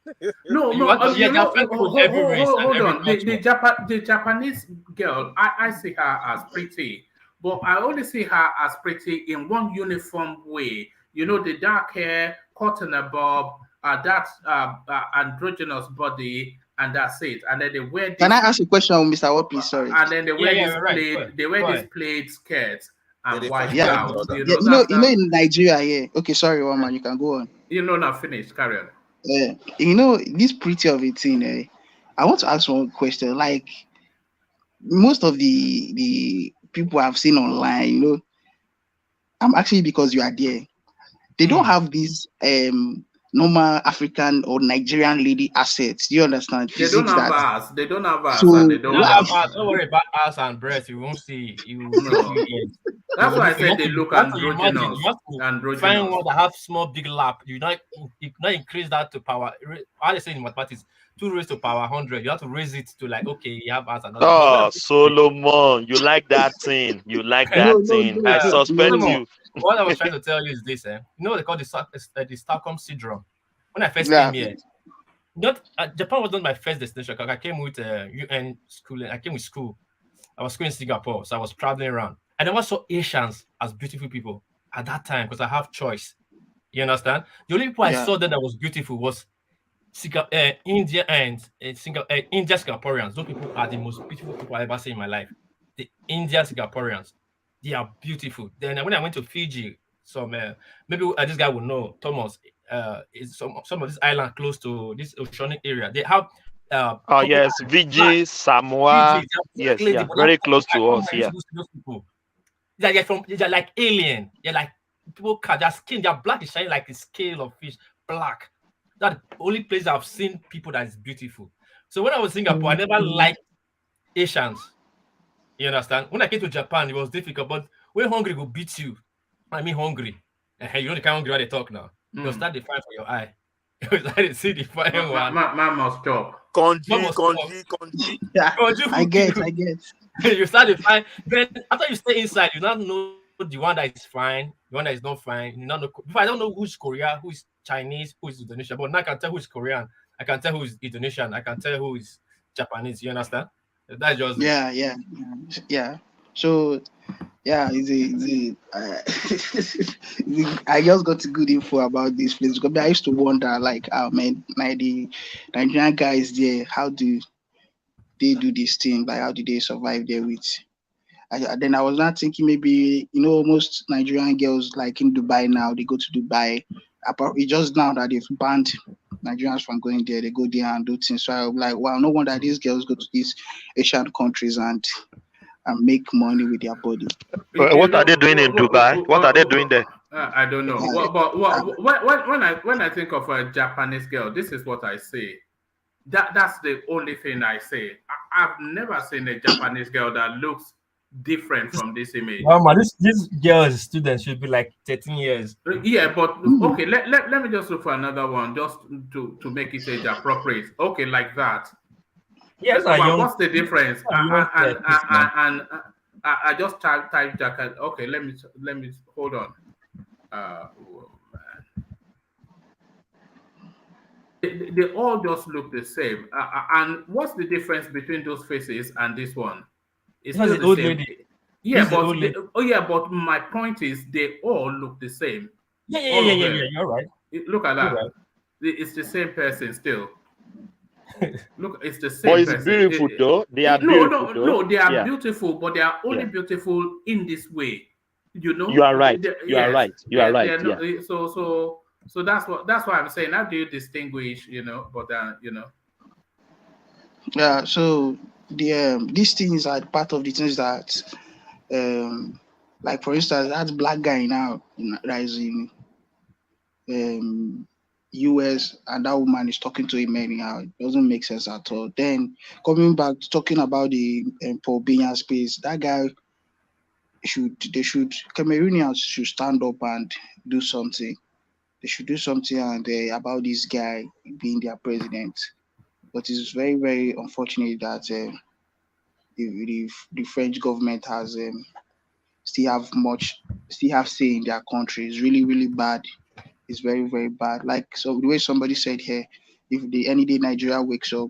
Hold on. The Japanese girl, I see her as pretty, but I only see her as pretty in one uniform way. You know, the dark hair, cotton above, that androgynous body, and that's it. And then they wear.
Can I ask a question, Mr. Watt, please? Sorry.
And then they wear these plaid skirts and white blouse.
You know, in Nigeria, yeah. Okay, sorry, one man, you can go on.
You know, not finished. Carry on.
You know, this pretty of a thing. I want to ask one question. Like most of the people I've seen online, you know, I'm actually because you are there. They don't have these normal African or Nigerian lady assets. Do you understand?
They don't have ass. They don't have ass.
So,
And they don't have
ass. Don't worry about ass and breast. You won't see. You
That's why I said they look androgynous.
You have to find one that have small, big lap. You not increase that to power. How they say in mathematics, 2 raised to power 100. You have to raise it to like, okay, you have ass.
Oh, Solomon, you like that thing. You like that thing. I suspect you.
What I was trying to tell you is this, you know what they call the Stockholm syndrome. When I first came here, Japan was not my first destination because I came with UN school. I came with school. I was schooling in Singapore, so I was traveling around. I never saw Asians as beautiful people at that time because I have choice. You understand? The only people I saw that was beautiful was India and India Singaporeans. Those people are the most beautiful people I ever seen in my life. The Indian Singaporeans. They are beautiful. Then when I went to Fiji, maybe this guy will know, Thomas, is some of this island close to this oceanic area. They have
yes, Fiji, Samoa, yes, very close to us. Yeah,
they're like alien. They're like people. Their skin, their black is shining like the scale of fish. Black. That's the only place I've seen people that is beautiful. So when I was in Singapore, I never liked Asians. You understand? When I came to Japan, it was difficult, but when hungry will beat you. I mean hungry. You know the kind of hungry how they talk now. You'll start the fire for your eye. You start to see the fire one.
Man must chop.
Conji.
Yeah, I get.
You start the fire. Then after you stay inside, you not know the one that is fine, the one that is not fine. You not know. If I don't know who's Korean, who is Chinese, who is Indonesian, but now I can tell who is Korean. I can tell who is Indonesian. I can tell who is Japanese. You understand? That's just
yeah. So I just got good info about this place because I used to wonder, like, the Nigerian guys there, how do they do this thing? Like, how do they survive there with? Then I was not thinking maybe, you know, most Nigerian girls like in Dubai now, they go to Dubai. It's just now that they've banned Nigerians from going there, they go there and do things. So I'm like, wow, no wonder these girls go to these Asian countries and make money with their body.
What are they doing in Dubai? What are they doing there?
I don't know. But when I think of a Japanese girl, this is what I say. That's the only thing I say. I've never seen a Japanese girl that looks different from this image.
This girl is a student, should be like 13 years.
Yeah, but okay, let me just look for another one just to make it age appropriate. Okay, like that.
Yes,
what's the difference? I just type jacket. Okay, let me hold on. They all just look the same. And what's the difference between those faces and this one? It's still the same. Lady. Yeah, but my point is they all look the same.
Yeah. You're right.
Look at that. Right. It's the same person still. Look, it's the same.
But it's beautiful though. They are beautiful.
No, they are beautiful, but they are only beautiful in this way. You know,
you are right. You are
yes,
right. You are right.
they're not,
Yeah.
so that's why I'm saying, how do you distinguish, but
Yeah. So these things are part of the things that like for instance, that black guy now that is in US, and that woman is talking to him anyhow. It doesn't make sense at all. Then coming back to talking about the Paul Biya space, that guy Cameroonians should stand up and do something. They should do something and about this guy being their president. But it's very, very unfortunate that the French government has still have say in their country. It's really, really bad. It's very, very bad. Like so the way somebody said here, if any day Nigeria wakes up,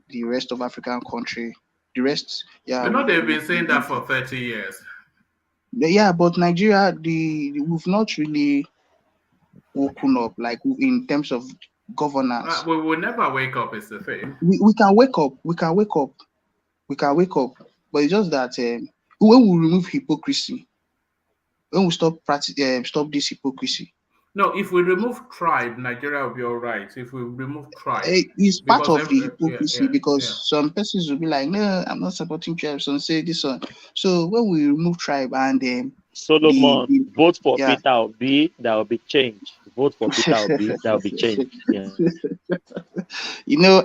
the rest of African country, the rest, yeah,
they've been saying that for 30 years.
Yeah, but Nigeria, we've not really woken up, like in terms of governance.
We will never wake up, is the thing.
We can wake up. We can wake up. We can wake up. But it's just that when we remove hypocrisy, when we stop this hypocrisy.
No, if we remove tribe, Nigeria will be all right. If we remove tribe,
it's part of the hypocrisy because some persons will be like, no, I'm not supporting tribes. Some say this one. So when we remove tribe and
Solomon, vote for Peter Obi, that will be changed. Vote for Peter Obi, that will be changed. Yeah.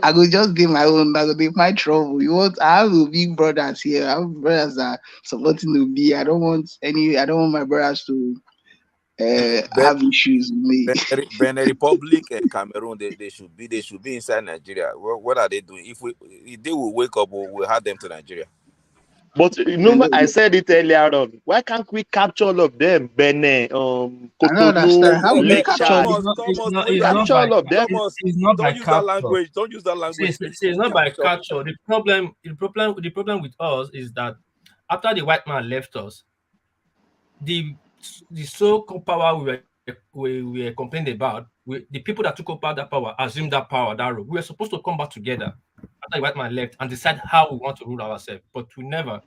I will just give my own. I will give my trouble. I have big brothers here. I have brothers that are supporting Obi. I don't want my brothers to have issues with me.
Benin Republic and Cameroon, they should be inside Nigeria. What are they doing? If they will wake up, we'll have them to Nigeria.
But I said it earlier on. Why can't we capture all of them? Benin, Cotonou,
how we
capture all of them? It's not by capture.
Don't use that language.
It's not by capture. The problem with us is that after the white man left us, the so-called power we were complaining about, the people that took over that power assumed that power, that role. We were supposed to come back together after the white man left and decide how we want to rule ourselves, but we never.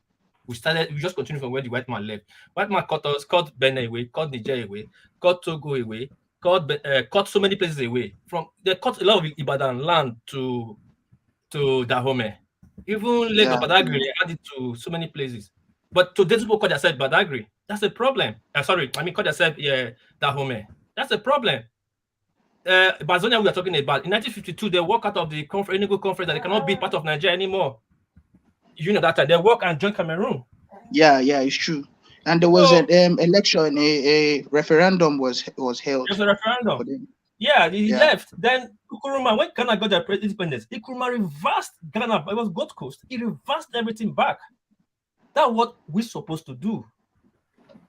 We just continued from where the white man left. White man cut us, cut Benin away, cut Niger away, cut Togo away, cut so many places away. They cut a lot of Ibadan land to Dahomey. Even Lagos Badagry added to so many places. But today people call themselves Badagry. That's a problem. Call themselves Dahomey. That's a problem. Bazonia we are talking about. In 1952, they walk out of the Enugu conference that they cannot be part of Nigeria anymore. That time they walk and join Cameroon.
Yeah, it's true. And there was an election, a referendum was held.
There's a referendum. He left. Then Nkrumah, when Ghana got their independence, Nkrumah reversed Ghana. It was Gold Coast. He reversed everything back. That's what we're supposed to do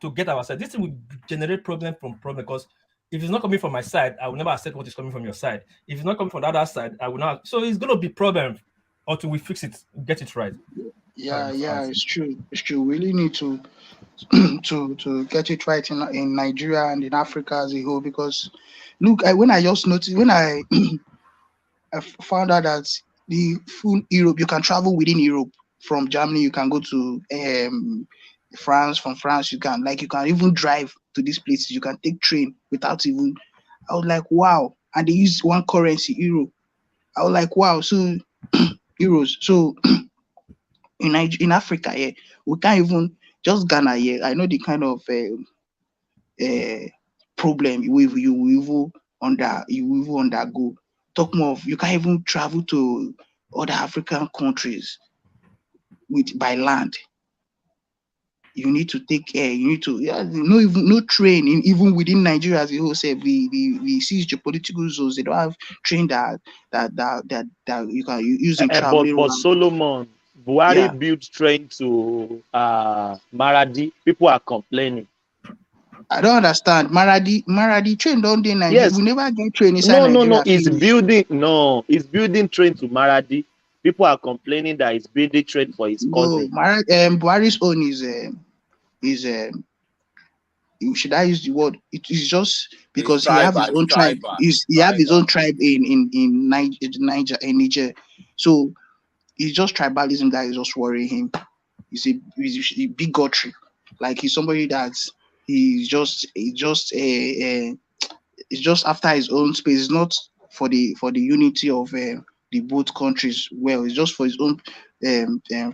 to get ourselves. This will generate problem because if it's not coming from my side, I will never accept what is coming from your side. If it's not coming from the other side, I will not. So it's going to be problem until we fix it, get it right.
Yeah, it's true. It's true. We really need to get it right in Nigeria and in Africa as a whole. Because look, when I I found out that the full Europe, you can travel within Europe. From Germany, you can go to France. From France, you can even drive to these places. You can take train without even. I was like, wow! And they use one currency, euro. I was like, wow! So euros. So in Africa, we can't even just Ghana. I know the kind of problem you will undergo. Talk more of you can't even travel to other African countries by land. You need to take care. You need to no train even within Nigeria as a whole. Say we see geopolitical zones. They don't have train that you can use in traveling.
But Solomon, BUHARI built train to Maradi. People are complaining.
I don't understand. Maradi train don't they Nigeria? Yes. We never get train inside Nigeria.
No. It's building train to Maradi. People are complaining that it's building train for his cousin.
BUHARI's own is should I use the word? It is just because he have his own tribe. He have his own tribe in Niger. So it's just tribalism that is just worrying him. He's a bigotry. Like he's somebody that's he's just after his own space. It's not for the unity of the both countries. Well, it's just for his own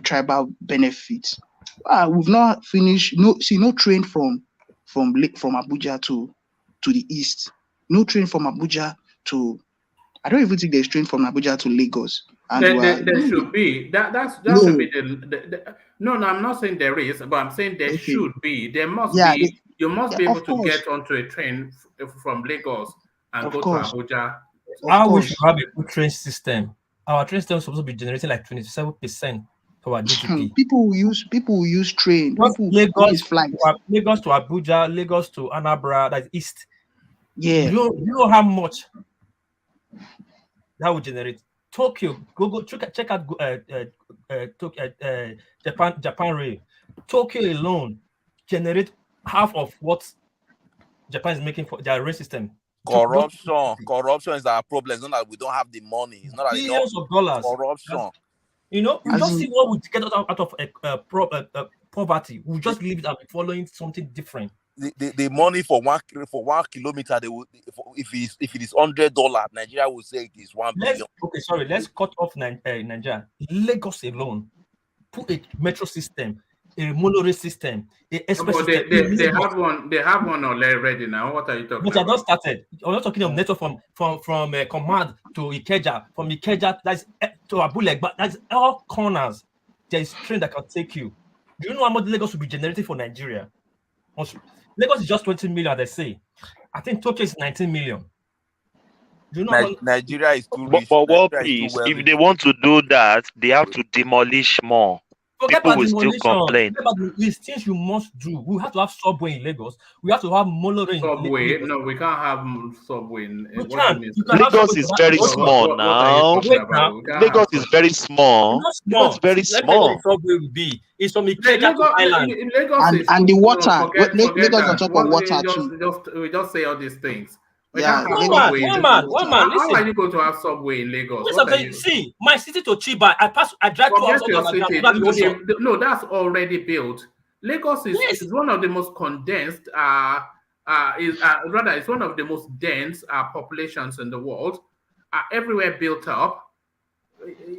tribal benefits. We've not finished. No train from Abuja to the east. No train from Abuja to. I don't even think there's train from Abuja to Lagos. And
there should be. That should be no, I'm not saying there is, but I'm saying there should be. There must be. You must be able to get onto a train from Lagos and go to Abuja.
I wish we have a good train system. Our train system is supposed to be generating like 27% of our GDP.
People will use train.
Lagos to Abuja, Lagos to Anambra, that's east.
Yeah.
You know how much that would generate. Tokyo, go check out Japan Rail. Tokyo alone generate half of what Japan is making for their rail system.
Corruption is our problem. It's not that we don't have the money. It's not that
billions of dollars.
Corruption.
You know, we just see what we get out of poverty. We just leave it and be following something different.
The money for 1 kilometer, they will, if it is $100, Nigeria will say it is 1 billion.
Okay, sorry. Let's cut off Nigeria. Lagos alone, put a metro system, a monorail system, a express system.
They have one already now. What are you talking about?
But I just started. I'm not talking of network from Command to Ikeja, from Ikeja that's to Abule, but that's all corners. There is train that can take you. Do you know how much Lagos will be generated for Nigeria? Lagos is just 20 million, they say. I think Tokyo is 19 million. Do you know
Nigeria is too rich.
But what please? If they want to do that, they have to demolish more. People will still complain.
These things you must do. We have to have subway in Lagos. We have to have monorail.
Subway? No, we can't have subway.
We can.
Lagos is very small now. Lagos is very small. Lagos is very small.
Subway will be. It's from Ikeja to Island.
And the water. Lagos on top of water too.
We just say all these things.
One man.
How are you going to have subway in Lagos?
See, my city to Chiba, I drive 2 hours.
No, that's already built. Lagos is one of the most condensed, it's one of the most dense populations in the world. Everywhere built up.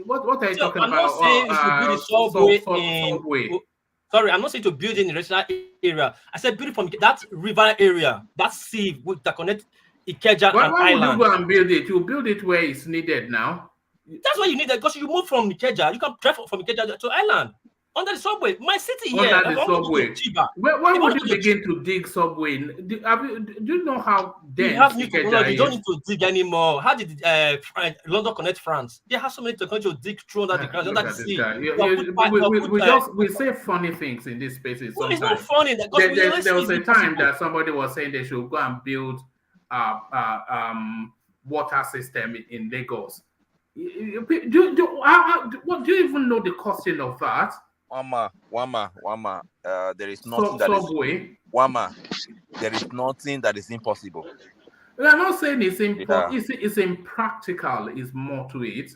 What are you talking about?
I'm not saying you should build a subway in. Sorry, I'm not saying to build in the regional area. I said build it from that river area, that sea that connect Ikeja and
Why
Island.
would you go and build it? You build it where it's needed now.
That's why you need it, because you move from Ikeja. You can drive from Ikeja to Island under the subway. My city here.
Under the subway. When would you begin to dig subway? Do you know how dense
you have new
Ikeja
technology?
is?
You don't need to dig anymore. How did London connect France? They have so many technology to dig through under the ground, under the sea.
We say funny things in these spaces.
No, it's not funny.
There was a time that somebody was saying they should go and build water system in Lagos. Do you even know the costing of that?
Wama. There is nothing there is nothing that is impossible.
We are not saying it's impossible. It's impractical. Is more to it.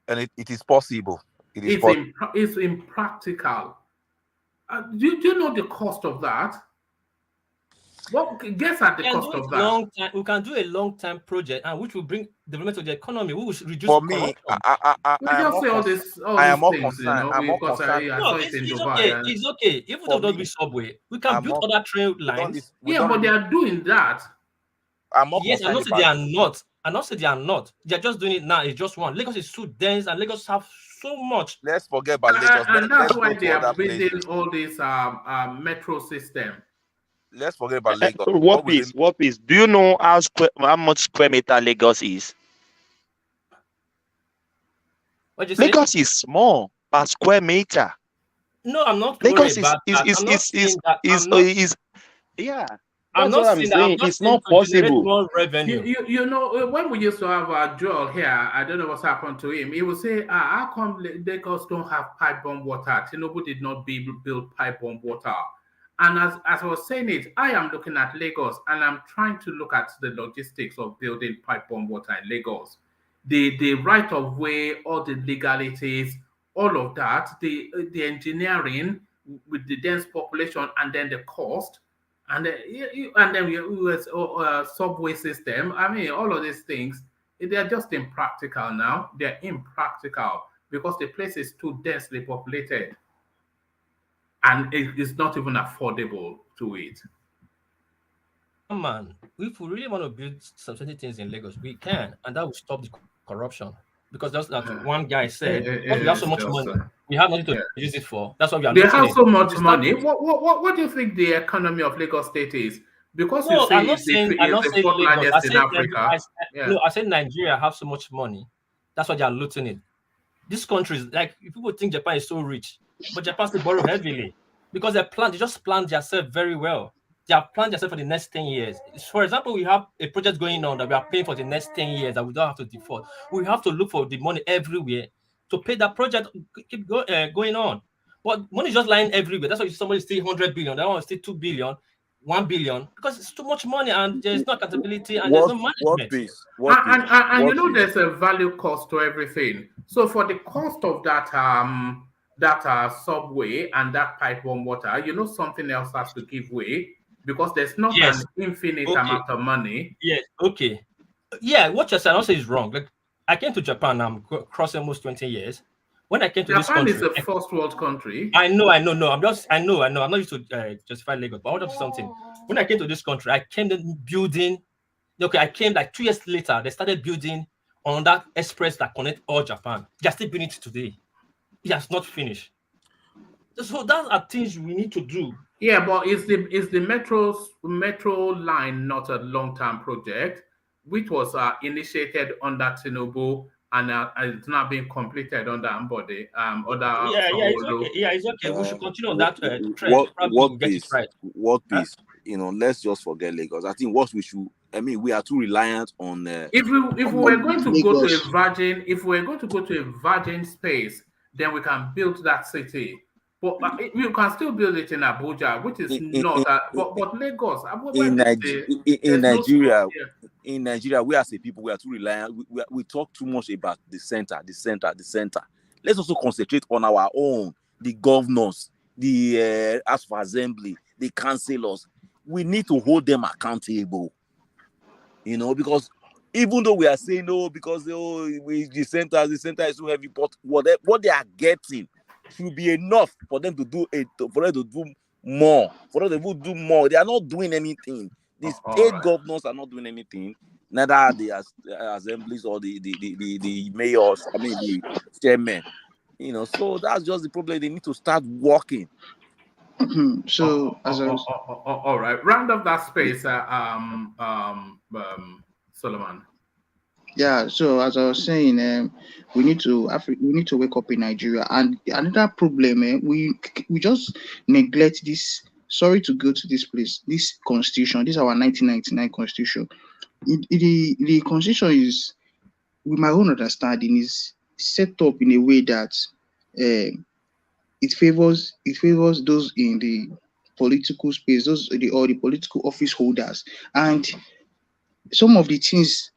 And it is possible.
It's impractical. Do you know the cost of that? Guess at the cost of that.
We can do a long-term project, and which will bring development to the economy. We will reduce.
For me,
I am more concerned.
It's okay. Even though don't be subway, we can build other train lines.
But they are doing that.
Yes, I'm not saying they are not. I'm not saying they are not. They are just doing it now. It's just one. Lagos is so dense, and Lagos have so much.
Let's forget about Lagos.
And that's why they are building all this metro system.
Let's forget about Lagos.
What is? Do you know how much square meter Lagos is?
What you say?
Lagos is small per square meter.
No, I'm not.
Lagos
yeah.
I'm not saying it's not possible. More revenue.
You know, when we used to have Joel here, I don't know what's happened to him. He would say, how come Lagos don't have pipe bomb water? Tinubu did not build pipe bomb water. And as I was saying it, I am looking at Lagos and I'm trying to look at the logistics of building pipe bomb water in Lagos. The right of way, all the legalities, all of that, the engineering with the dense population and then the cost. And and then subway system. I mean, all of these things, they are just impractical now. They're impractical because the place is too densely populated, and it is not even affordable to it.
Man, if we really want to build some certain things in Lagos, we can, and that will stop the corruption. Because just like one guy said, because we have so much money, we have nothing to use it for. That's why we are
They
looting
have
it.
so much money. What do you think the economy of Lagos State is? Because you say
I'm not
it's
saying
the fourth
Lagos.
largest in Africa.
No, I said Nigeria have so much money. That's why they are looting it. This country is like, people think Japan is so rich, but Japan still borrow heavily because they just plan themselves very well. They have planned themselves for the next 10 years. For example, we have a project going on that we are paying for the next 10 years that we don't have to default. We have to look for the money everywhere to pay that project, going on. But money is just lying everywhere. That's why somebody steal 100 billion, that one steal 2 billion, 1 billion, because it's too much money and there's no accountability and there's no management.
And you know, there's a value cost to everything. So for the cost of that subway and that pipe warm water, you know, something else has to give way because there's not an infinite amount of money.
Yes. Okay. Yeah. What you're saying also is wrong. Like, I came to Japan. I'm crossing almost 20 years. When I came to this country,
Japan is a first world country.
I know. No, I'm not used to justify Lagos, but I want to say something. When I came to this country, I came to building. Okay, I came like 2 years later. They started building on that express that connects all Japan. They are still building it today. It has not finished. So those are things we need to do.
Yeah, but is the metro line not a long-term project, which was initiated under Tinubu and it's now being completed under Ambode?
It's okay. We should continue on that trend.
What piece? You know, let's just forget Lagos. I think what we should. I mean, we are too reliant on.
If we were going to go to a virgin, space, then we can build that city. But you can still build it in Abuja, which is but Lagos.
In Nigeria, we as a people, we are too reliant. We talk too much about the center. Let's also concentrate on our own, the governors, the House of Assembly, the councillors. We need to hold them accountable. You know, because even though we are saying no, because the center is so heavy, but what they are getting should be enough for them to do more. They are not doing anything. The state governors are not doing anything. Neither the assemblies or the mayors. I mean the chairmen. You know, so that's just the problem. They need to start working.
So
all right, round up that space, Solomon.
Yeah, so as I was saying, we need to wake up in Nigeria. And another problem, we just neglect this. Sorry to go to this place. This constitution, this is our 1999 constitution. The constitution is, with my own understanding, is set up in a way that it favors those in the political space, or the political office holders, and some of the things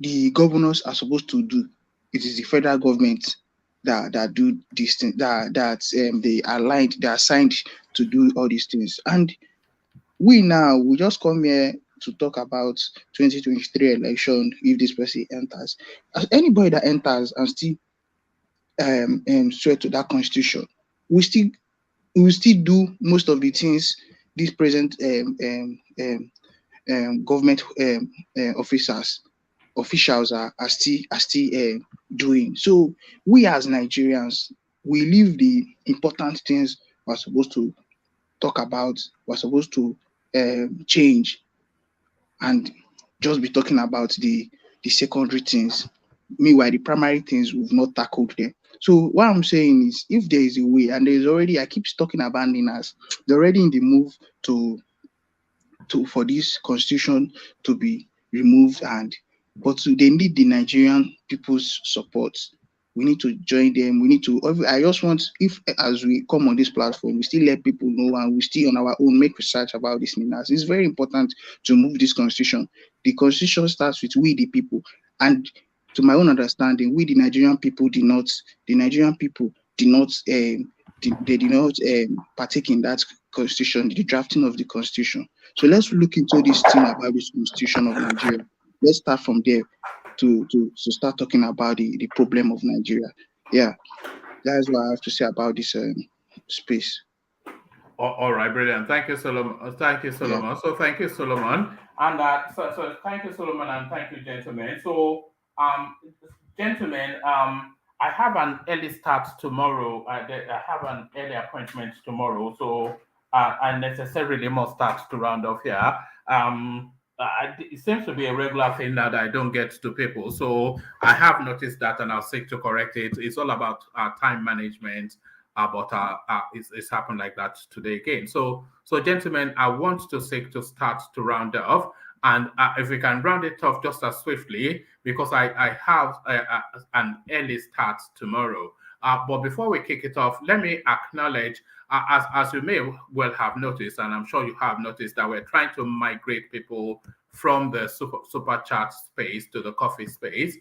the governors are supposed to do, it is the federal government that do these things, that they are assigned to do all these things. And we just come here to talk about 2023 election. If this person enters, as anybody that enters and still swear to that constitution, we will still do most of the things these present government officials are still doing. So we as Nigerians, we leave the important things we're supposed to talk about, we're supposed to change, and just be talking about the secondary things. Meanwhile, the primary things, we've not tackled them. So what I'm saying is, if there is a way, and there's already, I keep talking about us, they're already in the move for this constitution to be removed, but they need the Nigerian people's support. We need to join them. I just want, if as we come on this platform, we still let people know, and we still on our own make research about this menace. It's very important to move this constitution. The constitution starts with we the people, and to my own understanding, we the Nigerian people did not partake in that constitution, the drafting of the constitution. So let's look into this thing about this constitution of Nigeria. Let's start from there to start talking about the problem of Nigeria. Yeah, that's what I have to say about this space.
All right, brilliant. Thank you, Solomon. Thank you, Solomon.
Yeah.
So thank you, Solomon. And so thank you, Solomon, and thank you, gentlemen. So, gentlemen, I have an early start tomorrow. I have an early appointment tomorrow, so I necessarily must start to round off here. It seems to be a regular thing now that I don't get to people, so I have noticed that, and I'll seek to correct it. It's all about time management. But it's happened like that today again. So gentlemen, I want to seek to start to round off, and if we can round it off just as swiftly, because I have an early start tomorrow. But before we kick it off, let me acknowledge, as you may well have noticed, and I'm sure you have noticed, that we're trying to migrate people from the super chat space to the coffee space.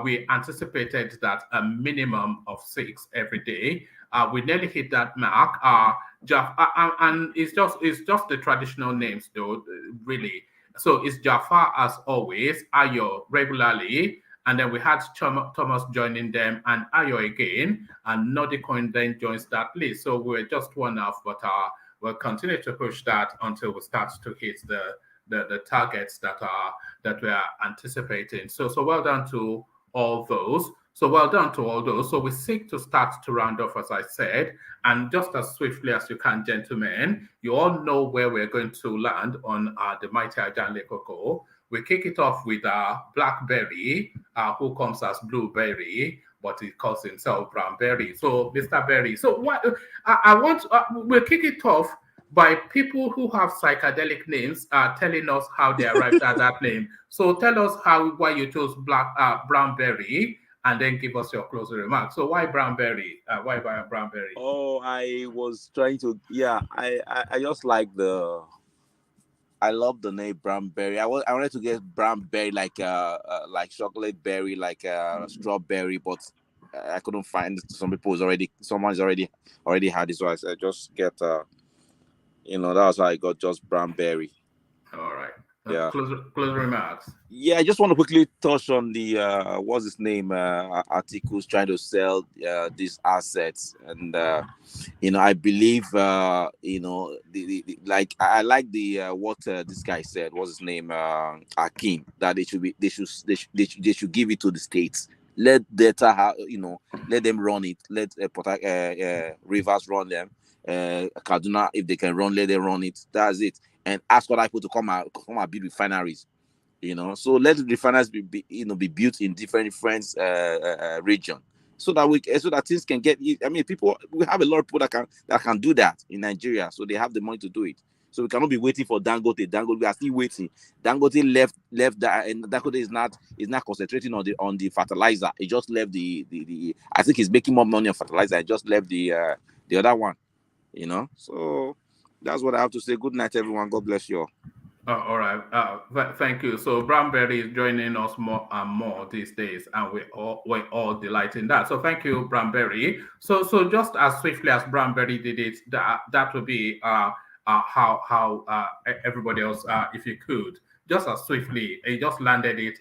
We anticipated that a minimum of 6 every day. We nearly hit that mark. And it's just the traditional names, though, really. So it's Jafar as always, Ayo regularly, and then we had Thomas joining them, and Ayo again, and Nordicoin then joins that list. So we're just one off, but we'll continue to push that until we start to hit the targets that we are anticipating. So well done to all those. So well done to all those. So we seek to start to round off, as I said, and just as swiftly as you can, gentlemen, you all know where we're going to land on the mighty Ajan Lekoko. We kick it off with Blackberry, who comes as Blueberry, but he calls himself Brownberry. So Mr. Berry, so what we'll kick it off by people who have psychedelic names telling us how they arrived at that name. So tell us why you chose Brownberry, and then give us your closing remarks. So why Brownberry? Why Brownberry?
Oh, I was trying to, I just like I love the name Brownberry. I wanted to get Brownberry like chocolate berry, like strawberry, but I couldn't find it. Someone's already had it, so I said just get that's how I got just Brownberry.
All right.
Yeah.
Closing remarks.
Yeah, I just want to quickly touch on the what's his name? Atiku's trying to sell these assets, and I believe I like the what this guy said. What's his name? Akin, that they should give it to the states. Let data let them run it. Let Rivers run them. Kaduna, if they can run, let them run it. That's it. And ask other people to come and build refineries. So let the refineries be built in different region, so that things can get. I mean, we have a lot of people that can do that in Nigeria, so they have the money to do it. So we cannot be waiting for Dangote. We are still waiting. Dangote left that, and Dangote is not concentrating on the fertilizer. He just left the I think he's making more money on fertilizer. He just left the other one. So that's what I have to say. Good night, everyone. God bless you all.
All right. Thank you. So Brownberry is joining us more and more these days, and we're all delighted in that. So thank you, Brownberry. So just as swiftly as Brownberry did it, that would be how everybody else, if you could, just as swiftly, he just landed it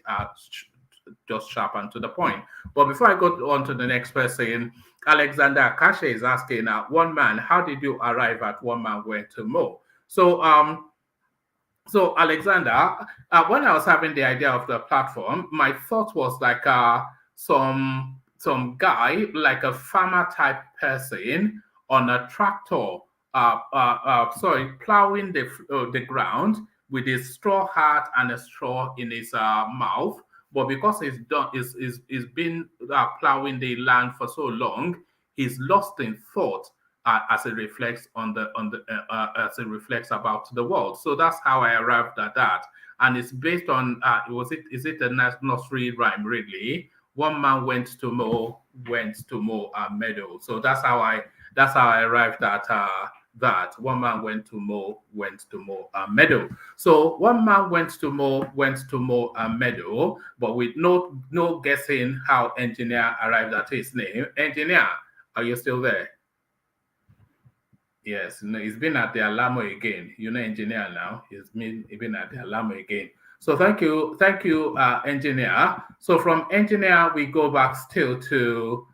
just sharp and to the point. But before I go on to the next person, Alexander Kashe is asking, one man, how did you arrive at one man went to mow? So Alexander, when I was having the idea of the platform, my thought was like some guy, like a farmer type person on a tractor, plowing the ground with his straw hat and a straw in his mouth. But because he's been plowing the land for so long, he's lost in thought as it reflects as it reflects about the world. So that's how I arrived at that, and it's based on is it a nursery rhyme really? One man went to mow a meadow. So that's how I arrived at that. One man went to mow a meadow. So one man went to mow a meadow, but with no guessing how engineer arrived at his name. Engineer, are you still there? Yes, no, he's been at the Alamo again. You know, engineer now. He's been at the Alamo again. So thank you, engineer. So from engineer, we go back still to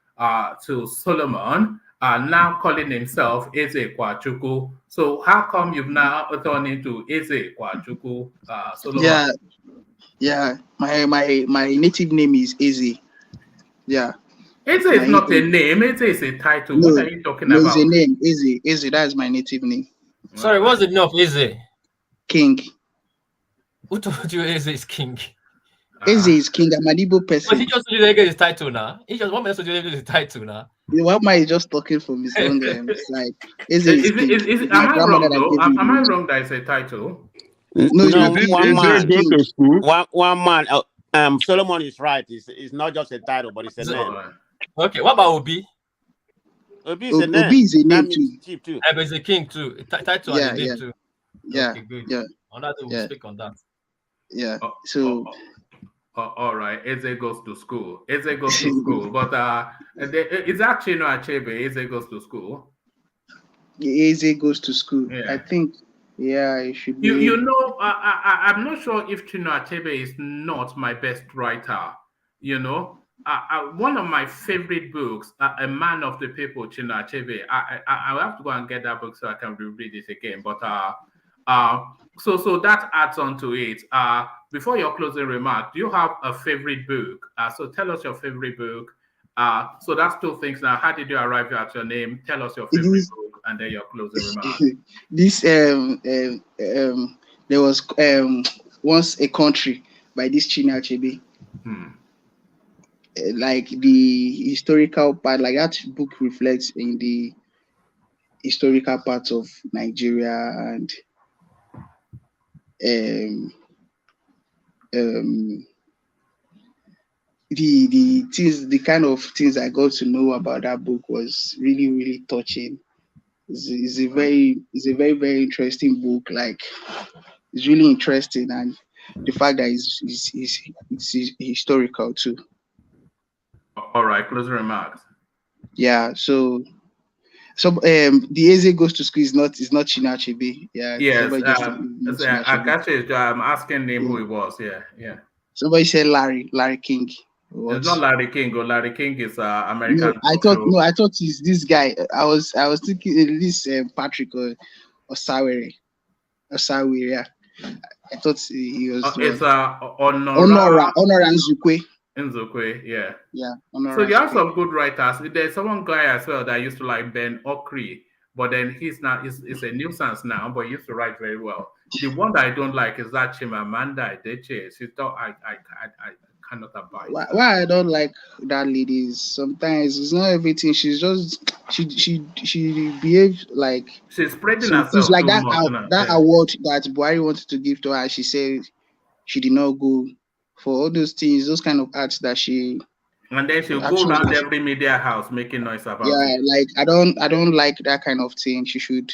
Solomon, now calling himself Eze Kwachuku. So how come you've now turned into Eze Kwachuku, Solomon?
Yeah. My native name is Eze. Yeah.
Eze is not a name. Eze is a title.
No,
What are you talking
no,
about?
it's a name. Eze. That is my native name.
Sorry, what's the name of Eze?
King.
Who told you Eze is king?
Eze is king. I'm an Igbo person.
But he just told you to get his title now. He just want me to get his title now.
Why am I just talking from his own side? Eze is king.
Am I wrong though? Am I wrong that it's a title?
No,
one man.
Go to
school? One man. Solomon is right. It's not just a title, but it's a name.
Okay, what about Obi?
Obi is a name.
Obi is a name too.
Chief too.
But he's a king too. Title and a name too.
Yeah.
Okay, good.
Yeah.
On that, we'll speak on that.
Yeah. So.
All right. Eze goes to school. Eze goes to school, but it's actually not Achebe. Eze goes to school.
Eze goes to school.
Yeah.
I think. Yeah, it should be.
You know, I'm not sure if Chinua Achebe is not my best writer. You know, one of my favorite books, A Man of the People, Chinua Achebe. I will have to go and get that book so I can reread it again. But so that adds on to it. Before your closing remark, do you have a favorite book? So tell us your favorite book. So that's two things now. How did you arrive at your name? Tell us your favorite book and then your closing remark.
This there was once a country by this Chinua Achebe. Like the historical part, like that book reflects in the historical part of Nigeria and the things, the kind of things I got to know about that book was really touching. It's a very interesting book. Like it's really interesting, and the fact that it's historical too.
All right, closing remarks.
Yeah. So the Eze goes to school is not Chinua Achebe. Yeah.
Yes. I'm asking him who he was. Yeah.
Somebody said Larry King.
It's not Larry King. Or Larry King is American.
I thought it's this guy. I was thinking this Patrick or Osawere. Yeah. I thought he was.
It's
Honora Nzukwe.
Nzukwe, yeah.
Yeah.
So you have some good writers. There's one guy as well that used to like Ben Okri, but then he's a nuisance now, but he used to write very well. The one that I don't like is that Chimamanda Adichie. She thought I cannot abide.
Why I don't like that lady is sometimes it's not everything. She's just she behaves like
she's spreading herself.
It's like that award that Buhari wanted to give to her. She said she did not go for all those things, those kind of acts that she.
And then she'll go around every media house making noise about it.
Yeah, like I don't like that kind of thing. She should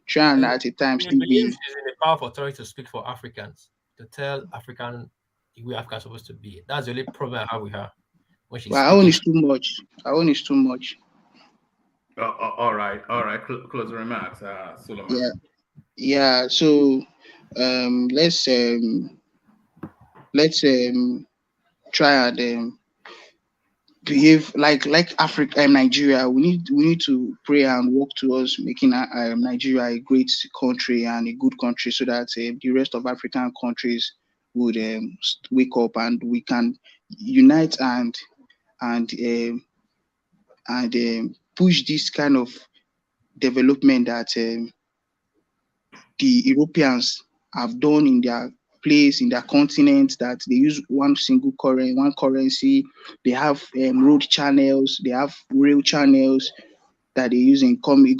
try and at a time still be.
She's in the power of authority to speak for Africans, to tell Africans where Africans are supposed to be. That's the only problem I have with her. When she's
her own is too much. Her own is too much.
All right. Close remarks, Solomon.
Yeah. So, let's try and behave like Africa and Nigeria. We need to pray and work towards making Nigeria a great country and a good country, so that the rest of African countries would wake up and we can unite and push this kind of development that the Europeans have done in their place, in their continent, that they use one currency. They have road channels, they have rail channels that they use going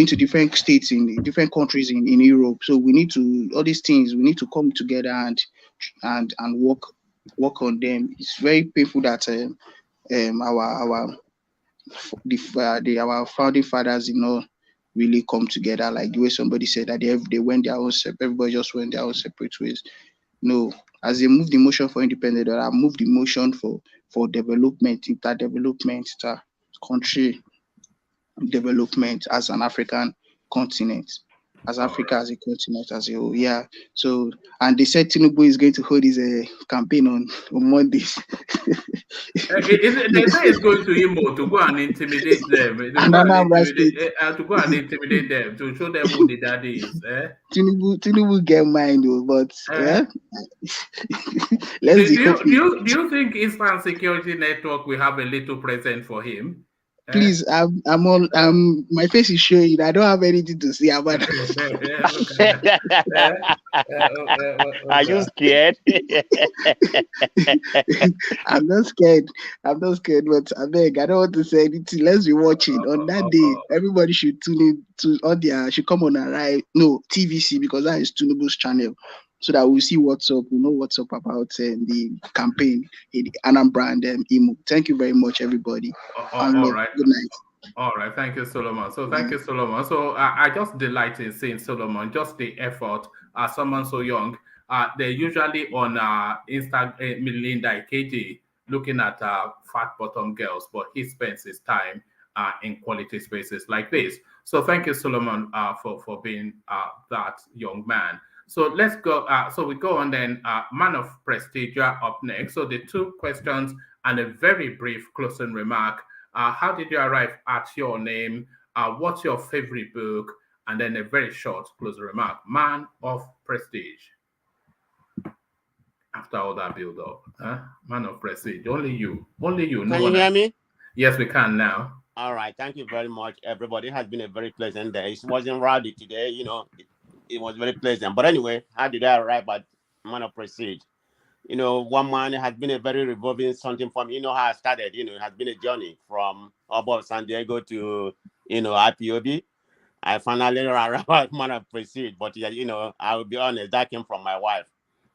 to different states in different countries in Europe. So we need to all these things. We need to come together and work on them. It's very painful that our founding fathers did not really come together, like the way somebody said that they went their own everybody just went their own separate ways. No, as they moved the motion for independence, I moved the motion for development, interdevelopment. country development as an African continent, as Africa as a continent as a whole. Yeah. So, and they said Tinubu is going to hold his campaign on Mondays.
They say it's going to Imo to go and intimidate them. To go and intimidate them, to show them who the daddy is.
Tinubu get mine though, but let's
do you think Eastern Security Network will have a little present for him?
Please, I'm on. My face is showing. I don't have anything to say about it.
Are you scared?
I'm not scared. But I beg, I don't want to say anything. Let's be watching on that day. Everybody should tune in to on their. Should come on TVC, because that is Tinubu's channel, so that we'll see what's up. We know what's up about the campaign in Anambra and Imo. Thank you very much, everybody.
All right.
Good night.
All right. Thank you, Solomon. So thank you, Solomon. So I just delight in seeing Solomon, just the effort. Someone so young. They're usually on Instagram, Melinda Ikeji, looking at fat bottom girls, but he spends his time in quality spaces like this. So thank you, Solomon, for being that young man. So let's go. So we go on then. Man of Prestige up next. So the two questions and a very brief closing remark. How did you arrive at your name? What's your favorite book? And then a very short closing remark. Man of Prestige. After all that build up, Man of Prestige. Only you. Only you.
Can you hear me?
Yes, we can now.
All right. Thank you very much, everybody. It has been a very pleasant day. It wasn't rowdy today, It was very pleasant. But anyway, how did I arrive at Man of Prestige? One man has been a very revolving something for me. You know how I started, it has been a journey from above San Diego to, IPOB. I finally arrived at Man of Prestige. But, I will be honest, that came from my wife,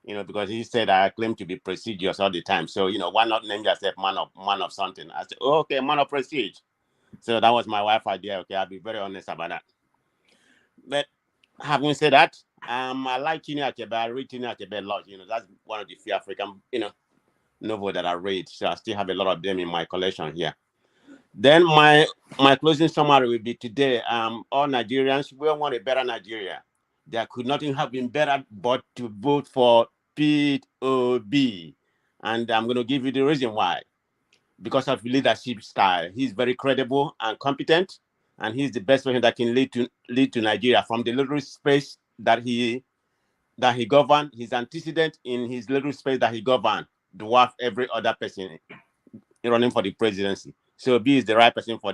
because he said I claim to be prestigious all the time. So, why not name yourself man of something? I said, okay, Man of Prestige. So that was my wife's idea. Okay, I'll be very honest about that. But having said that, I like Chinua Achebe. I read Chinua Achebe a lot. That's one of the few African, novel that I read. So I still have a lot of them in my collection here. Then my closing summary will be today. All Nigerians, we want a better Nigeria. There could nothing have been better but to vote for POB. And I'm going to give you the reason why. Because of leadership style. He's very credible and competent. And he's the best person that can lead to Nigeria from the little space that he governed. His antecedent in his little space that he governed dwarf every other person running for the presidency. So B is the right person for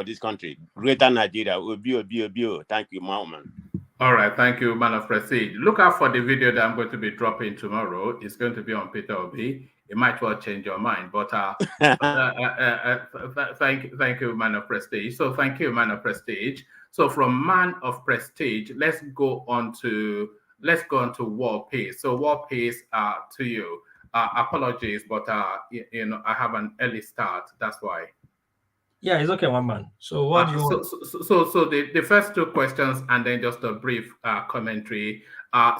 this country. Greater Nigeria. Obi. Thank you, man.
All right, thank you, Man of Prestige. Look out for the video that I'm going to be dropping tomorrow. It's going to be on Peter Obi. It might well change your mind, but thank you, Man of Prestige. So thank you, Man of Prestige. So from Man of Prestige, let's go on to War Peace. So War Peace to you. Apologies, but I have an early start. That's why.
Yeah, it's okay, one man. So what do you want?
So the first two questions and then just a brief commentary.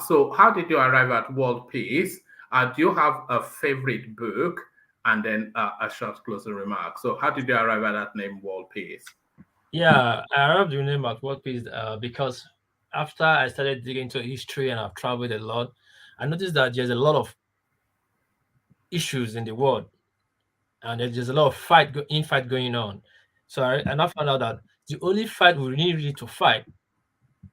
So how did you arrive at World Peace? Do you have a favorite book? And then a short closing remark. So how did you arrive at that name, World Peace?
Yeah, I arrived at the name at World Peace because after I started digging into history and I've traveled a lot, I noticed that there's a lot of issues in the world. And there's a lot of infight going on. So I now found out that the only fight we need to fight,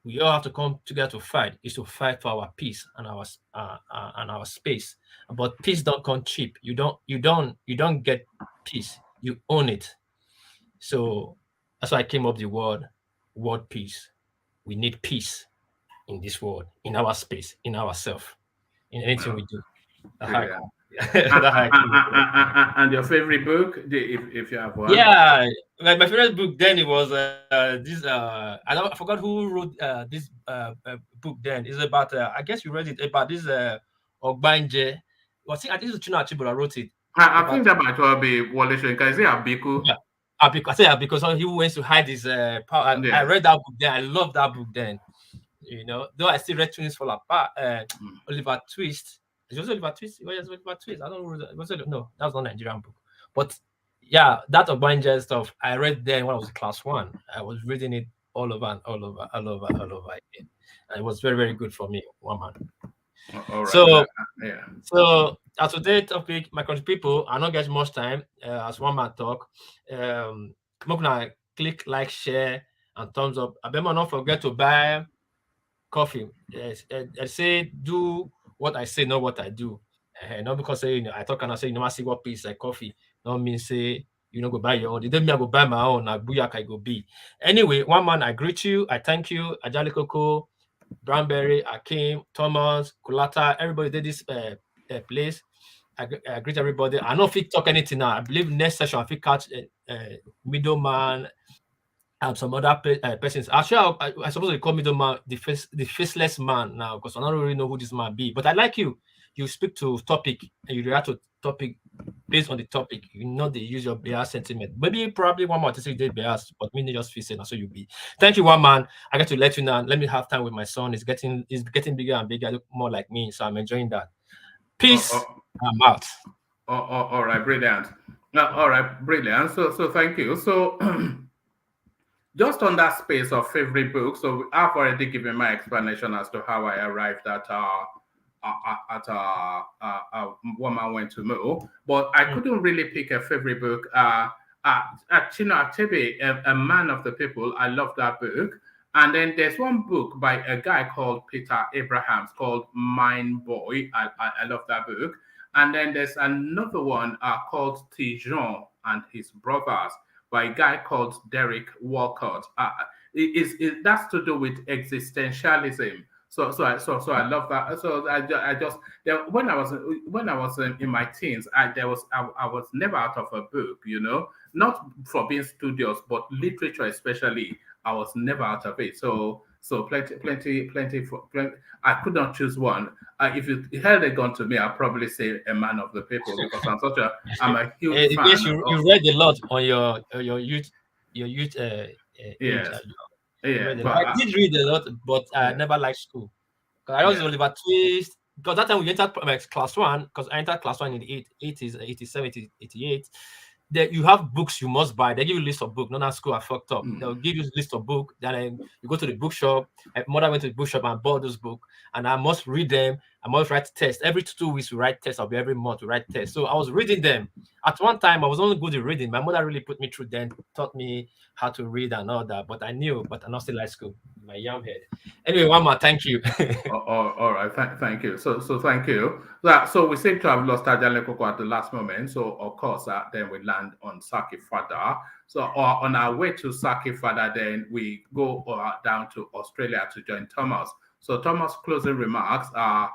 we all have to come together to fight, is to fight for our peace and our space. But peace don't come cheap. You don't get peace. You own it. So that's why I came up with the word peace. We need peace in this world, in our space, in ourselves, in anything we do.
And your favorite book, if you have one?
Yeah, like my favorite book then, it was this. I forgot who wrote this book then. It's about I guess you read it about this Ogbanje. I think it's Chinua Achebe that wrote it.
I think that might well be Wole Soyinka. Is it Abiku?
Yeah, Abiku. I say Abiku because he went to hide his power. Yeah. I read that book then. I love that book then. Though I still read Twins Fall Apart. Oliver Twist. It was Oliver Twist. I don't know. No, that was not a Nigerian book. But yeah, that Obanja stuff I read then when I was class 1. I was reading it all over and all over again. And it was very, very good for me, one man.
All right.
So,
yeah.
So as today's topic, my country people, I not get much time as one man talk. Come up now, click, like, share, and thumbs up. I better not forget to buy coffee. I say do what I say, not what I do. Not because say I talk and I say I see what piece like coffee. Not mean say you know go buy your own. It don't mean I go buy my own. Now booyaka I go be. Anyway, one man, I greet you. I thank you. Ajali Coco, Brownberry, Akim, Thomas, Kulata, everybody did this place. I greet everybody. I know if you talk anything now. I believe next session if you catch middleman and some other persons. Actually, I suppose they call middleman the faceless man now because I don't really know who this man be. But I like you. You speak to topic and you react to topic based on the topic. You know they use your bias sentiment. Maybe probably one more to say they bias, but me just feel saying so you be. Thank you, one man. I get to let you know. Let me have time with my son. It's getting bigger and bigger. Look more like me, so I'm enjoying that. Peace. I'm out.
All right, brilliant. All right, brilliant. So thank you. So just on that space of favorite book, so I've already given my explanation as to how I arrived at Woman Went to Mo, but I couldn't really pick a favorite book. Chinua Achebe, a Man of the People, I love that book. And then there's one book by a guy called Peter Abrahams called Mine Boy. I love that book. And then there's another one called Tijon and His Brothers by a guy called Derek Walcott. That's to do with existentialism. So I love that. So I just when I was in my teens, I was never out of a book, you know, not for being studious, but literature especially. I was never out of it. So plenty. I could not choose one. If you held a gun to me, I'd probably say A Man of the People because I'm a huge fan.
Yes, you read a lot on your youth age.
But
I did read a lot, but I never liked school. Because I was Oliver Twist. Because that time we entered class 1, because I entered class 1 in the 80s, 87, 88. That you have books you must buy. They give you a list of books. Not that school I fucked up. They'll give you a list of books. Then you go to the bookshop. My mother went to the bookshop and bought those books. And I must read them. I must write tests. Every 2 weeks we write tests. I'll be every month to write tests. So I was reading them. At one time, I was only good at reading. My mother really put me through them, taught me how to read and all that. But I knew, but I'm not still at school. My young head. Anyway, one more. Thank you.
All right. Thank you. So thank you. So we seem to have lost Ajale Coco at the last moment. So of course, then we land on Saki Fada. So on our way to Saki Fada, then we go down to Australia to join Thomas. So Thomas' closing remarks are,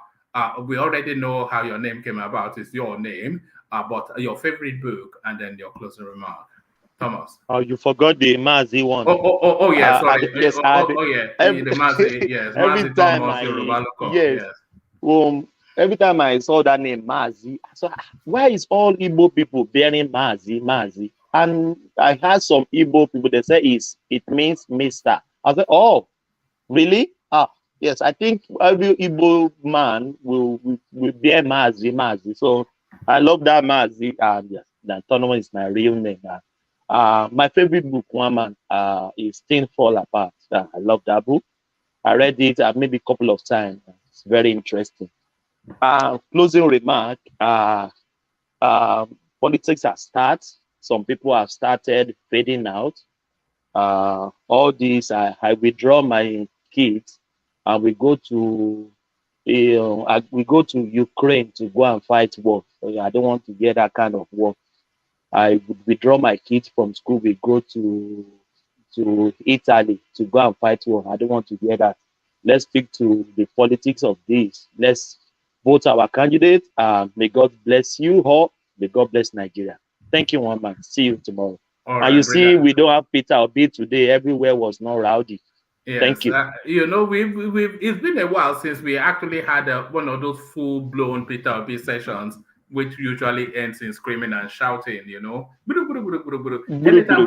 we already know how your name came about. It's your name, but your favorite book and then your closing remark. Thomas.
Oh, you forgot the Mazi one.
Oh yeah, sorry.
Yes,
the Mazi, yes.
Every
Mazi
time
Thomas, Yoruba Loco,
yes.
yes.
Every time I saw that name Mazi, so why is all Igbo people bearing Mazi? And I had some Igbo people that say it means Mister. I said, oh, really? Yes, I think every Igbo man will bear Mazi. So I love that Mazi, and yes, that Tonomo is my real name. My favorite book, one man, is Things Fall Apart. I love that book. I read it maybe a couple of times. It's very interesting. Closing remark, politics have started. Some people have started fading out. All this, I withdraw my kids and we go to Ukraine to go and fight war. I don't want to get that kind of war. I would withdraw my kids from school. We go to Italy to go and fight war. I don't want to hear that. Let's stick to the politics of this. Let's vote our candidate. May God bless you all. May God bless Nigeria. Thank you, one man. See you tomorrow. And you see, we don't have Peter Obi today. Everywhere was not rowdy.
Yes,
thank you.
It's been a while since we actually had one of those full-blown Peter Obi sessions, which usually ends in screaming and shouting, you know. Anytime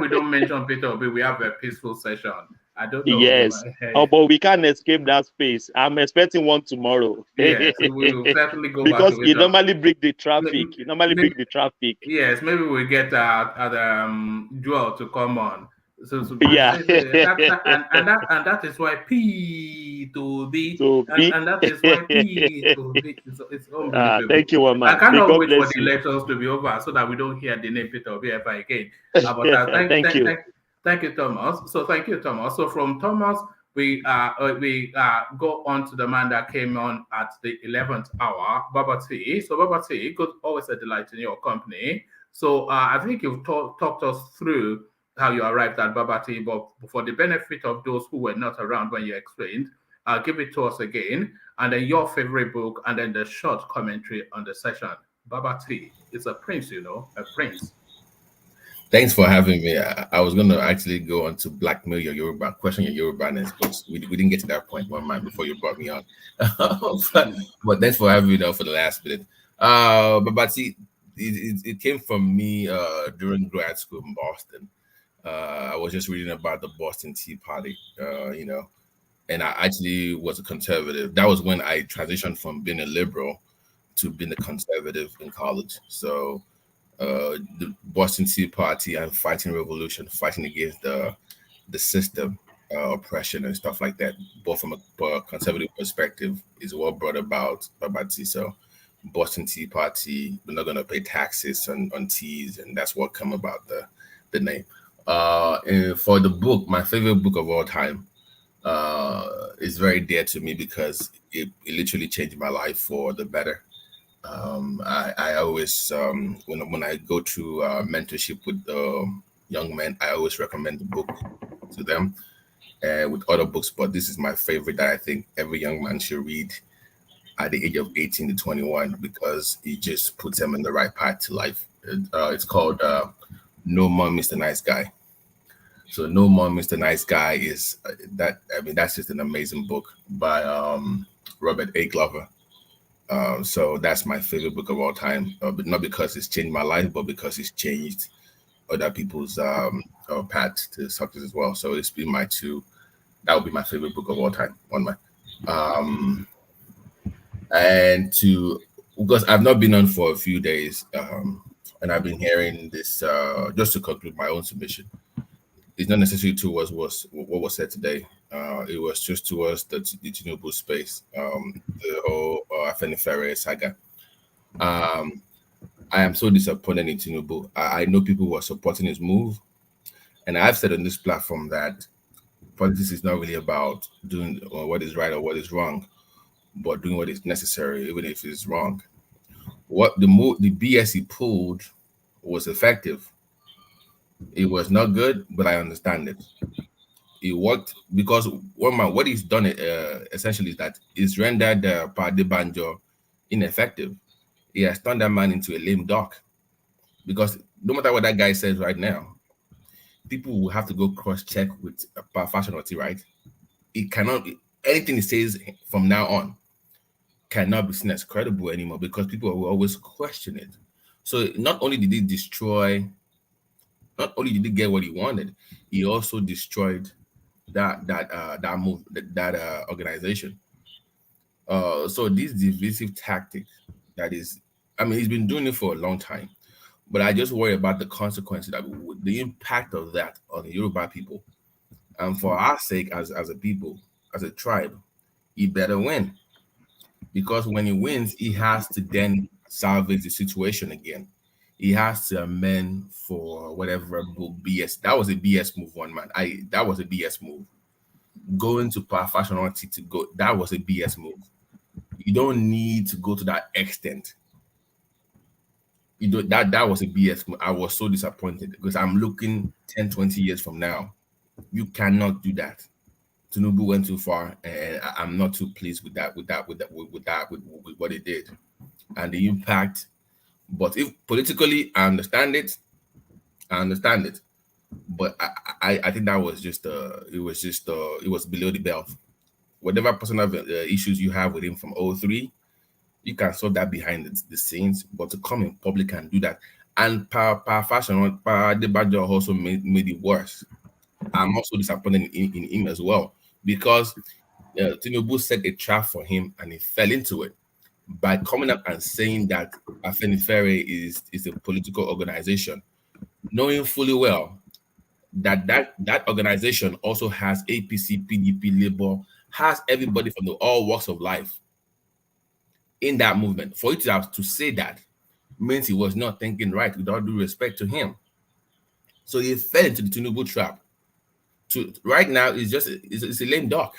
we don't mention Peter Obi, we have a peaceful session. I don't know.
Yes. Oh, but we can't escape that space. I'm expecting one tomorrow.
Yes, we will certainly go back
Because
to
you
it.
normally break the traffic. You normally break the traffic.
Yes, maybe we get Joel to come on. So
Yeah.
and that is why P to B and that is why P to B. It's unbelievable.
Thank you, Mama.
I cannot
God
wait for
bless
the
you.
elections to be over so that we don't hear the name Peter Obi ever again. But
Thank you.
Thank you, Thomas. So thank you, Thomas. So from Thomas, we go on to the man that came on at the 11th hour, Baba T. So Baba T, always a delight in your company. So I think you've talked us through how you arrived at Baba T, but for the benefit of those who were not around when you explained, give it to us again, and then your favorite book, and then the short commentary on the session. Baba T is a prince, a prince.
Thanks for having me. I was going to actually go on to blackmail your Yoruba, question your Yoruba-ness, but we didn't get to that point one mind before you brought me on. but thanks for having me for the last bit. But see, it came from me during grad school in Boston. I was just reading about the Boston Tea Party, and I actually was a conservative. That was when I transitioned from being a liberal to being a conservative in college. So the Boston Tea Party and fighting revolution, fighting against the system, oppression and stuff like that, both from a conservative perspective, is what brought about tea. So Boston Tea Party, we're not going to pay taxes on teas, and that's what come about the name. And for the book, my favorite book of all time is very dear to me because it literally changed my life for the better. I always, when I go through mentorship with young men, I always recommend the book to them with other books. But this is my favorite that I think every young man should read at the age of 18 to 21 because it just puts them in the right path to life. It's called No More Mr. Nice Guy. So No More Mr. Nice Guy is that's just an amazing book by Robert A. Glover. So that's my favorite book of all time, but not because it's changed my life, but because it's changed other people's path to success as well. So it's been that would be my favorite book of all time on my, because I've not been on for a few days, and I've been hearing this, just to conclude my own submission, it's not necessarily towards what was said today. It was just towards the Tinubu space, the whole Refinery saga. I am so disappointed in Tinubu. I know people who are supporting his move, and I've said on this platform that politics is not really about doing what is right or what is wrong, but doing what is necessary, even if it's wrong. What the BS he pulled was effective. It was not good, but I understand it. It worked because what he's done essentially is that he's rendered Pade Banjo ineffective. He has turned that man into a lame duck because no matter what that guy says right now, people will have to go cross-check with Fashionality, right? It cannot, anything he says from now on cannot be seen as credible anymore because people will always question it. So not only did he get what he wanted, he also destroyed that move, that organization. So this divisive tactic he's been doing it for a long time, but I just worry about the consequences, the impact of that on the Yoruba people. And for our sake, as a people, as a tribe, he better win. Because when he wins, he has to then salvage the situation again. He has to amend for whatever BS. That was a BS move, one man. That was a BS move. Going to Fashionality to go, that was a BS move. You don't need to go to that extent. That was a BS move. I was so disappointed because I'm looking 10, 20 years from now. You cannot do that. Tinubu went too far, and I'm not too pleased with what he did and the impact. But if politically, I understand it. But I think that was it was below the belt. Whatever personal issues you have with him from 03, you can sort that behind the scenes. But to come in public and do that, and Debajo also made it worse. I'm also disappointed in him as well, because Tinubu set a trap for him and he fell into it by coming up and saying that Afenifere is a political organization, knowing fully well that organization also has APC, PDP, Labour, has everybody from all walks of life in that movement. For it to have to say that means he was not thinking right, with all due respect to him. So he fell into the Tinubu trap. Right now, it's a lame duck.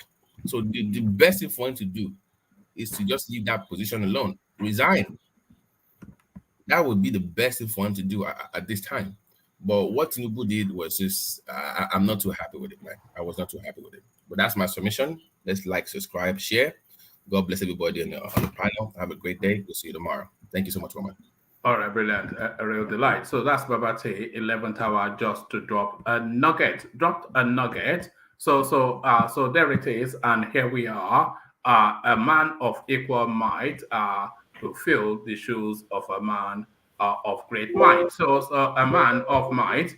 So the best thing for him to do is to just leave that position alone, resign. That would be the best thing for him to do at this time. But what Tinubu did was just, I'm not too happy with it, man. I was not too happy with it. But that's my submission. Let's like, subscribe, share. God bless everybody on the panel. Have a great day. We'll see you tomorrow. Thank you so much, Roman.
All right, brilliant. A real delight. So that's Babate, 11th hour, just to drop a nugget. Dropped a nugget. So there it is. And here we are. A man of equal might to fill the shoes of a man of great might. So a man of might,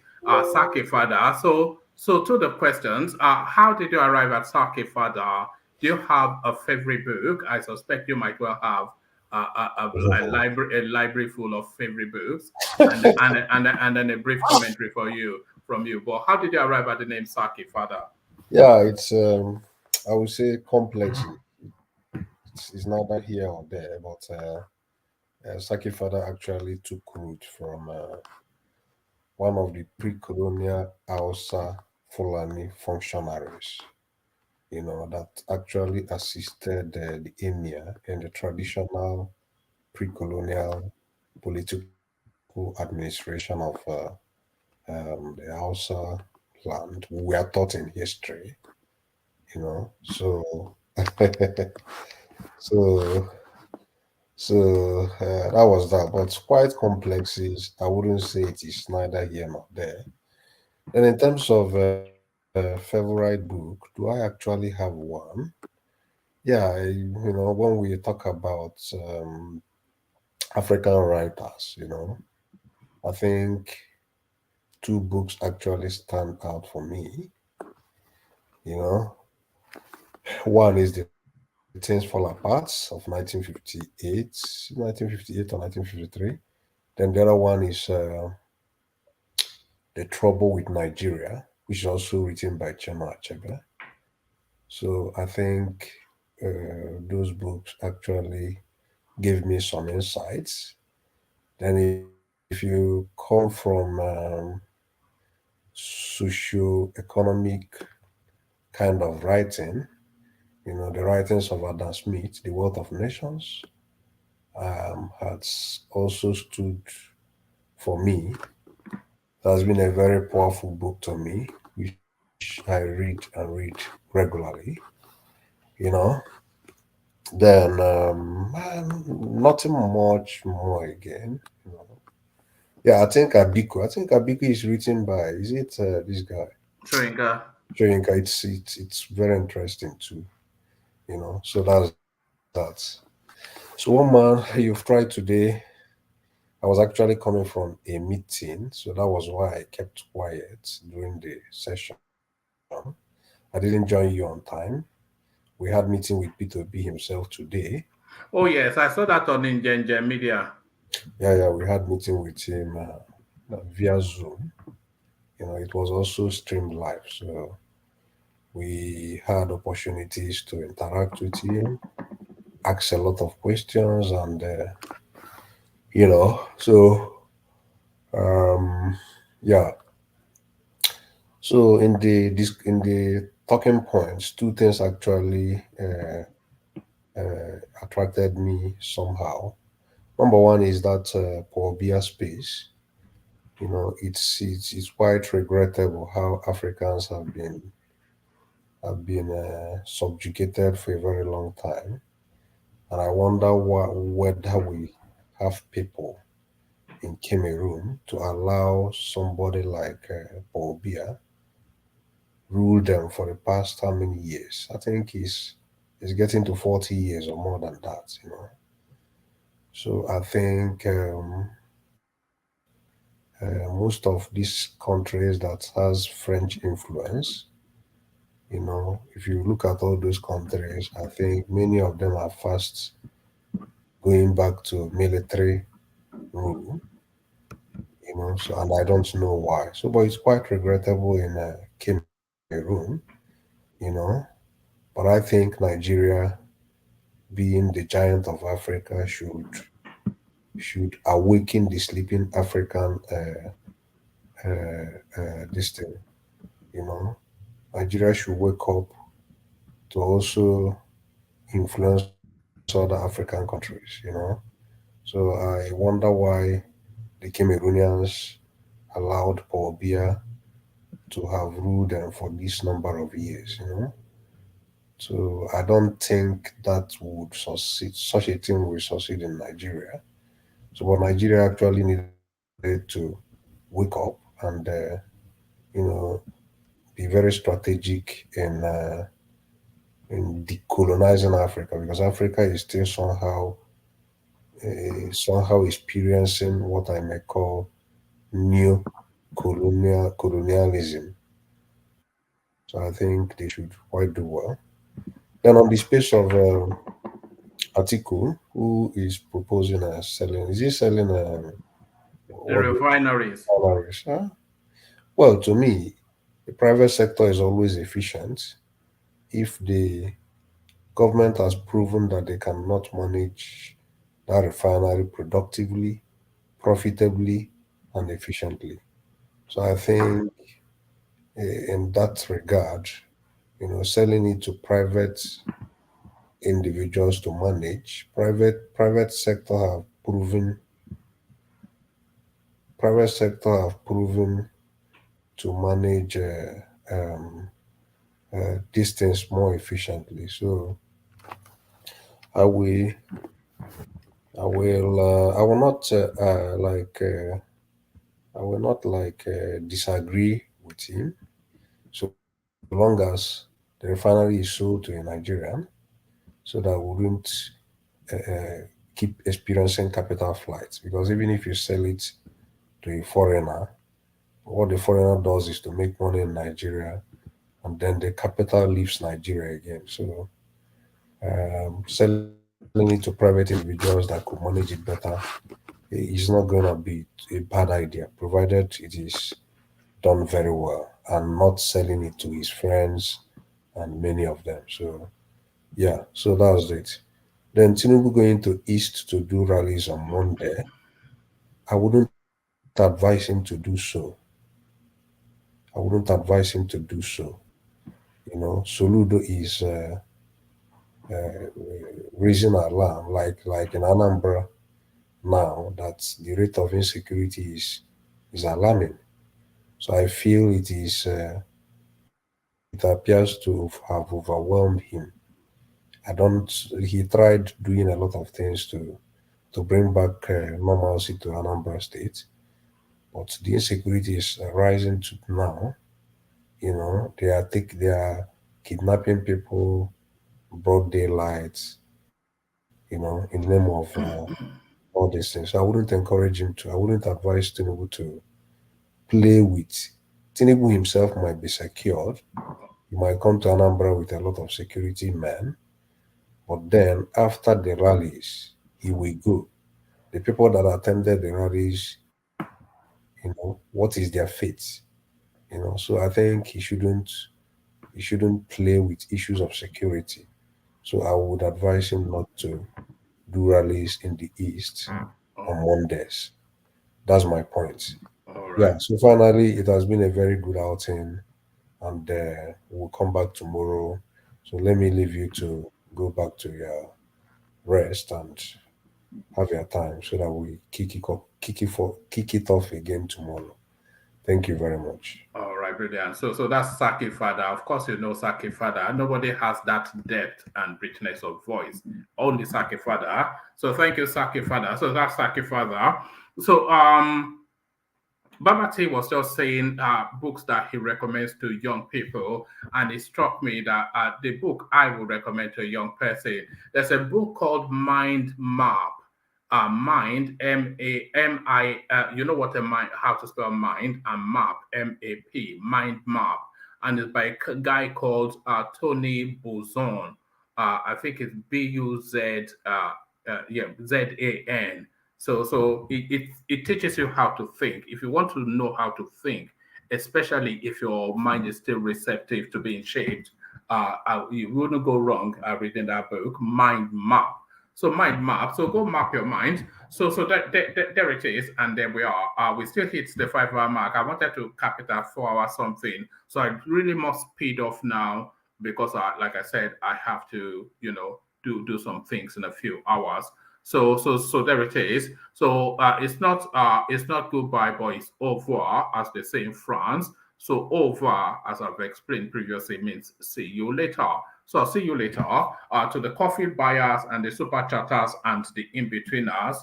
Sake Fada. So to the questions, how did you arrive at Sake Fada? Do you have a favorite book? I suspect you might well have a library full of favorite books, and then a brief commentary from you. But how did you arrive at the name Sake Fada?
Yeah, it's I would say complex. It's neither here or there, but Sake Fada actually took root from one of the pre-colonial Hausa Fulani functionaries, that actually assisted the emir in the traditional pre-colonial political administration of the Hausa land. We are taught in history, so that was that. But quite complex is, I wouldn't say it is neither here nor there. And in terms of favorite book, do I actually have one? Yeah, when we talk about African writers, I think two books actually stand out for me. One is The Things Fall Apart of 1958 or 1953. Then the other one is The Trouble with Nigeria, which is also written by Chema Achebe. So I think those books actually gave me some insights. Then if you come from socio-economic kind of writing, the writings of Adam Smith, The Wealth of Nations, has also stood for me. It has been a very powerful book to me, which I read and read regularly. Then nothing much more again. Yeah, I think Abiku is written by, is it this guy?
Shoyinka.
It's very interesting too. So that's that. So one man you've tried today, I was actually coming from a meeting, so that was why I kept quiet during the session. I didn't join you on time. We had meeting with P2B himself today.
Oh yes, I saw that on Nigerian media.
Yeah, we had meeting with him via Zoom. It was also streamed live, so we had opportunities to interact with him, ask a lot of questions, and yeah. So in the talking points, two things actually attracted me somehow. Number one is that Paul Biya space. It's quite regrettable how Africans have been subjugated for a very long time, and I wonder whether we have people in Cameroon to allow somebody like Paul Biya rule them for the past how many years? I think it's getting to 40 years or more than that. So I think most of these countries that has French influence, if you look at all those countries, I think many of them are fast going back to military rule, so, and I don't know why. So, but it's quite regrettable in Cameroon, you know, but I think Nigeria, being the giant of Africa, should awaken the sleeping African this thing, you know. Nigeria should wake up to also influence other African countries. So I wonder why the Cameroonians allowed Paul Biya to have ruled them for this number of years. So I don't think that would succeed, such a thing will succeed in Nigeria. So but Nigeria actually needed to wake up and you know be very strategic in decolonizing Africa, because Africa is still somehow experiencing what I may call new colonialism. So I think they should quite do well. Then on the space of Atiku, who is proposing selling, is he selling
The
what the
refineries.
salaries? Well, to me, the private sector is always efficient if the government has proven that they cannot manage that refinery productively, profitably, and efficiently. So I think in that regard, selling it to private individuals to manage, private sector have proven to manage these things more efficiently. So I will I will not disagree with him, so long as the refinery is sold to a Nigerian, so that we wouldn't keep experiencing capital flights. Because even if you sell it to a foreigner, what the foreigner does is to make money in Nigeria, and then the capital leaves Nigeria again. So selling it to private individuals that could manage it better is not going to be a bad idea, provided it is done very well and not selling it to his friends and many of them. So yeah, so that's it. Then Tinubu going to East to do rallies on Monday. I wouldn't advise him to do so. I wouldn't advise him to do so. Soludo is raising alarm, like in Anambra now, that the rate of insecurity is alarming. So I feel it appears to have overwhelmed him. I don't. He tried doing a lot of things to bring back normalcy to Anambra State, but the insecurity is rising to now. They are kidnapping people, broad daylight. In the name of all these things. So I wouldn't encourage him to. I wouldn't advise Tinubu to play with. Tinubu himself might be secured. He might come to Anambra with a lot of security men, but then after the rallies, he will go. The people that attended the rallies, what is their fate? So I think he shouldn't play with issues of security. So I would advise him not to do rallies in the East on Mondays. That's my point.
All right.
Yeah. So finally, it has been a very good outing, and we'll come back tomorrow. So let me leave you to go back to your rest and have your time, so that we kick it off again tomorrow. Thank you very much.
All right, brilliant. So that's Saki Fada. Of course, you know Saki Fada. Nobody has that depth and richness of voice. Only Saki Fada. So thank you, Saki Fada. So that's Saki Fada. So Babati was just saying books that he recommends to young people, and it struck me that the book I would recommend to a young person, there's a book called Mind Map. Mind, M-A-M-I, you know what a mind, how to spell mind, and map, M-A-P, mind map. And it's by a guy called Tony Buzan. I think it's Z-A-N. So it teaches you how to think. If you want to know how to think, especially if your mind is still receptive to being shaped, you wouldn't go wrong reading that book, Mind Map. So mind map. So go map your mind. So there it is, and there we are. We still hit the 5-hour mark. I wanted to cap it at 4 hours something. So I really must speed off now because, like I said, I have to, do some things in a few hours. So there it is. So it's not goodbye, but it's au revoir, as they say in France. So au revoir, as I've explained previously, means see you later. So I'll see you later. To the coffee buyers and the super chatters and the in-betweeners,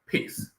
peace.